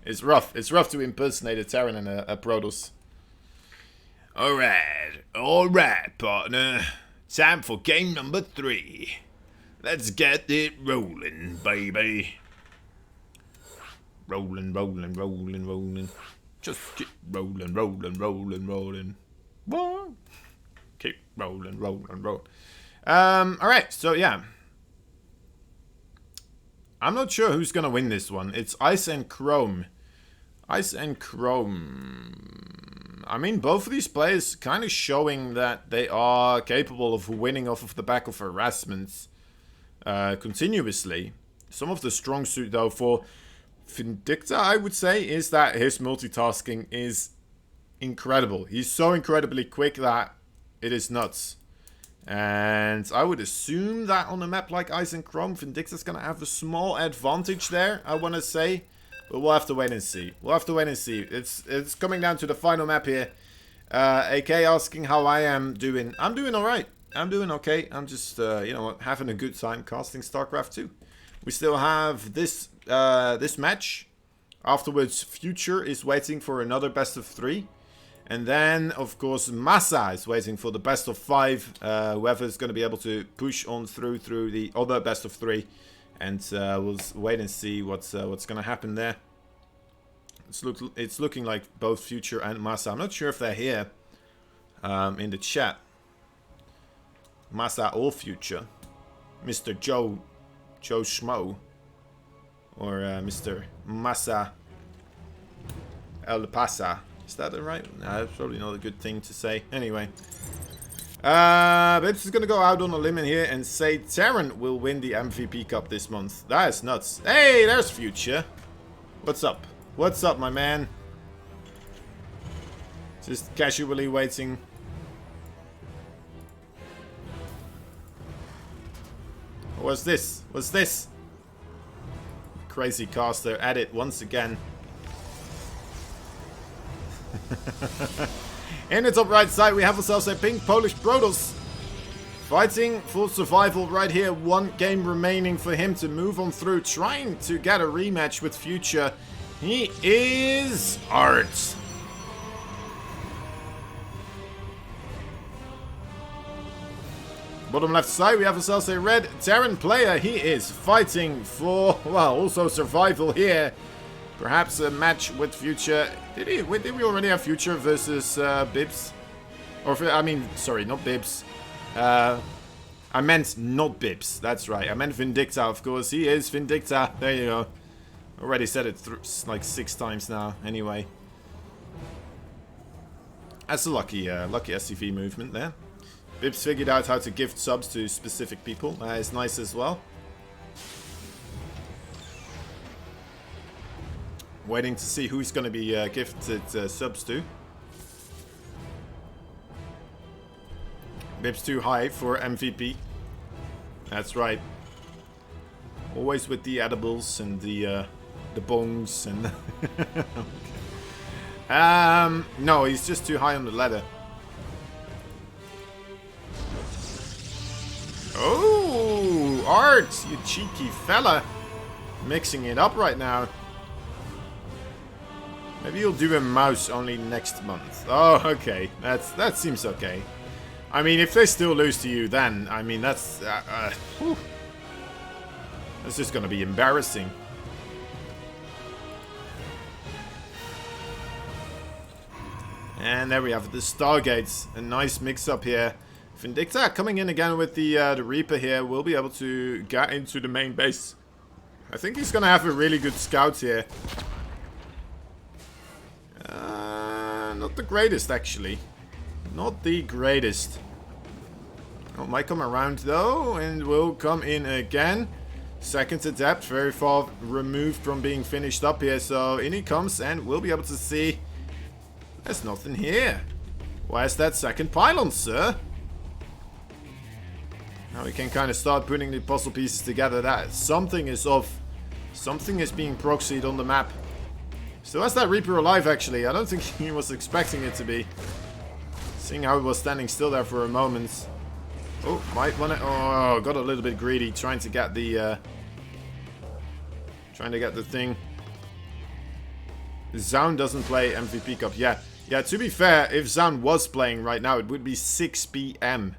it's rough. It's rough to impersonate a Terran and a Protoss. Alright, partner. Time for game number 3. Let's get it rolling, baby. Rolling. Just keep rolling. What? Keep rolling. Alright, so yeah. I'm not sure who's gonna win this one. It's Ice and Chrome. Ice and Chrome. I mean, both of these players kind of showing that they are capable of winning off of the back of harassments continuously. Some of the strong suit, though, for Vindixa, I would say, is that his multitasking is incredible. He's so incredibly quick that it is nuts. And I would assume that on a map like Ice and Chrome, Vindixa's gonna have a small advantage there, I want to say. But we'll have to wait and see. It's coming down to the final map here. AK asking how I am doing. I'm doing alright. I'm doing okay. I'm just, you know what, having a good time casting StarCraft 2. We still have this this match. Afterwards, Future is waiting for another best of 3. And then, of course, Massa is waiting for the best of 5. Whoever's going to be able to push on through the other best of 3. And we'll wait and see what's going to happen there. It's looking like both Future and Massa. I'm not sure if they're here in the chat. Massa or Future. Mr. Joe Schmo. Or Mr. Massa El Pasa. Is that the right? No, that's probably not a good thing to say. Anyway. Bibbs is going to go out on a limb in here and say Terran will win the MVP Cup this month. That is nuts. Hey, there's Future. What's up? What's up, my man? Just casually waiting. What's this? What's this? Crazy caster at it once again. In the top right side, we have ourselves a pink Polish Protoss. Fighting for survival right here. 1 game remaining for him to move on through. Trying to get a rematch with Future. He is Art. Bottom left side, we have ourselves a red Terran player. He is fighting for, well, also survival here. Perhaps a match with Future. Did we already have Future versus Bibbs? Or, I mean, sorry, not Bibbs. I meant not Bibbs. That's right. I meant Vindicta, of course. He is Vindicta. There you go. Already said it like 6 times now. Anyway. That's a lucky SCV movement there. Bibbs figured out how to gift subs to specific people. That is nice as well. Waiting to see who's going to be gifted subs to. Bibbs too high for MVP. That's right. Always with the edibles and the bongs and... no, he's just too high on the ladder. Oh, Art, you cheeky fella. Mixing it up right now. Maybe you'll do a mouse only next month. Oh, okay. That seems okay. I mean, if they still lose to you, then, I mean, that's just gonna be embarrassing. And there we have it, the Stargates. A nice mix-up here. Vindicta coming in again with the Reaper here. Will be able to get into the main base. I think he's gonna have a really good scout here. Not the greatest, actually. Not the greatest. Oh, might come around, though, and will come in again. Second adept, very far removed from being finished up here. So in he comes, and we'll be able to see... There's nothing here. Where's that second pylon, sir? Now we can kind of start putting the puzzle pieces together. That something is off. Something is being proxied on the map. Still has that Reaper alive, actually. I don't think he was expecting it to be. Seeing how he was standing still there for a moment. Oh, might want to... Oh, got a little bit greedy trying to get the... thing. Zaun doesn't play MVP Cup. Yeah, to be fair, if Zaun was playing right now, it would be 6 PM.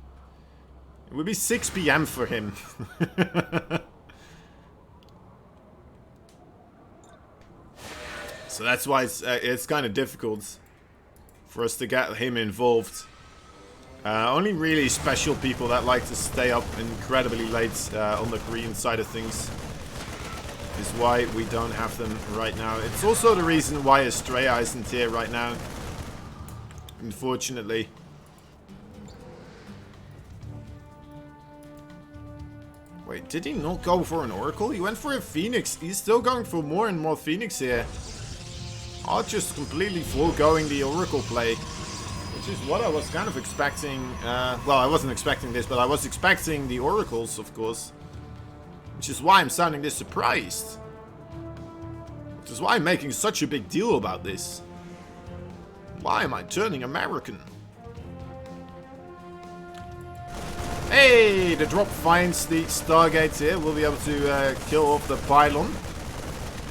It would be 6 PM for him. So that's why it's kind of difficult for us to get him involved. Only really special people that like to stay up incredibly late on the Korean side of things is why we don't have them right now. It's also the reason why Estrella isn't here right now, unfortunately. Wait, did he not go for an Oracle? He went for a Phoenix. He's still going for more and more Phoenix here. I'll just completely foregoing the Oracle play. Which is what I was kind of expecting. Well, I wasn't expecting this, but I was expecting the Oracles, of course. Which is why I'm sounding this surprised. Which is why I'm making such a big deal about this. Why am I turning American? Hey, the drop finds the Stargates here. We'll be able to kill off the pylon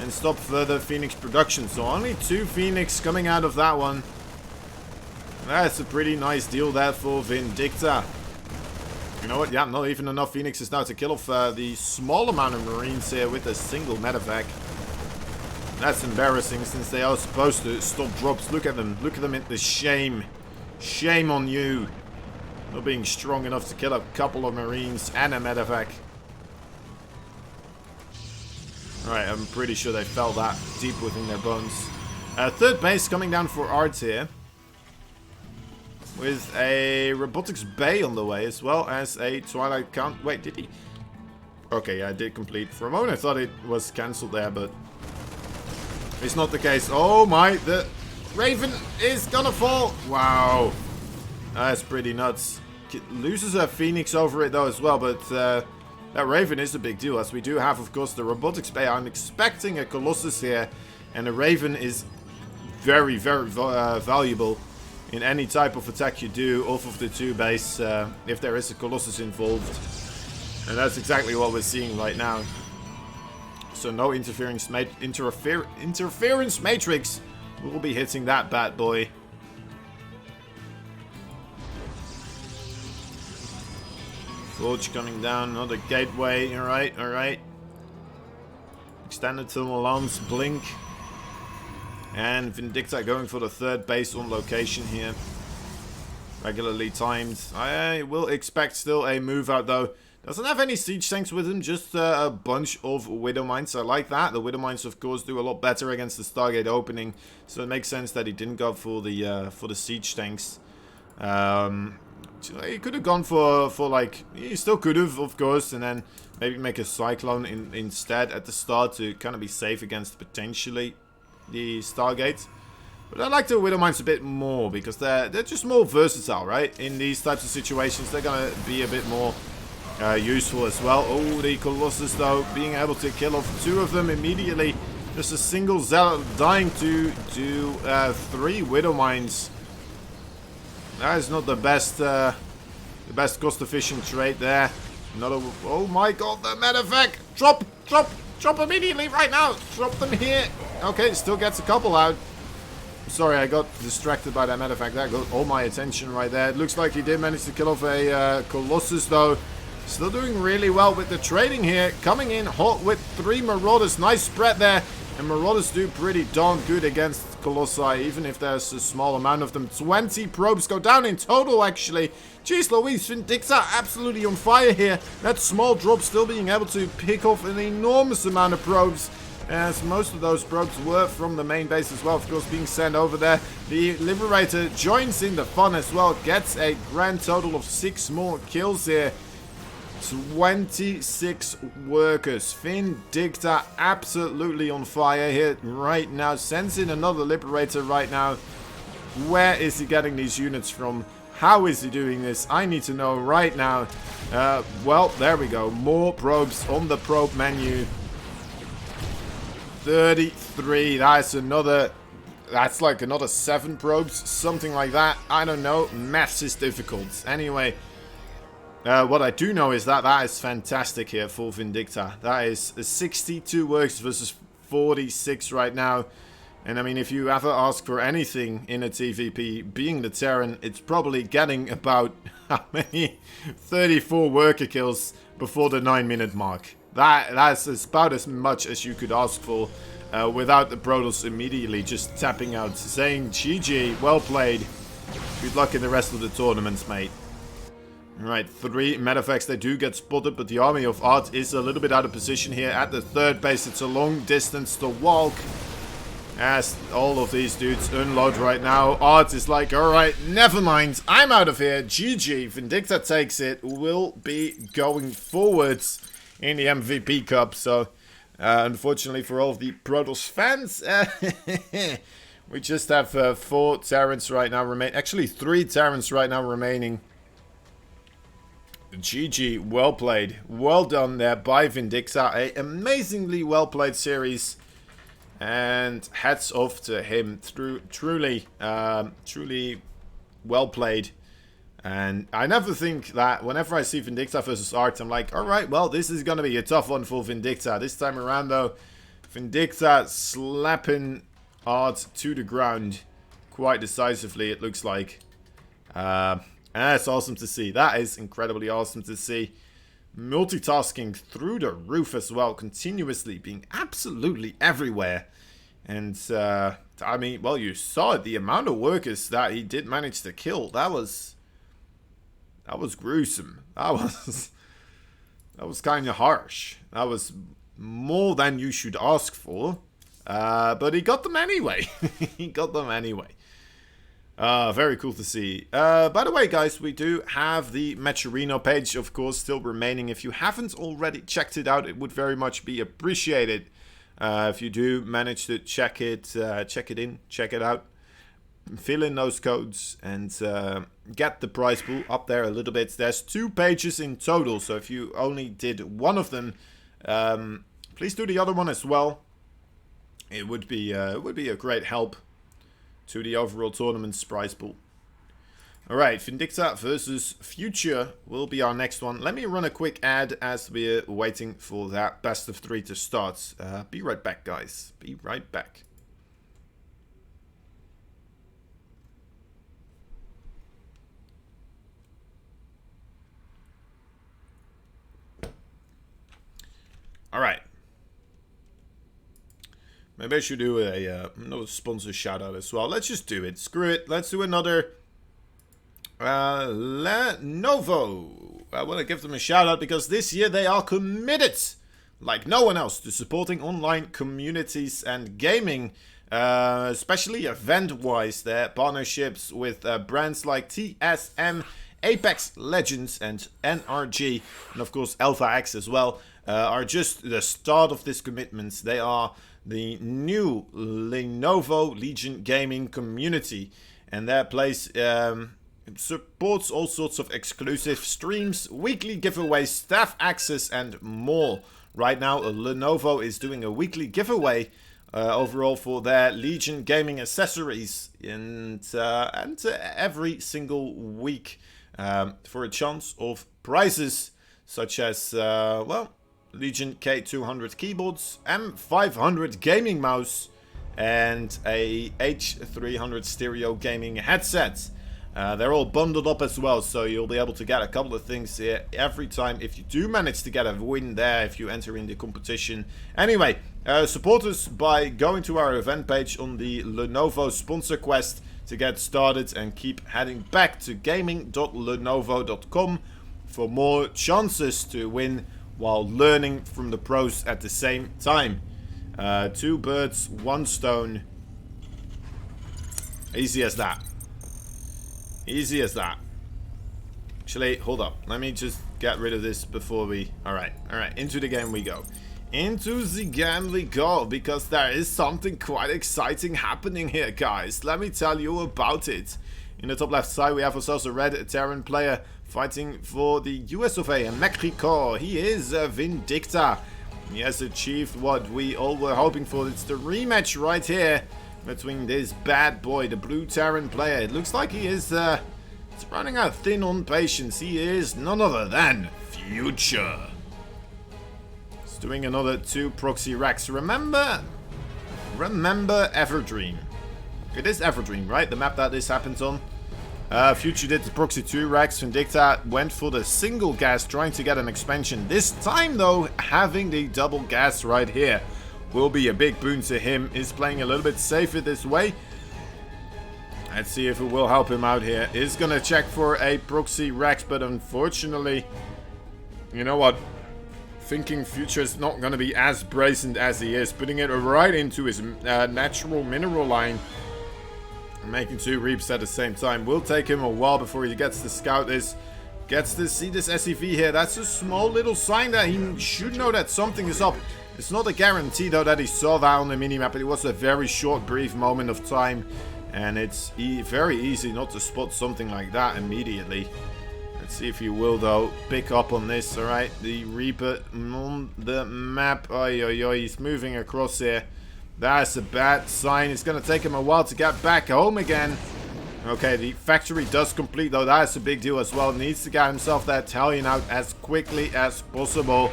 and stop further Phoenix production. So only 2 Phoenix coming out of that one. That's a pretty nice deal there for Vindicta. You know what? Yeah, not even enough Phoenixes now to kill off the small amount of Marines here with a single medevac. That's embarrassing since they are supposed to stop drops. Look at them. Look at them in the shame. Shame on you. Not being strong enough to kill a couple of Marines and a medevac. Alright, I'm pretty sure they felt that deep within their bones. Third base coming down for Art here. With a Robotics Bay on the way, as well as a Twilight Count. Wait, did he? Okay, yeah, I did complete. For a moment I thought it was cancelled there, but it's not the case. Oh my, the Raven is gonna fall. Wow. That's pretty nuts. Loses a Phoenix over it though as well, but that Raven is a big deal, as we do have, of course, the Robotics Bay. I'm expecting a Colossus here, and the Raven is very, very valuable in any type of attack you do off of the 2 base, if there is a Colossus involved. And that's exactly what we're seeing right now. So no interference matrix will be hitting that bad boy. Forge coming down, another gateway. Alright, alright. Extended thermal alarms blink. And Vindicta going for the 3rd base on location here. Regularly timed. I will expect still a move out though. Doesn't have any siege tanks with him, just a bunch of Widow Mines. I like that. The Widow Mines, of course, do a lot better against the Stargate opening, so it makes sense that he didn't go for the siege tanks. He could have gone for like, he still could have, of course, and then maybe make a Cyclone instead at the start to kind of be safe against potentially the Stargate. But I like the Widow Mines a bit more because they're just more versatile, right? In these types of situations, they're gonna be a bit more useful as well. Oh, the Colossus though, being able to kill off 2 of them immediately. Just a single Zealot dying to 3 Widow Mines. That is not the best cost-efficient trade there. Another. Oh my God, the medevac! Drop immediately right now! Drop them here. Okay, still gets a couple out. Sorry, I got distracted by that medevac. That got all my attention right there. It looks like he did manage to kill off a Colossus though. Still doing really well with the trading here. Coming in hot with 3 Marauders. Nice spread there. And Marauders do pretty darn good against Colossi, even if there's a small amount of them. 20 probes go down in total, actually. Jeez Louise, Vindicta absolutely on fire here. That small drop still being able to pick off an enormous amount of probes, as most of those probes were from the main base as well, of course, being sent over there. The Liberator joins in the fun as well, gets a grand total of 6 more kills here. 26 workers. Vindicta absolutely on fire here right now. Sends in another Liberator right now. Where is he getting these units from? How is he doing this? I need to know right now. Well, there we go. More probes on the probe menu. 33. That's like another 7 probes. Something like that. I don't know. Maths is difficult. Anyway. What I do know is that is fantastic here for Vindicta. That is 62 works versus 46 right now. And I mean, if you ever ask for anything in a TVP, being the Terran, it's probably getting about, how many? 34 worker kills before the 9-minute mark. That's about as much as you could ask for without the Protoss immediately just tapping out, saying, GG, well played. Good luck in the rest of the tournaments, mate. Right, 3 medevacs, they do get spotted, but the army of Art is a little bit out of position here at the 3rd base. It's a long distance to walk as all of these dudes unload right now. Art is like, alright, never mind, I'm out of here, GG. Vindicta takes it, will be going forwards in the MVP Cup, so unfortunately for all of the Protoss fans, we just have 4 Terrans right now remaining, actually 3 Terrans right now remaining. GG, well played. Well done there by Vindicta. A amazingly well played series. And hats off to him. Truly well played. And I never think that whenever I see Vindicta versus Art, I'm like, alright, well, this is going to be a tough one for Vindicta. This time around, though, Vindicta slapping Art to the ground quite decisively, it looks like. And that's awesome to see. That is incredibly awesome to see. Multitasking through the roof as well, continuously being absolutely everywhere. And, I mean, well, you saw it. The amount of workers that he did manage to kill, that was gruesome. That was kind of harsh. That was more than you should ask for. But he got them anyway. He got them anyway. Very cool to see. By the way, guys, we do have the Matcherino page, of course, still remaining. If you haven't already checked it out, it would very much be appreciated. If you do manage to check it out, fill in those codes, and get the prize pool up there a little bit. There's 2 pages in total, so if you only did one of them, please do the other one as well. It would be a great help to the overall tournament's prize pool. Alright, Vindicta versus Future will be our next one. Let me run a quick ad as we're waiting for that best of 3 to start. Be right back, guys. Be right back. Alright. Maybe I should do another sponsor shout out as well. Let's just do it. Screw it. Let's do another Lenovo. I want to give them a shout out because this year they are committed, like no one else, to supporting online communities and gaming, especially event-wise. Their partnerships with brands like TSM, Apex Legends, and NRG, and of course Alpha X as well, are just the start of this commitment. They are the new Lenovo Legion gaming community, and their place supports all sorts of exclusive streams, weekly giveaways, staff access, and more. Right now, Lenovo is doing a weekly giveaway overall for their Legion gaming accessories, and every single week for a chance of prizes such as, well, Legion K200 keyboards, M500 gaming mouse, and a H300 stereo gaming headset. They're all bundled up as well, so you'll be able to get a couple of things here every time if you do manage to get a win there, if you enter in the competition. Anyway, support us by going to our event page on the Lenovo sponsor quest to get started, and keep heading back to gaming.lenovo.com for more chances to win while learning from the pros at the same time. 2 birds, 1 stone. Easy as that. Easy as that. Actually, hold up. Let me just get rid of this before we... Alright, into the game we go. Into the game we go, because there is something quite exciting happening here, guys. Let me tell you about it. In the top left side, we have ourselves a red Terran player fighting for the US of A and Mexico. He is Vindicta. He has achieved what we all were hoping for. It's the rematch right here between this bad boy, the blue Terran player. It looks like he is running out thin on patience. He is none other than Future. He's doing another 2 proxy racks. Remember Everdream. It is Everdream, right? The map that this happens on. Future did the proxy 2 racks. Vindicta went for the single gas, trying to get an expansion. This time, though, having the double gas right here will be a big boon to him. He's playing a little bit safer this way. Let's see if it will help him out here. He's gonna check for a proxy rack, but unfortunately, you know what? Thinking Future is not gonna be as brazen as he is, putting it right into his natural mineral line. Making 2 reaps at the same time. Will take him a while before he gets to scout this. Gets to see this SCV here. That's a small little sign that he should know that something is up. It's not a guarantee though that he saw that on the minimap, but it was a very short, brief moment of time. And it's very easy not to spot something like that immediately. Let's see if he will though pick up on this. Alright, the Reaper on the map. Oi, oi, oi, he's moving across here. That's a bad sign. It's going to take him a while to get back home again. Okay, the factory does complete, though. That's a big deal as well. Needs to get himself that Italian out as quickly as possible.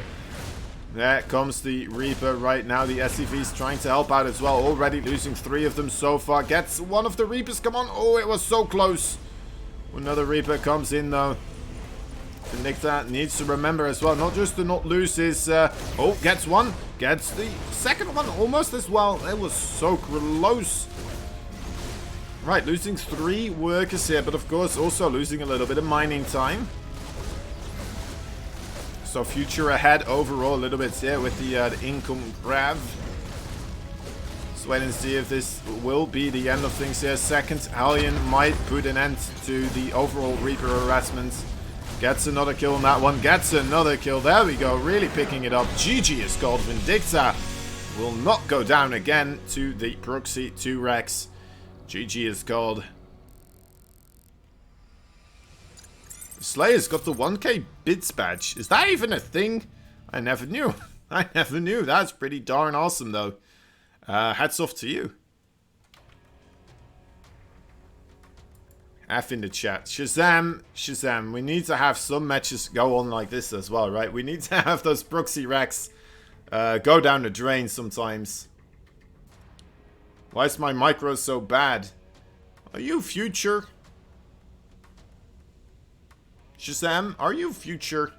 There comes the Reaper right now. The SCV's trying to help out as well. Already losing 3 of them so far. Gets one of the Reapers. Come on. Oh, it was so close. Another Reaper comes in, though. Vindicta needs to remember as well, not just to not lose his... oh, gets one. Gets the second one almost as well. It was so close. Right, losing 3 workers here, but of course also losing a little bit of mining time. So future ahead overall a little bit here with the income grab. Let's wait and see if this will be the end of things here. Second Alien might put an end to the overall Reaper harassment. Gets another kill on that one. Gets another kill. There we go. Really picking it up. GG is called. Vindicta will not go down again to the Proxy 2 Rex. GG is called. Slayer's got the 1k bits badge. Is that even a thing? I never knew. I never knew. That's pretty darn awesome, though. Hats off to you. F in the chat. Shazam, Shazam. We need to have some matches go on like this as well, right? We need to have those proxy racks go down the drain sometimes. Why is my micro so bad? Are you future? Shazam, are you future?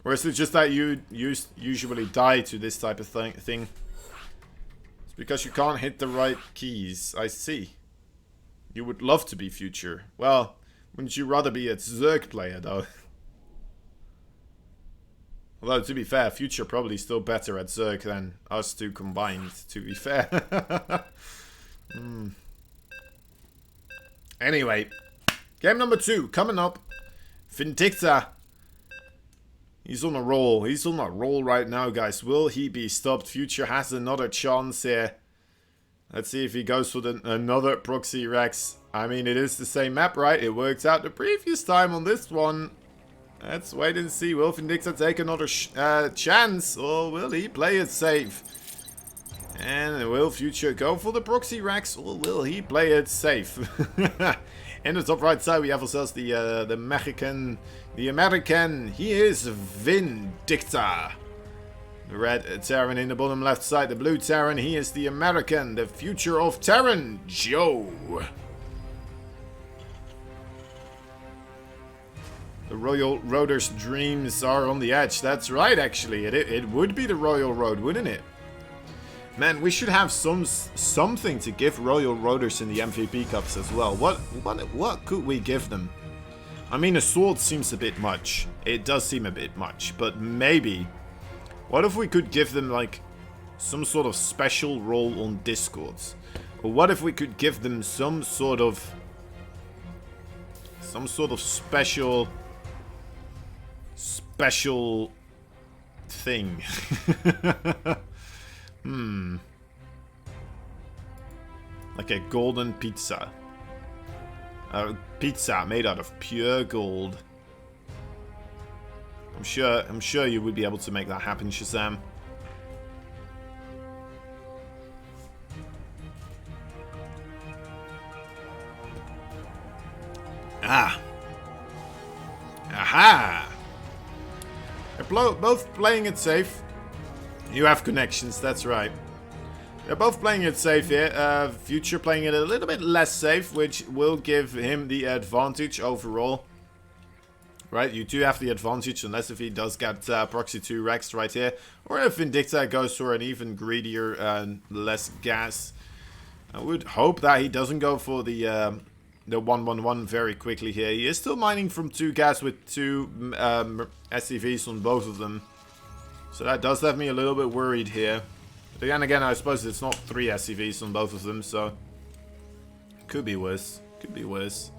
Or is it just that you usually die to this type of thing? It's because you can't hit the right keys. I see. You would love to be future. Well, wouldn't you rather be a Zerg player, though? Although, to be fair, future probably still better at Zerg than us two combined, to be fair. Anyway, game number 2 coming up. Vindicta. He's on a roll. He's on a roll right now, guys. Will he be stopped? Future has another chance here. Let's see if he goes for another Proxy Rex. I mean, it is the same map, right? It worked out the previous time on this one. Let's wait and see. Will Vindicta take another chance? Or will he play it safe? And will Future go for the Proxy Rex? Or will he play it safe? In the top right side, we have ourselves the American. The American. He is Vindicta. The red Terran in the bottom left side. The blue Terran. He is the American. The future of Terran. Joe. The Royal Roader's dreams are on the edge. That's right, actually. It would be the Royal Road, wouldn't it? Man, we should have something to give Royal Roaders in the MVP Cups as well. What could we give them? I mean, a sword seems a bit much. It does seem a bit much. But maybe... what if we could give them, like, some sort of special role on Discords? Or what if we could give them some sort of special thing? Like a golden pizza. Pizza made out of pure gold. I'm sure you would be able to make that happen, Shazam. Ah. Aha. They're both playing it safe. You have connections, that's right. They're both playing it safe here. Future playing it a little bit less safe, which will give him the advantage overall. Right, you do have the advantage, unless if he does get Proxy 2 Rex right here. Or if Vindicta goes for an even greedier and less gas. I would hope that he doesn't go for the 1-1-1 very quickly here. He is still mining from 2 gas with 2 SCVs on both of them. So that does have me a little bit worried here. But then again, I suppose it's not 3 SCVs on both of them, so... could be worse. Could be worse.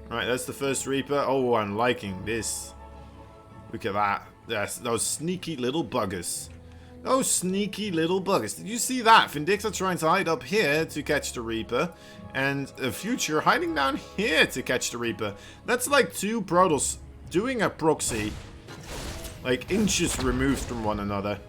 Alright, that's the first Reaper. Oh, I'm liking this. Look at that. Yes, those sneaky little buggers. Those sneaky little buggers. Did you see that? Vindicta trying to hide up here to catch the Reaper. And a Future hiding down here to catch the Reaper. That's like 2 Protoss doing a proxy like inches removed from one another.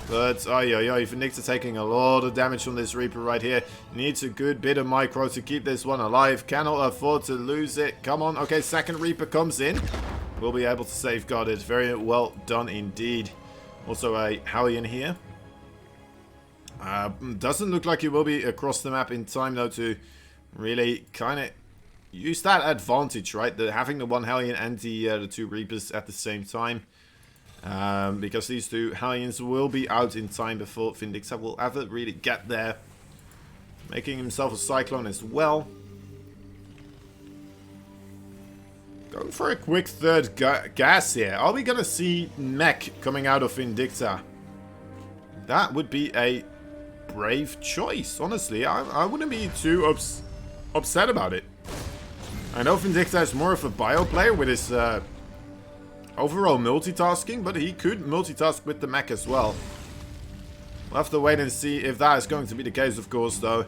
But Vindicta taking a lot of damage from this Reaper right here. Needs a good bit of micro to keep this one alive. Cannot afford to lose it. Come on. Okay, second Reaper comes in. We'll be able to safeguard it. Very well done indeed. Also a Hellion here. Doesn't look like he will be across the map in time though to really kind of use that advantage, right? Having the one Hellion and the two Reapers at the same time. Because these two Hellions will be out in time before Vindicta will ever really get there. Making himself a Cyclone as well. Going for a quick third gas here. Are we going to see mech coming out of Vindicta? That would be a brave choice, honestly. I wouldn't be too upset about it. I know Vindicta is more of a bio player with his overall multitasking, but he could multitask with the mech as well. We'll have to wait and see if that is going to be the case, of course, though.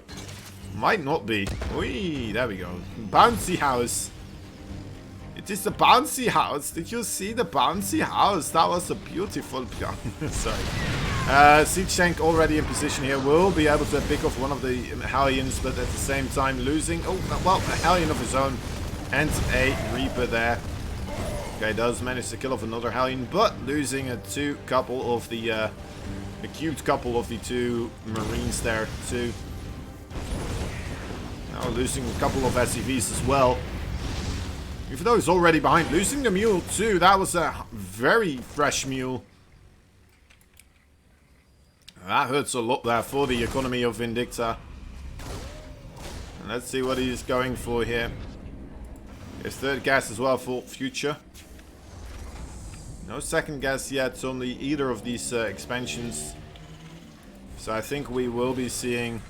Might not be. Whee, there we go. Bouncy house. It is the bouncy house. Did you see the bouncy house? That was a beautiful... Sorry. Siege Tank already in position here. Will be able to pick off one of the Hellions, but at the same time losing... Oh, well, a Hellion of his own. And a Reaper there. Okay, does manage to kill off another Hellion, but losing a cute couple of the two Marines there too. Now losing a couple of SCVs as well. Even though he's already behind, losing the mule too. That was a very fresh mule. That hurts a lot there for the economy of Vindicta. And let's see what he's going for here. His third gas as well for Future. No second gas yet on either of these expansions. So I think we will be seeing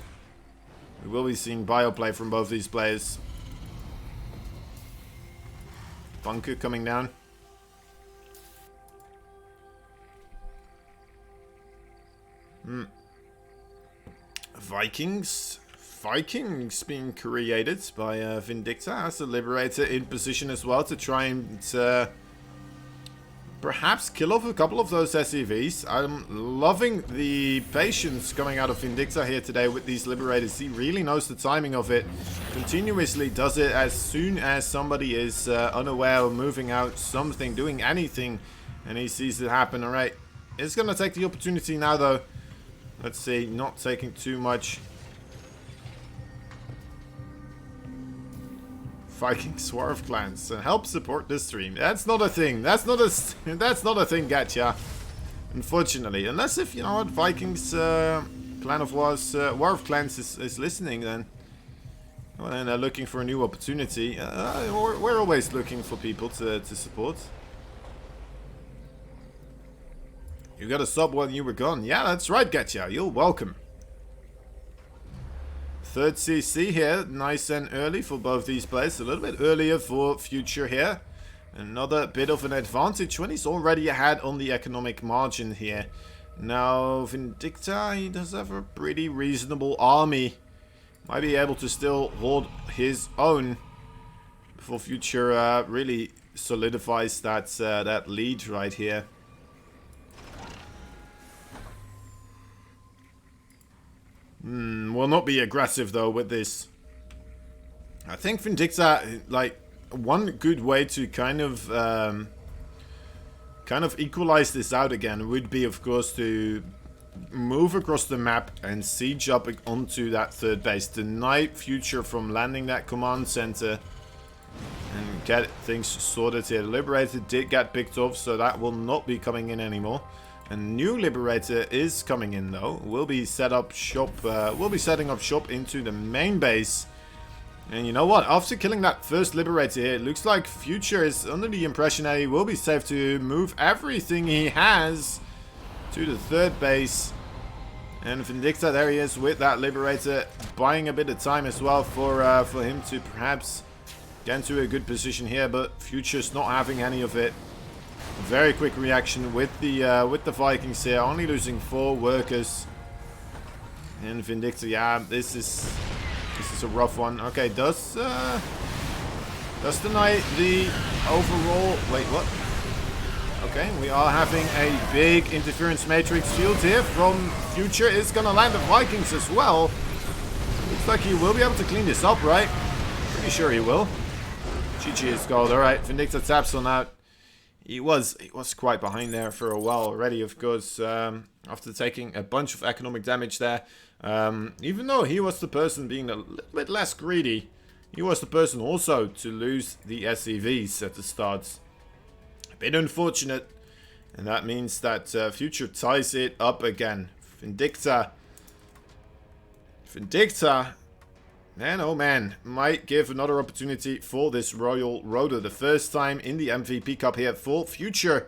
bioplay from both these players. Bunker coming down. Vikings being created by Vindicta as a Liberator in position as well to try and perhaps kill off a couple of those SCVs. I'm loving the patience coming out of Vindicta here today with these Liberators. He really knows the timing of it. Continuously does it as soon as somebody is unaware of moving out something, doing anything, and he sees it happen. Alright, it's going to take the opportunity now though. Let's see, not taking too much. Viking Swarf clans and help support the stream. That's not a thing. That's not a thing, Gacha. Unfortunately, unless if you know what Vikings Clan of Wars War of Clans is listening, then well, and they're looking for a new opportunity. We're always looking for people to support. You got a sub while you were gone. Yeah, that's right, Gacha. You're welcome. Third CC here, nice and early for both these players. A little bit earlier for Future here. Another bit of an advantage when he's already ahead on the economic margin here. Now, Vindicta, he does have a pretty reasonable army. Might be able to still hold his own before Future really solidifies that lead right here. Will not be aggressive though with this. I think Vindicta, like, one good way to kind of equalize this out again would be, of course, to move across the map and siege up onto that third base, deny Future from landing that command center, and get things sorted here. Liberator did get picked off, so that will not be coming in anymore. A new Liberator is coming in though. We'll be setting up shop into the main base. And you know what? After killing that first Liberator here, it looks like Future is under the impression that he will be safe to move everything he has to the third base. And Vindicta, there he is with that Liberator, buying a bit of time as well for him to perhaps get into a good position here. But Future's not having any of it. Very quick reaction with the Vikings here, only losing 4 workers. And Vindicta, yeah, this is a rough one. Okay, does deny the overall. Wait, what? Okay, we are having a big interference matrix shield here from Future. Is gonna land the Vikings as well. Looks like he will be able to clean this up, right? Pretty sure he will. GG is gold. Alright, Vindicta taps on out. He was quite behind there for a while already, of course, after taking a bunch of economic damage there. Even though he was the person being a little bit less greedy, he was the person also to lose the SCVs at the start. A bit unfortunate, and that means that Future ties it up again. Vindicta, man oh man, might give another opportunity for this Royal Rotor. The first time in the MVP Cup here for Future.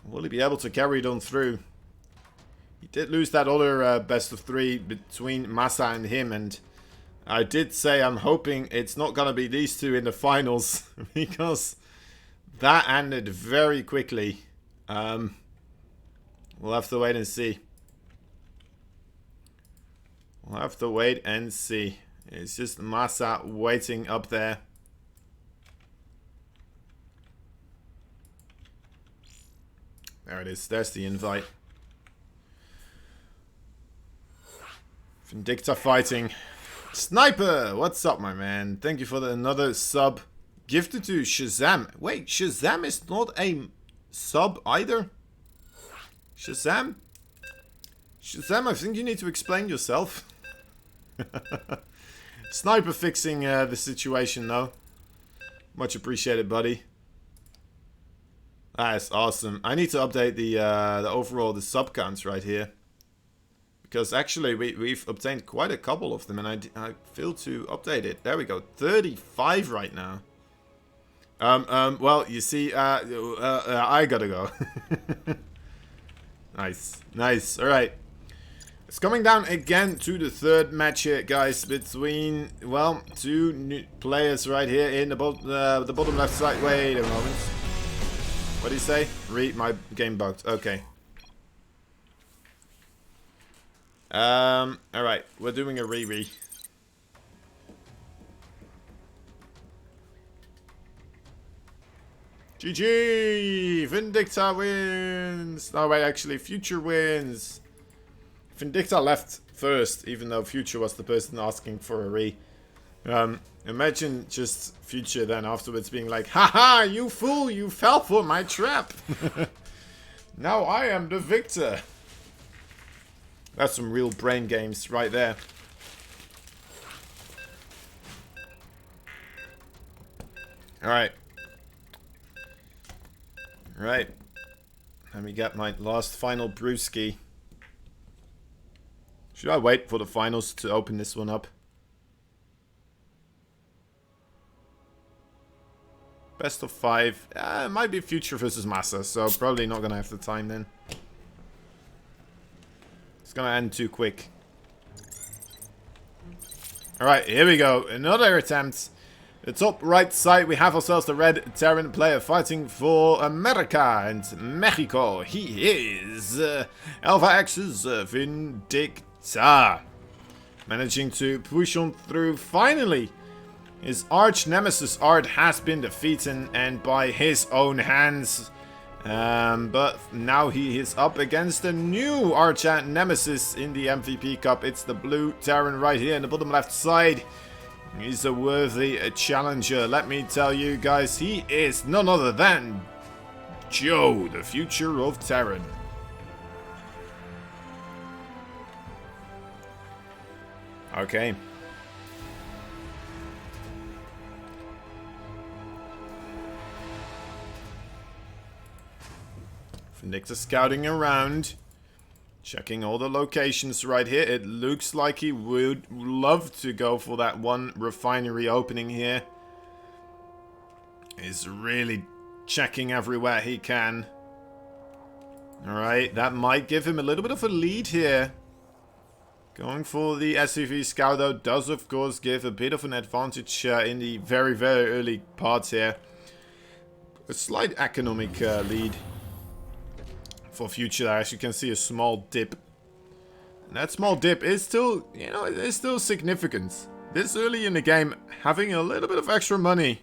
Will he be able to carry it on through? He did lose that other best of 3 between Massa and him, and I did say I'm hoping it's not going to be these two in the finals, because that ended very quickly. We'll have to wait and see. We'll have to wait and see. It's just Massa waiting up there. There it is. There's the invite. Vindicta fighting. Sniper! What's up, my man? Thank you for another sub. Gifted to Shazam. Wait, Shazam is not a sub either? Shazam? Shazam, I think you need to explain yourself. Sniper fixing the situation though. Much appreciated, buddy. That is awesome. I need to update the overall the sub counts right here, because actually we've obtained quite a couple of them, and I failed to update it. There we go, 35 right now. Well, you see, I gotta go. Nice. All right. It's coming down again to the third match here, guys, between, well, two new players right here in the bottom left side. Wait a moment. What do you say? Read my game bugged. Okay. Alright, we're doing a re-re. GG! Vindicta wins! No, wait, actually, Future wins. Vindicta left first, even though Future was the person asking for a re. Imagine just Future then afterwards being like, haha, you fool, you fell for my trap. Now I am the victor. That's some real brain games right there. Alright. Right. Let me get my last final brewski. Should I wait for the finals to open this one up? Best of 5. It might be Future versus Massa, so probably not gonna have the time then. It's gonna end too quick. Alright, here we go. Another attempt. The top right side, we have ourselves the red Terran player fighting for America and Mexico. He is Alpha X's Vindicta. Managing to push on through finally. His arch nemesis Art has been defeated, and by his own hands. But now he is up against a new arch nemesis in the MVP Cup. It's the blue Terran right here in the bottom left side. He's a worthy challenger. Let me tell you guys, he is none other than Joe, the future of Terran. Okay. Vindicta scouting around, checking all the locations right here. It looks like he would love to go for that one refinery opening here. He's really checking everywhere he can. Alright, that might give him a little bit of a lead here. Going for the SCV scout though does of course give a bit of an advantage in the very, very early parts here. A slight economic lead for Future. As you can see, a small dip. And that small dip is still, you know, it is still significant. This early in the game, having a little bit of extra money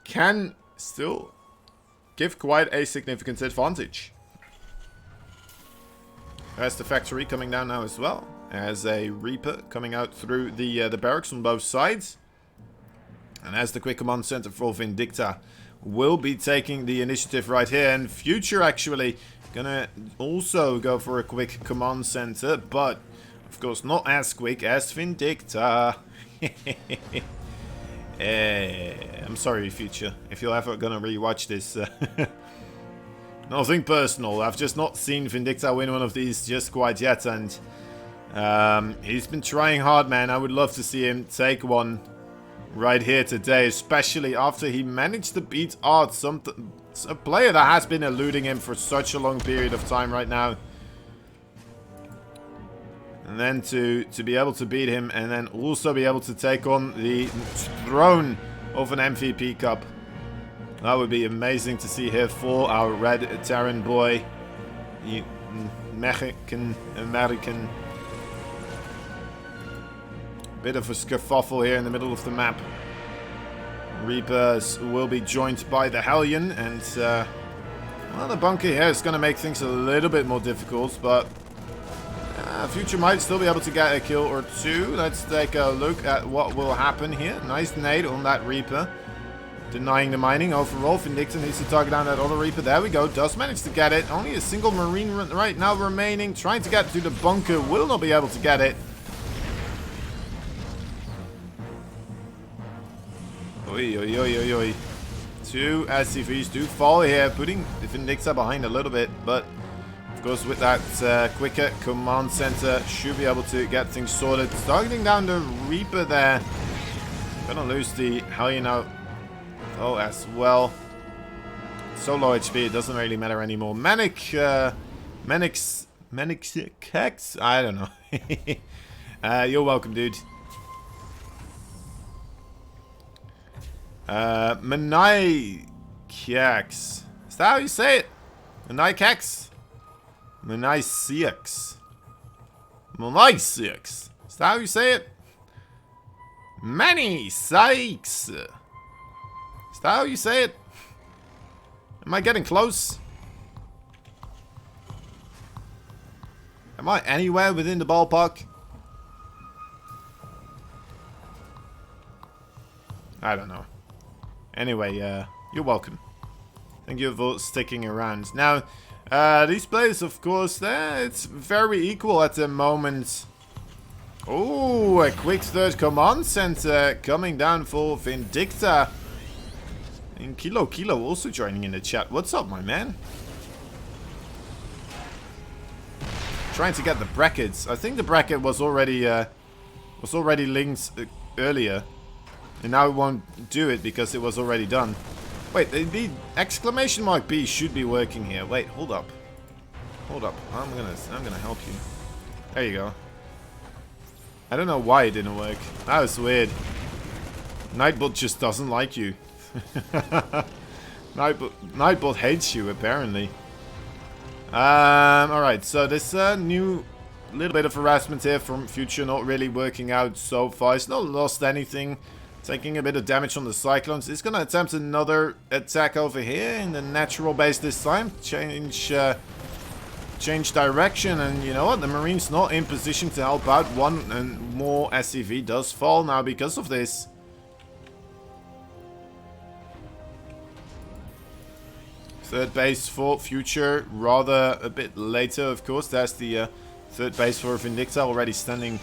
can still give quite a significant advantage. There's the factory coming down now as well. As a Reaper coming out through the barracks on both sides. And as the quick command center for Vindicta will be taking the initiative right here. And Future actually gonna also go for a quick command center. But, of course, not as quick as Vindicta. I'm sorry, Future, if you're ever gonna rewatch this. Nothing personal. I've just not seen Vindicta win one of these just quite yet. And he's been trying hard, man. I would love to see him take one right here today, especially after he managed to beat Art, a player that has been eluding him for such a long period of time right now. And then to be able to beat him and then also be able to take on the throne of an MVP Cup. That would be amazing to see here for our red Terran boy. The American. Bit of a skerfuffle here in the middle of the map. Reapers will be joined by the Hellion, and well, the bunker here is going to make things a little bit more difficult, but Future might still be able to get a kill or two. Let's take a look at what will happen here. Nice nade on that Reaper. Denying the mining overall. Vindicta needs to target down that other Reaper. There we go. Does manage to get it. Only a single Marine right now remaining. Trying to get to the bunker. Will not be able to get it. Oi, oi, oi, oi, oi. Two SCVs do fall here. Putting Vindicta behind a little bit. But, of course, with that quicker command center, should be able to get things sorted. Targeting down the Reaper there. Gonna lose the Hellion out. Oh, as well. So low HP, it doesn't really matter anymore. Manic Kex? I don't know. You're welcome, dude. Manai Kex. Is that how you say it? Manai Kex? Manai Six. Manai Six. Is that how you say it? Manny Sykes. Is that how you say it? Am I getting close? Am I anywhere within the ballpark? I don't know. Anyway, you're welcome. Thank you for sticking around. Now, these players, of course, it's very equal at the moment. Oh, a quick third command center coming down for Vindicta. And Kilo also joining in the chat. What's up, my man? Trying to get the brackets. I think the bracket was already linked earlier, and now it won't do it because it was already done. Wait, the exclamation mark B should be working here. Wait, hold up. Hold up. I'm gonna help you. There you go. I don't know why it didn't work. That was weird. Nightbot just doesn't like you. Nightbot hates you, apparently. Alright, so this new little bit of harassment here from Future not really working out so far. It's not lost anything. Taking a bit of damage on the Cyclones. It's gonna attempt another attack over here in the natural base this time. Change direction, and you know what? The Marine's not in position to help out. One and more SCV does fall now because of this. Third base for Future, rather a bit later, of course. There's the third base for Vindicta, already standing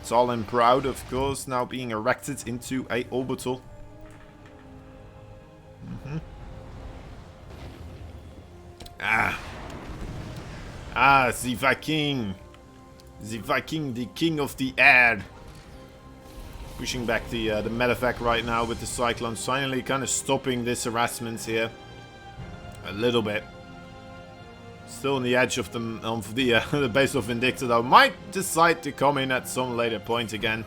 tall and proud, of course. Now being erected into a orbital. The Viking. The Viking, the king of the air. Pushing back the medevac right now with the Cyclones. Finally kind of stopping this harassment here. A little bit. Still on the edge of the base of Vindicta, though. Might decide to come in at some later point again.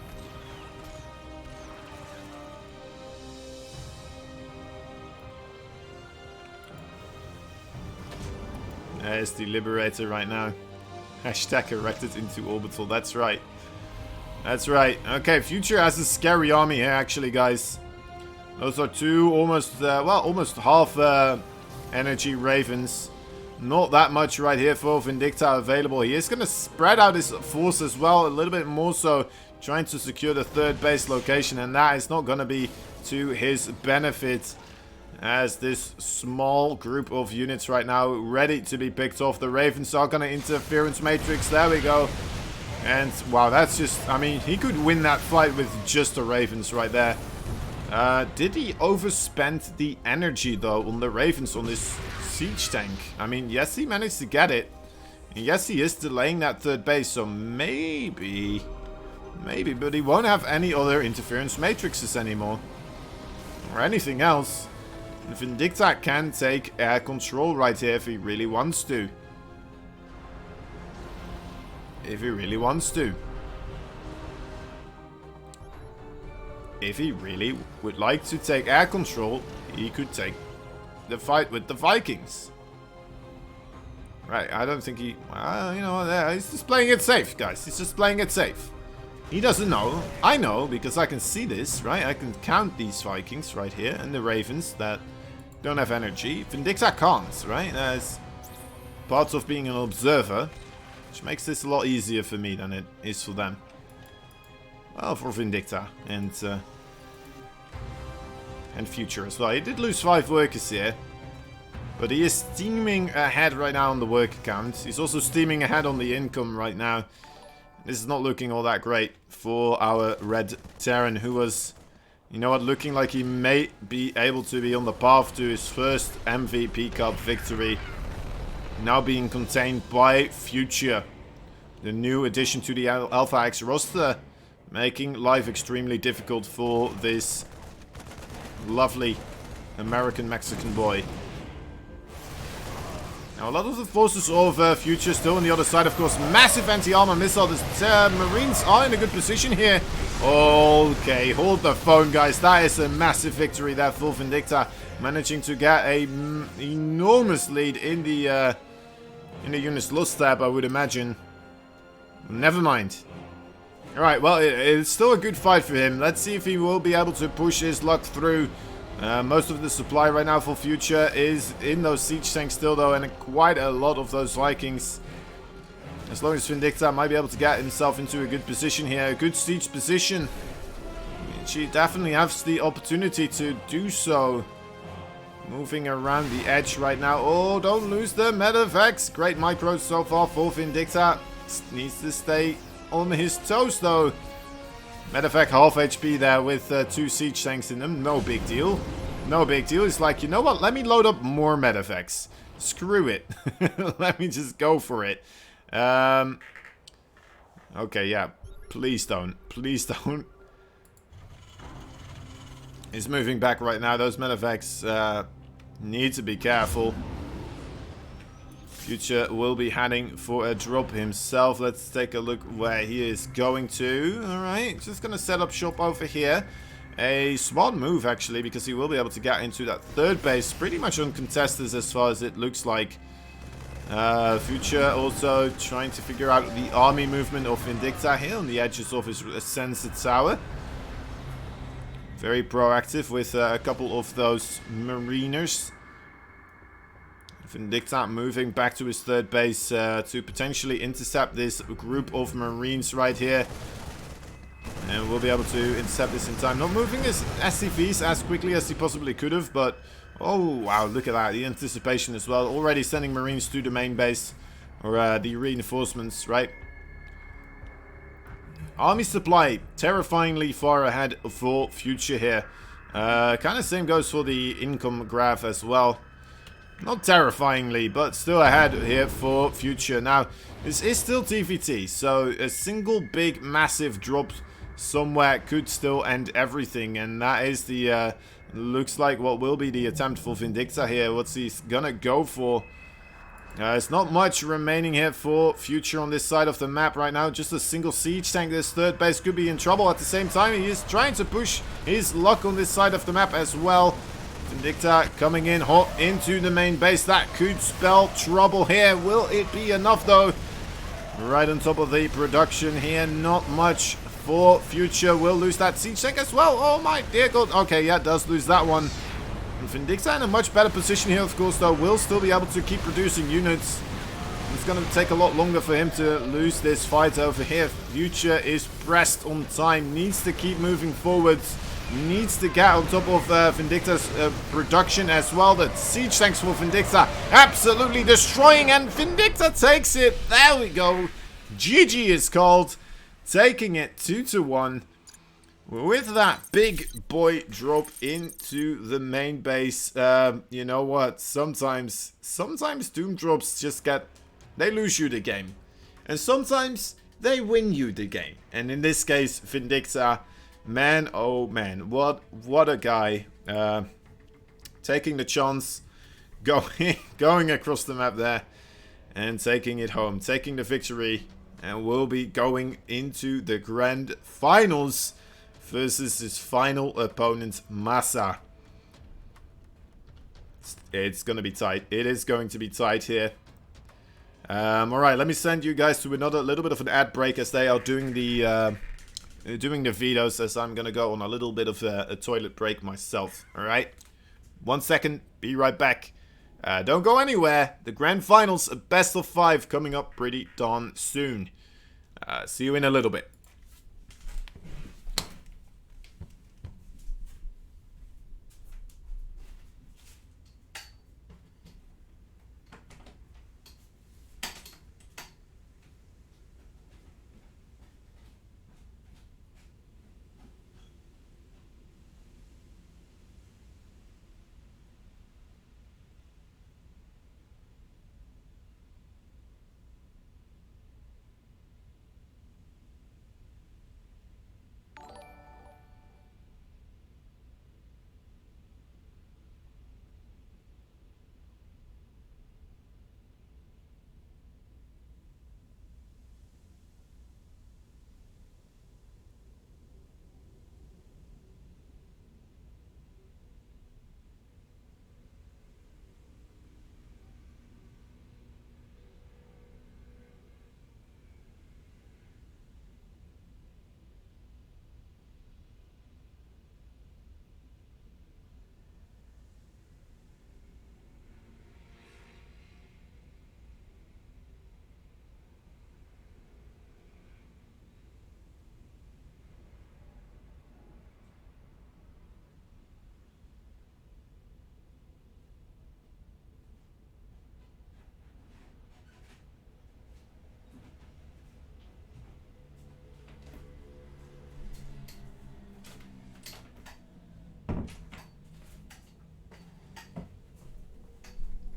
There's the Liberator right now. Hashtag erected into orbital. That's right. That's right. Okay, Future has a scary army here, actually, guys. Those are two almost, well, almost half energy Ravens. Not that much right here for Vindicta available. He is going to spread out his force as well, a little bit more so, trying to secure the third base location, and that is not going to be to his benefit, as this small group of units right now ready to be picked off. The Ravens are going to interference matrix. There we go. And wow, that's just, I mean, he could win that fight with just the Ravens right there. Did he overspend the energy though on the Ravens on this siege tank? I mean, yes, he managed to get it. And yes, he is delaying that third base, so maybe, but he won't have any other interference matrices anymore. Or anything else. And Vindicta can take air control right here if he really wants to. If he really wants to. If he really would like to take air control, he could take the fight with the Vikings. Right, I don't think he... Well, you know, he's just playing it safe, guys. He's just playing it safe. He doesn't know. I know, because I can see this, right? I can count these Vikings right here, and the Ravens that don't have energy. Vindicta can't, right? That's part of being an observer, which makes this a lot easier for me than it is for them. Well, for Vindicta and Future as well. He did lose 5 workers here, but he is steaming ahead right now on the work count. He's also steaming ahead on the income right now. This is not looking all that great for our Red Terran, who was, you know what, looking like he may be able to be on the path to his first MVP Cup victory. Now being contained by Future, the new addition to the Alpha X roster, making life extremely difficult for this lovely American-Mexican boy. Now, a lot of the forces of Future still on the other side, of course. Massive anti-armor missile. The Marines are in a good position here. Okay, hold the phone, guys. That is a massive victory there for Vindicta. Managing to get a enormous lead in the unit's lost tab, I would imagine. Never mind. Alright, well, it's still a good fight for him. Let's see if he will be able to push his luck through. Most of the supply right now for Future is in those siege tanks still, though, and quite a lot of those Vikings. As long as Vindicta might be able to get himself into a good position here, a good siege position. She definitely has the opportunity to do so. Moving around the edge right now. Oh, don't lose the Medivacs. Great micros so far for Vindicta. Needs to stay on his toes, though. Medivac half HP there with 2 siege tanks in them. No big deal. No big deal. It's like, you know what? Let me load up more Medivacs. Screw it. Let me just go for it. Okay, yeah. Please don't. Please don't. He's moving back right now. Those Medivacs need to be careful. Future will be heading for a drop himself. Let's take a look where he is going to. Alright, just going to set up shop over here. A smart move, actually, because he will be able to get into that third base pretty much uncontested as far as it looks like. Future also trying to figure out the army movement of Vindicta here on the edges of his sensor tower. Very proactive with a couple of those Mariners. Vindicta moving back to his third base to potentially intercept this group of Marines right here. And we'll be able to intercept this in time. Not moving his SCVs as quickly as he possibly could have, but oh wow, look at that. The anticipation as well. Already sending Marines to the main base, or the reinforcements, right? Army supply terrifyingly far ahead for Future here. Kind of same goes for the income graph as well. Not terrifyingly, but still ahead here for Future. Now, this is still TVT, so a single big massive drop somewhere could still end everything, and that is the looks like what will be the attempt for Vindicta here. What's he gonna go for? There's not much remaining here for Future on this side of the map right now. Just a single siege tank. This third base could be in trouble at the same time. He is trying to push his luck on this side of the map as well. Vindicta coming in hot into the main base. That could spell trouble here. Will it be enough, though? Right on top of the production here. Not much for Future. Will lose that siege tank as well. Oh my dear God. Okay, yeah, does lose that one. And Vindicta in a much better position here, of course, though. Will still be able to keep producing units. It's going to take a lot longer for him to lose this fight over here. Future is pressed on time. Needs to keep moving forwards. Needs to get on top of Vindicta's production as well. The siege tanks for Vindicta absolutely destroying, and Vindicta takes it. There we go. GG is called. Taking it 2-1. With that big boy drop into the main base. You know what? Sometimes Doom drops just they lose you the game. And sometimes they win you the game. And in this case, Vindicta, man, oh man, what a guy. Taking the chance, going across the map there, and taking it home, taking the victory, and we'll be going into the grand finals versus his final opponent, Masa. It's gonna be tight. It is going to be tight here. Alright, let me send you guys to another little bit of an ad break as they are doing the videos, as I'm gonna go on a little bit of a toilet break myself. Alright, 1 second, be right back. Don't go anywhere. The grand finals, a best of 5 coming up pretty darn soon. See you in a little bit.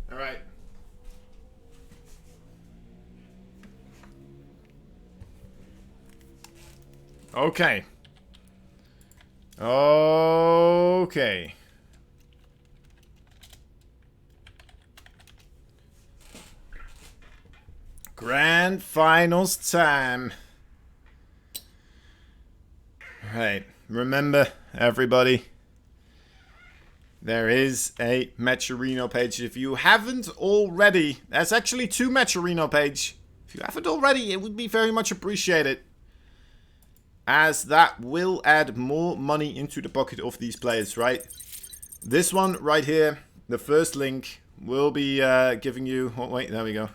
Alright. Okay. Okay. Grand finals time. Right. Remember, everybody, there is a Matcherino page. If you haven't already, there's actually 2 Matcherino page. If you haven't already, it would be very much appreciated, as that will add more money into the pocket of these players, right? This one right here, the first link, will be giving you... Oh, wait, there we go.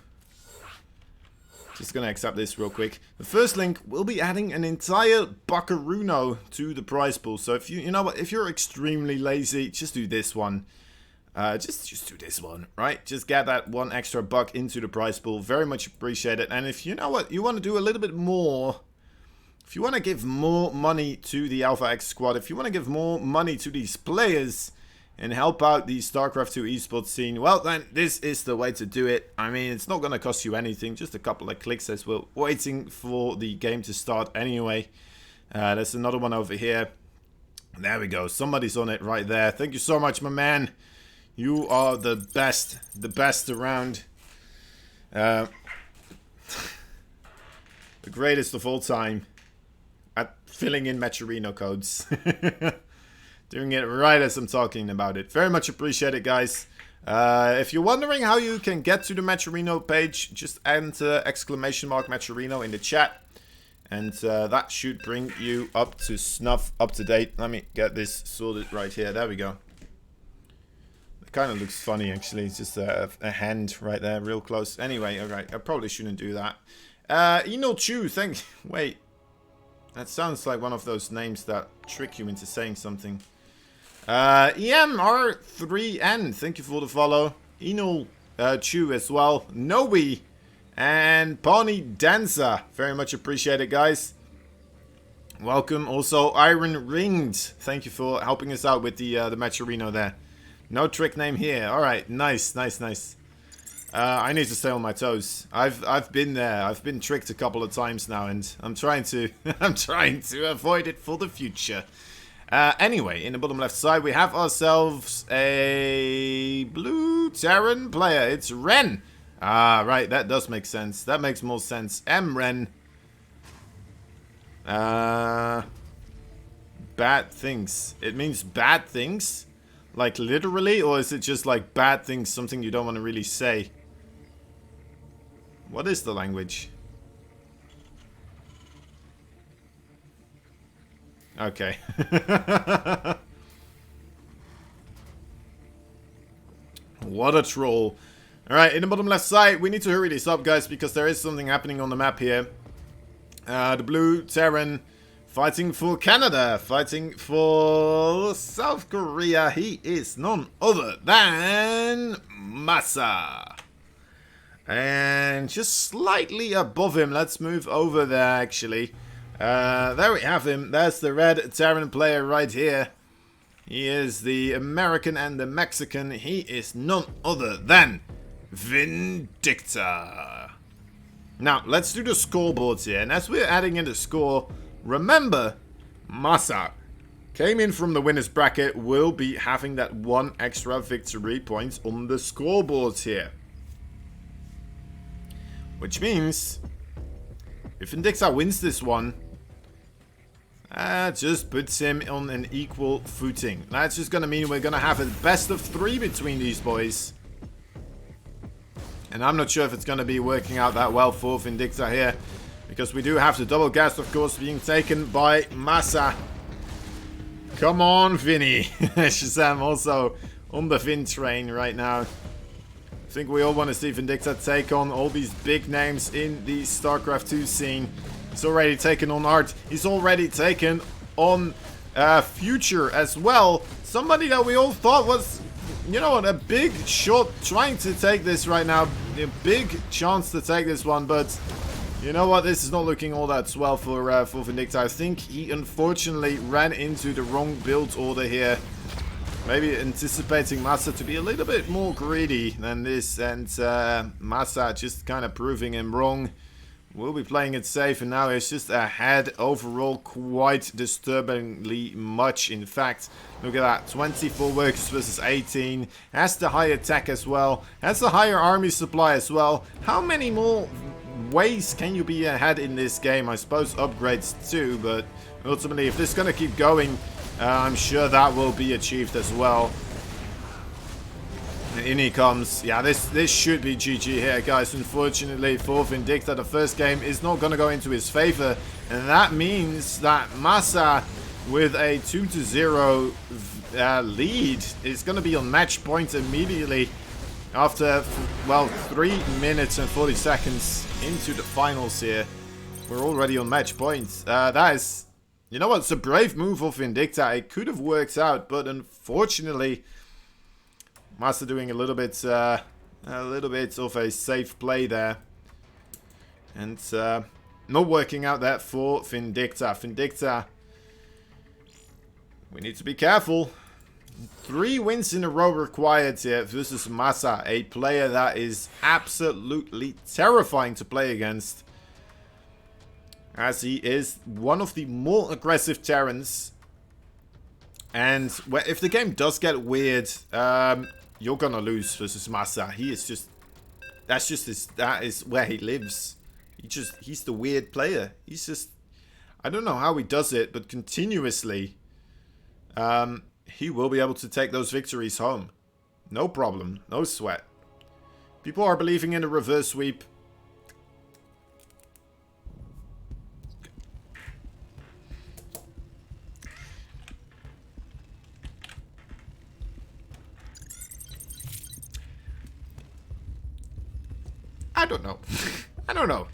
Just gonna accept this real quick. The first link will be adding an entire Buckaruno to the prize pool. So if you know what, if you're extremely lazy, just do this one. Just do this one, right? Just get that 1 extra buck into the prize pool. Very much appreciated. And if you know what, you want to do a little bit more, if you want to give more money to the Alpha X squad, if you want to give more money to these players and help out the StarCraft 2 esports scene, well then this is the way to do it. I mean, it's not going to cost you anything, just a couple of clicks as we're waiting for the game to start anyway. There's another one over here. There we go, somebody's on it right there. Thank you so much, my man. You are the best around. The greatest of all time at filling in Matcherino codes. Doing it right as I'm talking about it. Very much appreciated, guys. If you're wondering how you can get to the Matcherino page, just enter !Matcherino in the chat. And that should bring you up to snuff, up to date. Let me get this sorted right here. There we go. kind of looks funny, actually. It's just a hand right there, real close. Anyway, alright, I probably shouldn't do that. Eno Chu, wait. That sounds like one of those names that trick you into saying something. EMR3N, thank you for the follow. Eno Chu as well. Noe and Pawnee Dancer. Very much appreciated, guys. Welcome. Also, Iron Ringed. Thank you for helping us out with the Matcherino there. No trick name here. Alright, nice. I need to stay on my toes. I've been there. I've been tricked a couple of times now, and I'm trying to avoid it for the future. Anyway, in the bottom left side, we have ourselves a blue Terran player. It's Ren. Ah, right. That does make sense. That makes more sense. M-Ren. Bad things. It means bad things? Like literally? Or is it just like bad things, something you don't want to really say? What is the language? Okay. What a troll. Alright, in the bottom left side, we need to hurry this up, guys, because there is something happening on the map here. The blue Terran fighting for Canada, fighting for South Korea. He is none other than Masa. And just slightly above him, let's move over there, actually. There we have him. There's the red Terran player right here. He is the American and the Mexican. He is none other than Vindicta. Now, let's do the scoreboards here. And as we're adding in the score, remember, Masa came in from the winner's bracket, will be having that one extra victory point on the scoreboards here. Which means, if Vindicta wins this one, that just puts him on an equal footing. That's just going to mean we're going to have a best of 3 between these boys. And I'm not sure if it's going to be working out that well for Vindicta here. Because we do have the double gas, of course, being taken by Masa. Come on, Vinny. Shazam also on the Vin train right now. I think we all want to see Vindicta take on all these big names in the StarCraft 2 scene. He's already taken on Art. He's already taken on Future as well. Somebody that we all thought was, you know what, a big shot trying to take this right now. A big chance to take this one, but you know what, this is not looking all that well for Vindicta. I think he unfortunately ran into the wrong build order here. Maybe anticipating Masa to be a little bit more greedy than this, and Masa just kind of proving him wrong. We'll be playing it safe, and now it's just ahead overall quite disturbingly much. In fact, look at that, 24 workers versus 18. Has the higher tech as well, has the higher army supply as well. How many more ways can you be ahead in this game? I suppose upgrades too, but ultimately if this is going to keep going, I'm sure that will be achieved as well. In he comes. Yeah, this should be GG here, guys. Unfortunately for Vindicta, the first game is not going to go into his favor. And that means that Masa, with a 2-0 lead, is going to be on match point immediately after, well, 3 minutes and 40 seconds into the finals here. We're already on match point. That is, you know what, it's a brave move of Vindicta. It could have worked out, but unfortunately, Masa doing a little bit of a safe play there, and not working out that for Vindicta. Vindicta, we need to be careful. 3 wins in a row required here versus Masa, a player that is absolutely terrifying to play against, as he is one of the more aggressive Terrans. And if the game does get weird, you're gonna lose versus Masa. He is just, that is where he lives. He's the weird player. He's just, I don't know how he does it, but continuously, he will be able to take those victories home. No problem, no sweat. People are believing in a reverse sweep. I don't know. I don't know.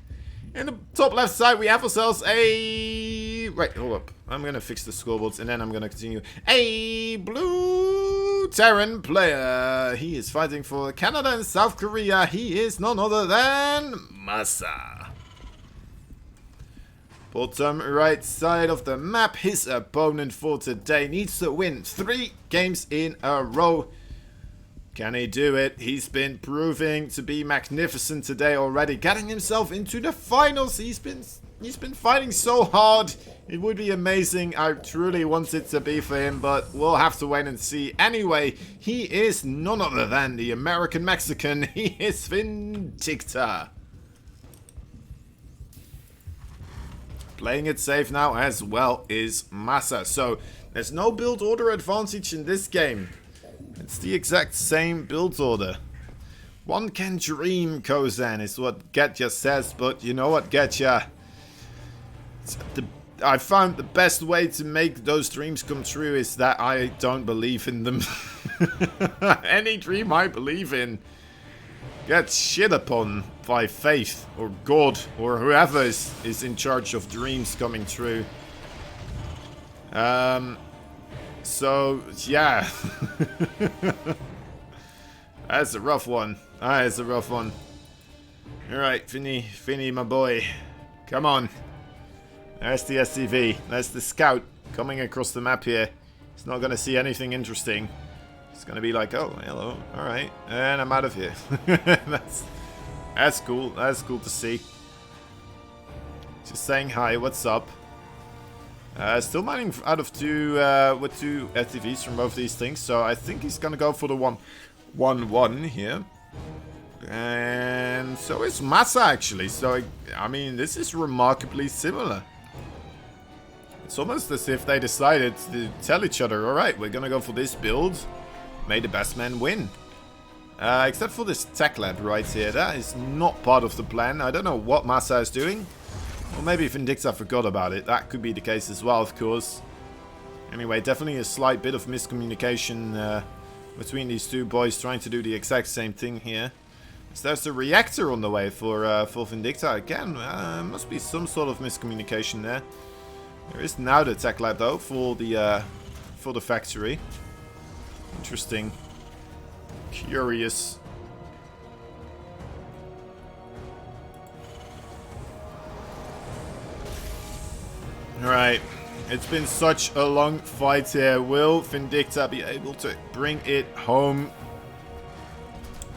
In the top left side, we have ourselves a... Right, hold up. I'm going to fix the scoreboards, and then I'm going to continue. A blue Terran player. He is fighting for Canada and South Korea. He is none other than Masa. Bottom right side of the map, his opponent for today needs to win 3 games in a row. Can he do it? He's been proving to be magnificent today already, getting himself into the finals. He's been fighting so hard. It would be amazing. I truly want it to be for him, but we'll have to wait and see. Anyway, he is none other than the American Mexican. He is Vindicta. Playing it safe now as well is Masa. So there's no build order advantage in this game. It's the exact same build order. One can dream, Kozan, is what Getya says, but you know what, Getya? I found the best way to make those dreams come true is that I don't believe in them. Any dream I believe in gets shit upon by faith or God or whoever is in charge of dreams coming true. So, yeah. That's a rough one. That's a rough one. Alright, Finny, my boy. Come on. There's the SCV. There's the scout coming across the map here. He's not going to see anything interesting. He's going to be like, oh, hello. Alright. And I'm out of here. That's cool. That's cool to see. Just saying hi. What's up? Still mining out of 2 with 2 SCVs from both these things. So I think he's going to go for the 1-1 here. And so is Masa actually. So, I mean, this is remarkably similar. It's almost as if they decided to tell each other, alright, we're gonna go for this build. May the best man win. Except for this tech lab right here. That is not part of the plan. I don't know what Masa is doing. Or maybe Vindicta forgot about it. That could be the case as well, of course. Anyway, definitely a slight bit of miscommunication between these two boys trying to do the exact same thing here. So there's a reactor on the way for Vindicta again. Must be some sort of miscommunication there. There is now the tech lab though for the factory. Interesting. Curious. Alright. It's been such a long fight here. Will Vindicta be able to bring it home?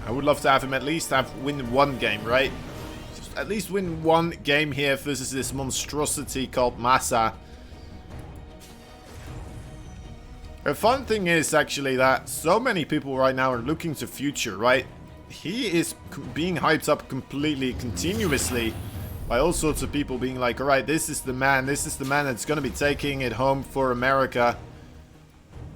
I would love to have him at least win 1 game, right? Just at least win 1 game here versus this monstrosity called Masa. The fun thing is actually that so many people right now are looking to future, right? He is being hyped up completely, continuously by all sorts of people being like, alright, this is the man that's going to be taking it home for America.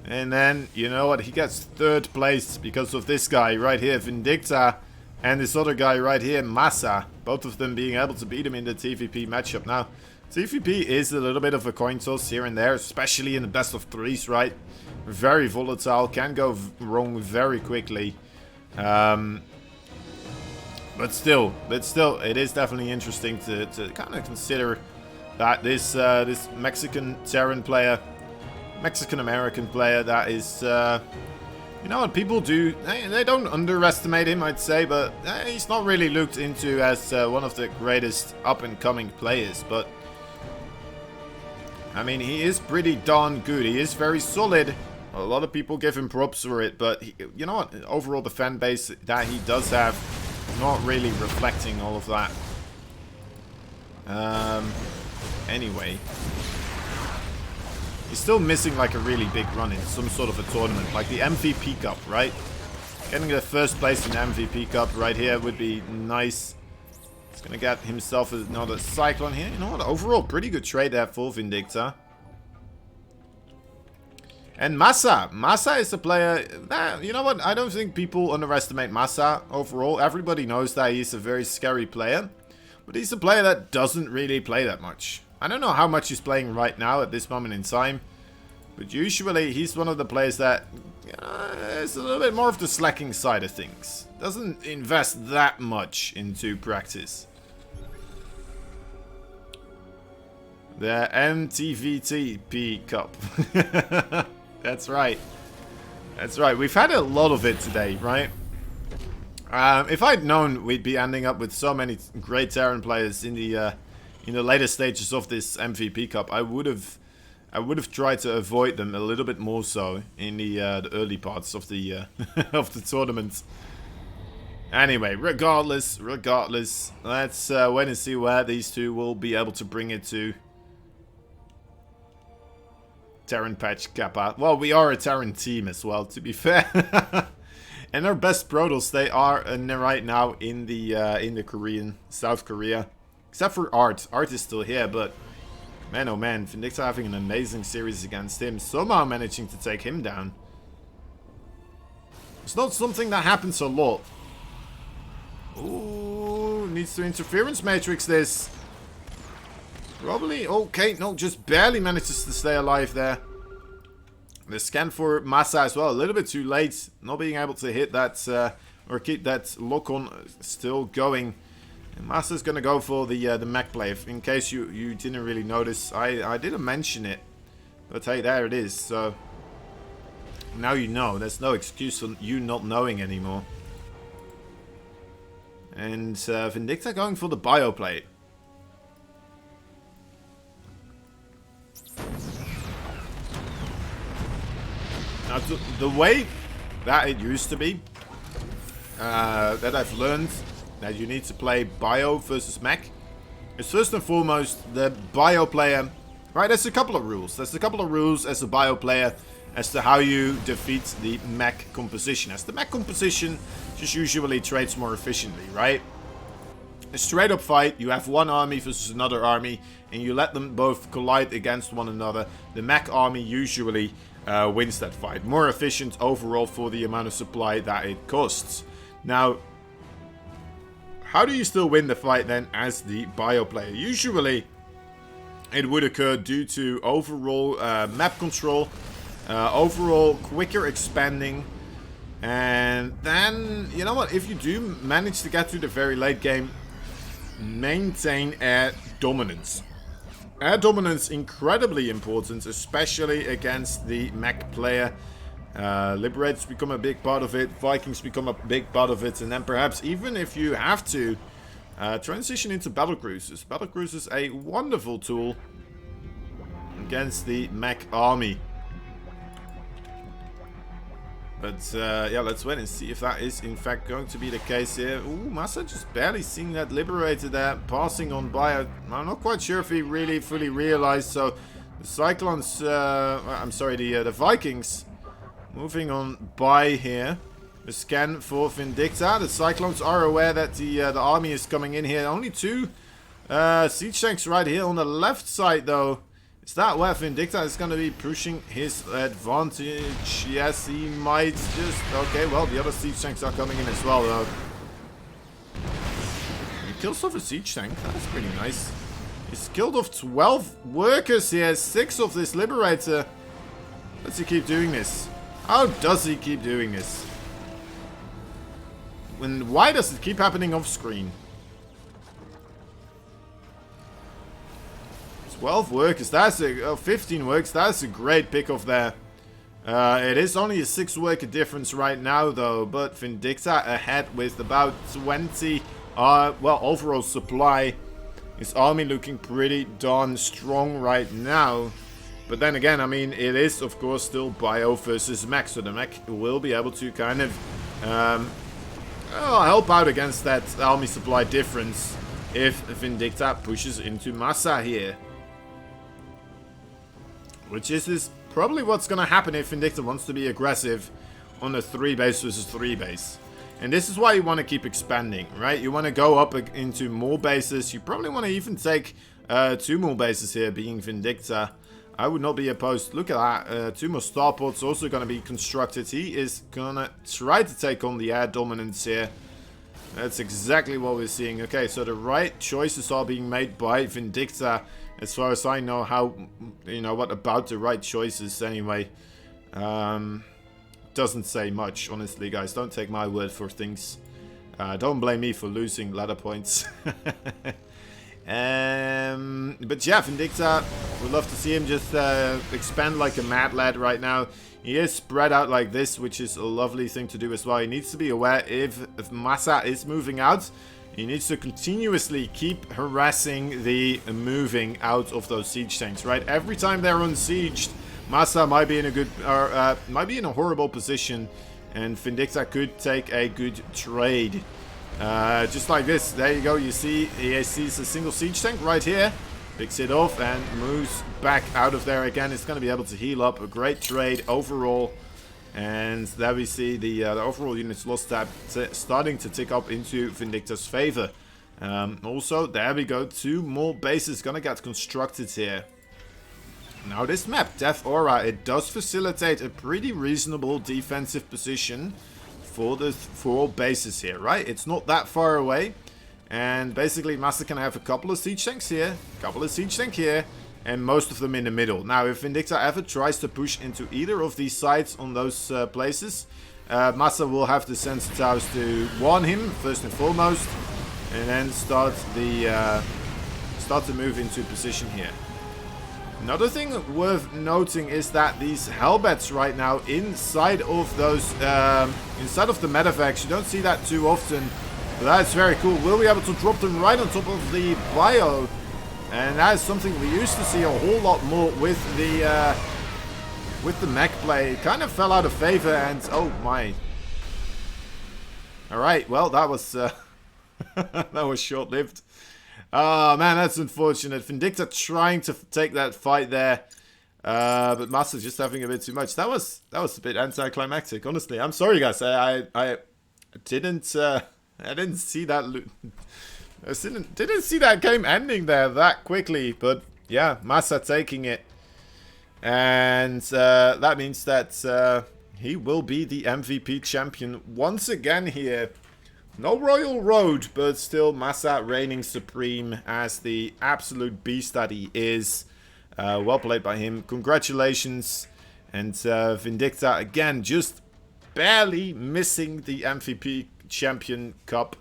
And then, you know what, he gets 3rd place because of this guy right here, Vindicta, and this other guy right here, Masa. Both of them being able to beat him in the TVP matchup. Now, TVP is a little bit of a coin toss here and there, especially in the best of 3s, right? Very volatile, can go wrong very quickly. But still, it is definitely interesting to kind of consider that this Mexican Terran player, Mexican-American player that is, you know what, people do, they don't underestimate him, I'd say, but he's not really looked into as one of the greatest up-and-coming players, but I mean, he is pretty darn good. He is very solid. A lot of people give him props for it, but you know what, overall the fan base that he does have, not really reflecting all of that. Anyway. He's still missing like a really big run in some sort of a tournament, like the MVP Cup, right? Getting the 1st place in the MVP Cup right here would be nice. He's gonna get himself another Cyclone here. You know what, overall pretty good trade there for Vindicta. And Masa. Masa is a player that, you know what, I don't think people underestimate Masa overall. Everybody knows that he's a very scary player. But he's a player that doesn't really play that much. I don't know how much he's playing right now at this moment in time. But usually he's one of the players that is a little bit more of the slacking side of things. Doesn't invest that much into practice. The MTVTP Cup. That's right. That's right. We've had a lot of it today, right? If I'd known we'd be ending up with so many great Terran players in the later stages of this MVP Cup, I would have tried to avoid them a little bit more so in the early parts of the of the tournament. Anyway, regardless, let's wait and see where these two will be able to bring it to. Terran Patch Kappa. Well, we are a Terran team as well, to be fair. And our best Protoss, they are right now in the Korean, South Korea. Except for Art. Art is still here, but man, oh man, Vindicta having an amazing series against him. Somehow managing to take him down. It's not something that happens a lot. Ooh, needs to interference matrix this. Probably, okay, no, just barely manages to stay alive there. The scan for Massa as well, a little bit too late. Not being able to hit that, or keep that lock-on still going. And Massa's going to go for the mech play. In case you didn't really notice, I didn't mention it. But hey, there it is, so... Now you know, there's no excuse for you not knowing anymore. And Vindicta going for the bioplate. Now, the way that it used to be, that I've learned that you need to play bio versus mech, is first and foremost the bio player. Right, there's a couple of rules. There's a couple of rules as a bio player as to how you defeat the mech composition. As the mech composition just usually trades more efficiently, right? A straight up fight, you have one army versus another army, and you let them both collide against one another. The mech army usually wins that fight. More efficient overall for the amount of supply that it costs. Now, how do you still win the fight then as the bio player? Usually, it would occur due to overall map control, overall quicker expanding, and then, you know what, if you do manage to get to the very late game, maintain air dominance. Air dominance incredibly important, especially against the mech player. Liberators become a big part of it, Vikings become a big part of it, and then perhaps even if you have to transition into battlecruisers. Battlecruisers, a wonderful tool against the mech army. But yeah, let's wait and see if that is in fact going to be the case here. Ooh, Massa just barely seeing that Liberator there passing on by. I'm not quite sure if he really fully realized. So the Cyclones, I'm sorry, the Vikings moving on by here. The scan for Vindicta. The Cyclones are aware that the army is coming in here. Only two siege tanks right here on the left side though. Is that where Vindicta is going to be pushing his advantage? Yes, he might just... Okay, well, the other siege tanks are coming in as well, though. He kills off a siege tank. That's pretty nice. He's killed off 12 workers here. 6 of this Liberator. Does he keep doing this? How does he keep doing this? And why does it keep happening off screen? 12 workers, that's a 15 works, that's a great pick off there. It is only a 6 worker difference right now though, but Vindicta ahead with about 20 well, overall supply. His army looking pretty darn strong right now. But then again, I mean, it is of course still bio versus mech, so the mech will be able to kind of help out against that army supply difference if Vindicta pushes into Massa here. Which is probably what's going to happen if Vindicta wants to be aggressive on a 3 base versus 3 base. And this is why you want to keep expanding, right? You want to go up into more bases. You probably want to even take 2 more bases here, being Vindicta. I would not be opposed. Look at that. 2 more starports also going to be constructed. He is going to try to take on the air dominance here. That's exactly what we're seeing. Okay, so the right choices are being made by Vindicta. As far as I know, what about the right choices anyway. Doesn't say much, honestly, guys. Don't take my word for things. Don't blame me for losing ladder points. But yeah, Vindicta, would love to see him just expand like a mad lad right now. He is spread out like this, which is a lovely thing to do as well. He needs to be aware if Massa is moving out, he needs to continuously keep harassing the moving out of those siege tanks, right? Every time they're unsieged, Massa might be in a good, might be in a horrible position, and Vindicta could take a good trade. Just like this. There you go. You see, he sees a single siege tank right here. Picks it off and moves back out of there again. It's going to be able to heal up. A great trade overall. And there we see the overall units lost tab starting to tick up into Vindicta's favor. Also, there we go. 2 more bases going to get constructed here. Now this map, Death Aura, it does facilitate a pretty reasonable defensive position for all bases here, right? It's not that far away. And basically, Massa can have a couple of siege tanks here, a couple of siege tanks here, and most of them in the middle. Now, if Vindicta ever tries to push into either of these sides on those places, Massa will have the Sensor Towers to warn him, first and foremost, and then start to move into position here. Another thing worth noting is that these Hellbats right now inside of those, inside of the medevacs, you don't see that too often. But that's very cool. We'll be able to drop them right on top of the bio. And that is something we used to see a whole lot more with the mech play. It kind of fell out of favor and oh my. Alright, well that was that was short-lived. Oh man, that's unfortunate. Vindicta trying to take that fight there. But Massa just having a bit too much. That was a bit anticlimactic, honestly. I'm sorry guys. I didn't see that. I didn't see that game ending there that quickly. But yeah, Massa taking it, and that means that he will be the MVP champion once again here. No Royal Road, but still Massa reigning supreme as the absolute beast that he is. Well played by him. Congratulations. And Vindicta again just barely missing the MVP Champion Cup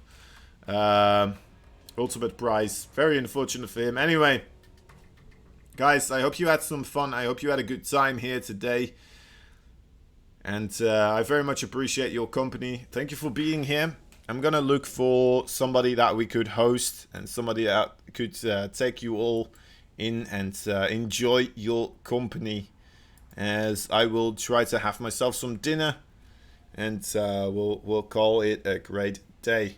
ultimate prize. Very unfortunate for him. Anyway, guys, I hope you had some fun. I hope you had a good time here today. And I very much appreciate your company. Thank you for being here. I'm gonna look for somebody that we could host and somebody that could take you all in and enjoy your company, as I will try to have myself some dinner, and we'll call it a great day.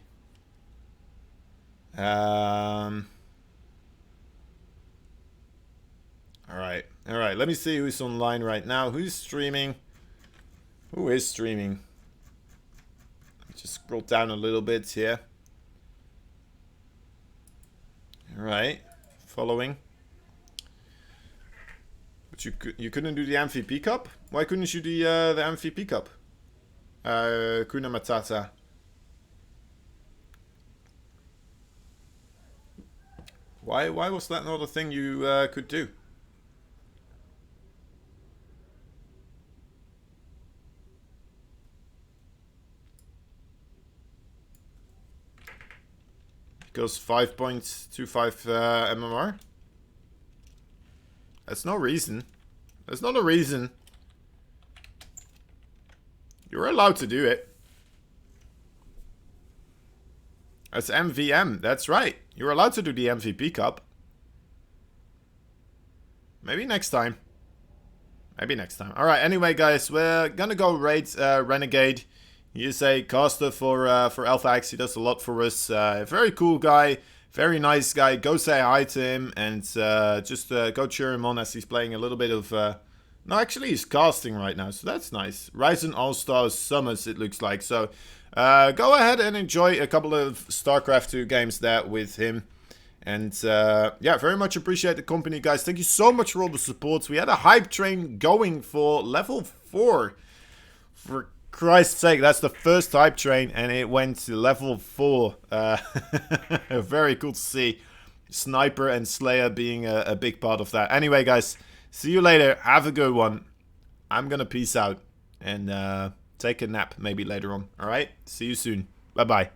All right. Let me see who's online right now. Who's streaming? Who is streaming? Just scroll down a little bit here. All right, following. But you couldn't do the MVP Cup? Why couldn't you do the MVP Cup? Kuna Matata. Why was that not a thing you could do? Goes 5.25 MMR. That's no reason. That's not a reason. You're allowed to do it. That's MVM. That's right. You're allowed to do the MVP Cup. Maybe next time. Maybe next time. Alright, anyway guys, we're gonna go raid Renegade. He is a caster for Alpha X. He does a lot for us. Very cool guy. Very nice guy. Go say hi to him and just go cheer him on as he's playing a little bit of... No, actually he's casting right now, so that's nice. Ryzen All-Stars Summers, it looks like. So go ahead and enjoy a couple of StarCraft 2 games there with him. And yeah, very much appreciate the company, guys. Thank you so much for all the support. We had a hype train going for level 4 for Christ's sake, that's the first hype train, and it went to level 4. Very cool to see. Sniper and Slayer being a big part of that. Anyway, guys, see you later. Have a good one. I'm gonna peace out and take a nap maybe later on. Alright? See you soon. Bye-bye.